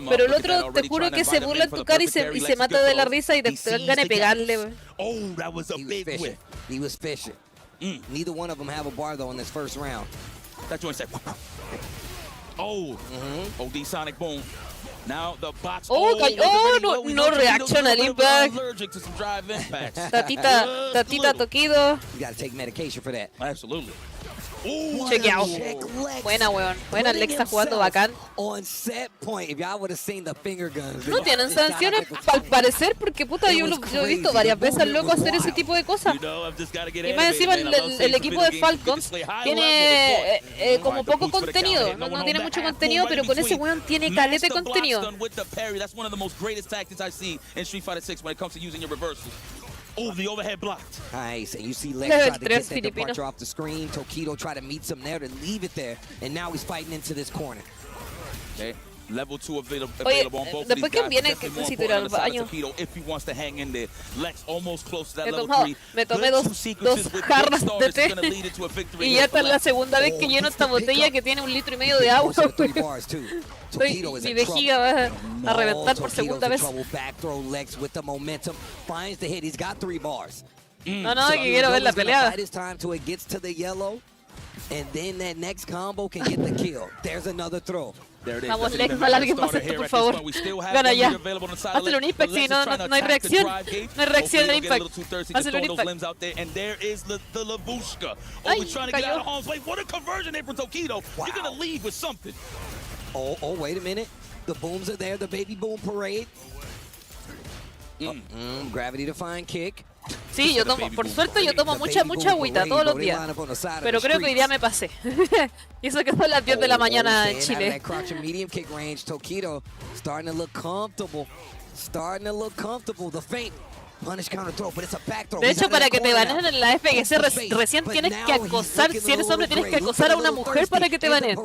Pero el otro, te juro que se burla en tu cara y se mata de la risa y te dan ganas de pegarle. Oh, that was a big whip. He was fishing. Neither one of them have a bar, though, in this first round. That joint said, oh, OD Sonic Boom. Oh, no reaction al impact. Tatita Tokido. You gotta take medication for that. Absolutely. Chequeado. Buena, weón. Buena, Lex está jugando bacán. On set point, if y'all would have seen the finger guns. No tienen sanciones al parecer porque puta yo he visto varias veces al loco hacer ese tipo de cosas. Y más encima el equipo de Falcons tiene como poco contenido. No tiene mucho contenido, pero con ese weón tiene caleta de contenido. Oh, the overhead blocked. Nice, and you see Lex try to get that departure off the screen. Tokido try to meet some there to leave it there, and now he's fighting into this corner. Okay. Level 2 available on both después of these que viene guys. que si ir al baño. If he wants to hang in there. Lex almost close to that level 3. Me tomé dos jarras de té y ya esta es la segunda vez que lleno esta botella que tiene 1,5 litros de agua. Mi vejiga va a reventar por segunda vez. No, que quiero ver la pelea. And then that next combo can get the kill. There's another throw. Vamos, Lex, no alarguen más esto, por favor. Gana ya. Hazle un impact, sí, no hay reacción. No hay reacción en impact. Hazle un impact. Ay, cayó. Oh, wait a minute. The booms are there, the baby boom parade. Gravity defying kick. Sí, yo tomo, por suerte yo tomo mucha agüita todos los días. Pero creo que hoy día me pasé. Y eso que son las 10 de la mañana en Chile. De hecho, para que te baneen en la FGC recién tienes que acosar, si eres hombre tienes que acosar a una mujer para que te baneen.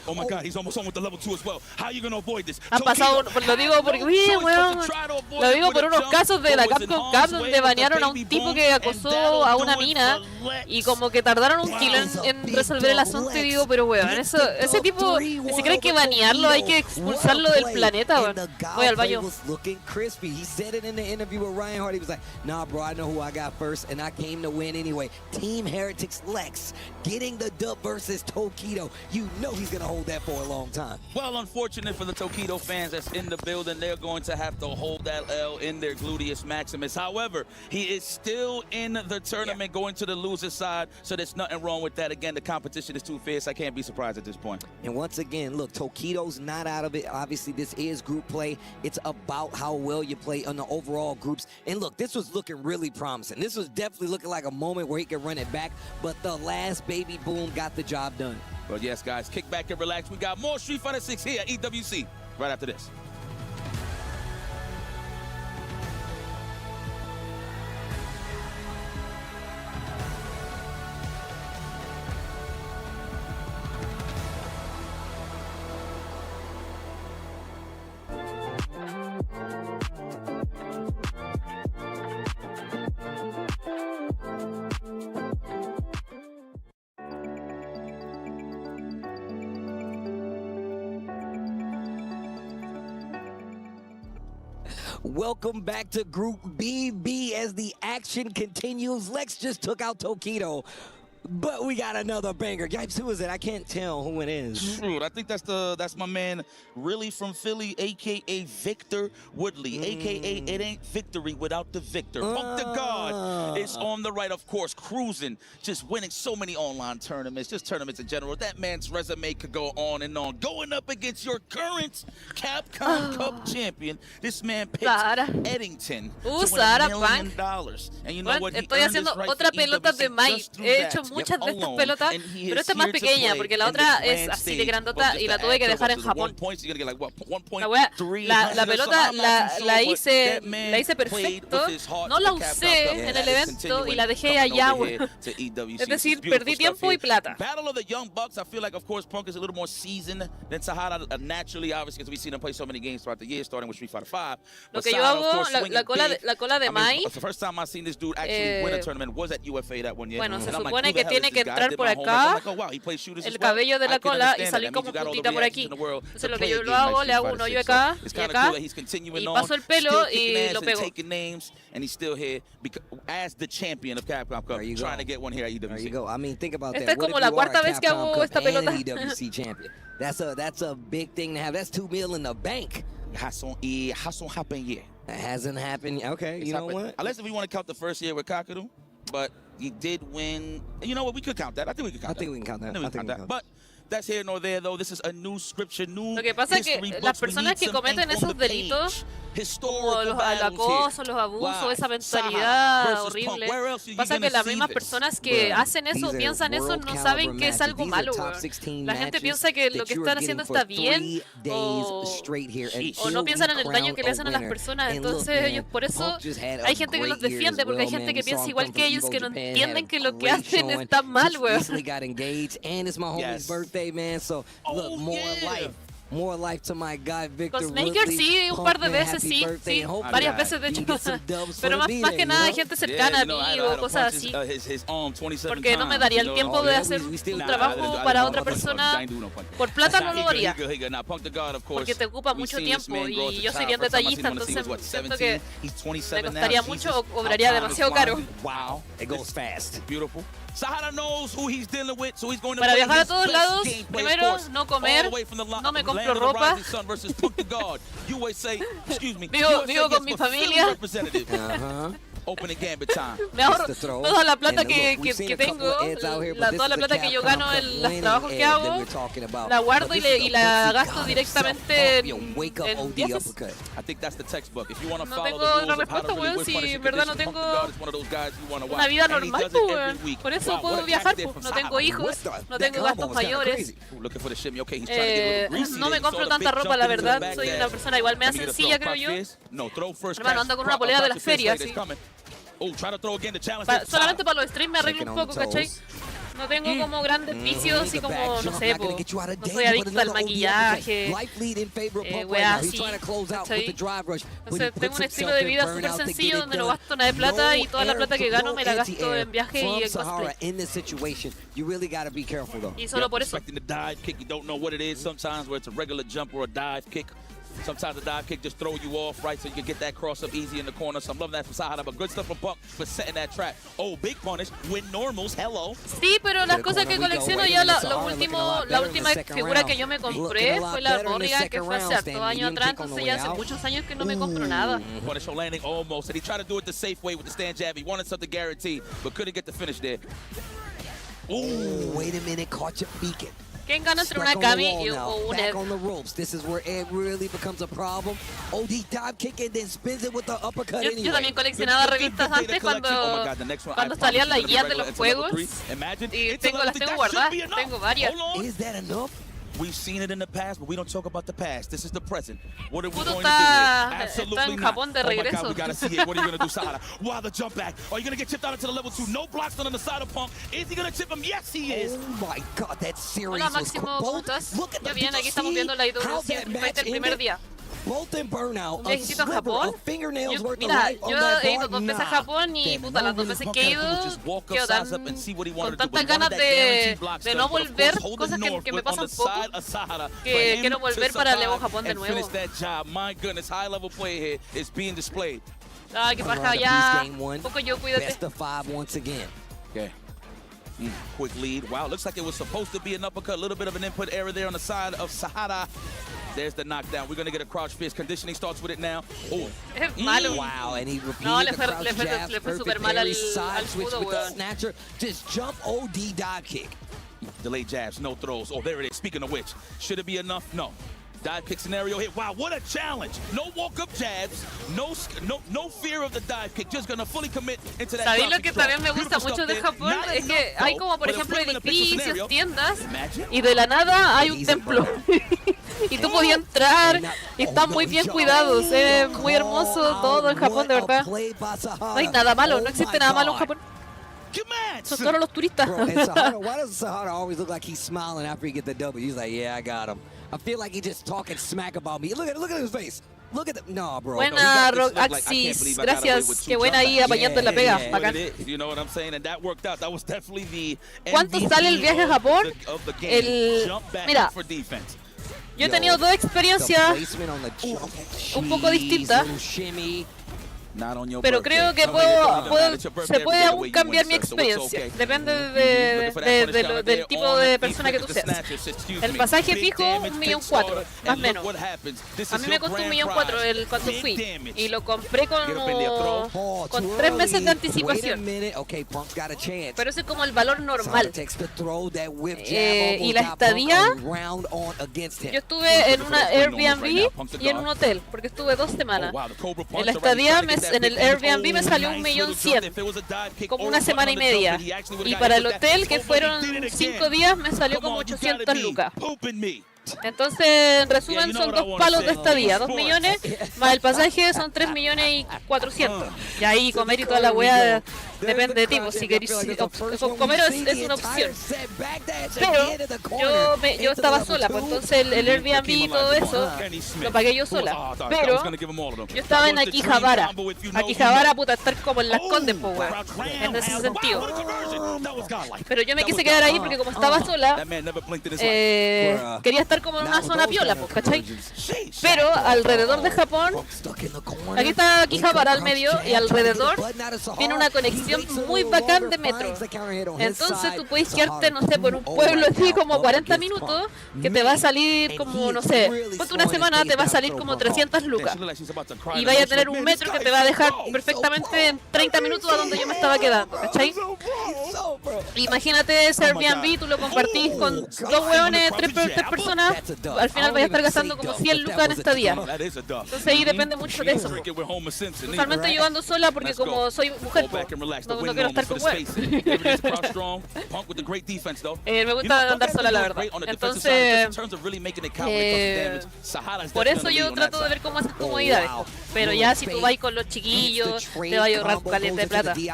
Oh my God, he's almost on with the level 2 as well. How are you gonna avoid this? Han pasado, lo digo porque, lo digo por unos casos de la Capcom Cup donde banearon a un tipo que acosó a una mina y como que tardaron un kilo en resolver el asunto y digo, pero weón, ese tipo, ni siquiera hay que banearlo, hay que expulsarlo del planeta, weón. Voy al baño. With Ryan Hart, he was like, nah, bro, I know who I got first, and I came to win anyway. Team Heretics Lex getting the dub versus Tokido. You know he's going to hold that for a long time. Well, unfortunate for the Tokido fans that's in the building. They're going to have to hold that L in their gluteus maximus. However, he is still in the tournament going to the loser side, so there's nothing wrong with that. Again, the competition is too fierce. I can't be surprised at this point. And once again, look, Tokido's not out of it. Obviously, this is group play. It's about how well you play on the overall groups. And look, this was looking really promising. This was definitely looking like a moment where he could run it back, but the last baby boom got the job done. Well, yes, guys, kick back and relax. We got more Street Fighter 6 here at EWC right after this. Welcome back to Group BB as the action continues. Lex just took out Tokido, but we got another banger. Yipes, who is it? I can't tell who it is. Dude, I think that's my man, really from Philly, a.k.a. Victor Woodley, a.k.a. it ain't victory without the victor. Punk the God is on the right, of course, cruising, just winning so many online tournaments, just tournaments in general. That man's resume could go on and on. Going up against your current Capcom Cup champion, this man picked Eddington to win $1 million. And you know what? Estoy haciendo otra pelota de Mai. He hecho muchas de estas pelotas, pero esta es más pequeña porque la otra es así de grandota y la tuve que dejar en Japón. La pelota la hice perfecto, no la usé en el evento y la dejé allá. Es decir, perdí tiempo y plata. Battle of the Young Bucks, I feel like, of course, Punk is a little more seasoned than Sahara naturally, obviously, because we've seen him play so many games throughout the year, starting with Street Fighter 5. Lo que yo hago, la cola de Mai. The first time I seen this dude actually win a tournament was at UFA that one year. Bueno, se supone que tiene que entrar por acá, el cabello de la cola y salir como puntita por aquí. Entonces lo que yo lo hago, le hago un hoyo acá y acá y paso el pelo y lo pego. And he's still here as the champion of Capcom Cup, trying to get one here at EWC. There you go. I mean, think about Esta that. es como la cuarta vez que hago esta pelota. EWC champion. That's a big thing to have. That's $2 million in the bank. Hasn't happened yet. That hasn't happened. Okay, you know what? Unless if we want to count the first year with Kakaru, but he did win. You know what? We could count that. I think we could count that. I think we can count that. I think we can count that. But that's here nor there, though. This is a new scripture, new Lo que pasa es que las personas que cometen esos delitos, como el acoso, los abusos, esa mentalidad horrible, pasa que las mismas personas que hacen eso, piensan eso, no saben que es algo malo, weón. La gente piensa que lo que están haciendo está bien o no piensan en el daño que le hacen a las personas. Entonces ellos, por eso hay gente que los defiende, porque hay gente que piensa igual que ellos, que no entienden que lo que hacen está mal, weón. Man, so look, more life to my guy Victor. Cosmaker sí, un par de veces sí, varias veces de hecho, pero más que nada hay gente cercana a mí o cosas así, porque no me daría el tiempo de hacer un trabajo para otra persona, por plata no lo haría, porque te ocupa mucho tiempo y yo soy bien detallista, entonces siento que me costaría mucho o cobraría demasiado caro. Wow, it goes fast. Beautiful. Sahara knows who he's dealing with, so he's going to para viajar a todos lados, primero no comer, no me compro ropa, vivo con mi familia. Me ahorro toda la plata que tengo, toda la plata que yo gano en los trabajos que hago, la guardo y la gasto directamente en viajes. No tengo otra respuesta, weón, si en verdad no tengo una vida normal, weón. Por eso puedo viajar, no tengo hijos, no tengo gastos mayores. No me compro tanta ropa, la verdad, soy una persona igual media sencilla, creo yo. Hermano, ando con una polera de las ferias, ¿sí? Solamente para los streams me arreglo un poco, ¿cachai? No tengo como grandes vicios y como, no sé, no soy adicta al maquillaje, weas así, ¿cachai? Entonces tengo un estilo de vida súper sencillo donde no gasto nada de plata y toda la plata que gano me la gasto en viaje y en cosplay. Y solo por eso. Sometimes the dive kick just throw you off, right, so you can get that cross up easy in the corner. So I'm loving that from Sahara, but good stuff from Punk for setting that trap. Oh, big punish, win normals, hello. Sí, pero las cosas que colecciono ya, la última figura que yo me compré fue la Morrigan, que fue hace hartos años atrás, entonces ya hace muchos años que no me compro nada. Punish landing almost, and he tried to do it the safe way with the stand jab. He wanted something guaranteed, but couldn't get the finish there. Ooh, wait a minute, caught you peeking. ¿Quién gana entre una Kami o un Ed? On the ropes. This is where Ed really becomes a problem. OD dive kick and then spins it with the uppercut anyway. Yo también coleccionaba revistas antes cuando salían las guías de los juegos y las tengo guardadas, tengo varias. Is that enough? We've seen it in the past, but we don't talk about the past. This is the present. What are we Pudo going to do here? Está en Japón de regreso. Oh my God, we gotta see it. What are you gonna do, Sahara? Wow, the jump back. Are you gonna get chipped out into the level 2? No blocks on the side of Punk. Is he gonna chip him? Yes, he is. Oh my God, that series Hola, Máximo, ¿cómo estás? Ya bien, aquí estamos viendo la IWC Fight el primer día. Bolton burnout. Un viajecito a Japón. Mira, yo he ido 2 veces a Japón y puta, las 2 veces que he ido quedo con tantas ganas de no volver, cosas que me pasan poco, que quiero volver para el Evo Japón de nuevo. Ah, que baja ya un poco yo, cuídate. Okay. Quick lead. Wow, looks like it was supposed to be an uppercut. A little bit of an input error there on the side of Sahara. There's the knockdown. We're going to get a crouch fist. Conditioning starts with it now. Oh. Wow, and he repeated the crouch jab. Perfect, very side switch with the snatcher. Just jump OD dive kick. Delayed jabs, no throws. Oh, there it is. Speaking of which, should it be enough? No. Dive kick scenario hit. Wow, what a challenge. No walk-up jabs, no fear of the dive kick. Just gonna fully commit into that. ¿Sabéis lo que también me gusta mucho de Japón? Es que hay como, por ejemplo, edificios, tiendas, y de la nada hay un templo. Y tú podías entrar, y están muy bien cuidados. Es muy hermoso todo en Japón, de verdad. No hay nada malo, no existe nada malo en Japón. Son todos los turistas. Bro, and Sahara, why does Sahara always look like he's smiling after he gets the W? He's like, yeah, I got him. I feel like he's just talking smack about me. Look at his face. Look at the, no, bro. Buena, Rock Axis. Gracias. Qué buena ahí apañando la pega. Bacán. ¿Cuánto sale el viaje a Japón? Mira, yo he tenido dos experiencias un poco distintas. Pero creo que se puede aún cambiar mi experiencia. Depende del tipo de persona que tú seas. El pasaje fijo, 1.4 million, más o menos. A mí me costó 1.4 million cuando fui. Y lo compré con 3 meses de anticipación. Pero ese es como el valor normal. Y la estadía, yo estuve en una Airbnb y en un hotel, porque estuve 2 semanas. En la estadía en el Airbnb me salió 1.100.000, como una semana y media. Y para el hotel, que fueron 5 días, me salió como 800 lucas. Entonces, en resumen, son 2 palos de estadía, 2 millones, más el pasaje son 3.400.000. Y ahí comer y toda la weá depende de ti, pues, si querés comer es una opción. Pero yo estaba sola, pues entonces el Airbnb y todo eso lo pagué yo sola. Pero yo estaba en Akihabara. Akihabara, puta, estar como en Las Condes, pues, weón, en ese sentido. Pero yo me quise quedar ahí porque como estaba sola, quería estar como en una zona piola, pues, ¿cachai? Pero alrededor de Japón, aquí está Akihabara al medio y alrededor tiene una conexión muy bacán de metro. Entonces tú puedes quedarte, no sé, por un pueblo así como 40 minutos, que te va a salir como, no sé, ponte una semana, te va a salir como 300 lucas. Y vaya a tener un metro que te va a dejar perfectamente en 30 minutos a donde yo me estaba quedando, ¿cachai? Imagínate ese Airbnb, tú lo compartís con 2 hueones, 3 personas, al final vais a estar gastando como 100 lucas en estadía. Entonces ahí depende mucho de eso. Usualmente yo ando sola porque como soy mujer, no quiero estar con hueones. Me gusta andar sola, la verdad. Entonces, por eso yo trato de ver cómo haces comodidades. Pero ya si tú vas con los chiquillos, te vas a ahorrar caliente de plata. Y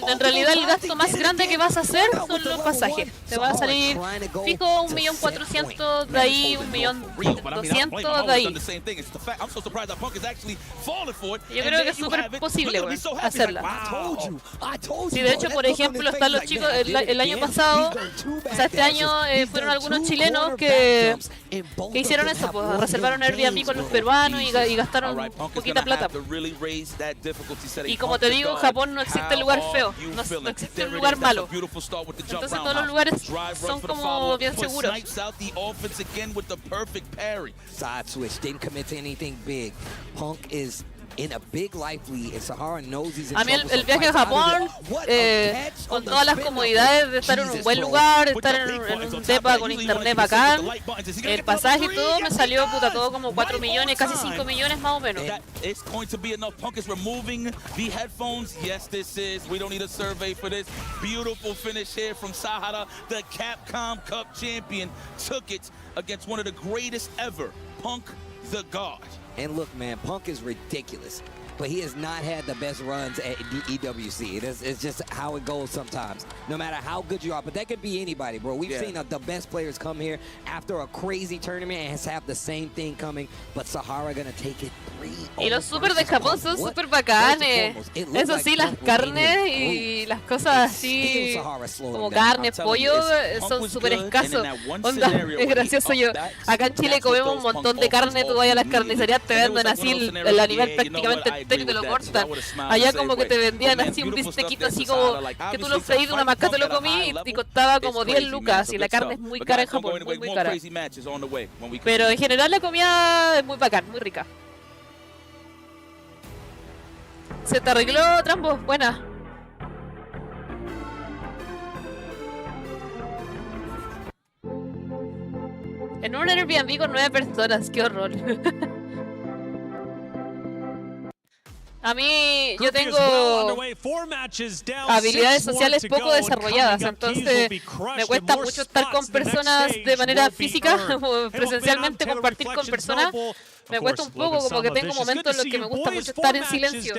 en realidad el gasto más grande que vas a hacer son los pasajes. Te va a salir fijo 1.400.000 de ahí, 1.200.000 de ahí. Yo creo que es súper posible, güey, hacerla. Sí, de hecho, por ejemplo, están los chicos, el año pasado, o sea, este año fueron algunos chilenos que hicieron eso, pues reservaron Airbnb con los peruanos y gastaron poquita plata. Y como te digo, en Japón no existe el lugar feo, no existe un lugar malo. Entonces todos los lugares son como bien seguros. Side switch, didn't commit to anything big. Punk is in a big life lead, and Sahara knows he's in a mí el viaje a Japón, con todas las comodidades de estar en un buen lugar, estar en un depa con internet bacán, el pasaje y todo, me salió puta todo como 4 millones, casi 5 millones más o menos. It's going to be enough. Punk is removing the headphones. Yes, this is. We don't need a survey for this. Beautiful finish here from Sahara, the Capcom Cup champion, took it against one of the greatest ever, Punk the God. And look, man, Punk is ridiculous, but he has not had the best runs at EWC. It's just how it goes sometimes, no matter how good you are. But that could be anybody, bro. We've seen the best players come here after a crazy tournament and have the same thing coming, but Sahara gonna take it 3. Y los super de Japón son super bacanes. Eso sí, las carnes y las cosas así como carne, pollo, son súper escasos. Onda, es gracioso. Yo acá en Chile comemos un montón de carne, tú vas a las carnicerías, te venden así el animal prácticamente entero y te lo cortan. Allá como que te vendían así un bistequito así como que tú lo freís de una mascata, lo comí y costaba como 10 lucas. Y la carne es muy cara en Japón, muy cara. Pero en general la comida es muy bacán, muy rica. Se te arregló, Trambo, buena. En un Airbnb con 9 personas, qué horror. A mí, yo tengo habilidades sociales poco desarrolladas, entonces me cuesta mucho estar con personas de manera física o presencialmente, compartir con personas. Me cuesta un poco, como que tengo momentos en los que me gusta mucho estar en silencio.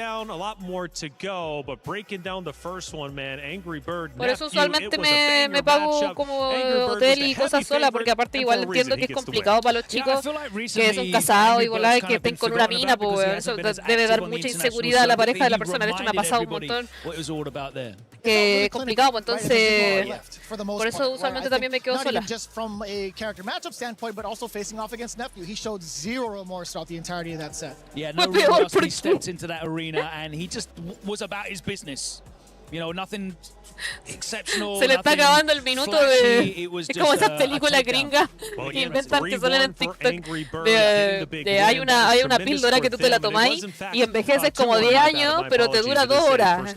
Por eso usualmente me pago como hotel y cosas sola, porque aparte igual entiendo que es complicado para los chicos que son casados y volar, que estén con una mina, pues eso debe dar mucha inseguridad a la pareja de la persona. De hecho me ha pasado un montón que es complicado, pues entonces por eso usualmente también me quedo sola. Throughout the entirety of that set. Yeah, no remorse. He stepped into that arena and he just was about his business. You know, nothing exceptional. Se le está acabando el minuto de... Es como esas películas gringas que inventan que salen en TikTok hay una píldora que tú te la tomáis y envejeces como 10 años, pero te dura 2 horas.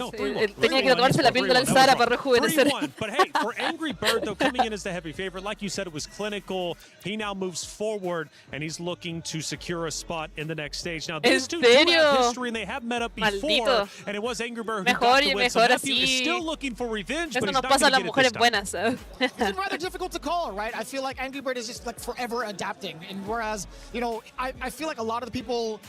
Tenía que tomarse la píldora al Sara para rejuvenecer. But hey, for Angry Bird, though, coming in as the heavy favorite, like you said, it was clinical. He now moves forward, and he's looking to secure a spot in the next stage. Now, these two do have history, and they have met up before, and it was Angry Bird who got the win. So Nephew is still looking for revenge, but he's not going to get it this time. It's been rather difficult to call, right? I feel like Angry Bird is just like forever adapting, and whereas, you know, I feel like a lot of the people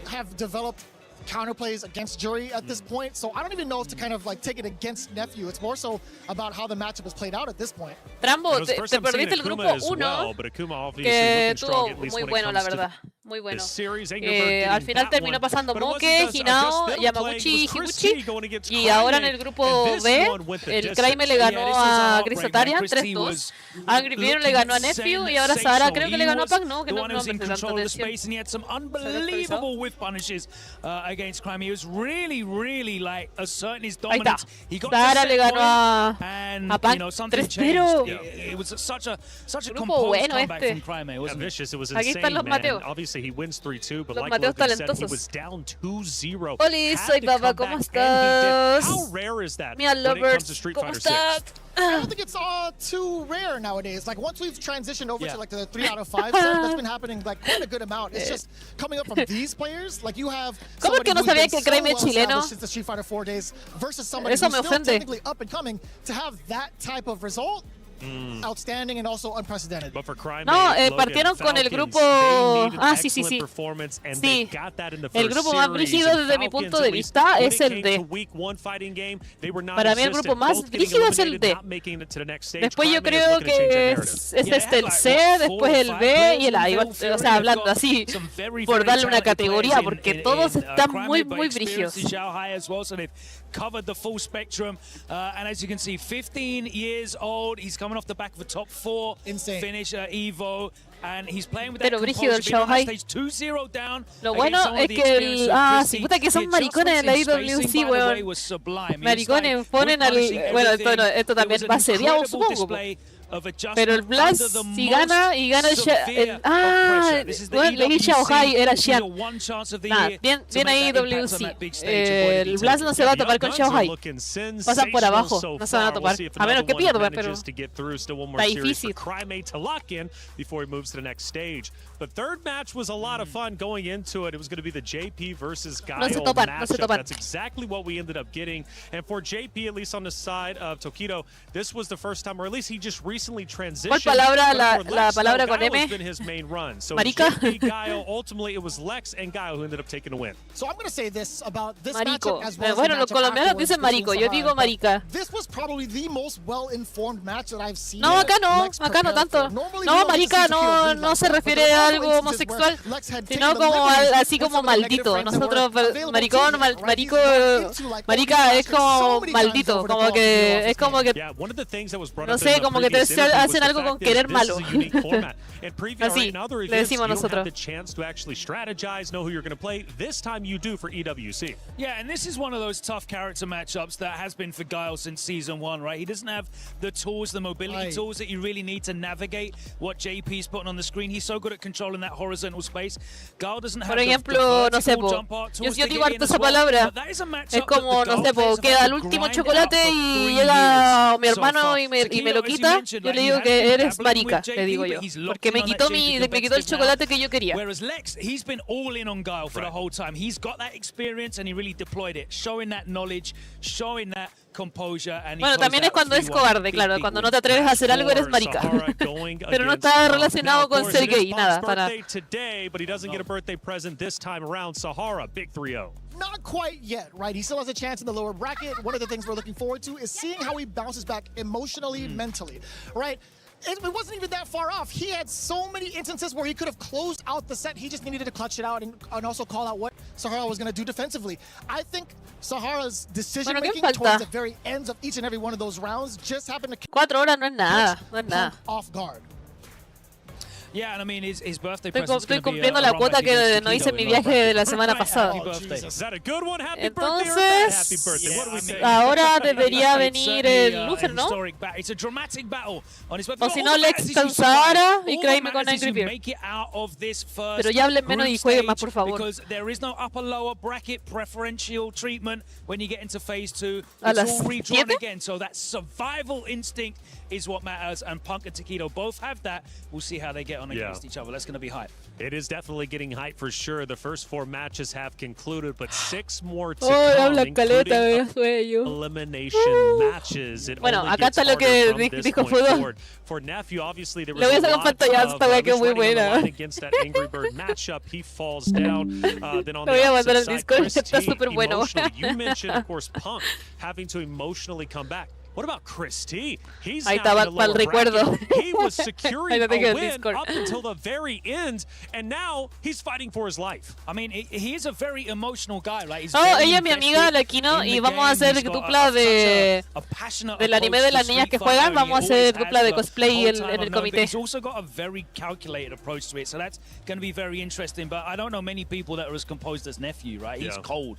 have developed counterplays against Jury at this point, so I don't even know if to kind of like take it against Nephew. It's more so about how the matchup has played out at this point. Trambo, te perdiste el grupo 1, que estuvo muy bueno, la verdad. Muy bueno. Al final terminó pasando Moke, Hinao, Yamaguchi y Higuchi. Y ahora en el grupo B, el Kraime le ganó a Grisotarian 3-2. Angry Bird le ganó a Nephew y ahora Sara creo que le ganó a Pac, ¿no? Que no me presté tanta atención. Against Crime, he was really like asserting his Ahí dominance. está. He got Sara to le ganó a Pac, you know, something 3-0. It was such a Grupo composed bueno comeback este. from Crime. It wasn't vicious. It was Aquí insane, están los man. Mateos. Obviously, he wins 3-2, but Los like Mateos Logan said, he talentosos. was down 2-0. Oli, soy Baba, ¿cómo estás? How rare is that Mia when it comes Lovers, to Street ¿cómo Fighter estás? 6? I don't think it's too rare nowadays. Like once we've transitioned over to like the 3 out of 5 set, that's been happening like quite a good amount. It's just coming up from these players. Like you have ¿Cómo es que no sabía que Kraime es chileno? Since the Street Fighter 4 days versus somebody Eso who's me still ofende. technically up and coming to have that type of result. Outstanding and also unprecedented. But for Crime, No, partieron con el grupo... Sí. Sí, el grupo más brígido desde mi punto de vista es el D. Para mí el grupo más brígido es el D. Después yo creo que es el C, después el B y el A. Igual, o sea, hablando así, por darle una categoría, porque todos están muy brígidos. Covered the full spectrum, and as you can see, 15 years old. He's coming off the back of a top 4 finish at Evo, and he's playing with that composure. Stage 2-0 down. Lo bueno es que sí, puta que son maricones en la EWC, weón. Maricones ponen al... Bueno, esto también va asediado, supongo. Pero el Blast, si gana y gana bueno, le dije a Ojai, era Xian. Nada, bien ahí WC. El Blast no se va a topar con Xiaohai. Pasan por abajo, no se van a topar. A menos que pierda, pero está difícil. The third match was a lot of fun going into it. It was going to be the JP versus Guile matchup. That's exactly what we ended up getting. And for JP, at least on the side of Tokido, this was the first time, or at least he just recently transitioned. ¿Cuál palabra, la palabra con M? Guile has been his main run. So Marica. JP, Guile, ultimately it was Lex and Guile who ended up taking the win. So I'm going to say this about this Marico. matchup as well Bueno, as los colombianos dicen marico, yo digo marica. This was probably the most well-informed match that I've seen. No, acá no tanto. No, marica no se refiere a algo homosexual, sino como así como maldito. Nosotros, maricón, marico, marica es como maldito, como que es como que no sé, como que te hacen algo con querer malo. Así le decimos nosotros. Yeah, and this is one of those tough character matchups that has been for Guile since Season 1, right? He doesn't have the tools, the mobility tools that you really need to navigate what JP's putting on the screen. He's so good at controlling that horizontal space. Guile doesn't have Por ejemplo, no sé, yo digo harto esa palabra. Es como, no sé, queda el último chocolate y llega mi hermano y me lo quita. Yo le digo que eres marica, le digo yo. Porque me quitó el chocolate que yo quería. Whereas Lex, he's been all in on Guile for the whole time. He's got that experience and he really deployed it, showing that knowledge, showing that Bueno, también es cuando es cobarde, claro. Cuando no te atreves a hacer algo eres marica. Pero no está relacionado con ser gay, nada. Para... Not quite yet, right? He still has a chance in the lower bracket. One of the things we're looking forward to is seeing how he bounces back emotionally, mentally, right? It wasn't even that far off. He had so many instances where he could have closed out the set. He just needed to clutch it out and also call out what Sahara was going to do defensively. I think Sahara's decision-making towards the very ends of each and every one of those rounds just happened to 4 horas no es nada, no es nada. Off guard. Yeah, and I mean his birthday Estoy cumpliendo la cuota que no hice en mi viaje de la semana pasada. Entonces, ahora debería venir el loser, ¿no? O si no, Lex con Sahara y Kramer con Angry Bear. Pero ya hablen menos y jueguen más, por favor. A las 7. Is what matters, and Punk and Taquito both have that. We'll see how they get on against each other. That's going to be hype. It is definitely getting hype for sure. The first 4 matches have concluded, but 6 more to come, including elimination matches. It bueno, only acá está lo que dijo Fudo. For Nephew, obviously there was a lot of muy buena. Against that Angry Bird matchup. He falls down. Then on the opposite side, Chris T, you mentioned, of course, Punk having to emotionally come back. What about Chris T? He's ahí estaba para el recuerdo. He was securing a win up until the very end, and now he's fighting for his life. I mean, he is a very emotional guy, right? Oh, ella es mi amiga Laquino y vamos a hacer dupla del anime de las niñas que juegan. Vamos a hacer dupla de cosplay en el comité. He's also got a very calculated approach to it, so that's going to be very interesting. But I don't know many people that are as composed as Nephew, right? He's cold.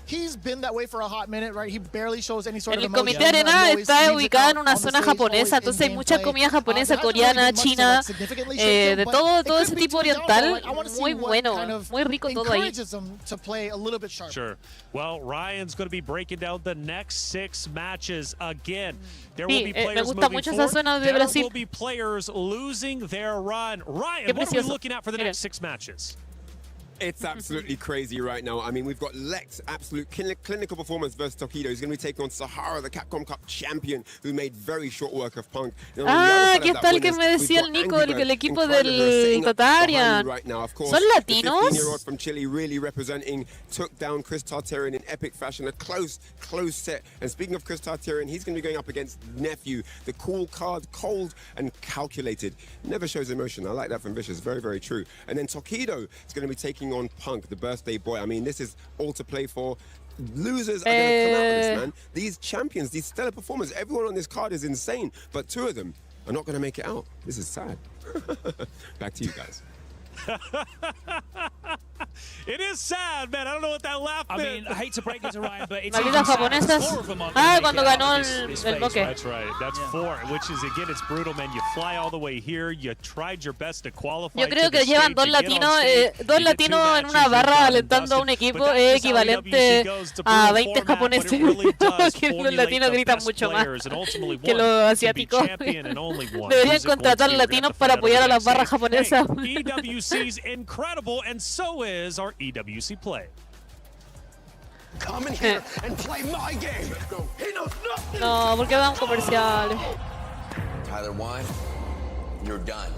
He's been that way for a hot minute, right? He barely shows any sort of emotion. El comité arena está ubicado en una zona japonesa, entonces hay mucha comida japonesa, coreana, china, de todo ese tipo oriental. Muy bueno, muy rico todo ahí. Sure. Well, Ryan's going to be breaking down the next 6 matches again. There will be players moving forward. There will be players losing their run. Ryan, what are we looking at for the next 6 matches? It's absolutely crazy right now. I mean, we've got Lex, absolute clinical performance versus Taquito. He's going to be taking on Sahara, the Capcom Cup champion, who made very short work of Punk. Aquí está el que me decía el Nico, el equipo del Tatarian. ¿Son latinos? The 15-year-old from Chile really representing, took down Chris Tartarian in epic fashion. A close set. And speaking of Chris Tartarian, he's going to be going up against Nephew, the cool card, cold and calculated. Never shows emotion. I like that from Vicious. Very, very true. And then Taquito is going to be taking on Punk, the birthday boy. I mean, this is all to play for. Losers are going to come out of this, man. These champions, these stellar performers, everyone on this card is insane, but 2 of them are not going to make it out. This is sad. Back to you guys. It is sad, man. I don't know what that laugh meant. I mean, I hate to break it to Ryan, but it's Malditas japonesas. Cuando ganó el Moque. That's right. That's 4, which is, again, it's brutal, man. You fly all the way here. You tried your best to qualify. Yo creo que llevan 2 latinos en una barra alentando a un equipo es equivalente a 20 japoneses. Que los latinos gritan mucho más que los asiáticos. Deberían contratar latinos para apoyar a las barras japonesas. EWC's incredible, and so is our EWC play. Come in here and play my game. He knows nothing. No, porque van comerciales. Tyler Wine, you're done.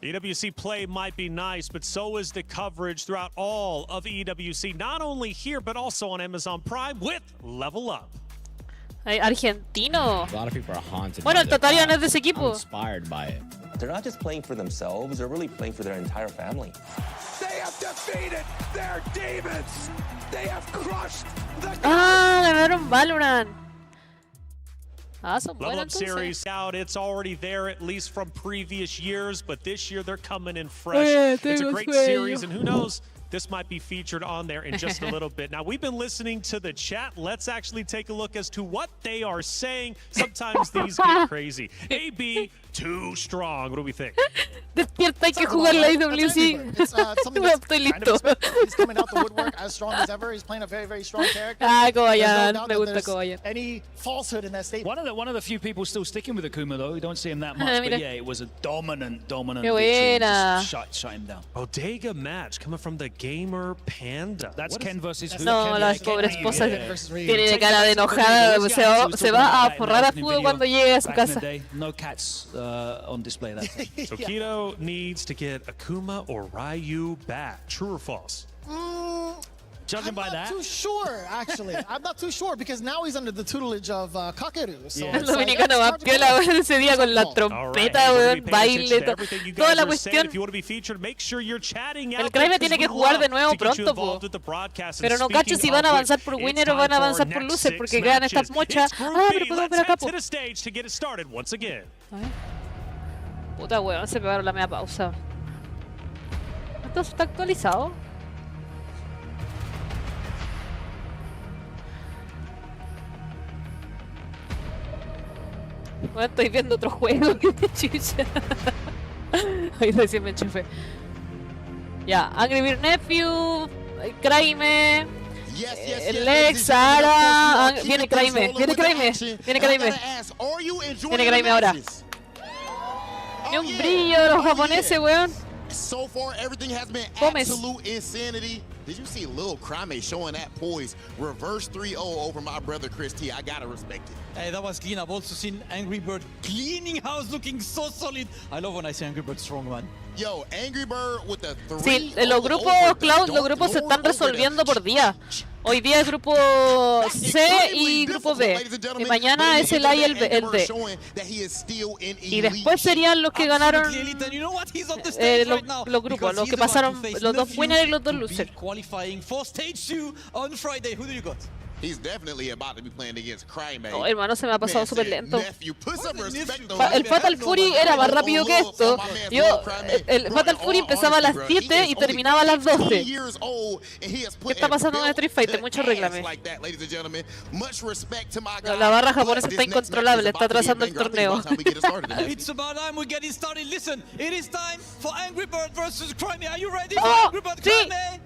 EWC play might be nice, but so is the coverage throughout all of EWC, not only here, but also on Amazon Prime with Level Up. Argentino. A lot of people are haunted. Bueno, el Tatarian es de ese equipo. I'm inspired by it. They're not just playing for themselves, they're really playing for their entire family. They have defeated their demons. They have crushed the ganaron Valorant. Level Up series out. It's already there, at least from previous years, but this year they're coming in fresh. It's a great series, and who knows, this might be featured on there in just a little bit. Now, we've been listening to the chat. Let's actually take a look as to what they are saying. Sometimes these get crazy. AB, too strong. What do we think? Despierta, hay que jugar la EWC. Estoy listo. He's coming out the woodwork as strong as ever. He's playing a very, very strong character. Kobayan, me gusta Kobayan. Any falsehood in that statement. One of the few people still sticking with Akuma though. We don't see him that much, but yeah, it was a dominant Qué victory. buena. Just shut him down. Bodega match coming from the Gamer Panda. That's Ken versus who? No, la pobre esposa tiene cara de enojada. Se va a forrar a Fudo cuando llegue a su casa. No cats on display that time. So Keto needs to get Akuma or Ryu back. True or false? Judging by that? I'm not too sure, actually. I'm not too sure because now he's under the tutelage of Kakeru. So El dominicano va piola ese día con la trompeta, weón, baile, toda la cuestión. El Crime tiene que jugar de nuevo pronto, po. Pero no cacho si van a avanzar por winner o van a avanzar por loser porque quedan estas mochas. Ah, pero podemos ver acá, po. Puta weón, se pegaron la media pausa. ¿Esto está actualizado? Bueno, estoy viendo otro juego que te chucha. Ahí recién me enchufé. Ya, Angry Bird Nephew, Crime, Lex, Sara. Viene Crime ahora. Ni un brillo los japoneses, weón. So far, everything has been absolute insanity. Did you see Lil Crime showing that poise? Reverse 3-0 over my brother Chris T. I gotta respect it. Hey, that was clean. I've also seen Angry Bird cleaning house looking so solid. I love when I see Angry Bird strong, man. Yo, Angry Bird with the 3. Sí, los grupos, Cloud, los grupos se están resolviendo por día. Hoy día es grupo C y grupo B. Y mañana es el A y el D. Y después serían los que ganaron los grupos, los que pasaron, los dos winners y los dos losers. Qualifying for stage 2 on Friday. Who do you got? He's definitely about to be playing against Crime. No, hermano, se me ha pasado súper lento. El Fatal Fury era más rápido que esto. El Fatal Fury empezaba a las 7 y terminaba a las 12. ¿Qué está pasando en Street Fighter? Mucho reclame. La barra japonesa está incontrolable, está atrasando el torneo. It's about time we're getting started. Listen, it is time for Angry Bird versus Crime. Are you ready for Angry Bird Crime?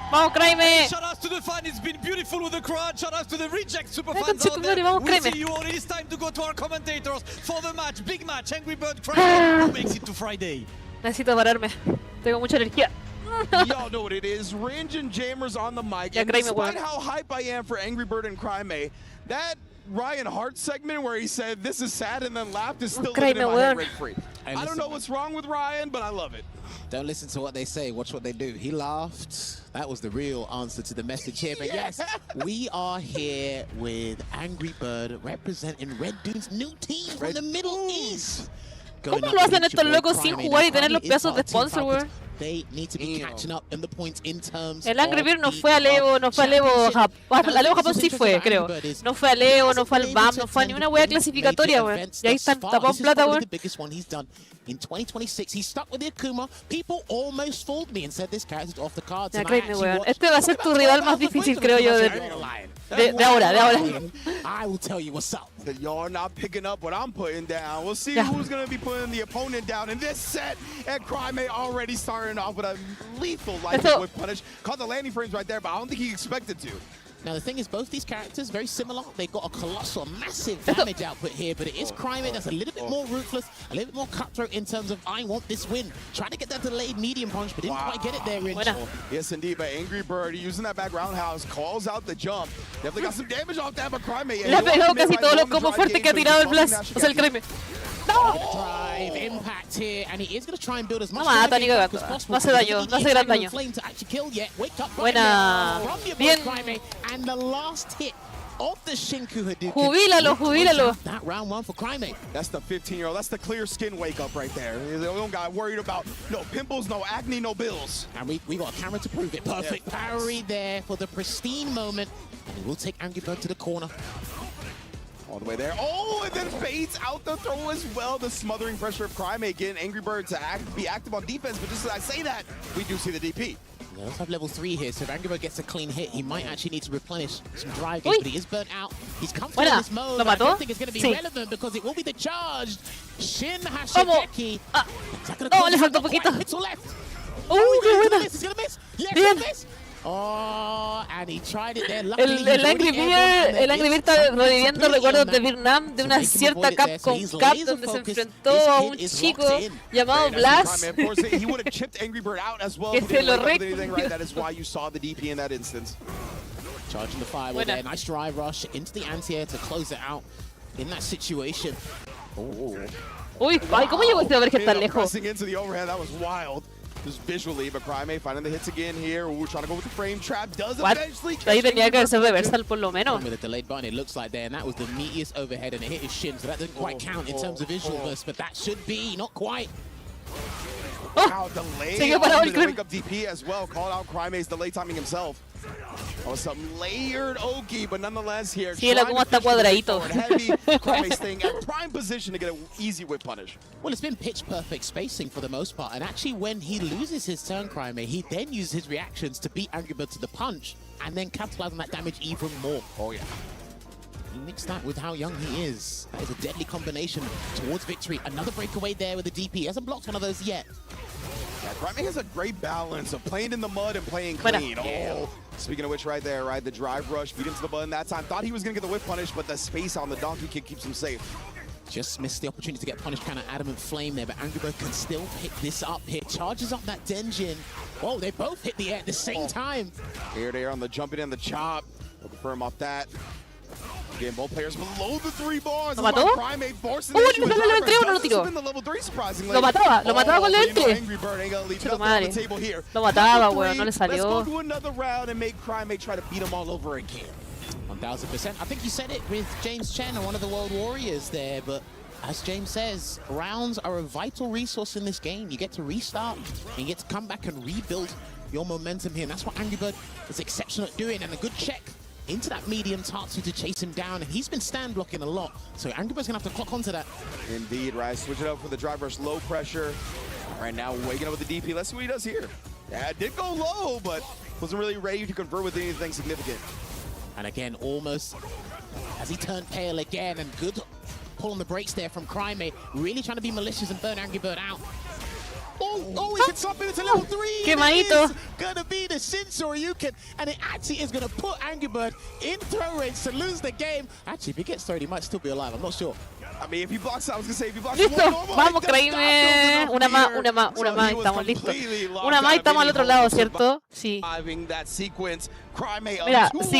Vamos, Crime! Shout out to the fan, it's been beautiful with the crowd. Shout out to the Reject super fans out there. We see you all. It is time to go to our commentators for the match, big match, Angry Bird Crime. Who makes it to Friday? Necesito pararme. Tengo mucha energía. Y'all know what it is. Ringe and Jammers on the mic. And despite how hype I am for Angry Bird and Crime, that Ryan Hart segment where he said this is sad and then laughed is still living in my head rent-free. I don't know what's wrong with Ryan, but I love it. Don't listen to what they say, watch what they do. He laughed. That was the real answer to the message here. But yes, we are here with Angry Bird representing Red Dude's new team from the Middle East. ¿Cómo lo hacen estos locos sin jugar y tener los pedazos de sponsor, weón? They need to be catching up in the points in terms. El Angry Bird no fue al Evo, no fue al Evo Japón. Al Evo Japón sí fue, creo. No fue al Evo, no fue al BAM, no fue a ni una wea clasificatoria, weón. Y ahí están tapón plata, weón. In 2026, he stuck with the Akuma. People almost fooled me and said this character's off the cards. Ya, créeme, weón. Este va a ser tu rival más difícil, creo yo, de ahora. I will tell you what's up. Y'all not picking up what I'm putting down. We'll see who's going to be putting the opponent down in this set. And Crime already starting off with a lethal life whip punish. Caught the landing frames right there, but I don't think he expected to. Now the thing is, both these characters very similar. They've got a colossal, massive damage output here, but it is Crime that's a little bit more ruthless, a little bit more cutthroat in terms of I want this win. Trying to get that delayed medium punch, but didn't quite get it there, Ringe. Yes, indeed, but Angry Bird using that back roundhouse calls out the jump. Definitely got some damage off that, but Crime. Le ha pegado casi todo lo como fuerte que ha tirado el blast. O sea, el Crime. Drive, impact here, and he is going to try and build as much damage as possible. No hace daño, no hace gran daño. Buena. Bien. And the last hit of the Shinku Hadouken. Jubílalo. That round one for Crime. That's the 15-year-old. That's the clear skin wake up right there. They don't got worried about no pimples, no acne, no bills. And we got a camera to prove it. Perfect parry there for the pristine moment. And he will take Angry Bird to the corner. All the way there. Oh, and then fades out the throw as well. The smothering pressure of Crime getting Angry Bird to be active on defense. But just as I say that, we do see the DP. They also have level 3 here, so if Angry Bird gets a clean hit, he might actually need to replenish some drive games, but he is burnt out. He's comfortable in this mode. I don't think it's going to be relevant because it will be the charged Shin Hashigeki. No, le faltó poquito. ¡Qué buena! He's going to miss. Yes, he's going to miss. Oh, and he tried it there. El Angry Bird está reviviendo recuerdos de Vietnam, de una cierta Capcom Cup donde se enfrentó a un chico llamado Blast que se lo That is why you saw the DP in that instance. Charging the firewall there. Nice drive rush into the anti-air to close it out in that situation. Uy, ay, ¿cómo llegó este hombre que está lejos? Pressing into the overhead, that was wild. Just visually, but Crime finding the hits again here. Ooh, trying to go with the frame trap. Does eventually catch ahí tenía que ser reversal por lo menos. With a delayed button, it looks like there, and that was the meatiest overhead, and it hit his shin, so that didn't quite count in terms of visual burst, but that should be, not quite. Wow, delay on the wake up DP as well. Called out Crime's delay timing himself. Oh, some layered Oki, but nonetheless here. Sí, como está cuadradito. Heavy, Crime staying at prime position to get an easy whip punish. Well, it's been pitch perfect spacing for the most part, and actually when he loses his turn, Crime, he then uses his reactions to beat Angry Bird to the punch, and then capitalize on that damage even more. Oh yeah. You mix that with how young he is. That is a deadly combination towards victory. Another breakaway there with the DP. He hasn't blocked one of those yet. Yeah, Crime has a great balance of playing in the mud and playing clean. Oh, speaking of which, right there, right, the drive rush, beat into the button that time. Thought he was going to get the whip punish, but the space on the donkey kick keeps him safe. Just missed the opportunity to get punished, kind of adamant flame there, but Angry Bird can still pick this up here. Charges up that Denjin. Whoa, they both hit the air at the same time. Here they are on the jumping and the chop. We'll confirm off that. Again, both players below the 3 bars. ¿Lo mató? Lo mataba con el entre. Su madre. Lo mataba, weón, no le salió. 1000%. I think you said it with James Chen, one of the World Warriors there, but as James says, rounds are a vital resource in this game. You get to restart, and you get to come back and rebuild your momentum here. And that's what Angry Bird is exceptional at doing, and a good check into that medium Tatsu to chase him down. And he's been stand blocking a lot, so Angry Bird's gonna have to clock onto that. Indeed, right. Switch it up for the drive rush, low pressure. Right now, waking up with the DP. Let's see what he does here. Yeah, it did go low, but wasn't really ready to convert with anything significant. And again, almost as he turned pale again, and good pull on the brakes there from Crime, really trying to be malicious and burn Angry Bird out. Oh, he can swap into level 3. Quemadito. Gonna be the Shinsor Yukin, and it actually is gonna put Angry Bird in throw range to lose the game. Actually, if he gets thrown, he might still be alive. I'm not sure. I mean, if he blocks, I was gonna say if he blocks. Listo, vamos, Kraime. Una más, estamos listos. Una más y estamos al otro lado, ¿cierto? Sí. Mira, si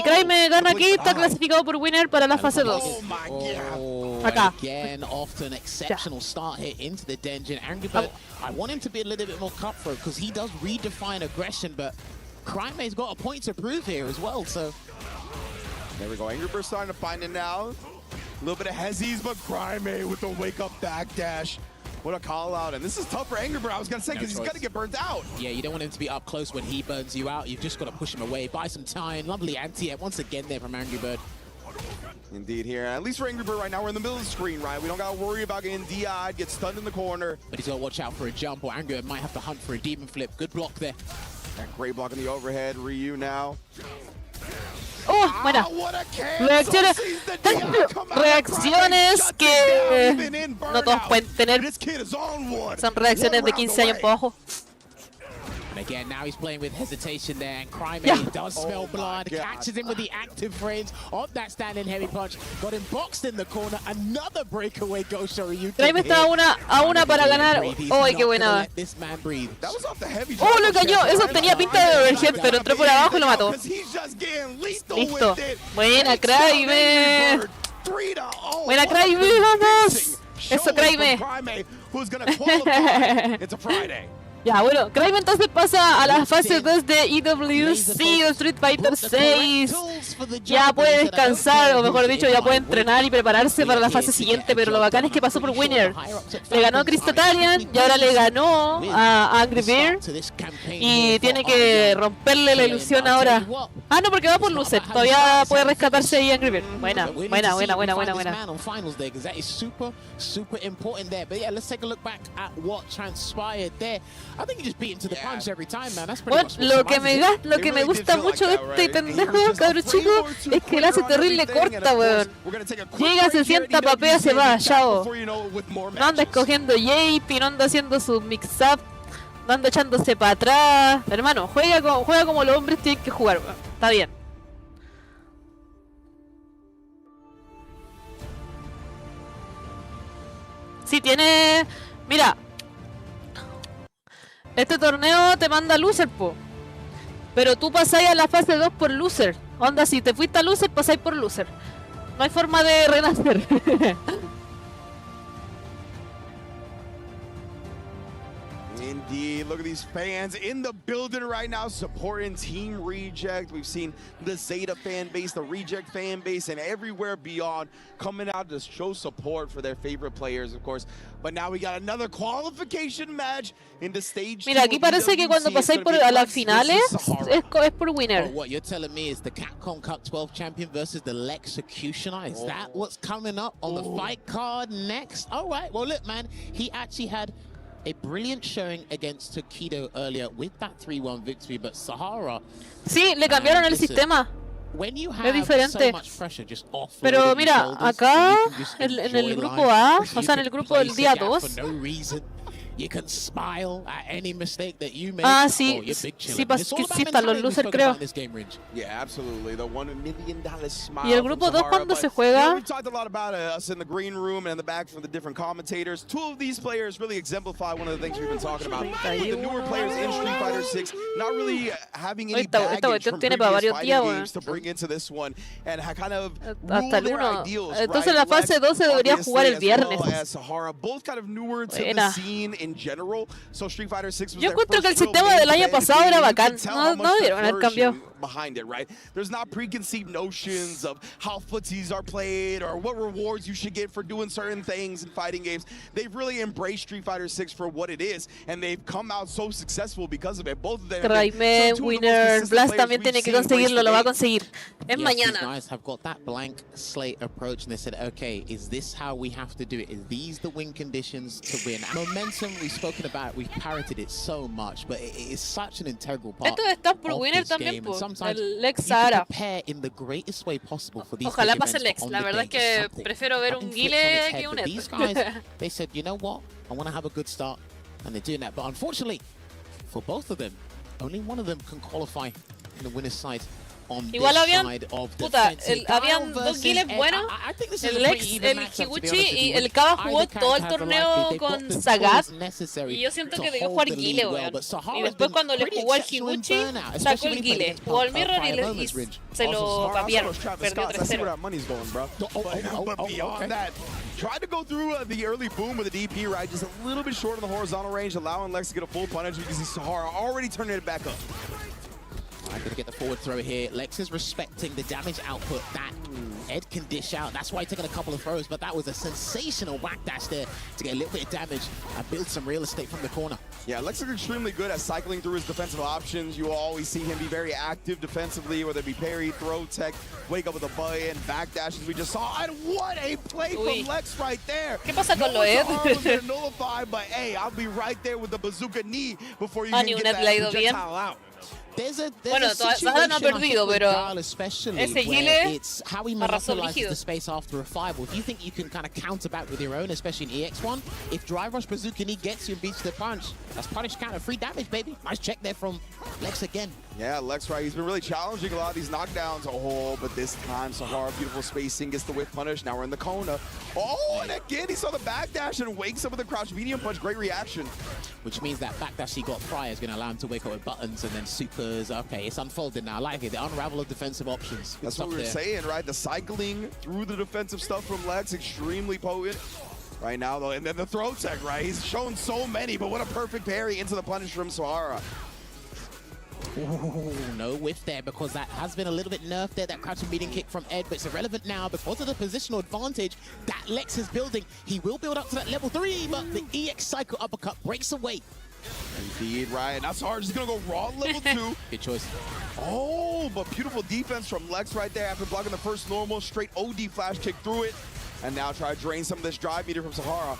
Kraime gana aquí, está clasificado por winner para la fase 2. Acá. Again, off to an exceptional start here into the Denjin. Angry Bird, I want him to be a little bit more cutthroat because he does redefine aggression, but Crime's got a point to prove here as well, so. There we go. Angry Bird starting to find it now. A little bit of hezzies, but Crime with the wake-up backdash. What a call-out. And this is tough for Angry Bird, I was going to say, because he's going to get burnt out. Yeah, you don't want him to be up close when he burns you out. You've just got to push him away, buy some time. Lovely anti-air once again there from Angry Bird. Indeed here. At least for Angry Bird right now, we're in the middle of the screen, right? We don't got to worry about getting DI'd, get stunned in the corner. But he's got to watch out for a jump, or Angry Bird might have to hunt for a demon flip. Good block there. That great block in the overhead. Ryu now. Oh, buena. Reacciones que no todos pueden tener. Son reacciones de 15 años para abajo. And again, now he's playing with hesitation there, and Crime does smell blood, catches him with the active frames of that standing heavy punch, got him boxed in the corner, another breakaway Ghost Shoryuken. Crime está a una para ganar. Oh, qué buena. Oh, lo engañó, eso tenía pinta de overhead, pero entró por abajo y lo mató. Listo. Buena, Crime. Buena, Crime, vamos. Eso, Crime. Ya, bueno, Crime entonces pasa a la fase 2 de EWC o Street Fighter 6. Ya puede descansar, o mejor dicho, ya puede entrenar y prepararse para la fase siguiente, pero lo bacán es que pasó por winner. Le ganó a Chris Tatarian y ahora le ganó a Angry Bird. Y tiene que romperle la ilusión ahora. Ah, no, porque va por loser. Todavía puede rescatarse ahí Angry Bird. Buena. Super important there. But yeah, let's take a look back at what transpired there. I think you just beat him to the punch every time, man. That's pretty much lo que me gusta mucho de este pendejo, cabrón chico, es que le hace terrible corta, weón. Llega, se sienta, papea, se va, chao. No anda escogiendo JP, no anda haciendo su mix-up, no anda echándose para atrás. Hermano, juega como los hombres tienen que jugar, weón. Está bien. Sí, tiene... Mira, este torneo te manda loser, po. Pero tú pasáis a la fase 2 por loser. Onda, si te fuiste a loser, pasáis por loser. No hay forma de renacer. Indeed, look at these fans in the building right now supporting Team Reject. We've seen the Zeta fan base, the Reject fan base, and everywhere beyond coming out to show support for their favorite players, of course. But now we got another qualification match in the stage. Mira, aquí parece que cuando pasáis por a las finales es por winner. Oh, what you're telling me is the Capcom Cup 12 champion versus the Lexecutioner. Is that what's coming up on the fight card next? All right. Well, look, man, he actually had a brilliant showing against Tokido earlier with that 3-1 victory, but Sahara... Sí, le cambiaron el sistema. Es diferente. Pero mira, acá en el grupo A, o sea, en el grupo del día 2. Ah, sí, sí están los losers, creo. Y el grupo 2, ¿cuándo se juega? We talked a lot about us in the green room and in the back from the different commentators. Two of these players really exemplify one of the things we've been talking about. The newer players in Street Fighter 6 not really having any baggage from previous fighting games to bring into this one and kind of rule their ideals. Entonces la fase 2 se debería jugar el viernes. Both kind of newer to the scene in general. So Street Fighter 6 was Yo encuentro que el sistema del año pasado era bacán. No debieron haber cambiado. Behind it, right? There's not preconceived notions of how footsies are played or what rewards you should get for doing certain things in fighting games. They've really embraced Street Fighter 6 for what it is, and they've come out so successful because of it. Both of them. Rayman, Winner, Blast también tiene que conseguirlo, lo va a conseguir. Es mañana. These guys have got that blank slate approach, and they said, okay, is this how we have to do it? Is these the win conditions to win? Momentum, we've spoken about, we've parroted it so much, but it is such an integral part Esto está por Winner también, po. El Lex Sahara. Ojalá pase el Lex. La verdad es que prefiero ver un Guile que un Ed. These guys, they said, you know what? I want to have a good start, and they're doing that. But unfortunately, for both of them, only one of them can qualify in the winner's side. Igual habían dos Guiles buenos, el Lex, el Higuchi y el Kaba jugó todo el torneo con Sagat y yo siento que debió jugar Guile, weón. Y después cuando le jugó al Higuchi, sacó el Guile, jugó al Mirror y se lo papearon, perdió 3-0. Tried to go through the early boom with the DP, right? Just a little bit short of the horizontal range, allowing Lex to get a full punish. You can see Sahara already turning it back up. I'm going to get the forward throw here. Lex is respecting the damage output that Ed can dish out. That's why he's taking a couple of throws, but that was a sensational whack dash there to get a little bit of damage and build some real estate from the corner. Yeah, Lex is extremely good at cycling through his defensive options. You will always see him be very active defensively, whether it be parry, throw tech, wake up with a button, back dashes we just saw. And what a play from Lex right there. ¿Qué pasa con lo Ed? Nullify, but hey, I'll be right there with the bazooka knee before you can get that projectile out. Bueno, Sahara no ha perdido, pero ese Guile arrasó rígido. The space after a fireball. If you think you can kind of counter back with your own, especially in EX1, if Drive Rush Bazooka Knee gets you and beats the punch, that's punish counter, free damage, baby. Nice check there from Lex again. Yeah, Lex, right, he's been really challenging a lot of these knockdowns. Oh, but this time Sahara, beautiful spacing, gets the whip punish. Now we're in the Kona. Oh, and again, he saw the backdash and wakes up with the crouch medium punch. Great reaction. Which means that backdash he got prior is going to allow him to wake up with buttons and then supers. Okay, it's unfolded now. I like it. The unravel of defensive options. That's what we were saying, right? The cycling through the defensive stuff from Lex, extremely potent. Right now, though, and then the throw tech, right? He's shown so many, but what a perfect parry into the punish from Sahara. Ooh, no whiff there because that has been a little bit nerfed there, that crouching beating kick from Ed, but it's irrelevant now because of the positional advantage that Lex is building. He will build up to that level 3, but the EX cycle uppercut breaks away. Indeed, right. Now Sahara's just gonna go raw level 2. Good choice. Oh, but beautiful defense from Lex right there after blocking the first normal, straight OD flash kick through it. And now try to drain some of this drive meter from Sahara.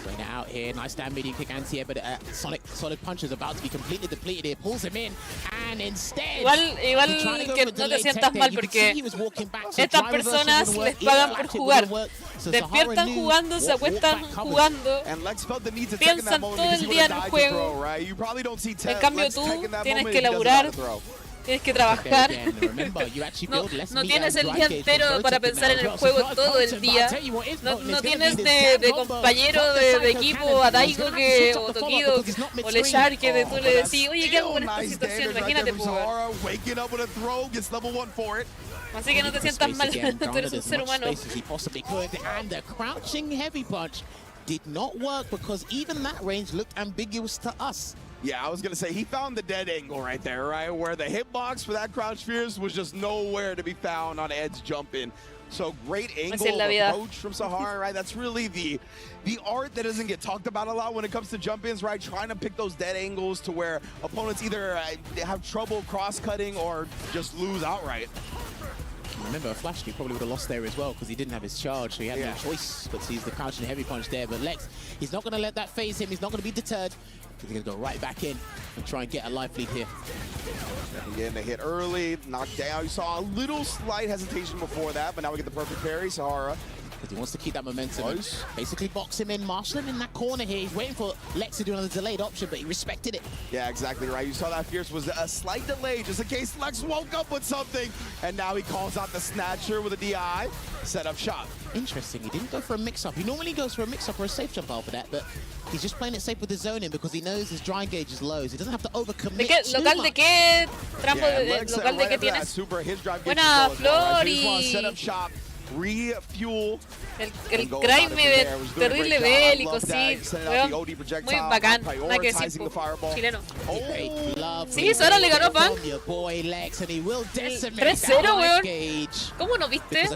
Bring it out here. Nice down medium kick anti-air, but solid punch is about to be completely depleted here. Pulls him in, and instead... Igual que no te sientas mal porque estas personas les pagan por jugar. Despiertan jugando, se acuestan jugando, piensan todo el día en el juego. En cambio tú tienes que laburar, tienes que trabajar. No tienes el día entero para pensar en el juego todo el día. No tienes de compañero de equipo a Daigo o Tokido o Lechar que tú le decís, oye, ¿qué hago con esta situación? Imagínate, pues. Así que no te sientas mal, tú eres un ser humano. Did not work because even that range looked ambiguous to us. Yeah, I was going to say, he found the dead angle right there, right? Where the hitbox for that crouch fierce was just nowhere to be found on Ed's jump in. So great angle approach from Sahara, right? That's really the art that doesn't get talked about a lot when it comes to jump-ins, right? Trying to pick those dead angles to where opponents either have trouble cross-cutting or just lose outright. Remember, a flash kick probably would have lost there as well because he didn't have his charge, so he had no choice but to use the crouching heavy punch there. But Lex, he's not going to let that phase him. He's not going to be deterred. He's going to go right back in and try and get a life lead here. Getting a hit early, knocked down. You saw a little slight hesitation before that, but now we get the perfect parry, Sahara. He wants to keep that momentum. Basically box him in, marshal him in that corner here. He's waiting for Lex to do another delayed option, but he respected it. Yeah, exactly right. You saw that fierce was a slight delay just in case Lex woke up with something. And now he calls out the snatcher with a DI. Set up shot. Interesting. He didn't go for a mix-up. He normally goes for a mix-up or a safe jump out for that, but he's just playing it safe with the zoning because he knows his dry gauge is low, so he doesn't have to overcommit too much. ¿Local de qué? ¿Local de qué tienes? Buena, Flor y... Set up shop. Refuel. El crime terrible bélico, sí, muy bacán, nada que decir, chileno. Sí, Sara le ganó a Punk. 3-0, weón. ¿Cómo no viste?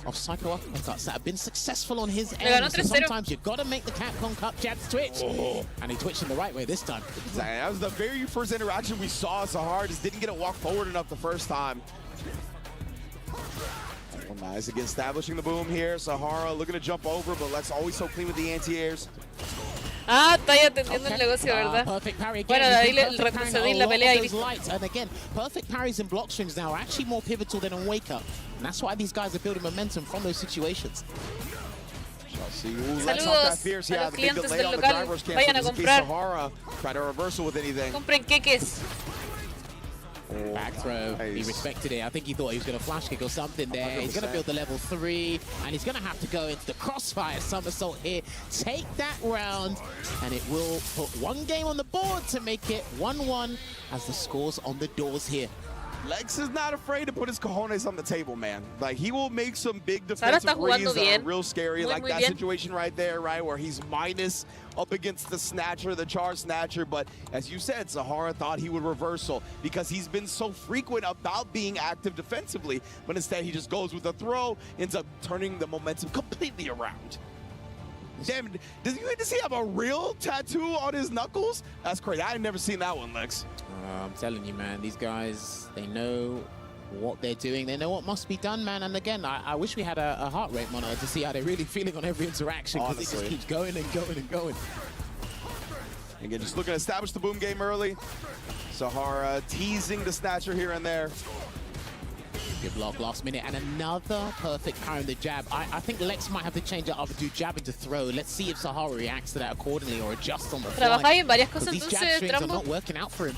Of psycho uppercuts that have been successful on his end. So sometimes you've got to make the Capcom Cup jabs twitch. And he twitched in the right way this time. That was the very first interaction we saw. Sahara just didn't get it walk forward enough the first time. Nice again, establishing the boom here. Sahara looking to jump over, but Lex always so clean with the anti-airs. Ah, está ahí atendiendo el negocio, ¿verdad? Bueno, ahí le retrocedí la pelea y and again, perfect parries and block strings now are actually more pivotal than on wake up. And that's why these guys are building momentum from those situations. Saludos a los clientes del local. Vayan a comprar. Compren queques. Back throw, he respected it. I think he thought he was going to flash kick or something there. He's going to build the level 3, and he's going to have to go into the crossfire somersault here. Take that round, and it will put one game on the board to make it 1-1 as the score's on the doors here. Lex is not afraid to put his cojones on the table, man. Like, he will make some big defensive reads that are real scary, like that situation right there, right, where he's minus up against the snatcher, the charge snatcher. But as you said, Sahara thought he would reversal because he's been so frequent about being active defensively, but instead he just goes with a throw, ends up turning the momentum completely around. Damn, does he have a real tattoo on his knuckles? That's crazy. I've never seen that one, Lex. I'm telling you, man, these guys, they know what they're doing. They know what must be done, man. And again, I wish we had a heart rate monitor to see how they're really feeling on every interaction, because it just keeps going and going and going. Again, just looking to establish the boom game early. Sahara teasing the snatcher here and there. Good block last minute, and another perfect power in the jab. I think Lex might have to change it up and do jab into throw. Let's see if Sahara reacts to that accordingly or adjusts on the fly. Because these jab strings are not working out for him.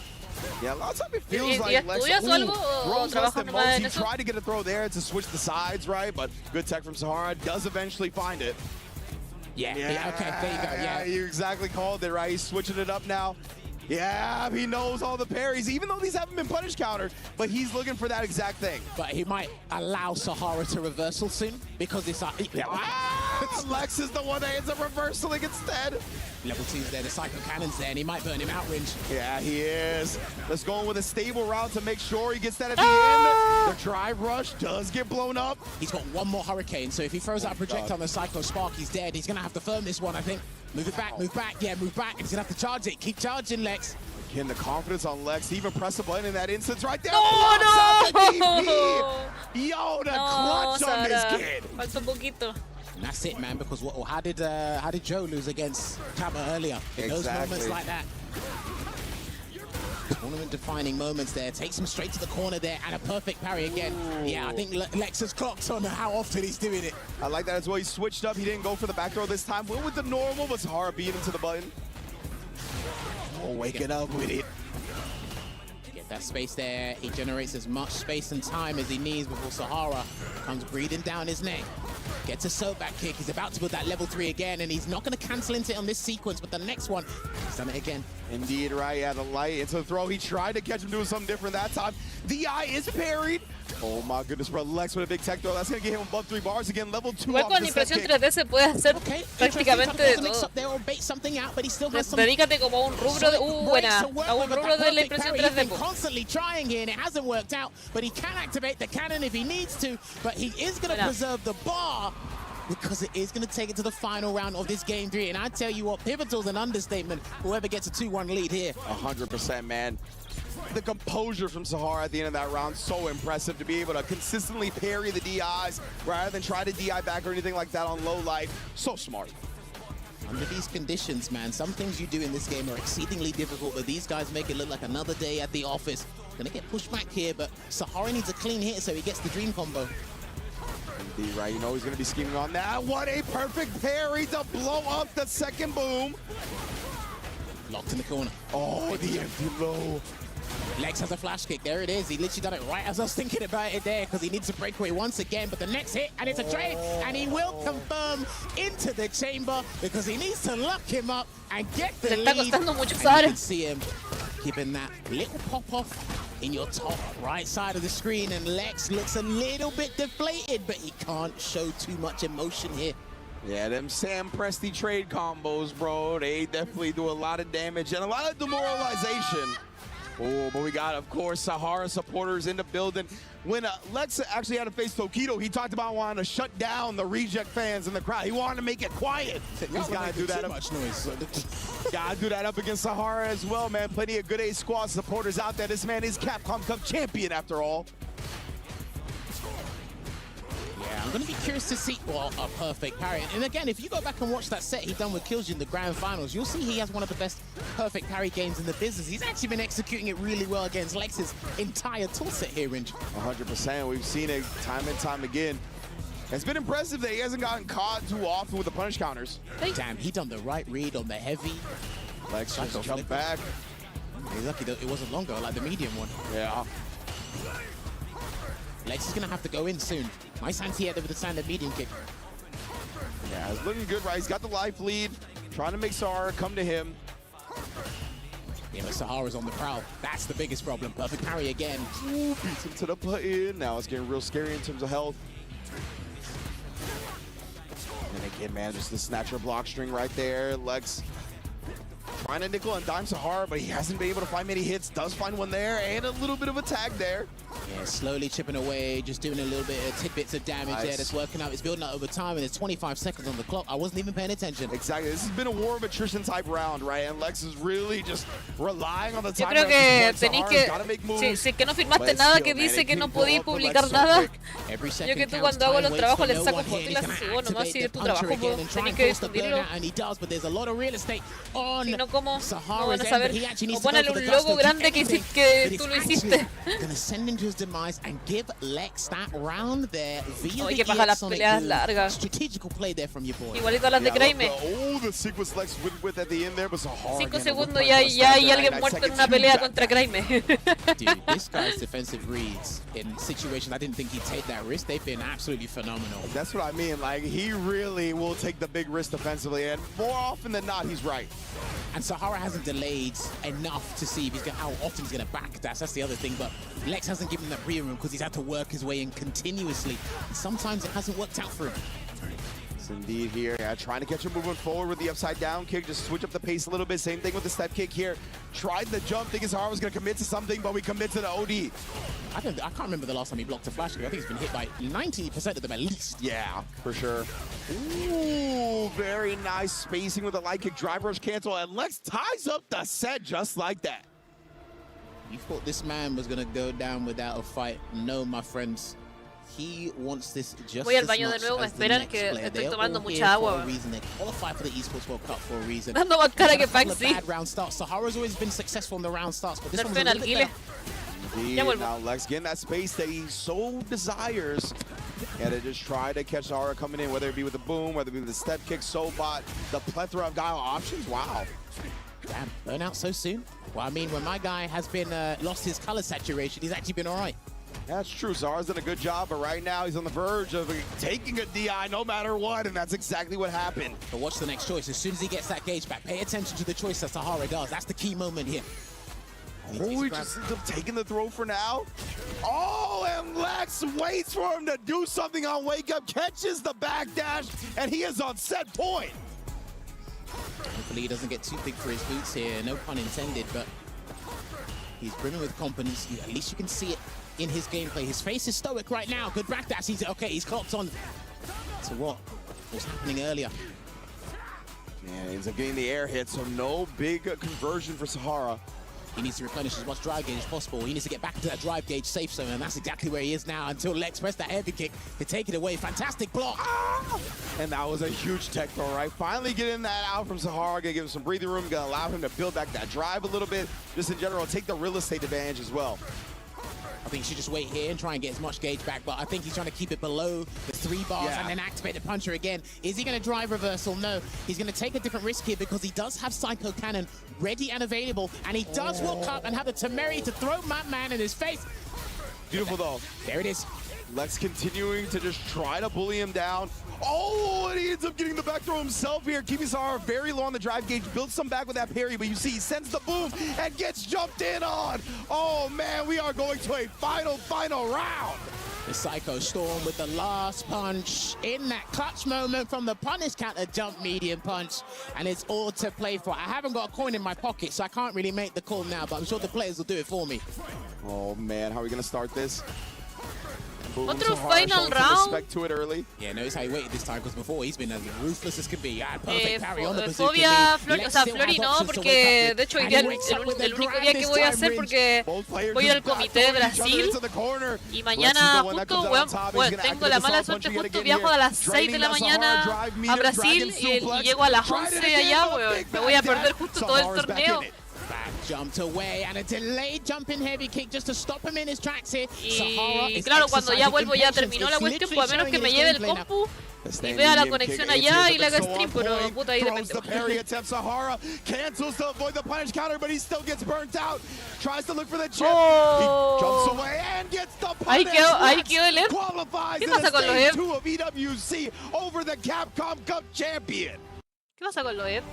Yeah, a lot of time it feels like Lex throws less than most. He tried to get a throw there to switch the sides, right? But good tech from Sahara, does eventually find it. Yeah, okay, there you go. Yeah, you exactly called it, right? He's switching it up now. Yeah, he knows all the parries, even though these haven't been punish countered, but he's looking for that exact thing. But he might allow Sahara to reversal soon, because it's like... Lex is the one that ends up reversaling instead. Level 2's there, the Psycho Cannon's there, and he might burn him out, Ringe. Yeah, he is. Let's go with a stable route to make sure he gets that at the end. The drive rush does get blown up. He's got one more Hurricane, so if he throws out a projectile on the Psycho Spark, he's dead. He's going to have to firm this one, I think. Move it back, move back. Yeah, move back. And he's going to have to charge it. Keep charging, Lex. Again, the confidence on Lex. He even pressed the button in that instance right there. Oh, no! Yo, the clutch on this kid. Falta un poquito. And that's it, man, because how did Joe lose against Kaba earlier? In those moments like that. Tournament-defining moments there. Takes him straight to the corner there, and a perfect parry again. Ooh. Yeah, I think Lex has clocked on how often he's doing it. I like that as well. He switched up. He didn't go for the back throw this time. Went with the normal, but Sahara beat him to the button. Oh, waking up with it. Get that space there. He generates as much space and time as he needs before Sahara comes breathing down his neck. Gets a soap back kick. He's about to build that level 3 again, and he's not going to cancel into it on this sequence, but the next one, he's done it again. Indeed, right? Yeah, the light into the throw. He tried to catch him doing something different that time. The eye is parried. Oh my goodness, bro. Lex with a big tech throw. That's going to get him above 3 bars again. Level 2 igual con impresión 3D se puede hacer prácticamente de todo. Dedícate como a un rubro de, buena, a un rubro de la impresión 3D. Constantly trying here, and it hasn't worked out, but he can activate the cannon if he needs to, but he is going to preserve the bar because it is going to take it to the final round of this game 3. And I tell you what, pivotal's an understatement. Whoever gets a 2-1 lead here. 100%, man. The composure from Sahara at the end of that round, so impressive to be able to consistently parry the DIs rather than try to DI back or anything like that on low light. So smart. Under these conditions, man, some things you do in this game are exceedingly difficult, but these guys make it look like another day at the office. Gonna get pushed back here, but Sahara needs a clean hit so he gets the dream combo. Indeed, right? You know he's gonna be scheming on that. What a perfect parry to blow up the second boom. Locked in the corner. Oh, the empty low. Lex has a flash kick. There it is. He literally done it right as I was thinking about it there because he needs to break away once again. But the next hit, and it's a trade, and he will confirm into the chamber because he needs to lock him up and get the lead. And you can see him giving that little pop-off in your top right side of the screen, and Lex looks a little bit deflated, but he can't show too much emotion here. Yeah, them Sam Presti trade combos, bro, they definitely do a lot of damage and a lot of demoralization. Oh, but we got, of course, Sahara supporters in the building. When Lex actually had to face Tokido, he talked about wanting to shut down the reject fans in the crowd. He wanted to make it quiet. He's got to do that. Much noise. Got to do that up against Sahara as well, man. Plenty of good A squad supporters out there. This man is Capcom Cup champion after all. Yeah, I'm going to be curious to see, well, a perfect parry. And again, if you go back and watch that set he done with Killjoy in the grand finals, you'll see he has one of the best perfect parry games in the business. He's actually been executing it really well against Lex's entire tool set here, Ringe. 100%. We've seen it time and time again. It's been impressive that he hasn't gotten caught too often with the punish counters. Damn, he done the right read on the heavy. Lex just jumped back. He's lucky that it wasn't longer, like the medium one. Yeah. Lex is going to have to go in soon. Nice anti-air with the standard medium kick. Yeah, it's looking good, right? He's got the life lead. Trying to make Sahara come to him. Yeah, but Sahara's on the prowl. That's the biggest problem. Perfect parry again. Ooh, beats him to the button. Now it's getting real scary in terms of health. And again, man, just the snatcher block string right there. Lex trying to nickel and dime Sahara, but he hasn't been able to find many hits. Does find one there, and a little bit of a tag there. Yeah, slowly chipping away, just doing a little bit of tidbits of damage there. That's working out. It's building up over time, and there's 25 seconds on the clock. I wasn't even paying attention. Exactly. This has been a war of attrition type round, right? And Lex is really just relying on the time. Yo creo que tenéis que, si es que no firmaste nada que dice que no podéis publicar nada, yo que tú cuando hago los trabajos les saco fotos y las subo nomás si es tu trabajo, tenéis que difundirlo. Si no, ¿cómo no van a saber? O ponerle un logo grande que tú lo hiciste. Demise and give Lex that round there via the las peleas largas. Strategical play there from your boy. Igualito a las de Graeme. Oh, the sequence Lex with at the end there was a hard. 5 segundos y ya hay alguien muerto en una pelea contra Graeme. Dude, this guy's defensive reads in situations I didn't think he'd take that risk. They've been absolutely phenomenal. That's what I mean. Like, he really will take the big risk defensively, and more often than not, he's right. And Sahara hasn't delayed enough to see if he's how often he's going to back dash. That's the other thing. But Lex hasn't given him that breathing room because he's had to work his way in continuously. And sometimes it hasn't worked out for him. Yes, indeed here. Yeah, trying to catch him moving forward with the upside down kick. Just switch up the pace a little bit. Same thing with the step kick here. Tried the jump, thinking Sahara was going to commit to something, but we commit to the OD. I can't remember the last time he blocked a flash kick. I think he's been hit by 90% of them at least. Yeah, for sure. Ooh, very nice spacing with the light kick, drive rush cancel, and Lex ties up the set just like that. You thought this man was going to go down without a fight? No, my friends. He wants this just Voy al baño de nuevo, me esperan que estoy tomando mucha agua. They qualify for the Esports World Cup for a reason. Dando más cara que Paxi. Bad round starts. Sahara's always been successful in the round starts, but this one's a little bit better. Now Lex getting that space that he so desires. And to just try to catch Sahara coming in, whether it be with the boom, whether it be with the step kick, Sobot, the plethora of guile options. Wow. Damn, burn out so soon? Well, I mean, when my guy has been lost his color saturation, he's actually been all right. That's true. Sahara's done a good job, but right now he's on the verge of taking a DI no matter what, and that's exactly what happened. But watch the next choice. As soon as he gets that gauge back, pay attention to the choice that Sahara does. That's the key moment here. Oh, he just ends up taking the throw for now. Oh, and Lex waits for him to do something on Wake Up, catches the backdash, and he is on set point. Hopefully he doesn't get too big for his boots here. No pun intended, but he's brimming with confidence. At least you can see it in his gameplay. His face is stoic right now. Good backdash. He's clocked on to what was happening earlier. Yeah, he ends up getting the air hit, so no big conversion for Sahara. He needs to replenish as much drive gauge as possible. He needs to get back into that drive gauge safe zone, and that's exactly where he is now until Lex pressed that heavy kick to take it away. Fantastic block. Ah! And that was a huge tech throw, right? Finally getting that out from Sahara. Gonna give him some breathing room, gonna allow him to build back that drive a little bit. Just in general, take the real estate advantage as well. I think he should just wait here and try and get as much gauge back, but I think he's trying to keep it below the 3 bars and then activate the puncher again. Is he going to drive reversal? No. He's going to take a different risk here because he does have Psycho Cannon ready and available, and he does walk up and have the temerity to throw Madman in his face. Beautiful though. There it is. Lex continuing to just try to bully him down. Oh, and he ends up getting the back throw himself here. Keeping Sahara very low on the drive gauge. Builds some back with that parry, but you see he sends the boom and gets jumped in on. Oh, man, we are going to a final round. The Psycho Storm with the last punch in that clutch moment from the punish counter jump medium punch, and it's all to play for. I haven't got a coin in my pocket, so I can't really make the call now, but I'm sure the players will do it for me. Oh, man, how are we going to start this? Otro final round. Respect to it early. Yeah, notice how he waited this time because before he's been as ruthless as can be. Perfect parry on the Fobia, Flori no, porque de hecho hoy día el único día que voy a hacer porque voy al comité de Brasil y mañana justo, bueno, tengo la mala suerte, justo viajo a las 6 de la mañana a Brasil y llego a las 11 allá, me voy a perder justo todo el torneo. Jumped away and a delayed jumping heavy kick just to stop him in his tracks here. Y claro, cuando ya vuelvo ya terminó la cuestión, pues a menos que me lleve el compu y vea la conexión allá y le haga stream, pero puta ahí depende. Sahara cancels to avoid the punish counter, but he still gets burnt out. Tries to look for the chip. Oh. He jumps away and gets the punish. Ahí quedó el F. Qualifies ¿Qué pasa con los F? 2 of EWC over the Capcom Cup champion. ¿Qué pasa con los F?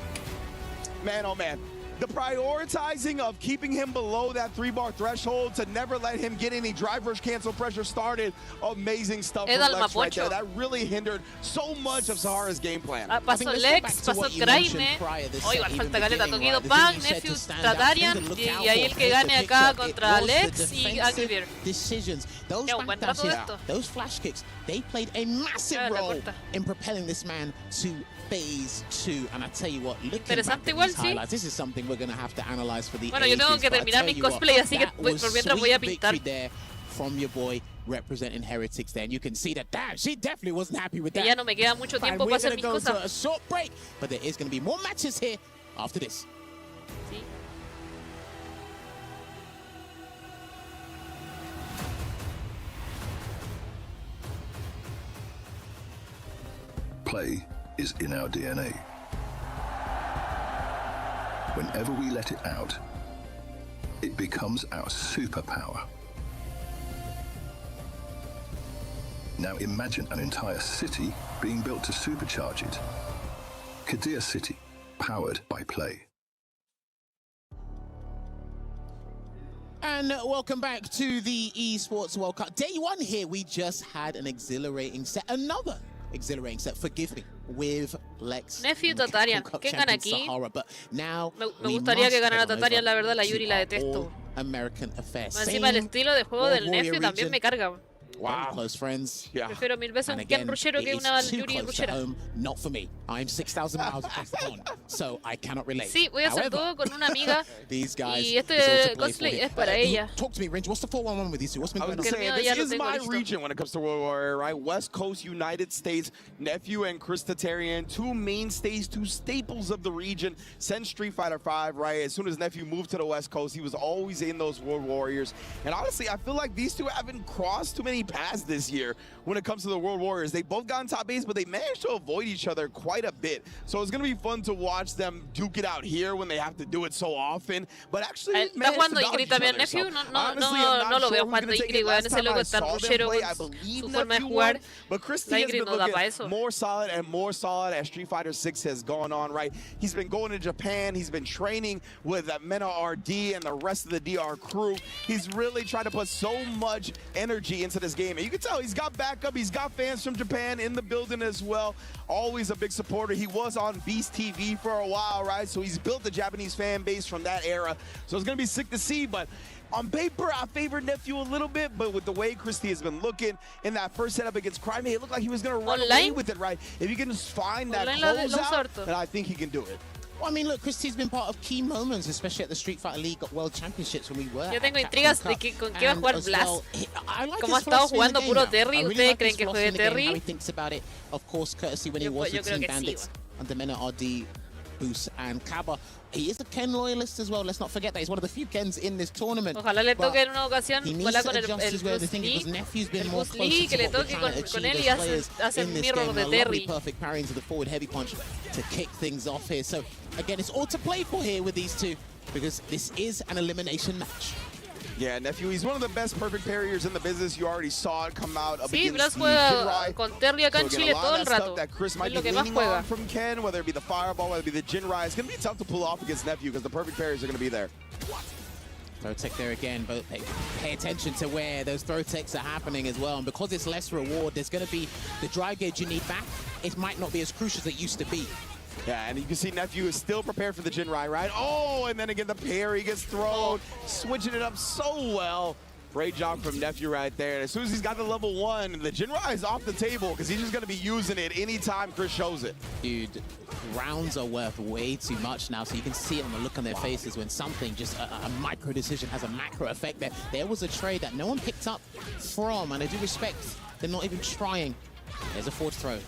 Man, oh man. The prioritizing of keeping him below that 3-bar threshold to never let him get any drive rush cancel pressure started. Amazing stuff from Lex right there. That really hindered so much of Sahara's game plan. Pasó Lex, pasó Kraine. Oh, igual falta caleta. Tokido Bang, Nephew, Tratarian. Y ahí el que gane acá contra Lex y Angry Bear. Decisions. Those flash kicks, they played a massive role in propelling this man to Phase 2, and I tell you what, looking back at these highlights, this is something we're going to have to analyze for the Bueno, yo tengo que terminar mi cosplay, así que por mientras voy a pintar. There from your boy representing Heretics there, and you can see that, damn, she definitely wasn't happy with that. Ya no me queda mucho tiempo para hacer mis cosas. We're going to go to a short break, but there is going to be more matches here after this. Sí. Play is in our DNA. Whenever we let it out, it becomes our superpower. Now imagine an entire city being built to supercharge it. Dia City, powered by play. And welcome back to the Esports World Cup. Day 1 here, we just had an exhilarating set, another exhilarating set, forgive me, with Lex. Nephew, Tatarian. ¿Quién gana aquí? Me gustaría que ganara Tatarian, la verdad, la Yuri la detesto. American affairs. Encima el estilo de juego del Nephew también me carga. Wow. Close friends. Yeah. Prefiero mil veces un Ken Rushero que una Yuri Rushera. Not for me. I'm 6,000 miles across the pond, so I cannot relate. Sí, voy a hacer todo con una amiga. These guys. Y este cosplay es para ella. Talk to me, Ringe. What's the 4-1-1 with these two? What's been going on? This is my region when it comes to World Warrior, right? West Coast, United States, Nephew and Chris Tatarian, two mainstays, two staples of the region. Since Street Fighter V, right? As soon as Nephew moved to the West Coast, he was always in those World Warriors. And honestly, I feel like these two haven't crossed too many paths this year when it comes to the World Warriors. They both got in top 8s, but they managed to avoid each other quite a bit. So it's going to be fun to watch them duke it out here when they have to do it so often. But actually, ¿Está jugando Ingrid también, Nephew? No lo veo jugando Ingrid, weón. Ese loco está rushero con su forma de jugar. But Christy has been looking more solid and more solid as Street Fighter 6 has gone on, right? He's been going to Japan. He's been training with Mena RD and the rest of the DR crew. He's really tried to put so much energy into this game. And you can tell he's got backup. He's got fans from Japan in the building as well. Always a big supporter. He was on Beast TV for a while, right? So he's built the Japanese fan base from that era. So it's going to be sick to see, but on paper, I favor Nephew a little bit, but with the way Christy has been looking in that first setup against Crime, it looked like he was going to run away with it, right? If you can just find that closeout, then I think he can do it. Well, I mean, look, Christy's been part of key moments, especially at the Street Fighter League World Championships when we were. Yo tengo intrigas de que con qué va a jugar Blast. Como ha estado jugando puro Terry, ¿ustedes creen que juegue Terry? How he thinks about it, of course, courtesy when he was with Team Bandits under Mena RD, Boost, and Kaba. He is a Ken loyalist as well. Let's not forget that he's one of the few Kens in this tournament. Ojalá le toque en una ocasión jugar con el Bruce Lee, que le toque con él y hace el mirror de Terry. Perfect parry into the forward heavy punch to kick things off here. So again, it's all to play for here with these two because this is an elimination match. Yeah, Nephew, he's one of the best perfect parriers in the business. You already saw it come out sí, Blas juega con Terry acá en Chile todo el rato. That Chris might be leaning on from Ken, whether it be the fireball, whether it be the Jinrai. It's going to be tough to pull off against Nephew because the perfect parries are going to be there. Throw tech there again, but pay attention to where those throw techs are happening as well. And because it's less reward, there's going to be the drive gauge you need back. It might not be as crucial as it used to be. Yeah, and you can see Nephew is still prepared for the Jinrai, right? Oh, and then again, the parry gets thrown, switching it up so well. Great job from Nephew right there. And as soon as he's got the level 1, the Jinrai is off the table because he's just going to be using it anytime Chris shows it. Dude, rounds are worth way too much now, so you can see it on the look on their faces when something, just a micro decision has a macro effect there. There was a trade that no one picked up from, and I do respect they're not even trying. There's a forward throw.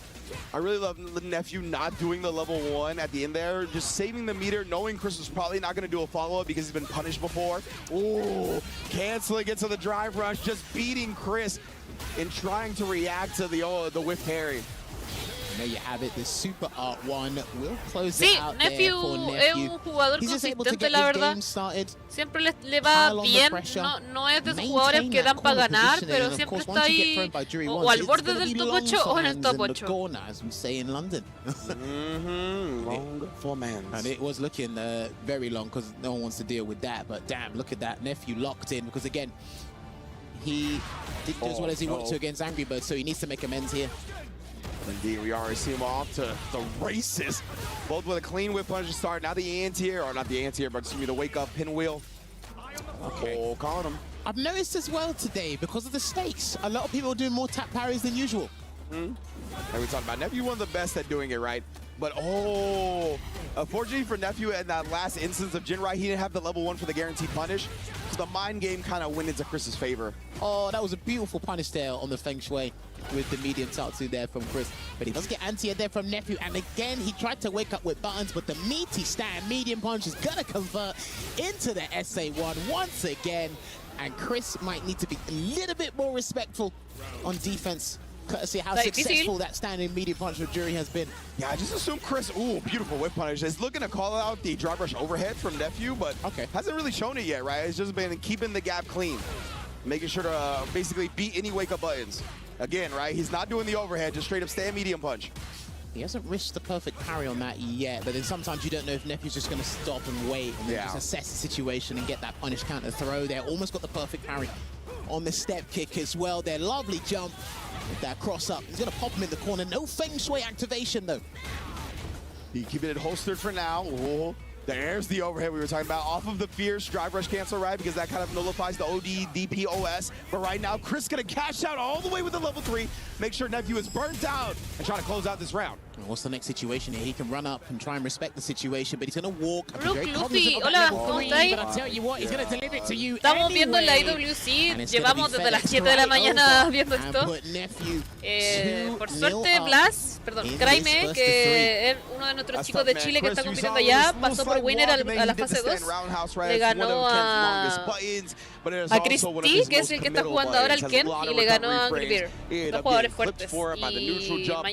I really love the Nephew not doing the level 1 at the end there, just saving the meter, knowing Chris was probably not going to do a follow-up because he's been punished before. Ooh, canceling it to the drive rush, just beating Chris and trying to react to the whiff parry. And there you have it, the Super Art 1 will close it out Nephew there for Nephew. Es un jugador consistente, la verdad. Siempre le va bien, no es de esos jugadores que dan para ganar, pero siempre está ahí o al borde del top 8 o en el top 8. As we say in London. Long for man. And it was looking very long because no one wants to deal with that, but damn, look at that. Nephew locked in because again, he didn't do as well as he wanted to against Angry Birds, so he needs to make amends here. Indeed, we already see him off to the races. Both with a clean whip punch to start. Now the anti-air, or not the anti-air, but excuse me, the wake-up pinwheel. Okay. Oh, caught him. I've noticed as well today, because of the stakes, a lot of people are doing more tap parries than usual. And we talked about Nephew, one of the best at doing it, right? But unfortunately for Nephew in that last instance of Jinrai, he didn't have the level 1 for the guaranteed punish. So the mind game kind of went into Chris's favor. Oh, that was a beautiful punish there on the Feng Shui with the medium Tatsu there from Chris. But he does get anti-air there from Nephew. And again, he tried to wake up with buttons, but the meaty stand medium punch is going to convert into the SA1 once again. And Chris might need to be a little bit more respectful on defense, courtesy of how successful that standing medium punch of Jury has been. Yeah, I just assume Chris, beautiful whip punish, is looking to call out the drive rush overhead from Nephew, but hasn't really shown it yet, right? It's just been keeping the gap clean, making sure to basically beat any wake-up buttons. Again, right, he's not doing the overhead, just straight up stand medium punch. He hasn't risked the perfect parry on that yet, but then sometimes you don't know if Nephew's just going to stop and wait and just assess the situation and get that punish counter throw there. Almost got the perfect parry on the step kick as well. Their lovely jump with that cross up. He's going to pop him in the corner. No Feng Shui activation though. He's keeping it holstered for now. There's the overhead we were talking about. Off of the Fierce drive rush cancel, right? Because that kind of nullifies the OD, DP, OS. But right now, Chris gonna cash out all the way with the level 3. Make sure Nephew is burnt out and try to close out this round. What's the next situation here? He can run up and try and respect the situation, but he's gonna walk. Look, Luffy, hola, ¿cómo estáis? But I tell you what, he's gonna deliver it to you. Estamos viendo la EWC, llevamos desde las 7 de la mañana viendo esto. Por suerte, Blas, perdón, Kraime, que es uno de nuestros chicos de Chile que está compitiendo allá, pasó por winner a la fase 2. Le ganó a Christy, que es el que está jugando ahora el Ken, y le ganó a Angry Bear. Dos jugadores fuertes.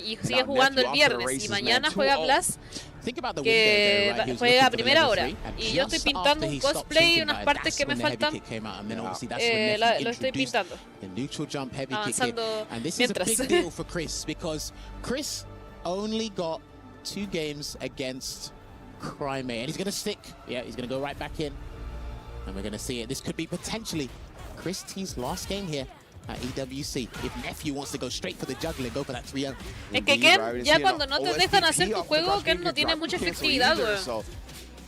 Y sigue jugando el viernes. Y mañana juega Blas, que juega a primera hora. Y yo estoy pintando un cosplay, unas partes que me faltan. Lo estoy pintando. Avanzando mientras. Chris only got 2 games against Crime, and he's going to stick. Yeah, he's going to go right back in. And we're going to see it. This could be potentially Chris T's last game here at EWC. If Nephew wants to go straight for the juggler, go for that 3-0. Es que Ken, ya cuando no te dejan hacer tu juego, Ken no tiene mucha efectividad, güey.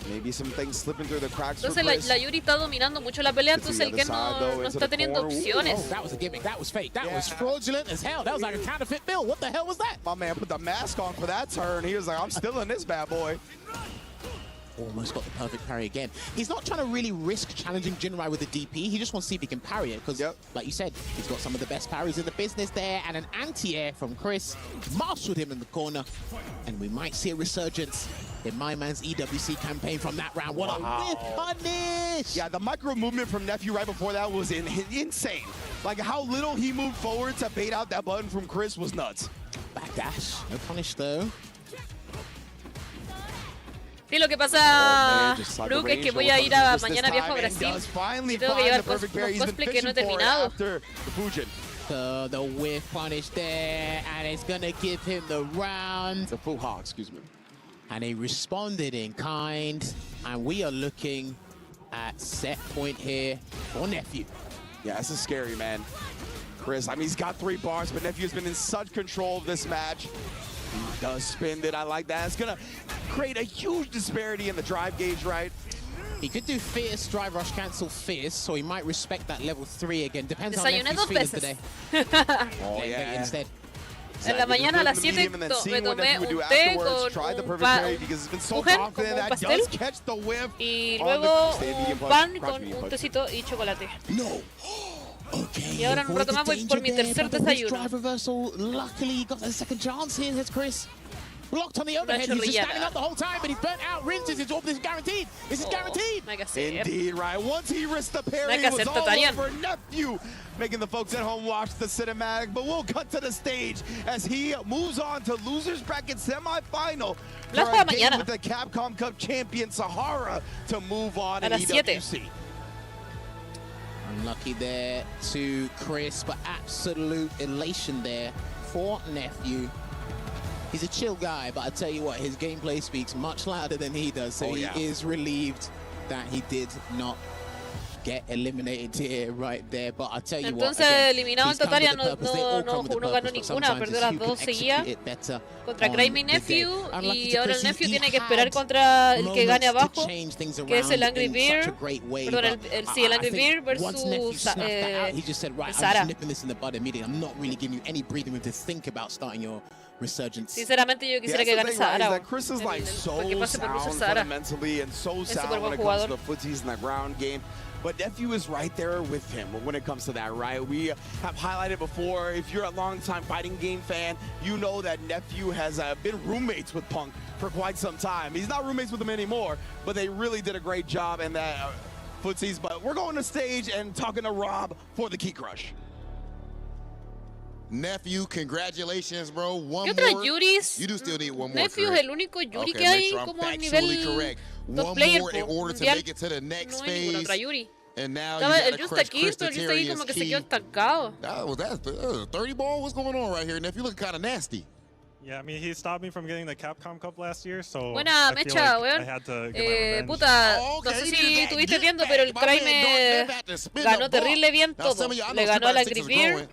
Entonces la Yuri está dominando mucho la pelea, entonces el Ken no está teniendo opciones. That was a gimmick, that was fake, that was fraudulent as hell. That was like a counterfeit bill. What the hell was that? My man put the mask on for that turn. He was like, I'm still in this bad boy. Almost got the perfect parry again. He's not trying to really risk challenging Jinrai with the DP. He just wants to see if he can parry it because, like you said, he's got some of the best parries in the business there. And an anti-air from Chris marshaled him in the corner. And we might see a resurgence in my man's EWC campaign from that round. What a whip punish! Yeah, the micro movement from Nephew right before that was insane. Like how little he moved forward to bait out that button from Chris was nuts. Backdash, no punish though. Sí, lo que pasa, Brooke, es que voy a ir mañana viajo a Brasil y tengo que llevar cosplay que no he terminado. The whiff punish there, and it's gonna give him the round. The full hog, excuse me. And he responded in kind, and we are looking at set point here for Nephew. Yeah, this is scary, man. Chris, I mean, he's got 3 bars, but Nephew's been in such control of this match. He does spin it. I like that. It's going to create a huge disparity in the drive gauge, right? He could do Fierce, drive rush, cancel Fierce, so he might respect that level 3 again. Depends on how Nephew's feeling today. Oh, yeah. Instead. En la mañana a las 7 me tomé un té con un pastel y luego un pan con un tecito y chocolate. No. Okay, y ahora en un rato más voy por mi tercer desayuno. Drive reversal. Luckily, he got a second chance here. Here's Chris. Blocked on the overhead. He's just standing up the whole time, but he's burnt out. Rinses. This is guaranteed. This is guaranteed. Indeed, right. Once he risked the parry, it was all over Nephew, making the folks at home watch the cinematic. But we'll cut to the stage as he moves on to losers bracket semifinal for a game with the Capcom Cup champion Sahara to move on in EWC. Unlucky there to Chris, but absolute elation there for Nephew. He's a chill guy, but I tell you what, his gameplay speaks much louder than he does. So he is relieved that he did not get eliminated here, right there. But I tell you Entonces, what, eliminado en Tataria no ganó ninguna, perdió las 2 seguidas contra Crime y Nephew, y ahora el Nephew tiene que esperar contra el que gane abajo, que es el Angry Bear, perdón, el Angry Bear versus Sara. Sinceramente yo quisiera que gane Sara, porque pase por luces Sara. Es súper buen jugador. But Nephew is right there with him when it comes to that, right? We have highlighted before, if you're a long-time fighting game fan, you know that Nephew has been roommates with Punk for quite some time. He's not roommates with him anymore, but they really did a great job in that footsies. But we're going to stage and talking to Rob for the Key Crush. Nephew, congratulations, bro. One more. Yuris? You do still need one more. Nephew es el único Yuri que hay como a nivel top player. One more in order to make it to the next phase. And now el Just aquí, pero el Just ahí como que se quedó estancado. That's a 30 ball. What's going on right here? Nephew looking kind of nasty. Yeah, I mean, he stopped me from getting the Capcom Cup last year, so Buena mecha, weón. Puta, no sé si estuviste viendo, pero el Crime ganó terrible bien todo. Le ganó al Angry Bear.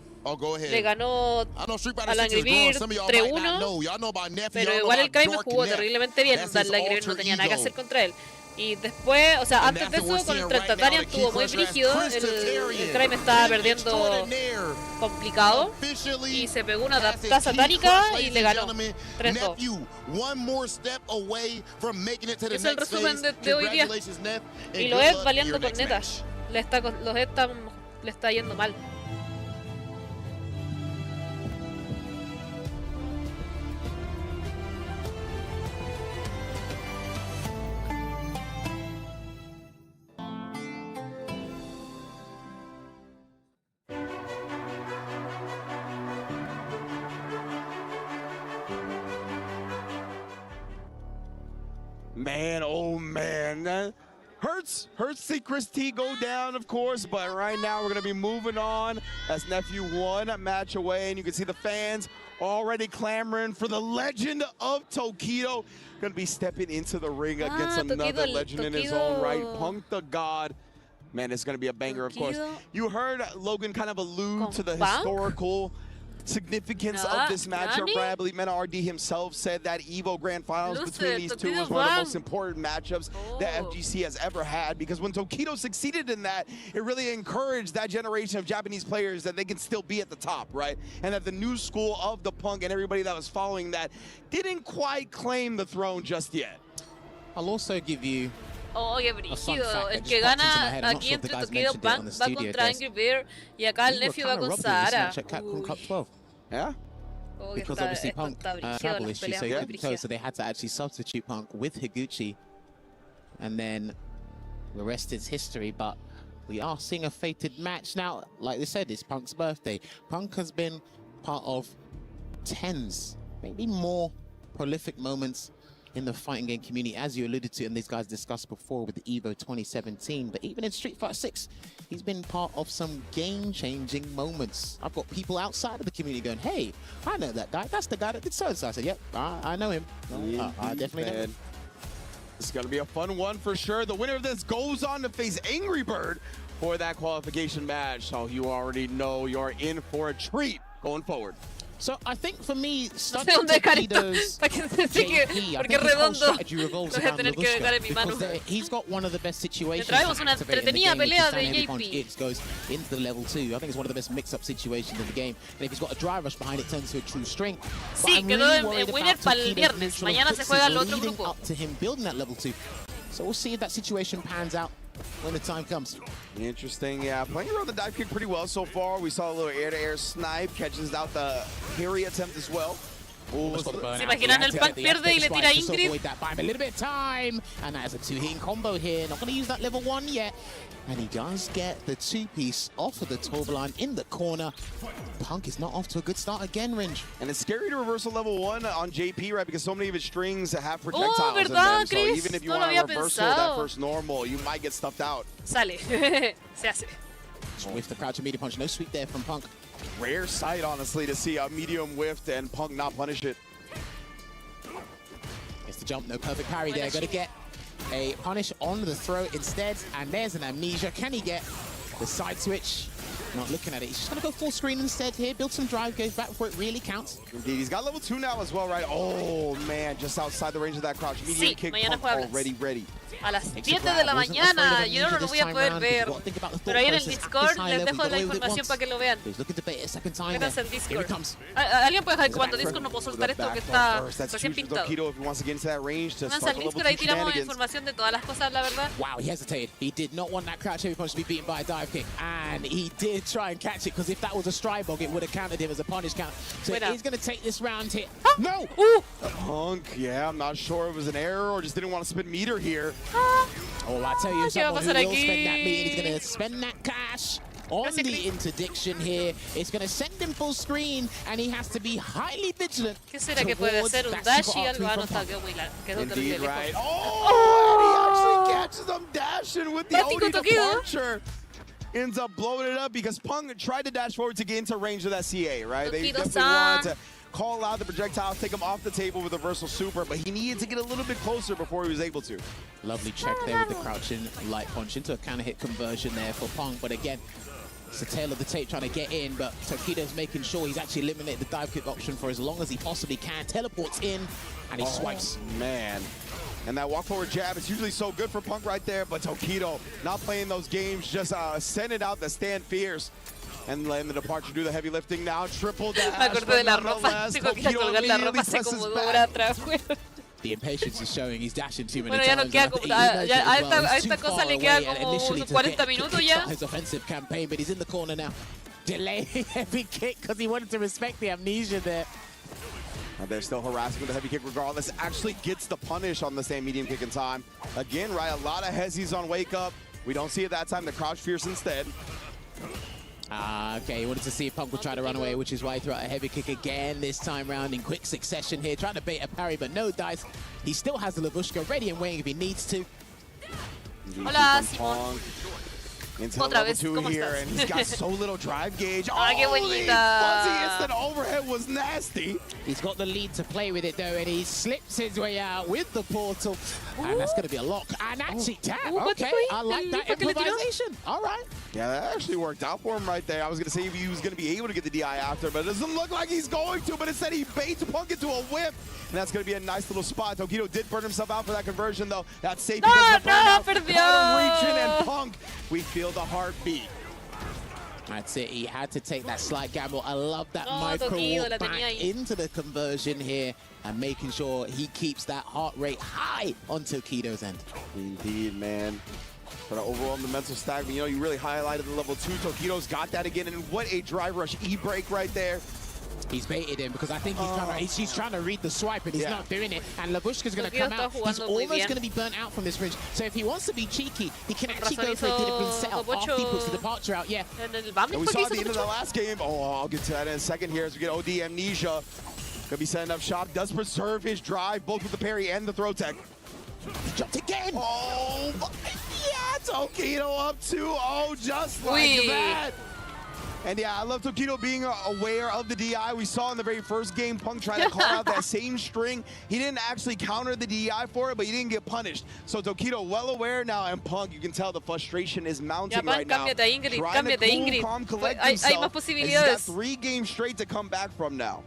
Le ganó al Angry Bear 3-1, pero igual el Crime jugó terriblemente bien. El Angry Bear no tenía nada que hacer contra él. Y después, o sea, antes de eso, con el Trentatanian estuvo muy brígido. El Crime estaba perdiendo complicado. Y se pegó una adaptada satánica y le ganó 3-2. Es el resumen de hoy día. Y lo es valiendo con neta. Le está yendo mal. Man, oh man, that hurts to see Chris T go down, of course, but right now we're gonna be moving on as Nephew one match away, and you can see the fans already clamoring for the legend of Tokido. Gonna be stepping into the ring against another legend in his own right, Punk the God. Man, it's gonna be a banger, of course. You heard Logan kind of allude to the historical significance of this matchup, right? I believe Mena RD himself said that EVO Grand Finals between these two was one of the most important matchups that FGC has ever had, because when Tokido succeeded in that, it really encouraged that generation of Japanese players that they can still be at the top, right? And that the new school of the Punk and everybody that was following that didn't quite claim the throne just yet. I'll also give you Oye, brígido, el que gana aquí entre Tokido Punk va contra Angry Bear y acá el Nephew va con Sahara. Yeah? Because obviously Punk travel issue, so he couldn't go, so they had to actually substitute Punk with Higuchi. And then the rest is history, but we are seeing a fated match. Now, like they said, it's Punk's birthday. Punk has been part of tens, maybe more prolific moments in the fighting game community, as you alluded to, and these guys discussed before with the EVO 2017. But even in Street Fighter 6, he's been part of some game-changing moments. I've got people outside of the community going, hey, I know that guy. That's the guy that did so-and-so. I said, yep, I know him. I definitely know him. This is going to be a fun one for sure. The winner of this goes on to face Angry Bird for that qualification match. So you already know you're in for a treat going forward. So I think for me, studying Tokido's JP, I think his whole strategy revolves around Lavushka, because he's got one of the best situations to activate in the game, which is every punch X goes into the level 2. I think it's one of the best mix-up situations in the game. And if he's got a drive rush behind it, turns to a true strength. Sí, quedó en winner para el viernes. Mañana se juega el otro grupo. Up to him building that level 2. So we'll see if that situation pans out when the time comes. Interesting, yeah. Playing around the dive kick pretty well so far. We saw a little air-to-air snipe, catches out the parry attempt as well. ¿Se imaginan el Punk pierde y le tira Ingrid? A little bit of time, and that is a two-hitting combo here. Not going to use that level 1 yet. And he does get the two-piece off of the Torbaline in the corner. Punk is not off to a good start again, Ringe. And it's scary to reversal level 1 on JP, right? Because so many of his strings have projectiles in them. So even if you want to reversal that first normal, you might get stuffed out. Sale. Se hace. With the crouch and medium punch. No sweep there from Punk. Rare sight, honestly, to see a medium whiffed and Punk not punish it. Gets the jump. No perfect parry there. Got to get a punish on the throw instead, and there's an amnesia. Can he get the side switch? Not looking at it. He's just going to go full screen instead here, build some drive, goes back before it really counts. Indeed, he's got level 2 now as well, right? Oh, man, just outside the range of that crouch. Medium kick, Punk already ready. A las 7 de la mañana, yo no lo voy a poder ver, pero ahí en el Discord les dejo la información para que lo vean. Métanse en Discord. Alguien puede dejar que cuando Discord no puedo soltar esto que está recién pintado. Métanse al Discord, ahí tiramos información de todas las cosas, la verdad. Wow, he hesitated. He did not want that crouch heavy punch to be beaten by a dive kick, and he did try and catch it, because if that was a stride bog, it would have counted him as a punish count. So he's going to take this round here. No! Punk, yeah, I'm not sure if it was an error or just didn't want to spend meter here. Oh, I tell you, someone who will spend that meter, he's going to spend that cash on the interdiction here. It's going to send him full screen, and he has to be highly vigilant. ¿Qué será que puede hacer? Un dash y algo. Ah, no está, quedó muy largo. Quedó terrible lejos. Oh, and he actually catches him dashing with the OD departure. Ends up blowing it up because Punk tried to dash forward to get into range of that CA, right? They definitely wanted to call out the projectiles, take him off the table with a reversal super, but he needed to get a little bit closer before he was able to. Lovely check there with the crouching light punch into a counter hit conversion there for Punk, but again, it's the tail of the tape trying to get in, but Tokido's making sure he's actually eliminated the dive kick option for as long as he possibly can. Teleports in, and he swipes. Man. And that walk forward jab is usually so good for Punk right there, but Tokido not playing those games, just sending out the stand fierce. And letting the departure do the heavy lifting now. Triple dash. Me acordé de la ropa. Tengo que ir a colgar la ropa hace como 2 horas atrás. The impatience is showing. He's dashing too many Bueno, ya no times. queda como, a esta cosa le queda como 40 minutos ya. His offensive campaign, but he's in the corner now. Delaying heavy kick because he wanted to respect the amnesia there. And they're still harassing with the heavy kick regardless. Actually gets the punish on the same medium kick in time. Again, right, a lot of hezzies on wake up. We don't see it that time. The crouch fierce instead. Okay, he wanted to see if Punk would try to run away, which is why he threw out a heavy kick again this time round in quick succession here, trying to bait a parry, but no dice. He still has the Lavushka ready and waiting if he needs to. Hola, Simón. Into Otra level vez, 2 ¿cómo here, estás? and he's got so little drive gauge. Ah, qué the bonita. fuzzy instant overhead was nasty. He's got the lead to play with it though, and he slips his way out with the portal. And that's going to be a lock. And actually, tap. Okay, I like that improvisation. All right. Yeah, that actually worked out for him right there. I was going to say if he was going to be able to get the DI after, but it doesn't look like he's going to. But instead, he baits Punk into a whip. And that's going to be a nice little spot. Tokido did burn himself out for that conversion, though. That's safe because of the burnout. Caught him reaching, and Punk, we feel the heartbeat. That's it. He had to take that slight gamble. I love that micro walk back into the conversion here and making sure he keeps that heart rate high on Tokido's end. Indeed, man. But overall, the mental stack, you know, you really highlighted the level 2. Tokido's got that again, and what a drive rush E-break right there. He's baited him because I think he's trying to read the swipe and he's not doing it. And Lavushka's going to come out. He's almost going to be burnt out from this bridge. So if he wants to be cheeky, he can actually go for a different setup after he puts the departure out. Yeah. And we saw at the end of the last game. Oh, I'll get to that in a second here as we get OD Amnesia. Gonna be setting up shop. Does preserve his drive, both with the parry and the throw tech. He jumped again. Oh, yeah, Tokido up 2-0 just like that. And yeah, I love Tokido being aware of the DI. We saw in the very first game, Punk trying to call out that same string. He didn't actually counter the DI for it, but he didn't get punished. So Tokido well aware now, and Punk, you can tell the frustration is mounting right now. Cámbiate a Ingrid, Trying to cool, calm, collect himself. Hay más posibilidades. He's got 3 games straight to come back from now.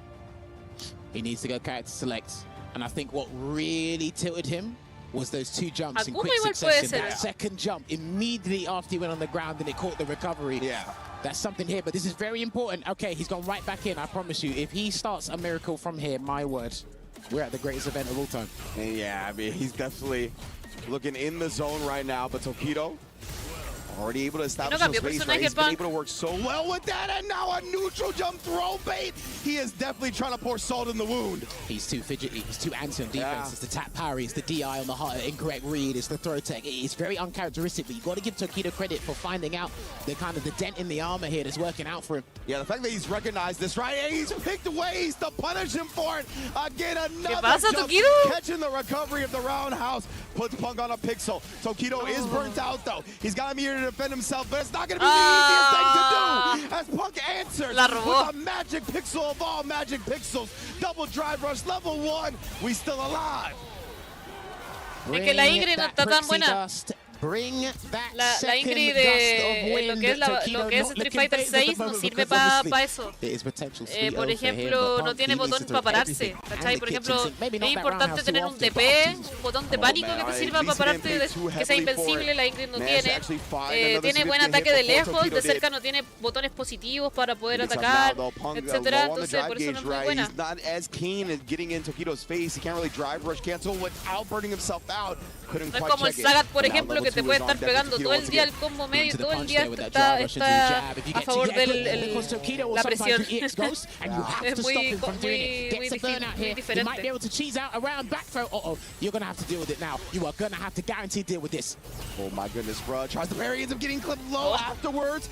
He needs to go character select. And I think what really tilted him was those 2 jumps in quick succession. That second jump immediately after he went on the ground and it caught the recovery. Yeah. That's something here, but this is very important. Okay, he's gone right back in, I promise you. If he starts a miracle from here, my word, we're at the greatest event of all time. And yeah, I mean, he's definitely looking in the zone right now, but Tokido already able to establish some space, right? He's been able to work so well with that, and now a neutral jump throw bait. He is definitely trying to pour salt in the wound. He's too fidgety, he's too anti on defense. It's the tap parry, it's the DI on the heart, incorrect read, it's the throw tech. It's very uncharacteristic, but you've got to give Tokido credit for finding out the kind of the dent in the armor here that's working out for him. Yeah, the fact that he's recognized this, right? He's picked ways to punish him for it. Again, another jump, catching the recovery of the roundhouse. Puts Punk on a pixel. Tokido is burnt out, though. He's got him here to defend himself, but it's not going to be the easiest thing to do. As Punk answers with a magic pixel of all magic pixels. Double drive rush, level 1. We still alive. Es que la Ingrid no está tan buena. Bring that la Ingrid de lo que es Street Fighter 6 no sirve para eso. Por ejemplo, no tiene botón para pararse, ¿cachai? Por ejemplo, es importante tener un TP, un botón de pánico que te sirva para pararte, que sea invencible. La Ingrid no tiene. Tiene buen ataque de lejos, de cerca no tiene botones positivos para poder atacar, etcétera. Entonces, por eso no es muy buena. He's not as keen at getting in Tokido's face. He can't really drive rush cancel without burning himself out. Couldn't no es quite como el Sagat, por ejemplo, que te puede estar pegando todo el día el combo medio y todo el día está a favor de la presión. Es muy diferente. You might be able to cheese out around back throw. You're going to have to deal with it now. You are going to have to guarantee deal with this. Oh my goodness, bro. Tries the parry, ends up getting clipped low afterwards.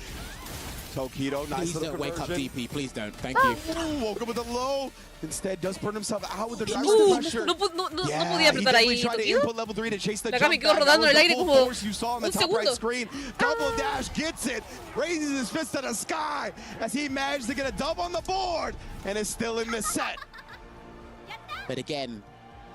Tokido, nice please little don't wake up DP, please don't. Thank you. Woke up with a low. Instead, does burn himself out with the drive pressure. No podía apretar ahí, Tokido. Level 3 to chase the acá me quedo rodando en el aire como you saw on the top right screen. Double dash gets it, raises his fist to the sky as he managed to get a dub on the board and is still in the set. But again,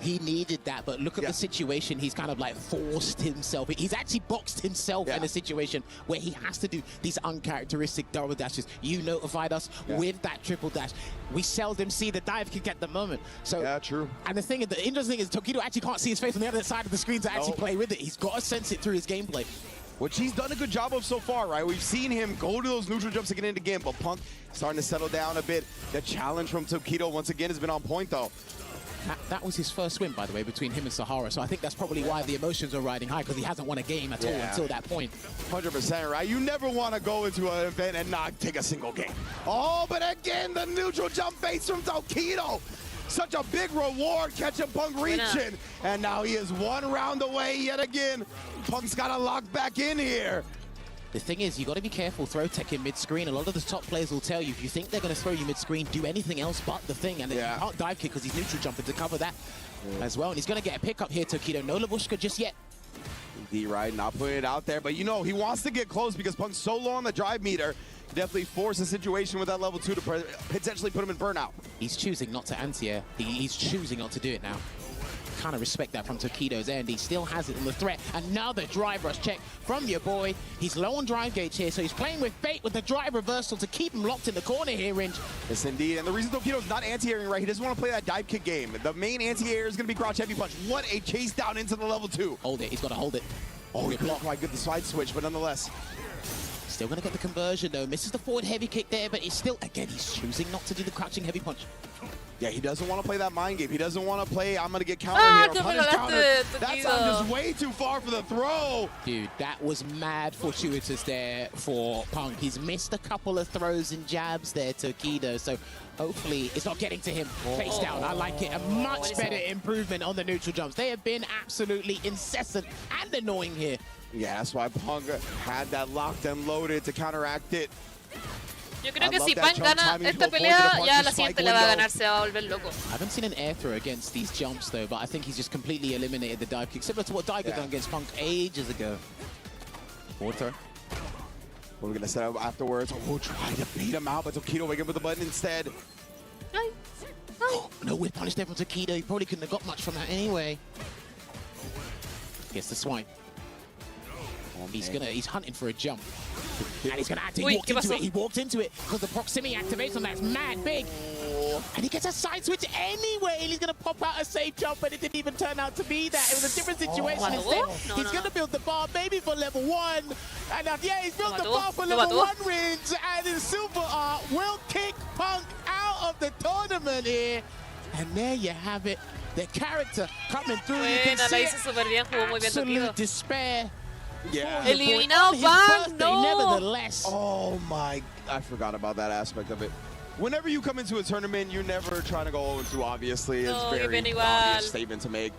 He needed that, but look at the situation. He's kind of like forced himself. He's actually boxed himself in a situation where he has to do these uncharacteristic double dashes. You notified us with that triple dash. We seldom see the dive kick at the moment. So true. And the interesting thing is Tokido actually can't see his face on the other side of the screen to actually play with it. He's got to sense it through his gameplay. Which he's done a good job of so far, right? We've seen him go to those neutral jumps again and again, but Punk starting to settle down a bit. The challenge from Tokido once again has been on point, though. That was his first win, by the way, between him and Sahara, so I think that's probably why the emotions are riding high, because he hasn't won a game at all until that point. 100%, right? You never want to go into an event and not take a single game. Oh, but again, the neutral jump base from Tokido. Such a big reward, catching Punk reaching. And now he is one round away yet again. Punk's got to lock back in here. The thing is, you got to be careful throw tech in mid-screen. A lot of the top players will tell you, if you think they're going to throw you mid-screen, do anything else but the thing. And then you can't dive kick because he's neutral jumping to cover that as well. And he's going to get a pickup here, Tokido. No Labushka just yet. Right, not putting it out there, but you know, he wants to get close because Punk's so low on the drive meter. Definitely force a situation with that level 2 to potentially put him in burnout. He's choosing not to anti-air. He's choosing not to do it now. Kind of respect that from Tokido's end. He still has it in the threat. Another drive rush check from your boy. He's low on drive gauge here, so he's playing with fate with the drive reversal to keep him locked in the corner here, Ringe. Yes, indeed. And the reason Tokido's not anti-airing, right, he doesn't want to play that dive kick game. The main anti-air is going to be crouch heavy punch. What a chase down into the level 2. Hold it. He's got to hold it. Oh, he blocked quite good the side switch, but nonetheless. Still going to get the conversion, though. Misses the forward heavy kick there, but it's still, again, he's choosing not to do the crouching heavy punch. Yeah, he doesn't want to play that mind game. He doesn't want to play, I'm going to get counter here, or punish counter. That's just way too far for the throw. Dude, that was mad fortuitous there for Punk. He's missed a couple of throws and jabs there, Tokido, so hopefully it's not getting to him face down. I like it. A much better improvement on the neutral jumps. They have been absolutely incessant and annoying here. Yeah, that's why Punk had that locked and loaded to counteract it. Yo creo que si Punk gana esta pelea, ya la siguiente la va a ganar, se va a volver loco. I haven't seen an air throw against these jumps, though, but I think he's just completely eliminated the dive kick, similar to what Daigo done against Punk ages ago. Water. We're going to set up afterwards. We'll try to beat him out, but Tokido waking up with the button instead. No whip punish there from Tokido. He probably couldn't have got much from that anyway. Gets the swipe. He's hunting for a jump. And he's gonna activate. He walked into it because the proximity activation that's mad big. And he gets a side switch anyway, and he's gonna pop out a safe jump, but it didn't even turn out to be that. It was a different situation instead. He's gonna build the bar maybe for level 1. And he's built the bar for level 1 Ringe, and his Silver Art will kick Punk out of the tournament here. And there you have it. The character coming through. You can see absolute despair. Yeah. Eliminado Punk, no. Nevertheless. Oh my, I forgot about that aspect of it. Whenever you come into a tournament, you're never trying to go 0-2, obviously. It's a very obvious statement to make.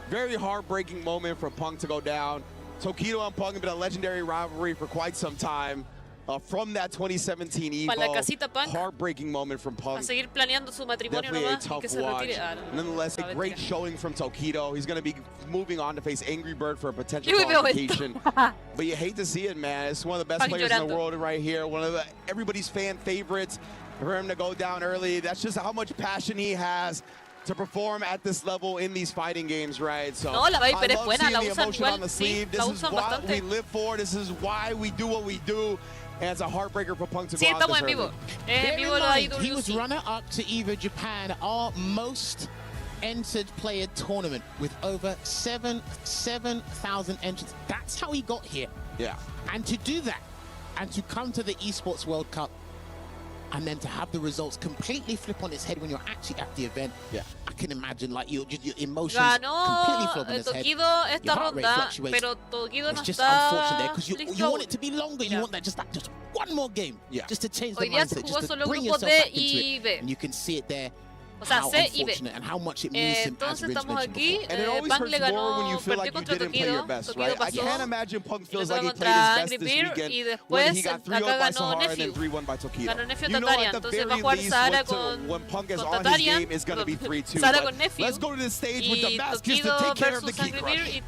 Very heartbreaking moment for Punk to go down. Tokido and Punk have been a legendary rivalry for quite some time. From that 2017 EVO, heartbreaking moment from Punk. A seguir planeando su matrimonio nomás y que se retire. Nonetheless, a great showing from Tokido. He's going to be moving on to face Angry Bird for a potential qualification. But you hate to see it, man. It's one of the best players in the world right here. One of everybody's fan favorites. For him to go down early, that's just how much passion he has to perform at this level in these fighting games, right? So no, la Viper es buena, la usan igual, on the sleeve. This is what we live for. This is why we do what we do. And it's a heartbreaker for Punk to go out this early. He was runner-up to EVO Japan, our most entered player tournament with over 7,000 entrants. That's how he got here. Yeah. And to do that, and to come to the Esports World Cup, and then to have the results completely flip on its head when you're actually at the event. Yeah. I can imagine like your emotions completely flip on its head. Your heart rate fluctuates. It's just unfortunate there because you want it to be longer. You want that just one more game. Yeah. Just to change the mindset, just to bring yourself back into it. And you can see it there. How unfortunate and how much it means him as Ringe mentioned before. And it always hurts more when you feel like you didn't play your best, right? I can't imagine Punk feels like he played his best this weekend when he got 3-0 by Sahara and then 3-1 by Tokido. You know at the very least when Punk is on his game is going to be 3-2. Let's go to the stage with Damascus to take care of the key crush.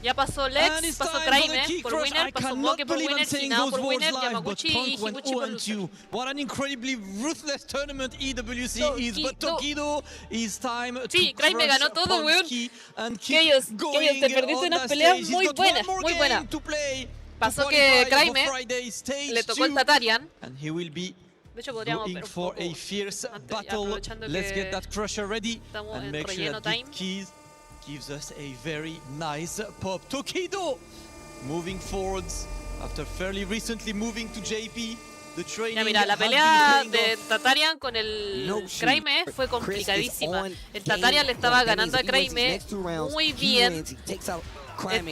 Ya pasó Lex, pasó Kraime por winner, pasó Moke por winner, Shinao por winner, Yamaguchi y Higuchi por loser. What an incredibly ruthless tournament EWC is, but Tokido is time to Kraime ganó todo, weón. Chaos, te perdiste una pelea muy buena, muy buena. Pasó que Kraime le tocó el Tatarian. De hecho, podríamos ver un poco for a fierce battle. Let's get that crusher ready and make sure that Keys gives us a very nice pop. Tokido moving forwards after fairly recently moving to JP. The training mira, la pelea de Tatarian con el Kraime fue complicadísima. El Tatarian le estaba ganando a Kraime muy bien.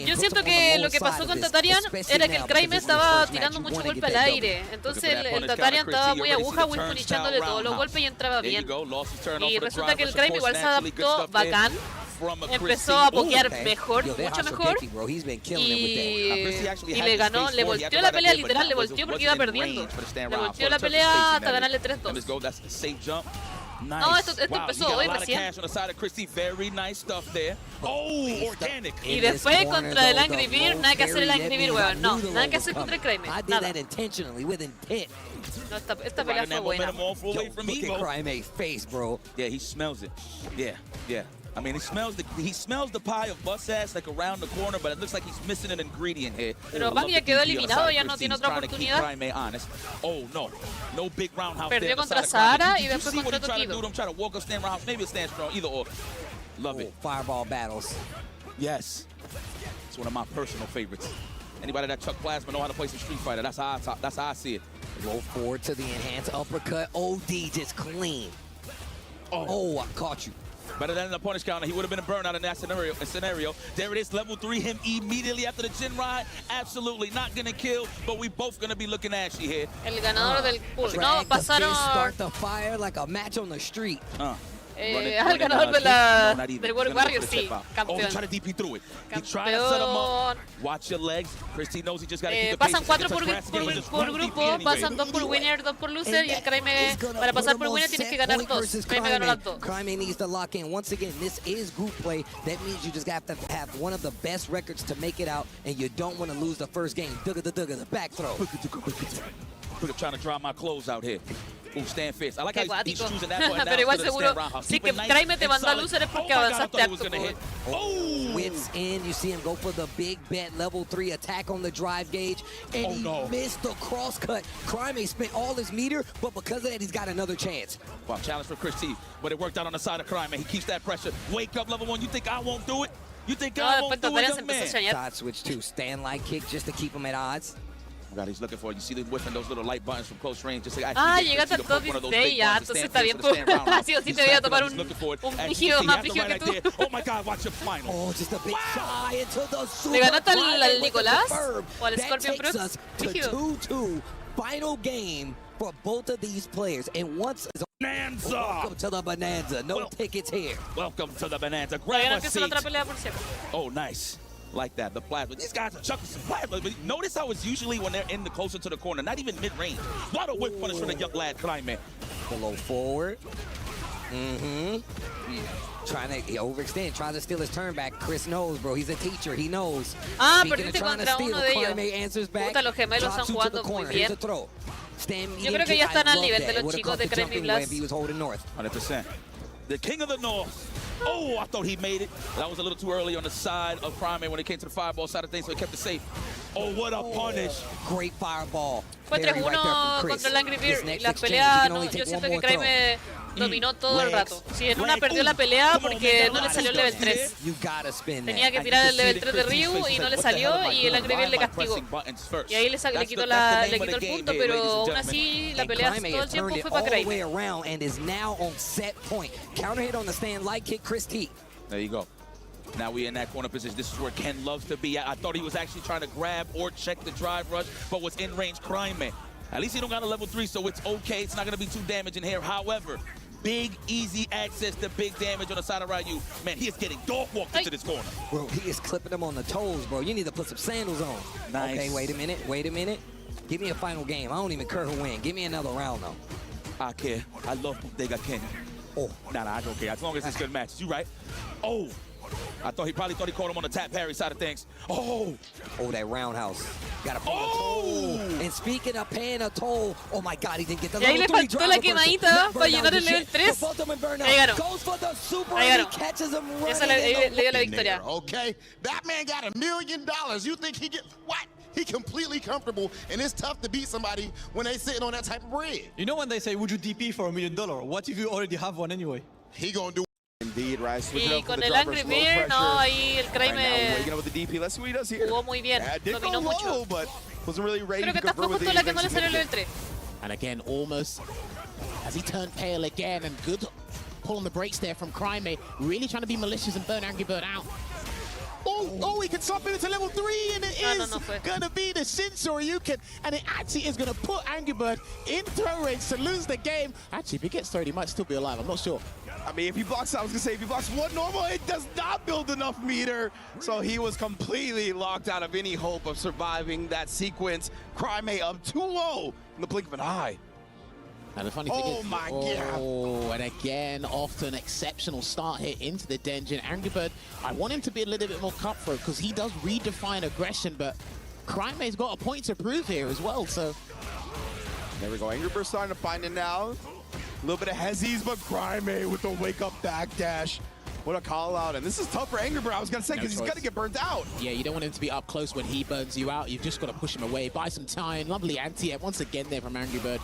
Yo siento que lo que pasó con Tatarian era que el Kraime estaba tirando mucho golpe al aire. Entonces el Tatarian estaba muy aguja, echándole todos los golpes y entraba bien. Y resulta que el Kraime igual se adaptó bacán. Empezó a pokear mejor, mucho mejor. Y le ganó, le volteó la pelea, literal, le volteó porque iba perdiendo. Le volteó la pelea hasta ganarle 3-2. No, esto empezó hoy recién. Y después contra el Angry Bear, nada que hacer el Angry Bear, weón. No, nada que hacer contra el Kraime. Nada. No, esta pelea fue buena. Look at Kraime's face, bro. Yeah, he smells it. Yeah. I mean, he smells the pie of bus ass like around the corner, but it looks like he's missing an ingredient here. Pero Bang ya quedó eliminado, ya no tiene otra oportunidad. Oh no big roundhouse. Perdió contra Sahara y después contra Tokido. I'm trying to walk up stand roundhouse, maybe a stand strong, either or. Love it. Fireball battles. Yes, it's one of my personal favorites. Anybody that Chuck Plasma know how to play some Street Fighter, that's how I see it. Roll forward to the enhanced uppercut. OD just clean. Oh, I caught you. Better than the punish counter. He would have been a burnout in that scenario. There it is, level 3, him immediately after the Jin ride. Absolutely not going to kill, but we both going to be looking ashy here. El ganador del pool. No, pasaron. Start the fire like a match on the street. Al ganador del World Warrior, sí, campeón. Oh, he tried to DP through it. He tried to set him up. Watch your legs. Christy knows he just got to keep the pace. Pasan 4 por grupo, pasan 2 por winner, 2 por loser, y el Kraime, para pasar por winner tienes que ganar 2. Kraime ganó las 2. Kraime needs to lock in. Once again, this is group play. That means you just have to have one of the best records to make it out, and you don't want to lose the first game. The back throw. I'm trying to dry my clothes out here. Ooh, stand fist. I like how he's choosing that button. Pero igual seguro, si que Kraime te mandó a loser es porque avanzaste harto. Whips in, you see him go for the big bet level 3 attack on the drive gauge, and he missed the cross cut. Kraime spent all his meter, but because of that, he's got another chance. Wow, challenge for Chris T, but it worked out on the side of Kraime. He keeps that pressure. Wake up, level 1. You think I won't do it? You think I won't do it, young man? Side switch too. Stand light kick just to keep him at odds. God, he's looking for it. You see them whipping those little light buttons from close range. Just like, llegaste al top 16 ya, entonces está bien. Así o sí te voy a tomar un frígido más frígido que tú. Oh my God, watch your final. Oh, just a bit shy into the super. ¿Le ganaste al Nicolás o al Scorpion Brooks? Frígido. 2-2 final game for both of these players. And once Bonanza. Welcome to the Bonanza. No tickets here. Welcome to the Bonanza. Grab a seat. Oh, nice. Like that, the plasma. These guys are chucking some plasma. But notice how it's usually when they're in the closer to the corner, not even mid-range. What a whip punish for the young lad, Kraime. Below forward. Trying to overextend, tries to steal his turn back. Chris knows, bro. He's a teacher. He knows. Perdiste contra uno de ellos. Puta, los gemelos están jugando muy bien. Yo creo que ya están al nivel de los chicos de Kraime Blast. 100%. The king of the north. Oh, I thought he made it. That was a little too early on the side of Kraime when it came to the fireball side of things, so he kept it safe. Oh, what a punish. Great fireball. Fue 3-1 contra el Angry Bear. Y la pelea, yo siento que Kraime dominó todo el rato. Si en una perdió la pelea porque no le salió el level 3. Tenía que tirar el level 3 de Ryu y no le salió y el Angry Bear le castigó. Y ahí le quitó el punto, pero aún así la pelea todo el tiempo fue para Kraime. There you go. Now we're in that corner position. This is where Ken loves to be. I thought he was actually trying to grab or check the drive rush, but was in range Kraime. At least he don't got a level 3, so it's okay. It's not going to be too damaging here. However, big, easy access to big damage on the side of Ryu. Man, he is getting dog walked into this corner. Bro, he is clipping him on the toes, bro. You need to put some sandals on. Nice. Okay, wait a minute. Give me a final game. I don't even care who wins. Give me another round, though. I care. I love Bodega Ken. Oh, nah, I don't care. As long as it's good matches. You right? Oh. He probably thought he caught him on the tap parry side of things. Oh, that roundhouse. Got to pay a toll. And speaking of paying a toll, oh my God, he didn't get the Y ahí le level 3 faltó la quemadita para llenar el level 3. Ahí ganó. Ahí ganó. Eso le dio la victoria. Okay, that man got $1 million. You think he get what? He completely comfortable, and it's tough to beat somebody when they sitting on that type of bread. You know when they say, would you DP for $1 million? What if you already have one anyway? He gonna do. Indeed, right. Y con el Angry Bear, no, ahí el Crime jugó muy bien, dominó mucho. Creo que tampoco fue la que no le salió el level 3. And again, almost as he turned pale again, and good pull on the brakes there from Crime, really trying to be malicious and burn Angry Bird out. Oh, he can slap him into level 3, and it is going to be the Shinsoryu, and it actually is going to put Angry Bird in throw range to lose the game. Actually, if he gets thrown, he might still be alive. I'm not sure. I mean, if he blocks, I was going to say, if he blocks one normal, it does not build enough meter. So he was completely locked out of any hope of surviving that sequence. Crime up 2-0 in the blink of an eye. And the funny thing is, and again, off to an exceptional start here into the dungeon. Angry Bird, I want him to be a little bit more cutthroat because he does redefine aggression, but Crime's got a point to prove here as well, so. There we go, Angry Bird starting to find it now. A little bit of hezzies, but Crime with the wake-up backdash. What a call out, and this is tough for Angry Bird, I was gonna say, because he's gonna get burnt out. Yeah, you don't want him to be up close when he burns you out. You've just got to push him away, buy some time. Lovely anti-air once again there from Angry Bird.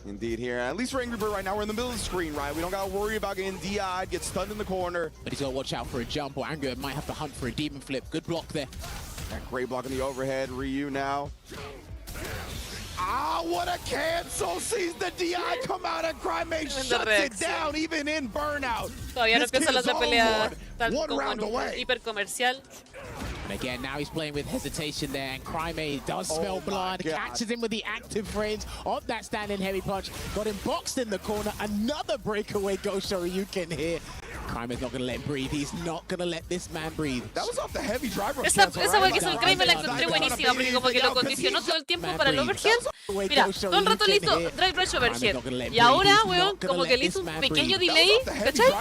Indeed here. At least for Angry Bird right now, we're in the middle of the screen, right? We don't got to worry about getting DI'd, get stunned in the corner. But he's got to watch out for a jump, or Angry Bird might have to hunt for a demon flip. Good block there. That great block in the overhead. Ryu now. Ah, what a cancel! Sees the DI come out and Crime shuts it down, even in burnout. Todavía no empieza la otra pelea tal como en un hipercomercial. And again, now he's playing with hesitation there, and Crime does smell blood, catches him with the active frames of that standing heavy punch, got him boxed in the corner, another breakaway Ghost Shoryuken here. Crime is not going to let him breathe, he's not going to let this man breathe. That was off the heavy drive rush. Esa wea que hizo el Crime la encontré buenísima, porque como que lo condicionó todo el tiempo para el overhead. Mira, todo el rato le hizo drive rush overhead. Y ahora, weón, como que le hizo un pequeño delay, ¿cachai?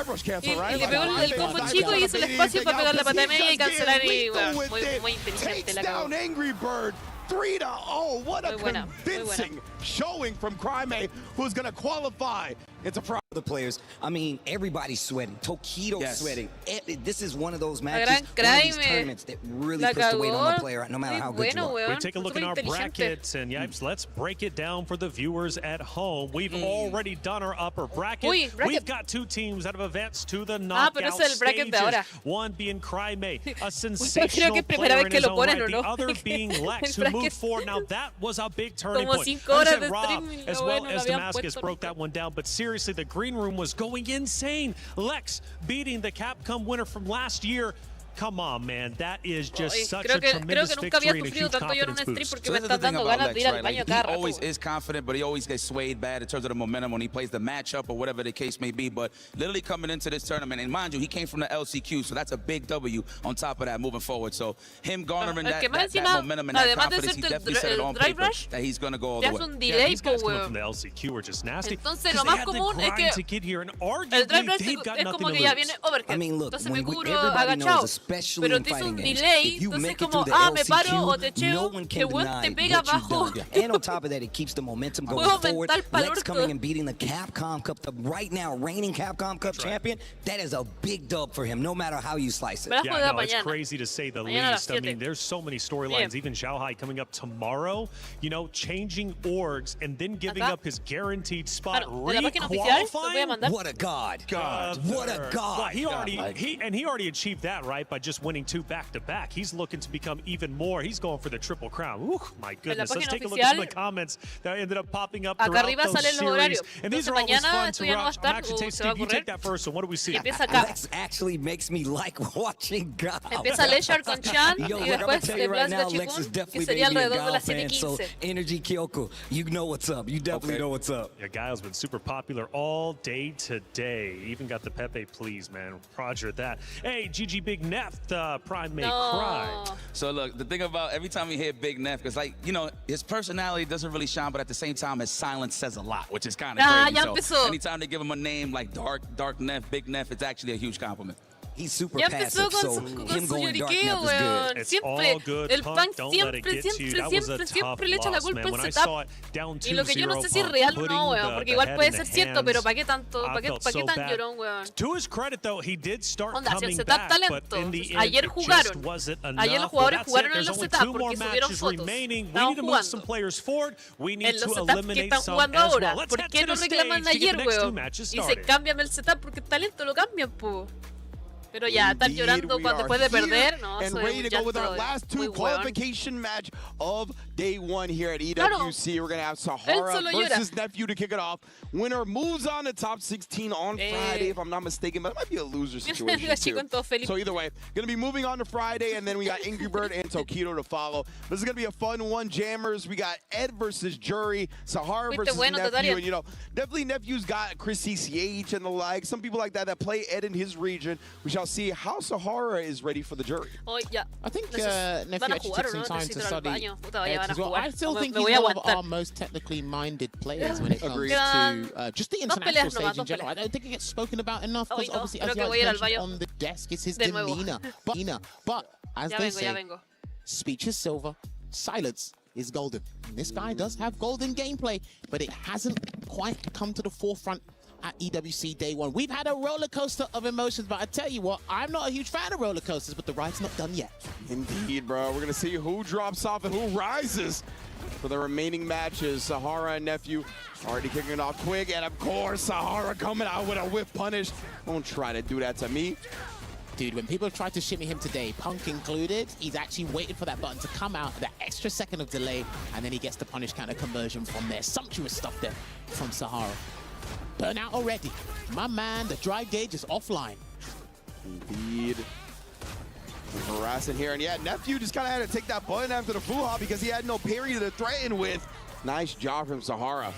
Y le pegó el combo chico y hizo el espacio para pegar la pata media y cancelar y, weón, muy inteligente la cagó. Angry Bird 3-0. What a convincing showing from Crime, who's going to qualify. It's a problem. The players, I mean, everybody's sweating. Tokido's sweating. This is one of those matches, one of these tournaments that really puts the weight on the player, no matter how good you are. We take a look at our brackets, and let's break it down for the viewers at home. We've already done our upper bracket. We've got two teams that have advanced to the knockout stages. One being Crime, a sensational player in his own right. The other being Lex, who moved forward. Now that was a big turning point. Rob, as well as Damascus, broke that one down. But seriously, the green room was going insane. Lex beating the Capcom winner from last year. Come on, man. That is just such a tremendous victory and a huge confidence boost. So this is the thing about Lex, right? Like, he always is confident, but he always gets swayed bad in terms of the momentum when he plays the matchup or whatever the case may be. But literally coming into this tournament, and mind you, he came from the LCQ, so that's a big W on top of that moving forward. So him garnering that momentum and that confidence, he definitely said it on paper that he's going to go all the way. Yeah, these guys coming from the LCQ are just nasty. Entonces, lo más común es que to get here and arguably they've got nothing to lose. I mean, look, everybody knows, especially pero te hizo un delay, entonces como, me paro o te cheo, que weón te pega abajo. And on top of that, it keeps the momentum going forward. Lex coming and beating the Capcom Cup, the right now reigning Capcom Cup champion, that is a big dub for him, no matter how you slice it. Yeah, no, it's crazy to say the least. I mean, there's so many storylines, even Xiaohai coming up tomorrow, you know, changing orgs and then giving up his guaranteed spot, re-qualifying. What a god. What a god. Well, he already achieved that, right, by just winning 2 back-to-back. He's looking to become even more. He's going for the triple crown. Ooh, my goodness. Let's take a look at some of the comments that ended up popping up throughout those series. And these are always fun to watch. Actually, Steve, you take that first one. What do we see? Lex actually makes me like watching God. Empieza Leshard con Chan y después de Blasga Chikun, que sería alrededor de las 7:15. So, Energy Kyoko, you know what's up. You definitely know what's up. Yeah, Guile's been super popular all day today. Even got the Pepe please, man. Roger that. Hey, GG Big Neft, Prime may cry. So look, the thing about every time we hear Big Neft, because like, you know, his personality doesn't really shine, but at the same time, his silence says a lot, which is kind of crazy. So anytime they give him a name like Dark Neft, Big Neft, it's actually a huge compliment. He's super Ya passive, empezó so con him su going dark lloriqueo, enough is good. weón. It's Siempre, all good, el Punk. Punk Don't let it get to you. That was a tough siempre le echa la loss, culpa man. al When I setup. saw it down 2-0, Y lo que yo no sé si es Punk real o putting no, weón, the porque igual head puede in ser the cierto, pero hands, ¿para qué tanto? I ¿Para qué felt so tan bad. llorón, weón? To his credit, though, he did start Onda, si el coming setup back, talento. but in the end, Ayer it jugaron. just wasn't enough. Ayer los Well, jugadores that's jugaron it. en There's los only setups 2 more porque subieron matches fotos. remaining. We Estaban need to move some jugando. players forward. We need En los to setups que eliminate están some jugando as ahora. well. Let's ¿Por head qué to no the reclaman stage to get ayer, the next 2 weón? matches Y se started. cambian el setup porque el talento lo cambian, po. Pero ya, estar Indeed, llorando we cuando are después de here perder, no, and eso es ready un to go with our llanto last muy 2 weón. qualification match of day 1 here at EWC. Claro. We're going to have Él Sahara solo llora. versus Nephew to kick it off. Winner moves on to top 16 on Friday, if I'm not mistaken, but it might be a loser situation La too. chico en todo feliz. So either way, going to be moving on to Friday, and then we got Angry Bird and Tokido to follow. This is going to be a fun one. Jammers, we got Ed versus Jury, Sahara Fuiste versus bueno, Nephew, Tataria. and you know, definitely Nephew's got Chris CCH and the like, some people like that play Ed in his region. We shall see how Sahara is ready for the Jury. Oh, ya. I think Necesito- Nephew van a actually jugar, took ¿o some no? time Necesito to ir al study baño. Puta, vaya, Ed van a as well. jugar. I still Me- think me he's voy a one of aguantar. our most technically minded players when it comes Quedan to just the dos international peleas stage nomás, in general. I don't think it gets spoken about enough because Hoy no, obviously, creo as que you voy a ir al mentioned baño. on the desk, it's his De nuevo. But as Ya they vengo, ya say, vengo. speech is silver, silence is golden. And this guy does have golden gameplay, but it hasn't quite come to the forefront at EWC Day 1. We've had a roller coaster of emotions, but I tell you what, I'm not a huge fan of roller coasters, but the ride's not done yet. Indeed, bro. We're going to see who drops off and who rises for the remaining matches. Sahara and Nephew already kicking it off quick. And of course, Sahara coming out with a whip punish. Don't try to do that to me. Dude, when people have tried to shimmy him today, Punk included, he's actually waited for that button to come out, that extra second of delay, and then he gets the punish counter conversion from there. Sumptuous stuff there from Sahara. Burnout already. My man, the drive gauge is offline. Indeed. Harassing here. And yeah, Nephew just kind of had to take that button after the Fuha because he had no parry to threaten with. Nice job from Sahara.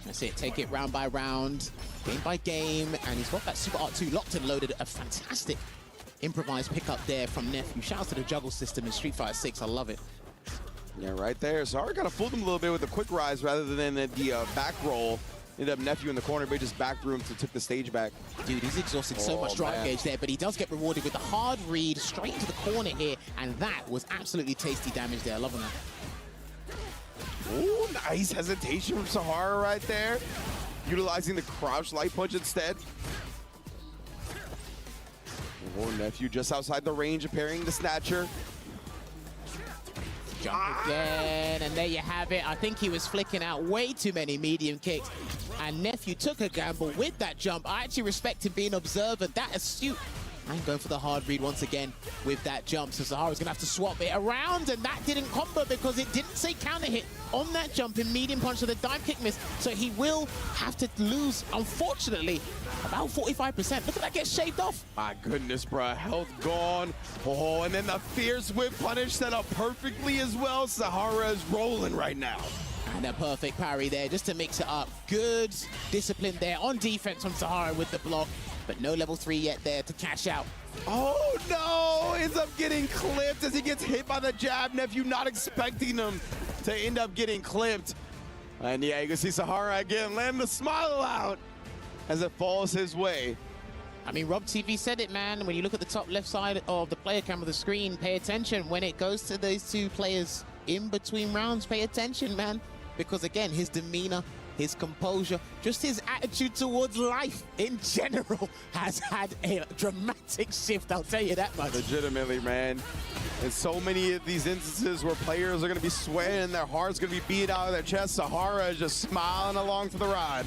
That's it. Take it round by round, game by game. And he's got that Super Art 2 locked and loaded. A fantastic improvised pickup there from Nephew. Shouts to the juggle system in Street Fighter 6. I love it. Yeah, right there. Sahara kind of fooled him a little bit with the quick rise rather than the back roll. Ended up Nephew in the corner, but he just back through him to took the stage back. Dude, he's exhausted so much drive gauge there, but he does get rewarded with the hard read straight into the corner here, and that was absolutely tasty damage there. Loving that. Ooh, nice hesitation from Sahara right there. Utilizing the crouch light punch instead. Oh, Nephew just outside the range of parrying the snatcher. Jump again, and there you have it. I think he was flicking out way too many medium kicks, and Nephew took a gamble with that jump. I actually respect him being observant, that astute, and going for the hard read once again with that jump. So Sahara's gonna have to swap it around, and that didn't combo because it didn't say counter hit on that jump in medium punch, so the dive kick miss. So he will have to lose, unfortunately, about 45%. Look at that get shaved off. My goodness, bro. Health gone. Oh, and then the fierce whip punish set up perfectly as well. Sahara is rolling right now. And a perfect parry there just to mix it up. Good discipline there on defense from Sahara with the block, but no level 3 yet there to cash out. Oh no! Ends up getting clipped as he gets hit by the jab. Nephew not expecting him to end up getting clipped. And yeah, you can see Sahara again land the smile out as it falls his way. I mean, Rob TV said it, man. When you look at the top left side of the player cam of the screen, pay attention. When it goes to those two players in between rounds, pay attention, man. Because again, his demeanor, his composure, just his attitude towards life in general has had a dramatic shift, I'll tell you that much. Legitimately, man. And so many of these instances where players are going to be sweating and their heart's going to be beat out of their chest, Sahara is just smiling along for the ride.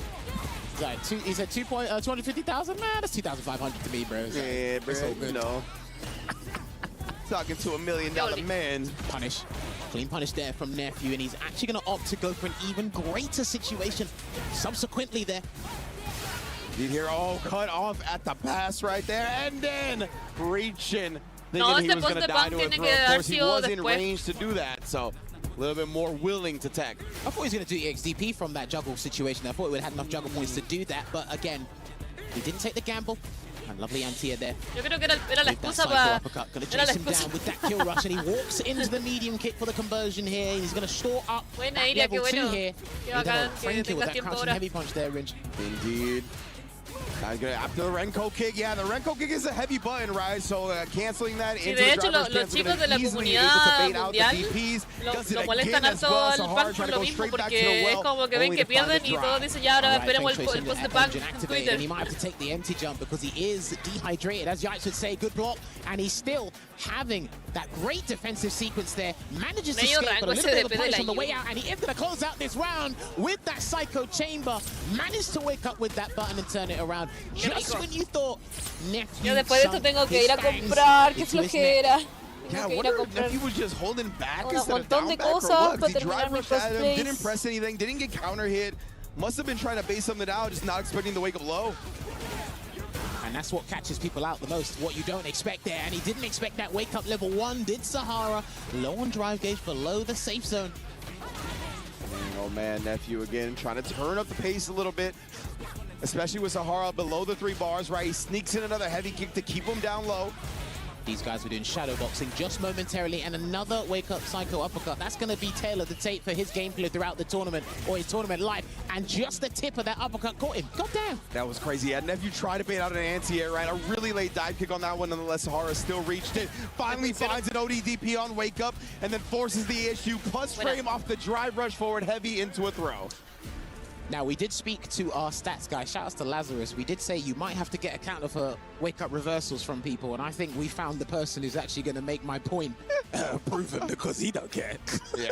He said 250,000? Man, that's 2,500 to me, bro. Yeah, bro, you know. Talking to $1 million man. Punish. Clean punish there from Nephew, and he's actually going to opt to go for an even greater situation subsequently there. You hear, oh, cut off at the pass right there, and then reaching, thinking he was going to die to a throw. Of course, he was in range to do that, so a little bit more willing to tech. I thought he was going to do EXDP from that juggle situation. I thought he would have had enough juggle points to do that, but again, he didn't take the gamble. And lovely anti-air there. Yo creo que era la excusa para... Gonna chase him down with that kill rush, and he walks into the medium kick for the conversion here. He's gonna store up that level 2 here. He's gonna Frankie with that crouching heavy punch there, Ringe. Indeed. After the Renko kick, yeah, the Renko kick is a heavy button, right? So canceling that into de the hecho, driver's los stance, chicos de la comunidad mundial lo molestan harto al Punk por lo mismo, porque es como que ven que pierden y todos dicen ya ahora esperemos el post de Punk en Twitter. He might have to take the empty jump because he is dehydrated, as Yates would say. Good block, and he's still having that great defensive sequence there. Manages to escape, but a little bit of a punish on the way out, and he is going to close out this round with that Psycho Chamber. Managed to wake up with that button and turn it around. Just when you thought Nephew Yo después de esto tengo que ir a comprar, qué flojera. Yeah, what if Nephew was just holding back Un instead of montón down de back or cosas what? para He terminar drive mi rushed at him, cosplays. didn't press anything, didn't get counter hit. Must have been trying to base something out, just not expecting the wake up low. And that's what catches people out the most, what you don't expect there. And he didn't expect that wake up level 1, did Sahara. Low on drive gauge, below the safe zone. Oh man, Nephew again trying to turn up the pace a little bit, especially with Sahara below the 3 bars, right? He sneaks in another heavy kick to keep him down low. These guys were doing shadow boxing just momentarily, and another wake-up Psycho uppercut. That's going to be tail of the tape for his gameplay throughout the tournament, or his tournament life. And just the tip of that uppercut caught him. God damn. That was crazy. Yeah, Nephew tried to bait out an anti-air, right? A really late dive kick on that one. Nonetheless, Sahara still reached it. Finally finds an ODDP on wake-up, and then forces the issue. Plus frame off the drive rush forward heavy into a throw. Now, we did speak to our stats guy. Shout out to Lazarus. We did say you might have to get a counter for wake-up reversals from people, and I think we found the person who's actually going to make my point proven because he don't care. Yeah.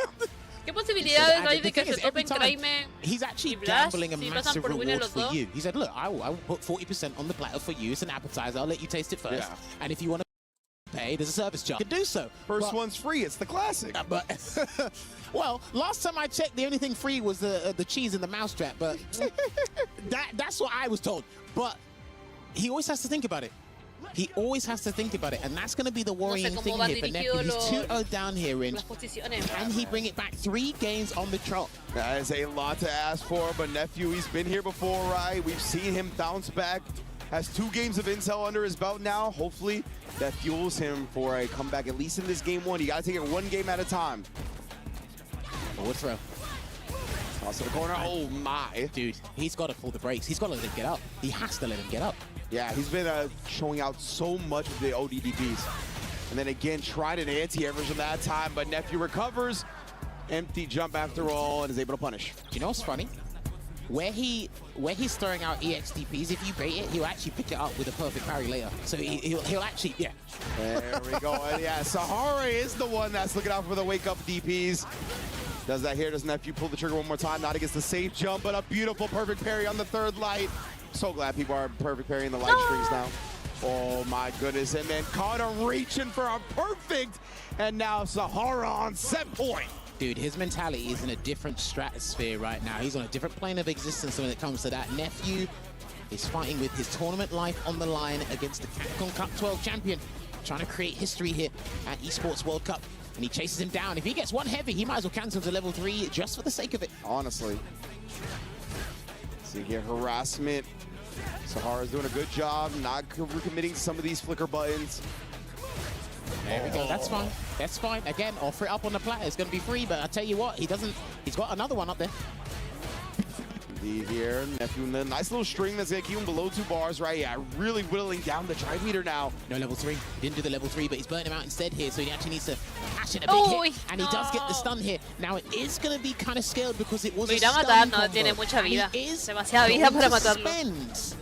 ¿Qué posibilidades hay de que se topen Kraime? He's actually gambling a massive reward for you. He said, look, I will put 40% on the platter for you. It's an appetizer. I'll let you taste it first. Yeah. And if you want to pay, there's a service charge. You can do so. First one's free. It's the classic. But well, last time I checked, the only thing free was the cheese and the mousetrap. But that's what I was told. But he always has to think about it. He always has to think about it, and that's going to be the worrying thing here for Nephew. He's 2-0 down here, Ringe. Can he bring it back 3 games on the trot? That is a lot to ask for, but Nephew, he's been here before, right? We've seen him bounce back. Has 2 games of intel under his belt now. Hopefully, that fuels him for a comeback, at least in this game 1. You got to take it 1 game at a time. Forward throw. Toss to the corner. Oh, my. Dude, he's got to pull the brakes. He's got to let him get up. He has to let him get up. Yeah, he's been showing out so much with the ODDPs. And then again, tried an anti-air version that time, but Nephew recovers. Empty jump after all, and is able to punish. Do you know what's funny? Where he's throwing out EXDPs, if you bait it, he'll actually pick it up with a perfect parry later. So he'll actually, yeah. There we go. And yeah, Sahara is the one that's looking out for the wake-up DPs. Does that here, does Nephew pull the trigger one more time? Not against the safe jump, but a beautiful perfect parry on the 3rd light. So glad people are perfect parrying the light streams now. Oh my goodness, and then caught him reaching for a perfect, and now Sahara on set point. Dude, his mentality is in a different stratosphere right now. He's on a different plane of existence when it comes to that. Nephew is fighting with his tournament life on the line against the Capcom Cup 12 champion, trying to create history here at Esports World Cup. And he chases him down. If he gets one heavy, he might as well cancel to level 3 just for the sake of it. Honestly. So you get harassment. Sahara's doing a good job, not committing to some of these flicker buttons. There we go. That's fine. That's fine. Again, offer it up on the platter. It's going to be free, but I tell you what, he's got another one up there. Here, Nephew, nice little string that's going to keep him below 2 bars, right? Yeah, really whittling down the drive meter now. No level 3. He didn't do the level 3, but he's burning him out instead here, so he actually needs to cash in a big hit, and he does get the stun here. Now, it is going to be kind of scaled because it was a stun combo. No tiene mucha vida. He is demasiada vida para matarlo.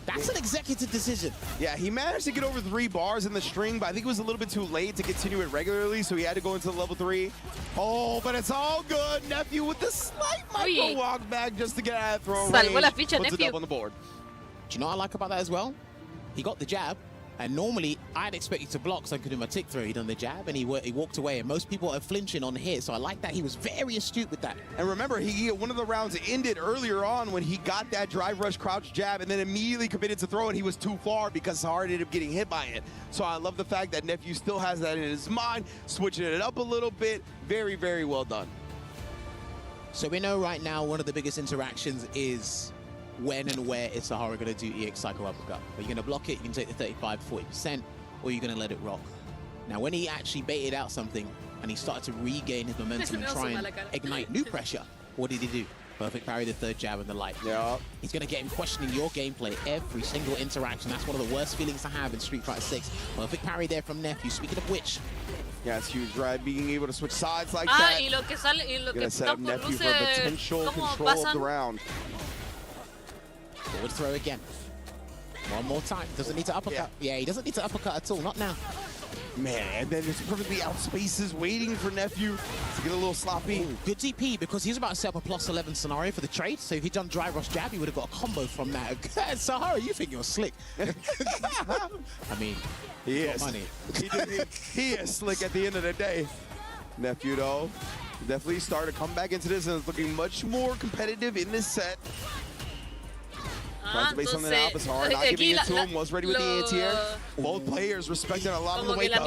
That's an executive decision. Yeah, he managed to get over 3 bars in the string, but I think it was a little bit too late to continue it regularly, so he had to go into the level 3. Oh, but it's all good. Nephew with the slight micro walk back just to get out of throw range. Puts a dub on the board. Do you know what I like about that as well? He got the jab, and normally I'd expect you to block so I could do my tick throw. He done the jab, and he walked away, and most people are flinching on hit, so I like that. He was very astute with that. And remember, one of the rounds ended earlier on when he got that drive rush crouch jab and then immediately committed to throw it. He was too far because Sahara ended up getting hit by it. So I love the fact that Nephew still has that in his mind, switching it up a little bit. Very, very well done. So we know right now one of the biggest interactions is when and where is Sahara going to do EX Psycho Uppercut. Are you going to block it? You can take the 35 to 40%, or you're going to let it rock. Now, when he actually baited out something and he started to regain his momentum and try and ignite new pressure, what did he do? Perfect parry, the third jab and the light. Yeah. He's going to get him questioning your gameplay every single interaction. That's one of the worst feelings to have in Street Fighter 6. Perfect parry there from Nephew. Speaking of which. Yeah, it's huge, right? Being able to switch sides like that. Y lo que sale, y lo que set up Nephew for potential control of the round. Forward throw again. One more time. Doesn't need to uppercut. Yeah, he doesn't need to uppercut at all. Not now. Man, and then it's perfectly outspaces, waiting for Nephew to get a little sloppy. Ooh, good DP, because he's about to set up a +11 scenario for the trade. So if he'd done dry rush jab, he would have got a combo from that. Sahara, you think you're slick. I mean, he is. Money. He is slick at the end of the day. Nephew, though, definitely started to come back into this and is looking much more competitive in this set. Tries to base something out, but Sahara not giving it to him, was ready with the anti-air. Both players respecting a lot of the wake up.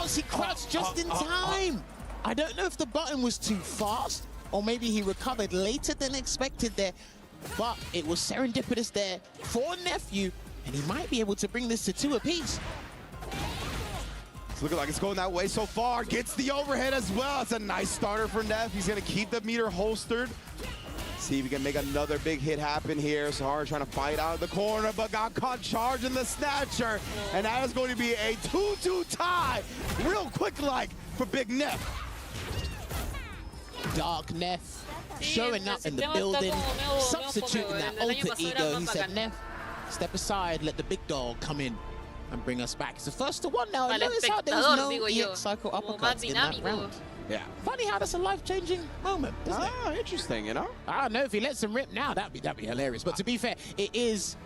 He crouched just in time. I don't know if the button was too fast, or maybe he recovered later than expected there, but it was serendipitous there for Nephew, and he might be able to bring this to 2 apiece. It's looking like it's going that way so far. Gets the overhead as well. It's a nice starter for Neff. He's going to keep the meter holstered. See if he can make another big hit happen here. Sahara trying to fight out of the corner, but got caught charging the snatcher. And that is going to be a 2-2 tie. Real quick like for Big Neff. Dark Neff showing up in the building, substituting that alter ego. He said, Neff, step aside, let the big dog come in and bring us back. It's the 1-1 now. Notice how there was no EX cycle uppercuts in that round. Yeah. Funny how that's a life-changing moment, isn't it? Interesting, you know? I don't know, if he lets him rip now, that'd be hilarious. But to be fair, it is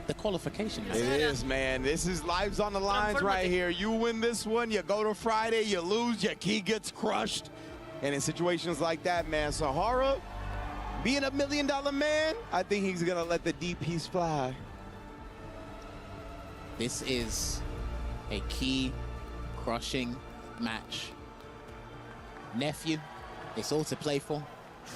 the qualification. It is, man. This is lives on the lines right here. You win this one, you go to Friday, you lose, your key gets crushed. And in situations like that, man, Sahara, being $1 million man, I think he's gonna let the DPs fly. This is a key crushing match. Nephew, it's all to play for.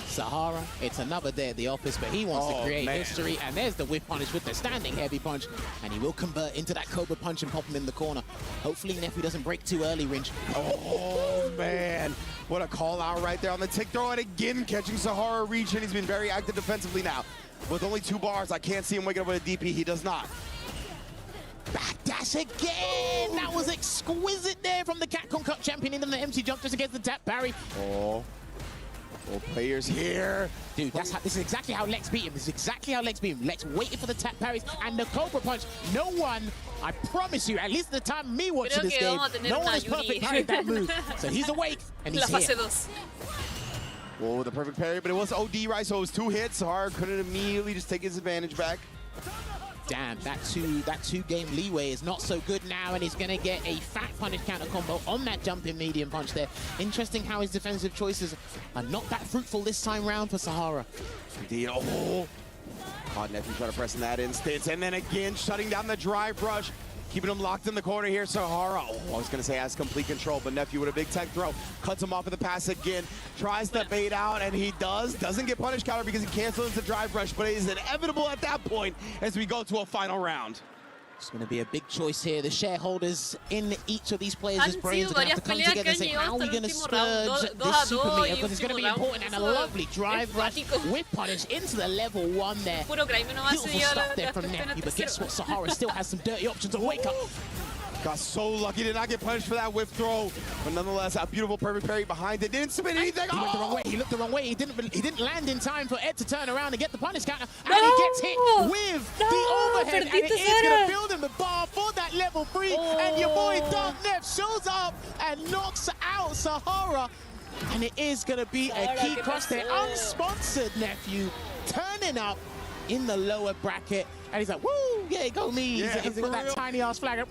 Sahara, it's another day at the office, but he wants to create history. And there's the whip punish with the standing heavy punch. And he will convert into that Cobra punch and pop him in the corner. Hopefully Nephew doesn't break too early, Ringe. Oh, man. What a call out right there on the tick throw. And again, catching Sahara reach. And he's been very active defensively now. With only 2 bars, I can't see him waking up with a DP. He does not. Backdash again! That was exquisite there from the Capcom Cup champion into the MC jump just against the tap parry. Oh, players here. Dude, this is exactly how Lex beat him. This is exactly how Lex beat him. Lex waited for the tap parries and the Cobra punch. No one, I promise you, at least the time me watching this game, no one has perfect parried that move. So he's awake and he's here. Whoa, the perfect parry, but it was OD, right? So it was 2 hits. Sahara couldn't immediately just take his advantage back. Damn, that two game leeway is not so good now, and he's going to get a fat punish counter combo on that jumping medium punch there. Interesting how his defensive choices are not that fruitful this time round for Sahara. Indeed. Oh, God, Nephew trying to press in that instance, and then again shutting down the drive rush. Keeping him locked in the corner here, Sahara. Oh, I was going to say has complete control, but Nephew with a big tech throw. Cuts him off with the pass again. Tries to bait out, and he does. Doesn't get punish counter because he cancels the drive rush, but it is inevitable at that point as we go to a final round. It's going to be a big choice here. The shareholders in each of these players' brains are going to have to come together and say, how are we going to splurge this super meter? Because it's going to be important. And a lovely drive rush with punish into the level 1 there. Beautiful stuff there from Nephew. But guess what? Sahara still has some dirty options to wake up. Got so lucky, did not get punished for that whip throw. But nonetheless, a beautiful perfect parry behind it. Didn't submit anything. He went the wrong way. He looked the wrong way. He didn't land in time for Ed to turn around and get the punish counter. And he gets hit with the overhead. And it is going to build him the bar for that level 3. And your boy Dark Neff shows up and knocks out Sahara. And it is going to be a key cross there. Unsponsored Nephew turning up in the lower bracket. And he's like, woo, yeah, go me. Yeah, he's got that tiny ass flag.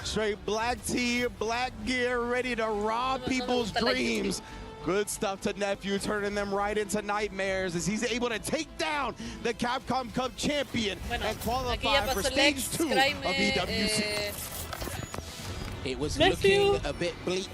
Straight black tee, black gear, ready to rob people's dreams. Good stuff to Nephew, turning them right into nightmares as he's able to take down the Capcom Cup champion and qualify for stage 2 of EWC. It was looking a bit bleak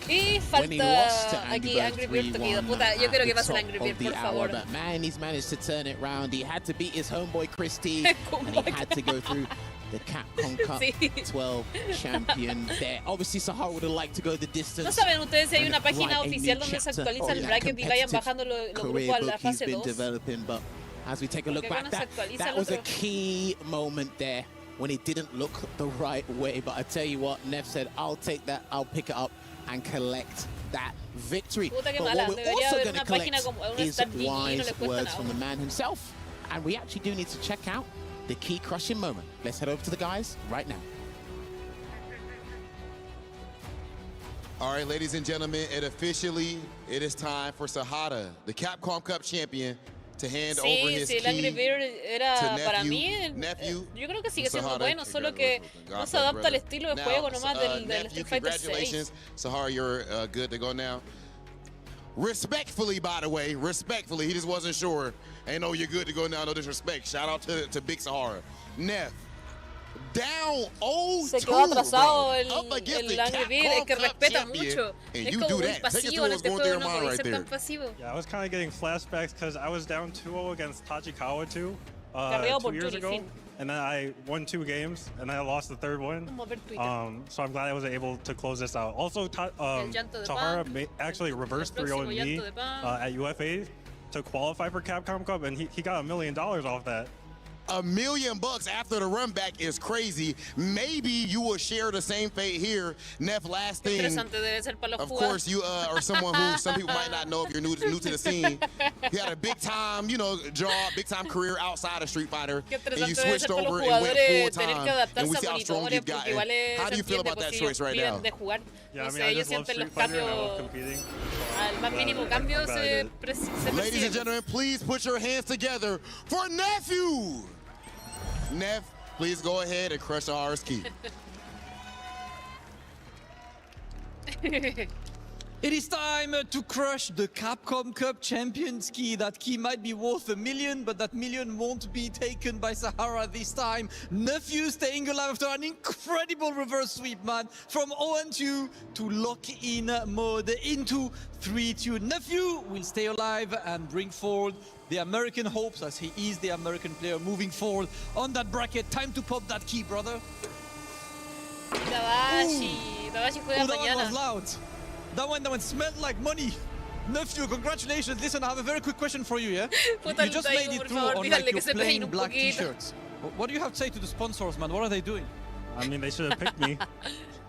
when he lost to Angry Bird 3-1 at the top of the hour, but man, he's managed to turn it round. He had to beat his homeboy Chris T, and he had to go through the Capcom Cup 12 champion there. Obviously, Sahara would have liked to go the distance. ¿No saben ustedes si hay una página oficial donde se actualiza el bracket y vayan bajando los grupos a la fase 2? But as we take a look back, that was a key moment there when it didn't look the right way. But I tell you what, Neff said, I'll take that, I'll pick it up and collect that victory. But what we're also going to collect is wise words from the man himself. And we actually do need to check out the key crushing moment. Let's head over to the guys right now. All right, ladies and gentlemen, it is time for Sahara, the Capcom Cup champion, to hand over his key to nephew. Yo creo que sigue siendo bueno, solo que no se adapta al estilo de juego nomás del Street Fighter 6. Congratulations, Sahara, you're good to go now. Respectfully, by the way, respectfully, he just wasn't sure. Ain't no you're good to go now, no disrespect. Shout out to Big Sahara. Neff, down 0-2, se quedó atrasado el Angry Bird, que respeta mucho. Es como muy pasivo en este juego, no puede ser tan pasivo. Yeah, I was kind of getting flashbacks because I was down 2-0 against Tachikawa too 2 years ago. And then I won 2 games, and then I lost the 3rd one. So I'm glad I was able to close this out. Also, Sahara actually reversed 3-0 me at UFA to qualify for Capcom Cup, and he got $1 million off that. $1 million after the run back is crazy. Maybe you will share the same fate here. Neff, last thing, of course, you are someone who some people might not know if you're new to the scene. You had a big time, job, big time career outside of Street Fighter, and you switched over and went full time. And we see how strong you've gotten. How do you feel about that choice right now? Yeah, I mean, I just love Street Fighter and I love competing. Ladies and gentlemen, please put your hands together for Nephew. Neff, please go ahead and crush Sahara's key. It is time to crush the Capcom Cup Champions key. That key might be worth $1 million, but that $1 million won't be taken by Sahara this time. Nephew staying alive after an incredible reverse sweep, man. From 0-2 to lock-in mode into 3-2. Nephew will stay alive and bring forward the American hopes, as he is the American player moving forward on that bracket. Time to pop that key, brother. Dabashi juega that mañana. One was loud. That one smelled like money. Nephew, congratulations. Listen, I have a very quick question for you, yeah? You just made it through on like your plain black t-shirts. What do you have to say to the sponsors, man? What are they doing? I mean, they should have picked me.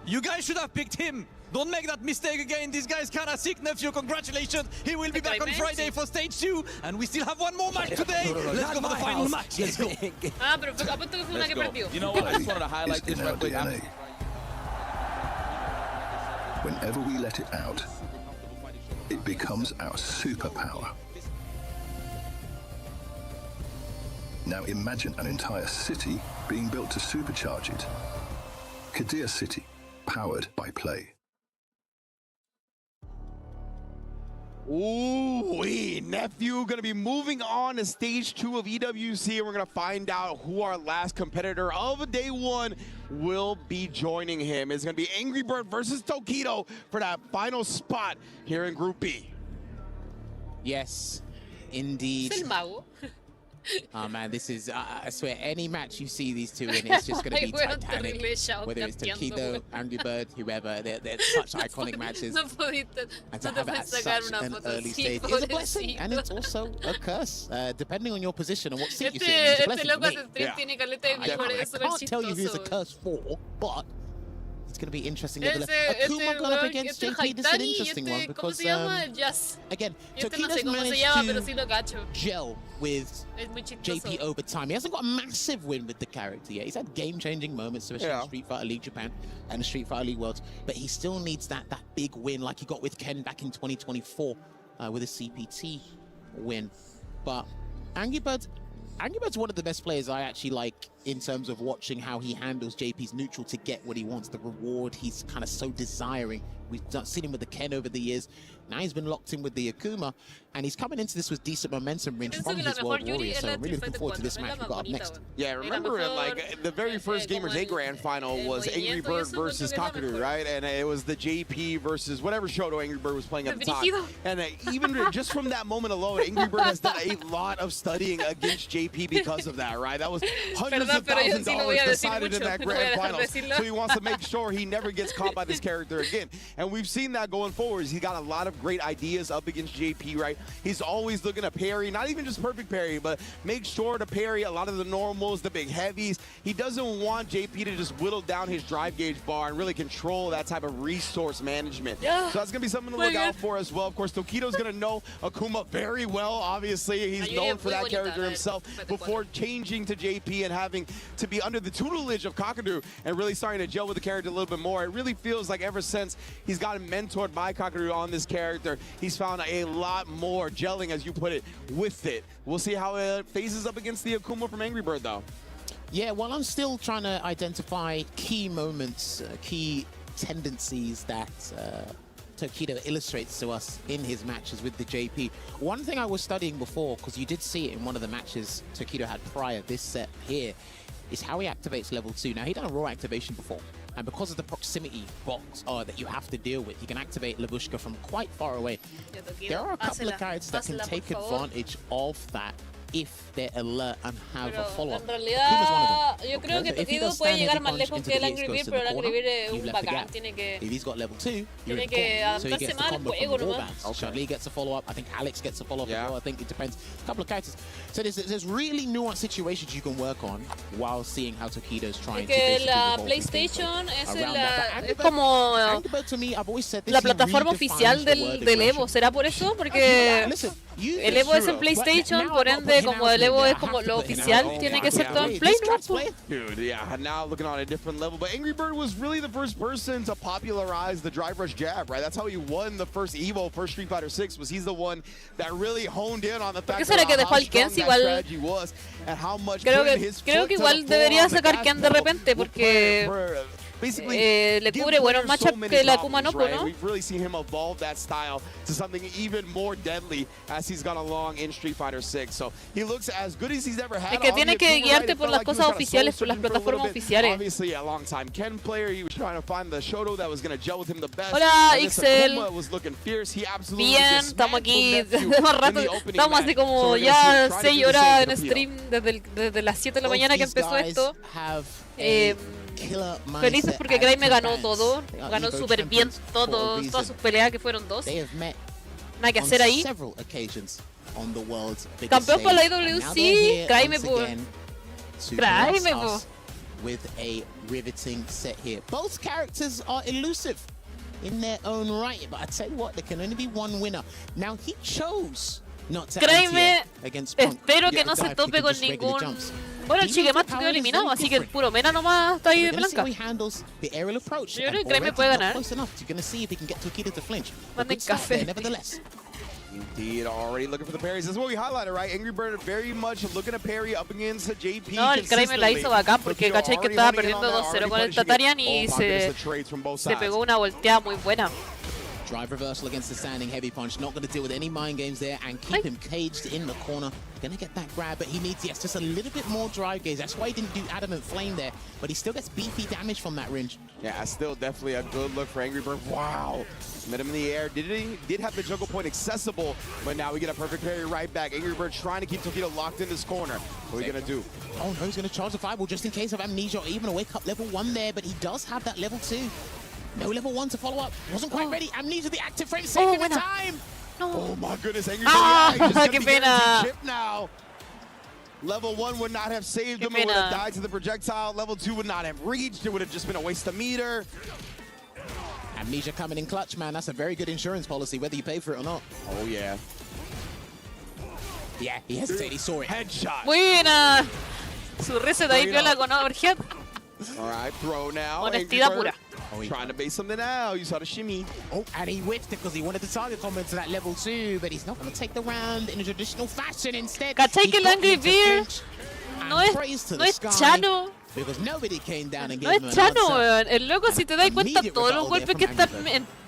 You guys should have picked him. Don't make that mistake again. This guy's kind of sick, Nephew. Congratulations. He will be back on Friday for stage 2. And we still have one more match today. Let's go for the final match. Let's go. You know what? I just wanted to highlight this real quick. Whenever we let it out, it becomes our superpower. Now imagine an entire city being built to supercharge it. Dia City, powered by play. Ooh, Nephew gonna be moving on to stage 2 of EWC, and we're gonna find out who our last competitor of day 1 will be joining him. It's gonna be Angry Bird versus Tokido for that final spot here in Group B. Yes, indeed. Oh man, this is, I swear, any match you see these two in, it's just going to be titanic. Whether it's Tokido, Angry Bird, whoever, they're such iconic matches. And to have it at such an early stage is a blessing, and it's also a curse, depending on your position and what seat you sit in. It's a blessing for me. I can't tell you who it's a curse for, but it's going to be interesting. Akuma going up against JP, this is an interesting one because, again, Tokido's managed to gel with JP over time. He hasn't got a massive win with the character yet. He's had game-changing moments, especially in Street Fighter League Japan and the Street Fighter League Worlds, but he still needs that big win like he got with Ken back in 2024 with a CPT win. But Angry Bird's one of the best players I actually like in terms of watching how he handles JP's neutral to get what he wants, the reward he's kind of so desiring. We've seen him with the Ken over the years. Now he's been locked in with the Akuma, and he's coming into this with decent momentum range from his World Warrior, so I'm really looking forward to this match we've got up next. Yeah, remember like the very first Gamers A Grand Final was Angry Bird versus Kakadu, right? And it was the JP versus whatever Shoto Angry Bird was playing at the time. And even just from that moment alone, Angry Bird has done a lot of studying against JP because of that, right? That was hundreds of $100,000 decided in that grand finals. So he wants to make sure he never gets caught by this character again. And we've seen that going forwards. He got a lot of great ideas up against JP, right? He's always looking to parry, not even just perfect parry, but make sure to parry a lot of the normals, the big heavies. He doesn't want JP to just whittle down his drive gauge bar and really control that type of resource management. Yeah. So that's going to be something to look out for as well. Of course, Tokido's going to know Akuma very well. Obviously, he's known for that character himself before changing to JP and having to be under the tutelage of Kakadu and really starting to gel with the character a little bit more. It really feels like ever since he's gotten mentored by Kakadu on this character, he's found a lot more gelling, as you put it, with it. We'll see how it phases up against the Akuma from Angry Bird, though. Yeah, well, I'm still trying to identify key moments, key tendencies that Tokido illustrates to us in his matches with the JP. One thing I was studying before, because you did see it in one of the matches Tokido had prior this set here, is how he activates level 2. Now, he done a raw activation before, and because of the proximity box that you have to deal with, you can activate Labushka from quite far away. There are a couple of characters that can take advantage of that if they're alert and have a follow-up. En realidad, yo creo que Tokido puede llegar más lejos que el Angry Bird, pero el Angry Bird es un bacán, tiene que adaptarse más al juego nomás. Charlie gets a follow-up. I think Alex gets a follow-up as well. I think it depends. A couple of characters. So there's really nuanced situations you can work on while seeing how Tokido's trying to basically la PlayStation es como la plataforma oficial del Evo. ¿Será por eso? Porque el Evo es en PlayStation, por ende, como el Evo es como lo oficial, tiene que ser todo en Play, ¿no? Dude, yeah, now looking on a different level. But Angry Bird was really the first person to popularize the drive rush jab, right? That's how he won the first Evo, first Street Fighter 6, was he's the one that really honed in on the fact that how strong that strategy was and how much creo que igual debería sacar Ken de repente, porque le cubre buenos matchups que la Akuma no, ¿no? We've really seen him evolve that style to something even more deadly as he's gone along in Street Fighter 6. So he looks as good as he's ever had. Es que tiene que guiarte por las cosas oficiales, por las plataformas oficiales. Obviously, a long-time Ken player. He was trying to find the Shoto that was going to gel with him the best. Hola, Ixel. Was looking fierce. He absolutely bien, estamos aquí desde más rato. Estamos así como ya 6 horas en stream desde las 7 de la mañana que empezó esto. Felices porque Gray me ganó todo, ganó súper bien todas sus peleas, que fueron 2. Nada que hacer ahí. Campeón por la EWC, Gray with a riveting set here. Both characters are elusive in their own right, but I tell you what, there can only be one winner. Now he chose not to against Punk. Espero que no se tope con ningún. Bueno, el Shigematsu quedó eliminado, así que el puro Mena nomás está ahí de blanca. Yo creo que Gray me puede ganar. Manden café. Indeed, already looking for the parries. This is what we highlighted, right? Angry Bird very much looking to parry up against JP. No, el Gray me la hizo bacán porque cachai que estaba perdiendo 2-0 con el Tatarian y se pegó una volteada muy buena. Drive reversal against the standing heavy punch. Not going to deal with any mind games there and keep him caged in the corner. Going to get that grab, but he needs, yes, just a little bit more drive gauge. That's why he didn't do Adamant Flame there, but he still gets beefy damage from that range. Yeah, still definitely a good look for Angry Bird. Wow. Met him in the air. Did have the juggle point accessible, but now we get a perfect parry right back. Angry Bird trying to keep Tokido locked in this corner. What are we going to do? Oh, no, he's going to charge the fireball just in case of amnesia or even a wake up level 1 there, but he does have that level 2. No level 1 to follow up. Wasn't quite ready. Amnesia, the active frame, saving the time. No. Oh my goodness, Angry Bird. He's just qué pena. Chip now. Level 1 would not have saved him. It would have died to the projectile. Level 2 would not have reached. It would have just been a waste of meter. Amnesia coming in clutch, man. That's a very good insurance policy, whether you pay for it or not. Oh, yeah. Yeah, he hesitated. He saw it. Headshot. Buena. Su reset ahí viola con overhead. All right, throw now. Honestidad pura. Trying to base something now. You saw the shimmy. Oh, and he whiffed it because he wanted the target combo to that level 2, but he's not going to take the round in a traditional fashion. Instead, ¿cachai que el Angry Bird no es chano? Because nobody came down and no es chano, weón. El loco, si te das cuenta, todos los golpes que está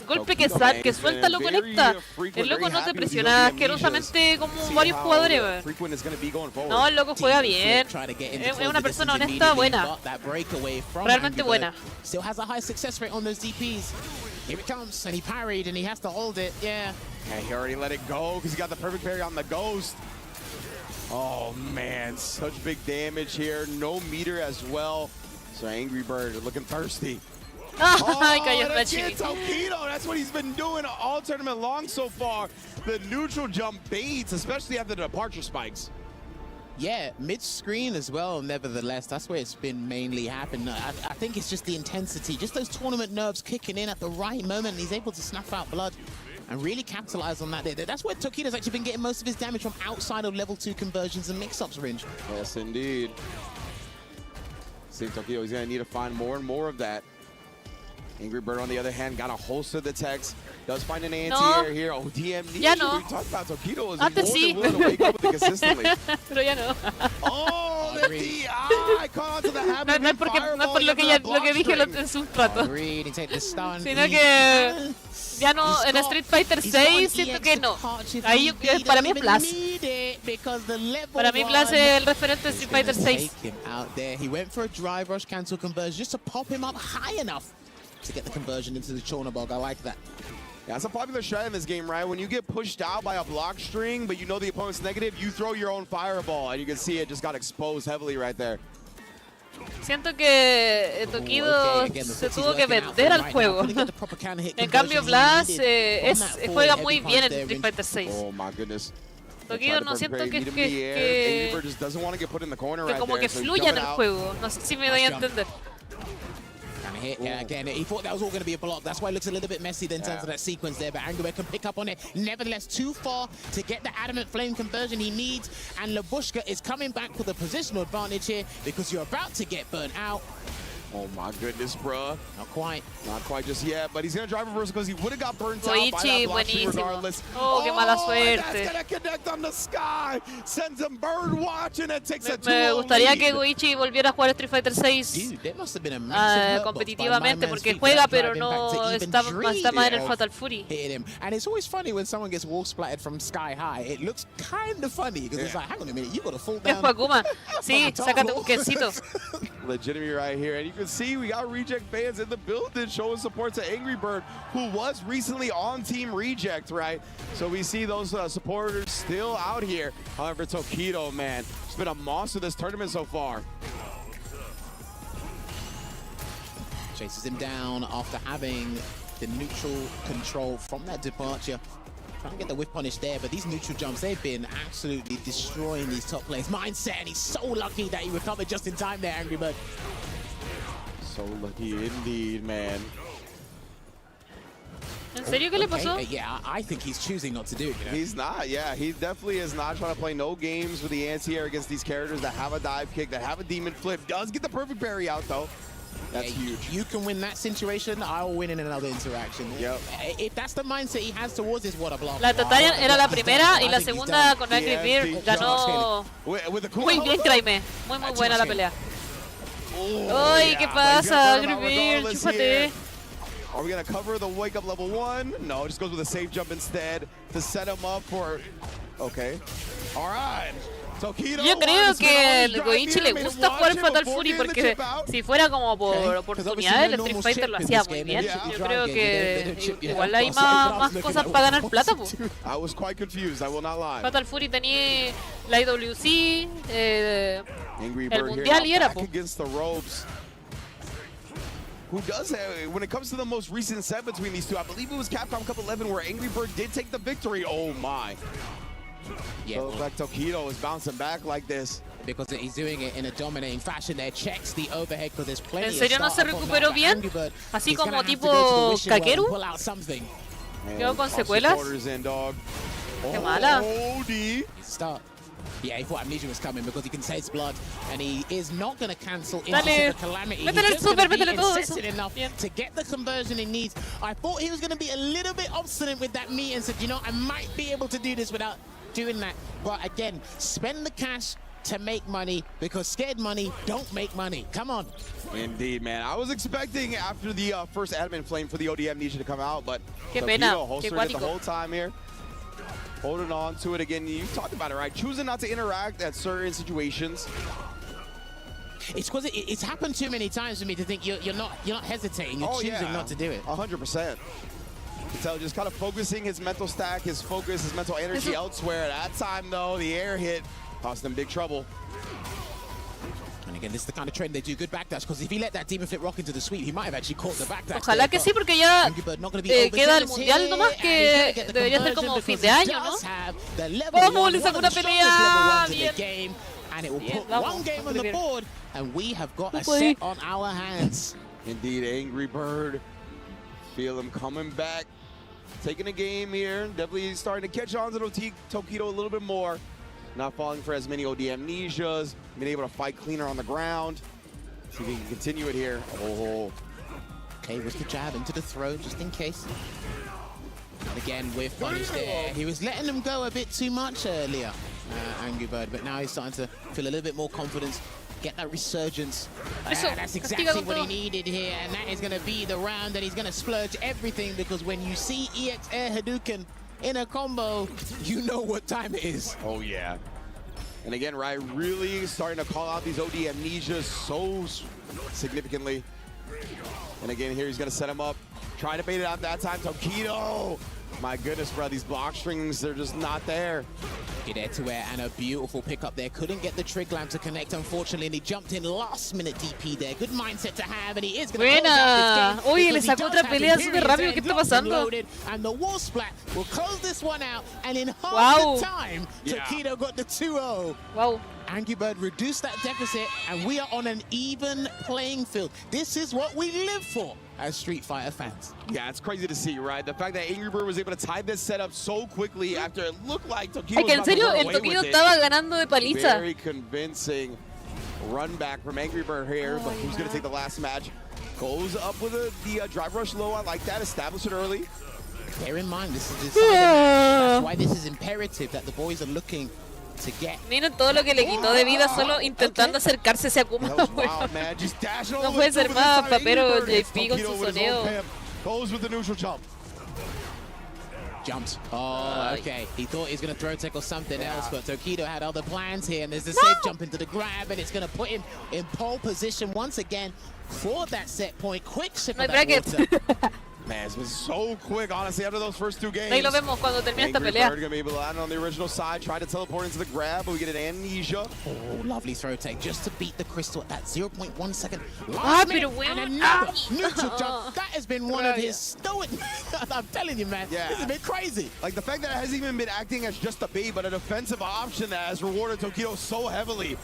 golpe que suelta lo conecta. El loco no te presiona asquerosamente como varios jugadores, weón. No, el loco juega bien. Es una persona honesta, buena. Realmente buena. Still has a high success rate on those DPs. Here it comes, and he parried, and he has to hold it. Yeah. Yeah, he already let it go because he got the perfect parry on the Ghost. Oh man, such big damage here. No meter as well. So Angry Bird looking thirsty. That's Tokido. That's what he's been doing all tournament long so far. The neutral jump baits, especially after the departure spikes. Yeah, mid-screen as well, nevertheless. That's where it's been mainly happened. I think it's just the intensity, just those tournament nerves kicking in at the right moment. And he's able to snuff out blood and really capitalize on that. That's where Tokido's actually been getting most of his damage from outside of level 2 conversions and mix-ups, Ringe. Yes, indeed. See, Tokido, he's going to need to find more and more of that. Angry Bird, on the other hand, got a holster the text. Does find an anti-air here. Oh, DM ya no. We talked about Tokido is Antes more sí. than willing to wake up with it consistently. Pero ya no. Oh, the DI caught onto the habit. No es por lo que dije hace un rato. Sino que ya no, en Street Fighter 6 siento que no. Ahí para mí es Plus. Para mí Plus es el referente de Street Fighter 6. He went for a drive rush cancel conversion just to pop him up high enough to get the conversion into the Chornabog. I like that. Yeah, it's a popular strat in this game, right? When you get pushed out by a block string, but you know the opponent's negative, you throw your own fireball, and you can see it just got exposed heavily right there. Siento que Tokido se tuvo que vender al juego. En cambio, Blas juega muy bien en Street Fighter 6. Oh my goodness. Tokido no siento que como que fluya en el juego. No sé si me doy a entender. Again, he thought that was all going to be a block. That's why it looks a little bit messy in terms of that sequence there. But Angry Bird can pick up on it. Nevertheless, too far to get the Adamant Flame conversion he needs. And Labushka is coming back with a positional advantage here because you're about to get burnt out. Oh my goodness, bruh. Not quite. Not quite just yet, but he's going to drive reversal because he would have got burnt out by that block regardless. Oh, qué mala suerte. That's going to connect on the sky. Sends him bird watching and takes a 2-0 Me gustaría que Goichi volviera a jugar Street Fighter 6 Dude, that must have been a massive competitivamente porque juega pero no está más en el Fatal Fury. And it's always funny when someone gets wall splattered from sky high. It looks kind of funny because it's like, hang on a minute, you got to fall down. Sí, sácate un quesito. Legitimate right here, and you can see we got Reject fans in the building showing support to Angry Bird, who was recently on Team Reject, right? So we see those supporters still out here. However, Tokido, man, it's been a monster this tournament so far. Chases him down after having the neutral control from that departure. Trying to get the whip punish there, but these neutral jumps, they've been absolutely destroying these top players. Mindset, and he's so lucky that he recovered just in time there, Angry Bird. So lucky indeed, man. ¿En serio qué le pasó? Yeah, I think he's choosing not to do it. You know? He's not, yeah. He definitely is not trying to play no games with the anti-air against these characters that have a dive kick, that have a demon flip. Does get the perfect parry out, though. That's huge. You can win that situation, I'll win in another interaction. Yep. If that's the mindset he has towards this water block. La total era la primera y la segunda con Angry Bird ganó muy bien, Kraime. Muy buena la pelea. Ay, ¿qué pasa, Angry Bird? Chúpate. Are we going to cover the wake up level 1? No, just goes with a safe jump instead to set him up for... Okay. All right. Yo creo que el Goichi le gusta jugar Fatal Fury porque si fuera como por oportunidades, el Street Fighter lo hacía muy bien. Yo creo que igual hay más cosas para ganar plata. Fatal Fury tenía la EWC, el Mundial y era. Who does have, when it comes to the most recent set between these two, I believe it was Capcom Cup 11 where Angry Bird did take the victory. Oh my. Yeah, so like Tokido is bouncing back like this. Because he's doing it in a dominating fashion there. Checks the overhead because there's plenty of ¿En serio no se recuperó bien? Así como tipo Kakeru. ¿Quedó con secuelas? Qué mala. Start. Yeah, he thought Amnesia was coming because he can taste blood, and he is not going to cancel into the calamity. He's just going to be insistent enough to get the conversion he needs. I thought he was going to be a little bit obstinate with that meat and said, you know, I might be able to do this without doing that. But again, spend the cash to make money because scared money don't make money. Come on. Indeed, man. I was expecting after the first Adamant Flame for the OD Amnesia to come out, but Tokido holstering it the whole time here. Holding on to it again. You talked about it, right? Choosing not to interact at certain situations. It's because it's happened too many times for me to think you're not hesitating. You're choosing not to do it. 100%. You can tell just kind of focusing his mental stack, his focus, his mental energy elsewhere. At that time, though, the air hit. Cost them big trouble. And again, this is the kind of trend they do good backdash, because if he let that Demon Flip rock into the sweep, he might have actually caught the backdash. Ojalá que sí, porque ya queda el mundial nomás, que debería ser como fin de año, ¿no? Vamos, le sacó una pelea. Bien. And it will put one game on the board, and we have got a set on our hands. Indeed, Angry Bird. Feel him coming back, taking a game here. Definitely starting to catch on to Tokido a little bit more. Not falling for as many OD amnesias. Been able to fight cleaner on the ground. See if he can continue it here. Oh. Okay, with the jab into the throw, just in case. And again, with punish there. He was letting them go a bit too much earlier, Angry Bird, but now he's starting to feel a little bit more confidence. Get that resurgence. That's exactly what he needed here, and that is going to be the round that he's going to splurge everything, because when you see EX Air Hadouken in a combo, you know what time it is. Oh, yeah. And again, right, really starting to call out these OD amnesias so significantly. And again, here he's going to set him up. Trying to bait it out that time. Tokido! My goodness, bro, these block strings, they're just not there. Good air to air and a beautiful pickup there. Couldn't get the trig lamp to connect, unfortunately, and he jumped in last minute DP there. Good mindset to have, and he is going to close out this game. Oye, le sacó otra pelea súper rápido. ¿Qué está pasando? And the wall splat will close this one out, and in half the time, Tokido got the 2-0. Wow. Angry Bird reduced that deficit, and we are on an even playing field. This is what we live for as Street Fighter fans. Yeah, it's crazy to see, right? The fact that Angry Bird was able to tie this setup so quickly after it looked like Tokido was about to run away with it. Estaba ganando de paliza. Very convincing run back from Angry Bird here, but who's going to take the last match? Goes up with the drive rush low. I like that. Establish it early. Bear in mind, this is the that's why this is imperative that the boys are looking to get. Miren todo lo que le quitó de vida solo intentando acercarse a ese Akuma. No puede ser más papero JP con su soneo. Goes with the neutral jump. Jumps. Oh, okay. He thought he was going to throw tech or something else, but Tokido had other plans here, and there's the safe jump into the grab, and it's going to put him in pole position once again for that set point. Quick sip of that water. Man, it's been so quick, honestly, after those first two games. Ahí lo vemos cuando termine esta pelea. Bird gonna be able to land on the original side, try to teleport into the grab, but we get an amnesia. Oh, lovely throw take just to beat the crystal at that 0.1 second. Pero bueno. And another neutral jump. That has been one of his stoic. I'm telling you, man, this has been crazy. Like the fact that it hasn't even been acting as just a bait, but a defensive option that has rewarded Tokido so heavily.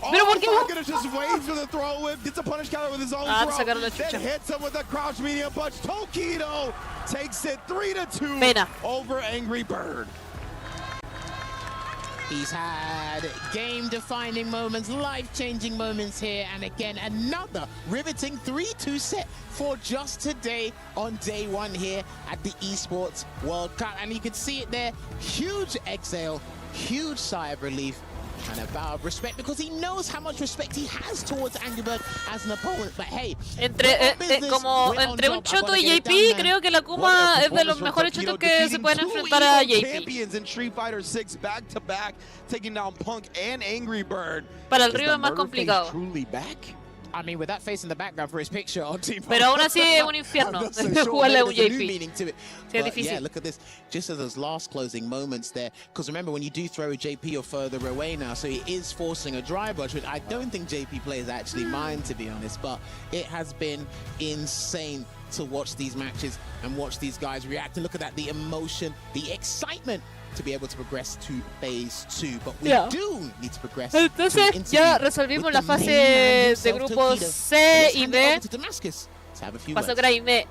Oh, my goodness, just waits for the throw whip, gets a punish counter with his own throw, then hits him with a crouch medium punch. Tokido takes it 3-2 over Angry Bird. He's had game-defining moments, life-changing moments here, and again, another riveting 3-2 set for just today on day one here at the Esports World Cup. And you can see it there, huge exhale, huge sigh of relief, and a bow of respect, because he knows how much respect he has towards Angry Bird as an opponent. But hey, entre un Choto y JP, creo que la Akuma es de los mejores chotos que se pueden enfrentar a JP. Champions in Street Fighter 6 back-to-back, taking down Punk and Angry Bird. Para el Río es más complicado. Truly back? I mean, with that face in the background for his picture on Team Pero aún así es un infierno jugarle a un JP. Sí, es difícil. Yeah, look at this. Just at those last closing moments there. Because remember, when you do throw a JP, you're further away now. So he is forcing a dry brush, which I don't think JP players actually mind, to be honest. But it has been insane to watch these matches and watch these guys react. And look at that, the emotion, the excitement to be able to progress to phase 2, but we do need to progress. Entonces ya resolvimos la fase de grupos C y B. Pasó Graime,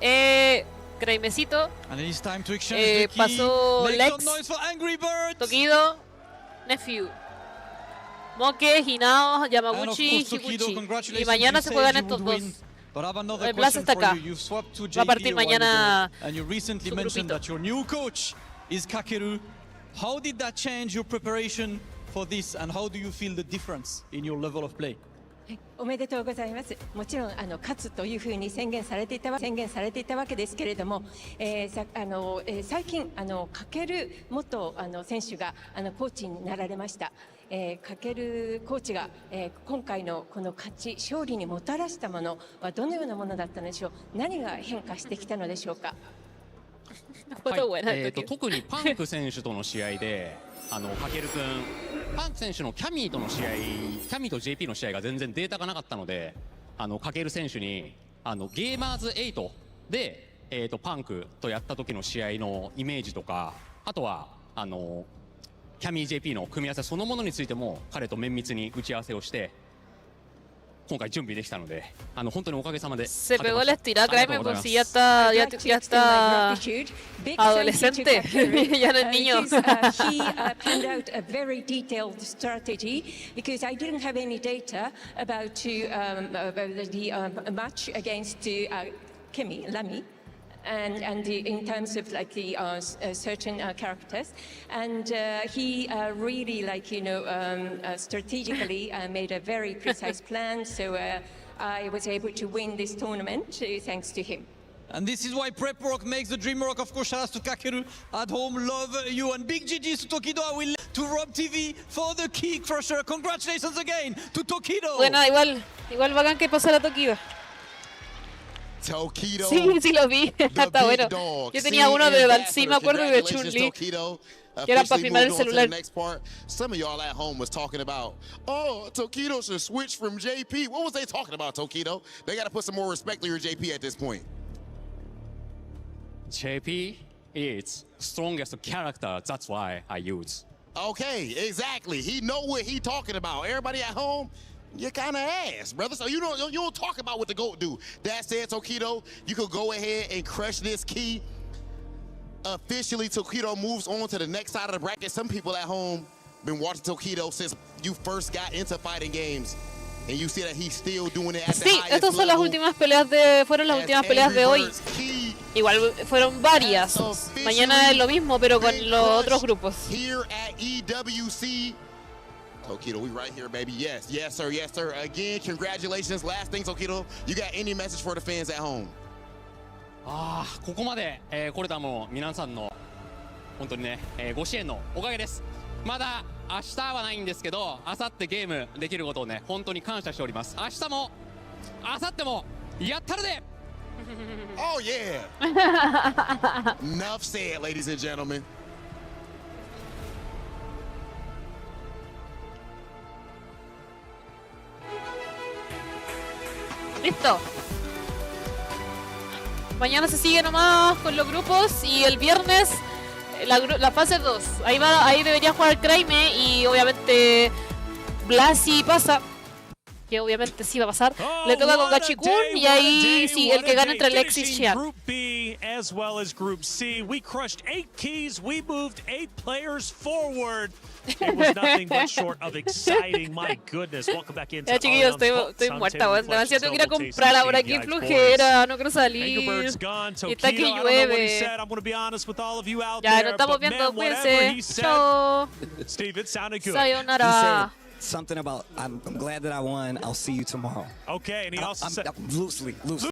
Graimecito, pasó Lex, Tokido, Nephew, Moke, Hinao, Yamaguchi, Higuchi. Y mañana se juegan estos dos. El Plaza está acá. Va a partir mañana su grupito. How did that change your preparation for this, and how do you feel the difference in your level of play? おめでとうございます。もちろん勝つというふうに宣言されていたわけですけれども、最近かける元選手がコーチになられました。かけるコーチが今回のこの勝利にもたらしたものはどのようなものだったのでしょう。何が変化してきたのでしょうか。はい、特にパンク選手との試合で、かける君パンク選手のキャミーとの試合、キャミーと JP の試合が全然データがなかったので、かける選手にゲーマーズ8で、パンクとやった時の試合のイメージとか、あとはキャミー JP の組み合わせそのものについても彼と綿密に打ち合わせをして今回準備できたので本当におかげさまで Se pegó la estirada, créeme, pues si ya está adolescente, ya no es niño. He planned out a very detailed strategy because I didn't have any data about the match against Kimi, Lamy. And in terms of like the certain characters, and he really strategically made a very precise plan. So I was able to win this tournament thanks to him. And this is why prep work makes the dream work. Of course, shout out to Kakeru at home. Love you. And big GG's to Tokido. I will to Rob TV for the key crusher. Congratulations again to Tokido. Bueno, igual bacán que pasara Tokido. Tokido. Sí, lo vi. Está bueno. Yo tenía uno de Dalsim, me acuerdo, de Chun-Li. Que era para filmar el celular. Some of y'all at home was talking about, oh, Tokido should switch from JP. What was they talking about, Tokido? They got to put some more respect on your JP at this point. JP is strongest character. That's why I use. Okay, exactly. He know what he talking about. Everybody at home, you're kind of ass, brother. So you don't talk about what the GOAT do. That said, Tokido, you could go ahead and crush this key. Officially, Tokido moves on to the next side of the bracket. Some people at home been watching Tokido since you first got into fighting games. And you see that he's still doing it at the highest estas son las últimas peleas fueron las últimas peleas de hoy. Igual fueron varias. Mañana es lo mismo, pero con los otros grupos. Here at EWC. Tokido, we right here, baby. Yes, sir, yes, sir. Again, congratulations. Last thing, Tokido, you got any message for the fans at home? ここまで来れたも皆さんの本当にねご支援のおかげです。まだ明日はないんですけど、明後日ゲームできることをね本当に感謝しております。明日も明後日もやったるで。Oh yeah. Enough said, ladies and gentlemen. Listo. Mañana se sigue nomás con los grupos y el viernes la fase 2. Ahí debería jugar Kraime y obviamente Blasi pasa. Que obviamente sí va a pasar. Le toca con Gachikun y ahí sí, el que gana entre Alexis y Xian. Group B as well as Group C. We crushed 8 keys. We moved 8 players forward. It was nothing but short of exciting. My goodness. Welcome back into ya, chiquillos, estoy muerta. Demasiado tengo que ir a comprar ahora. Qué flojera. No quiero salir. Y está que llueve. Ya, nos estamos viendo. Cuídense. Chao. Steve, it sounded good. Sayonara. Something about I'm glad that I won. I'll see you tomorrow. Okay, and he also said loosely.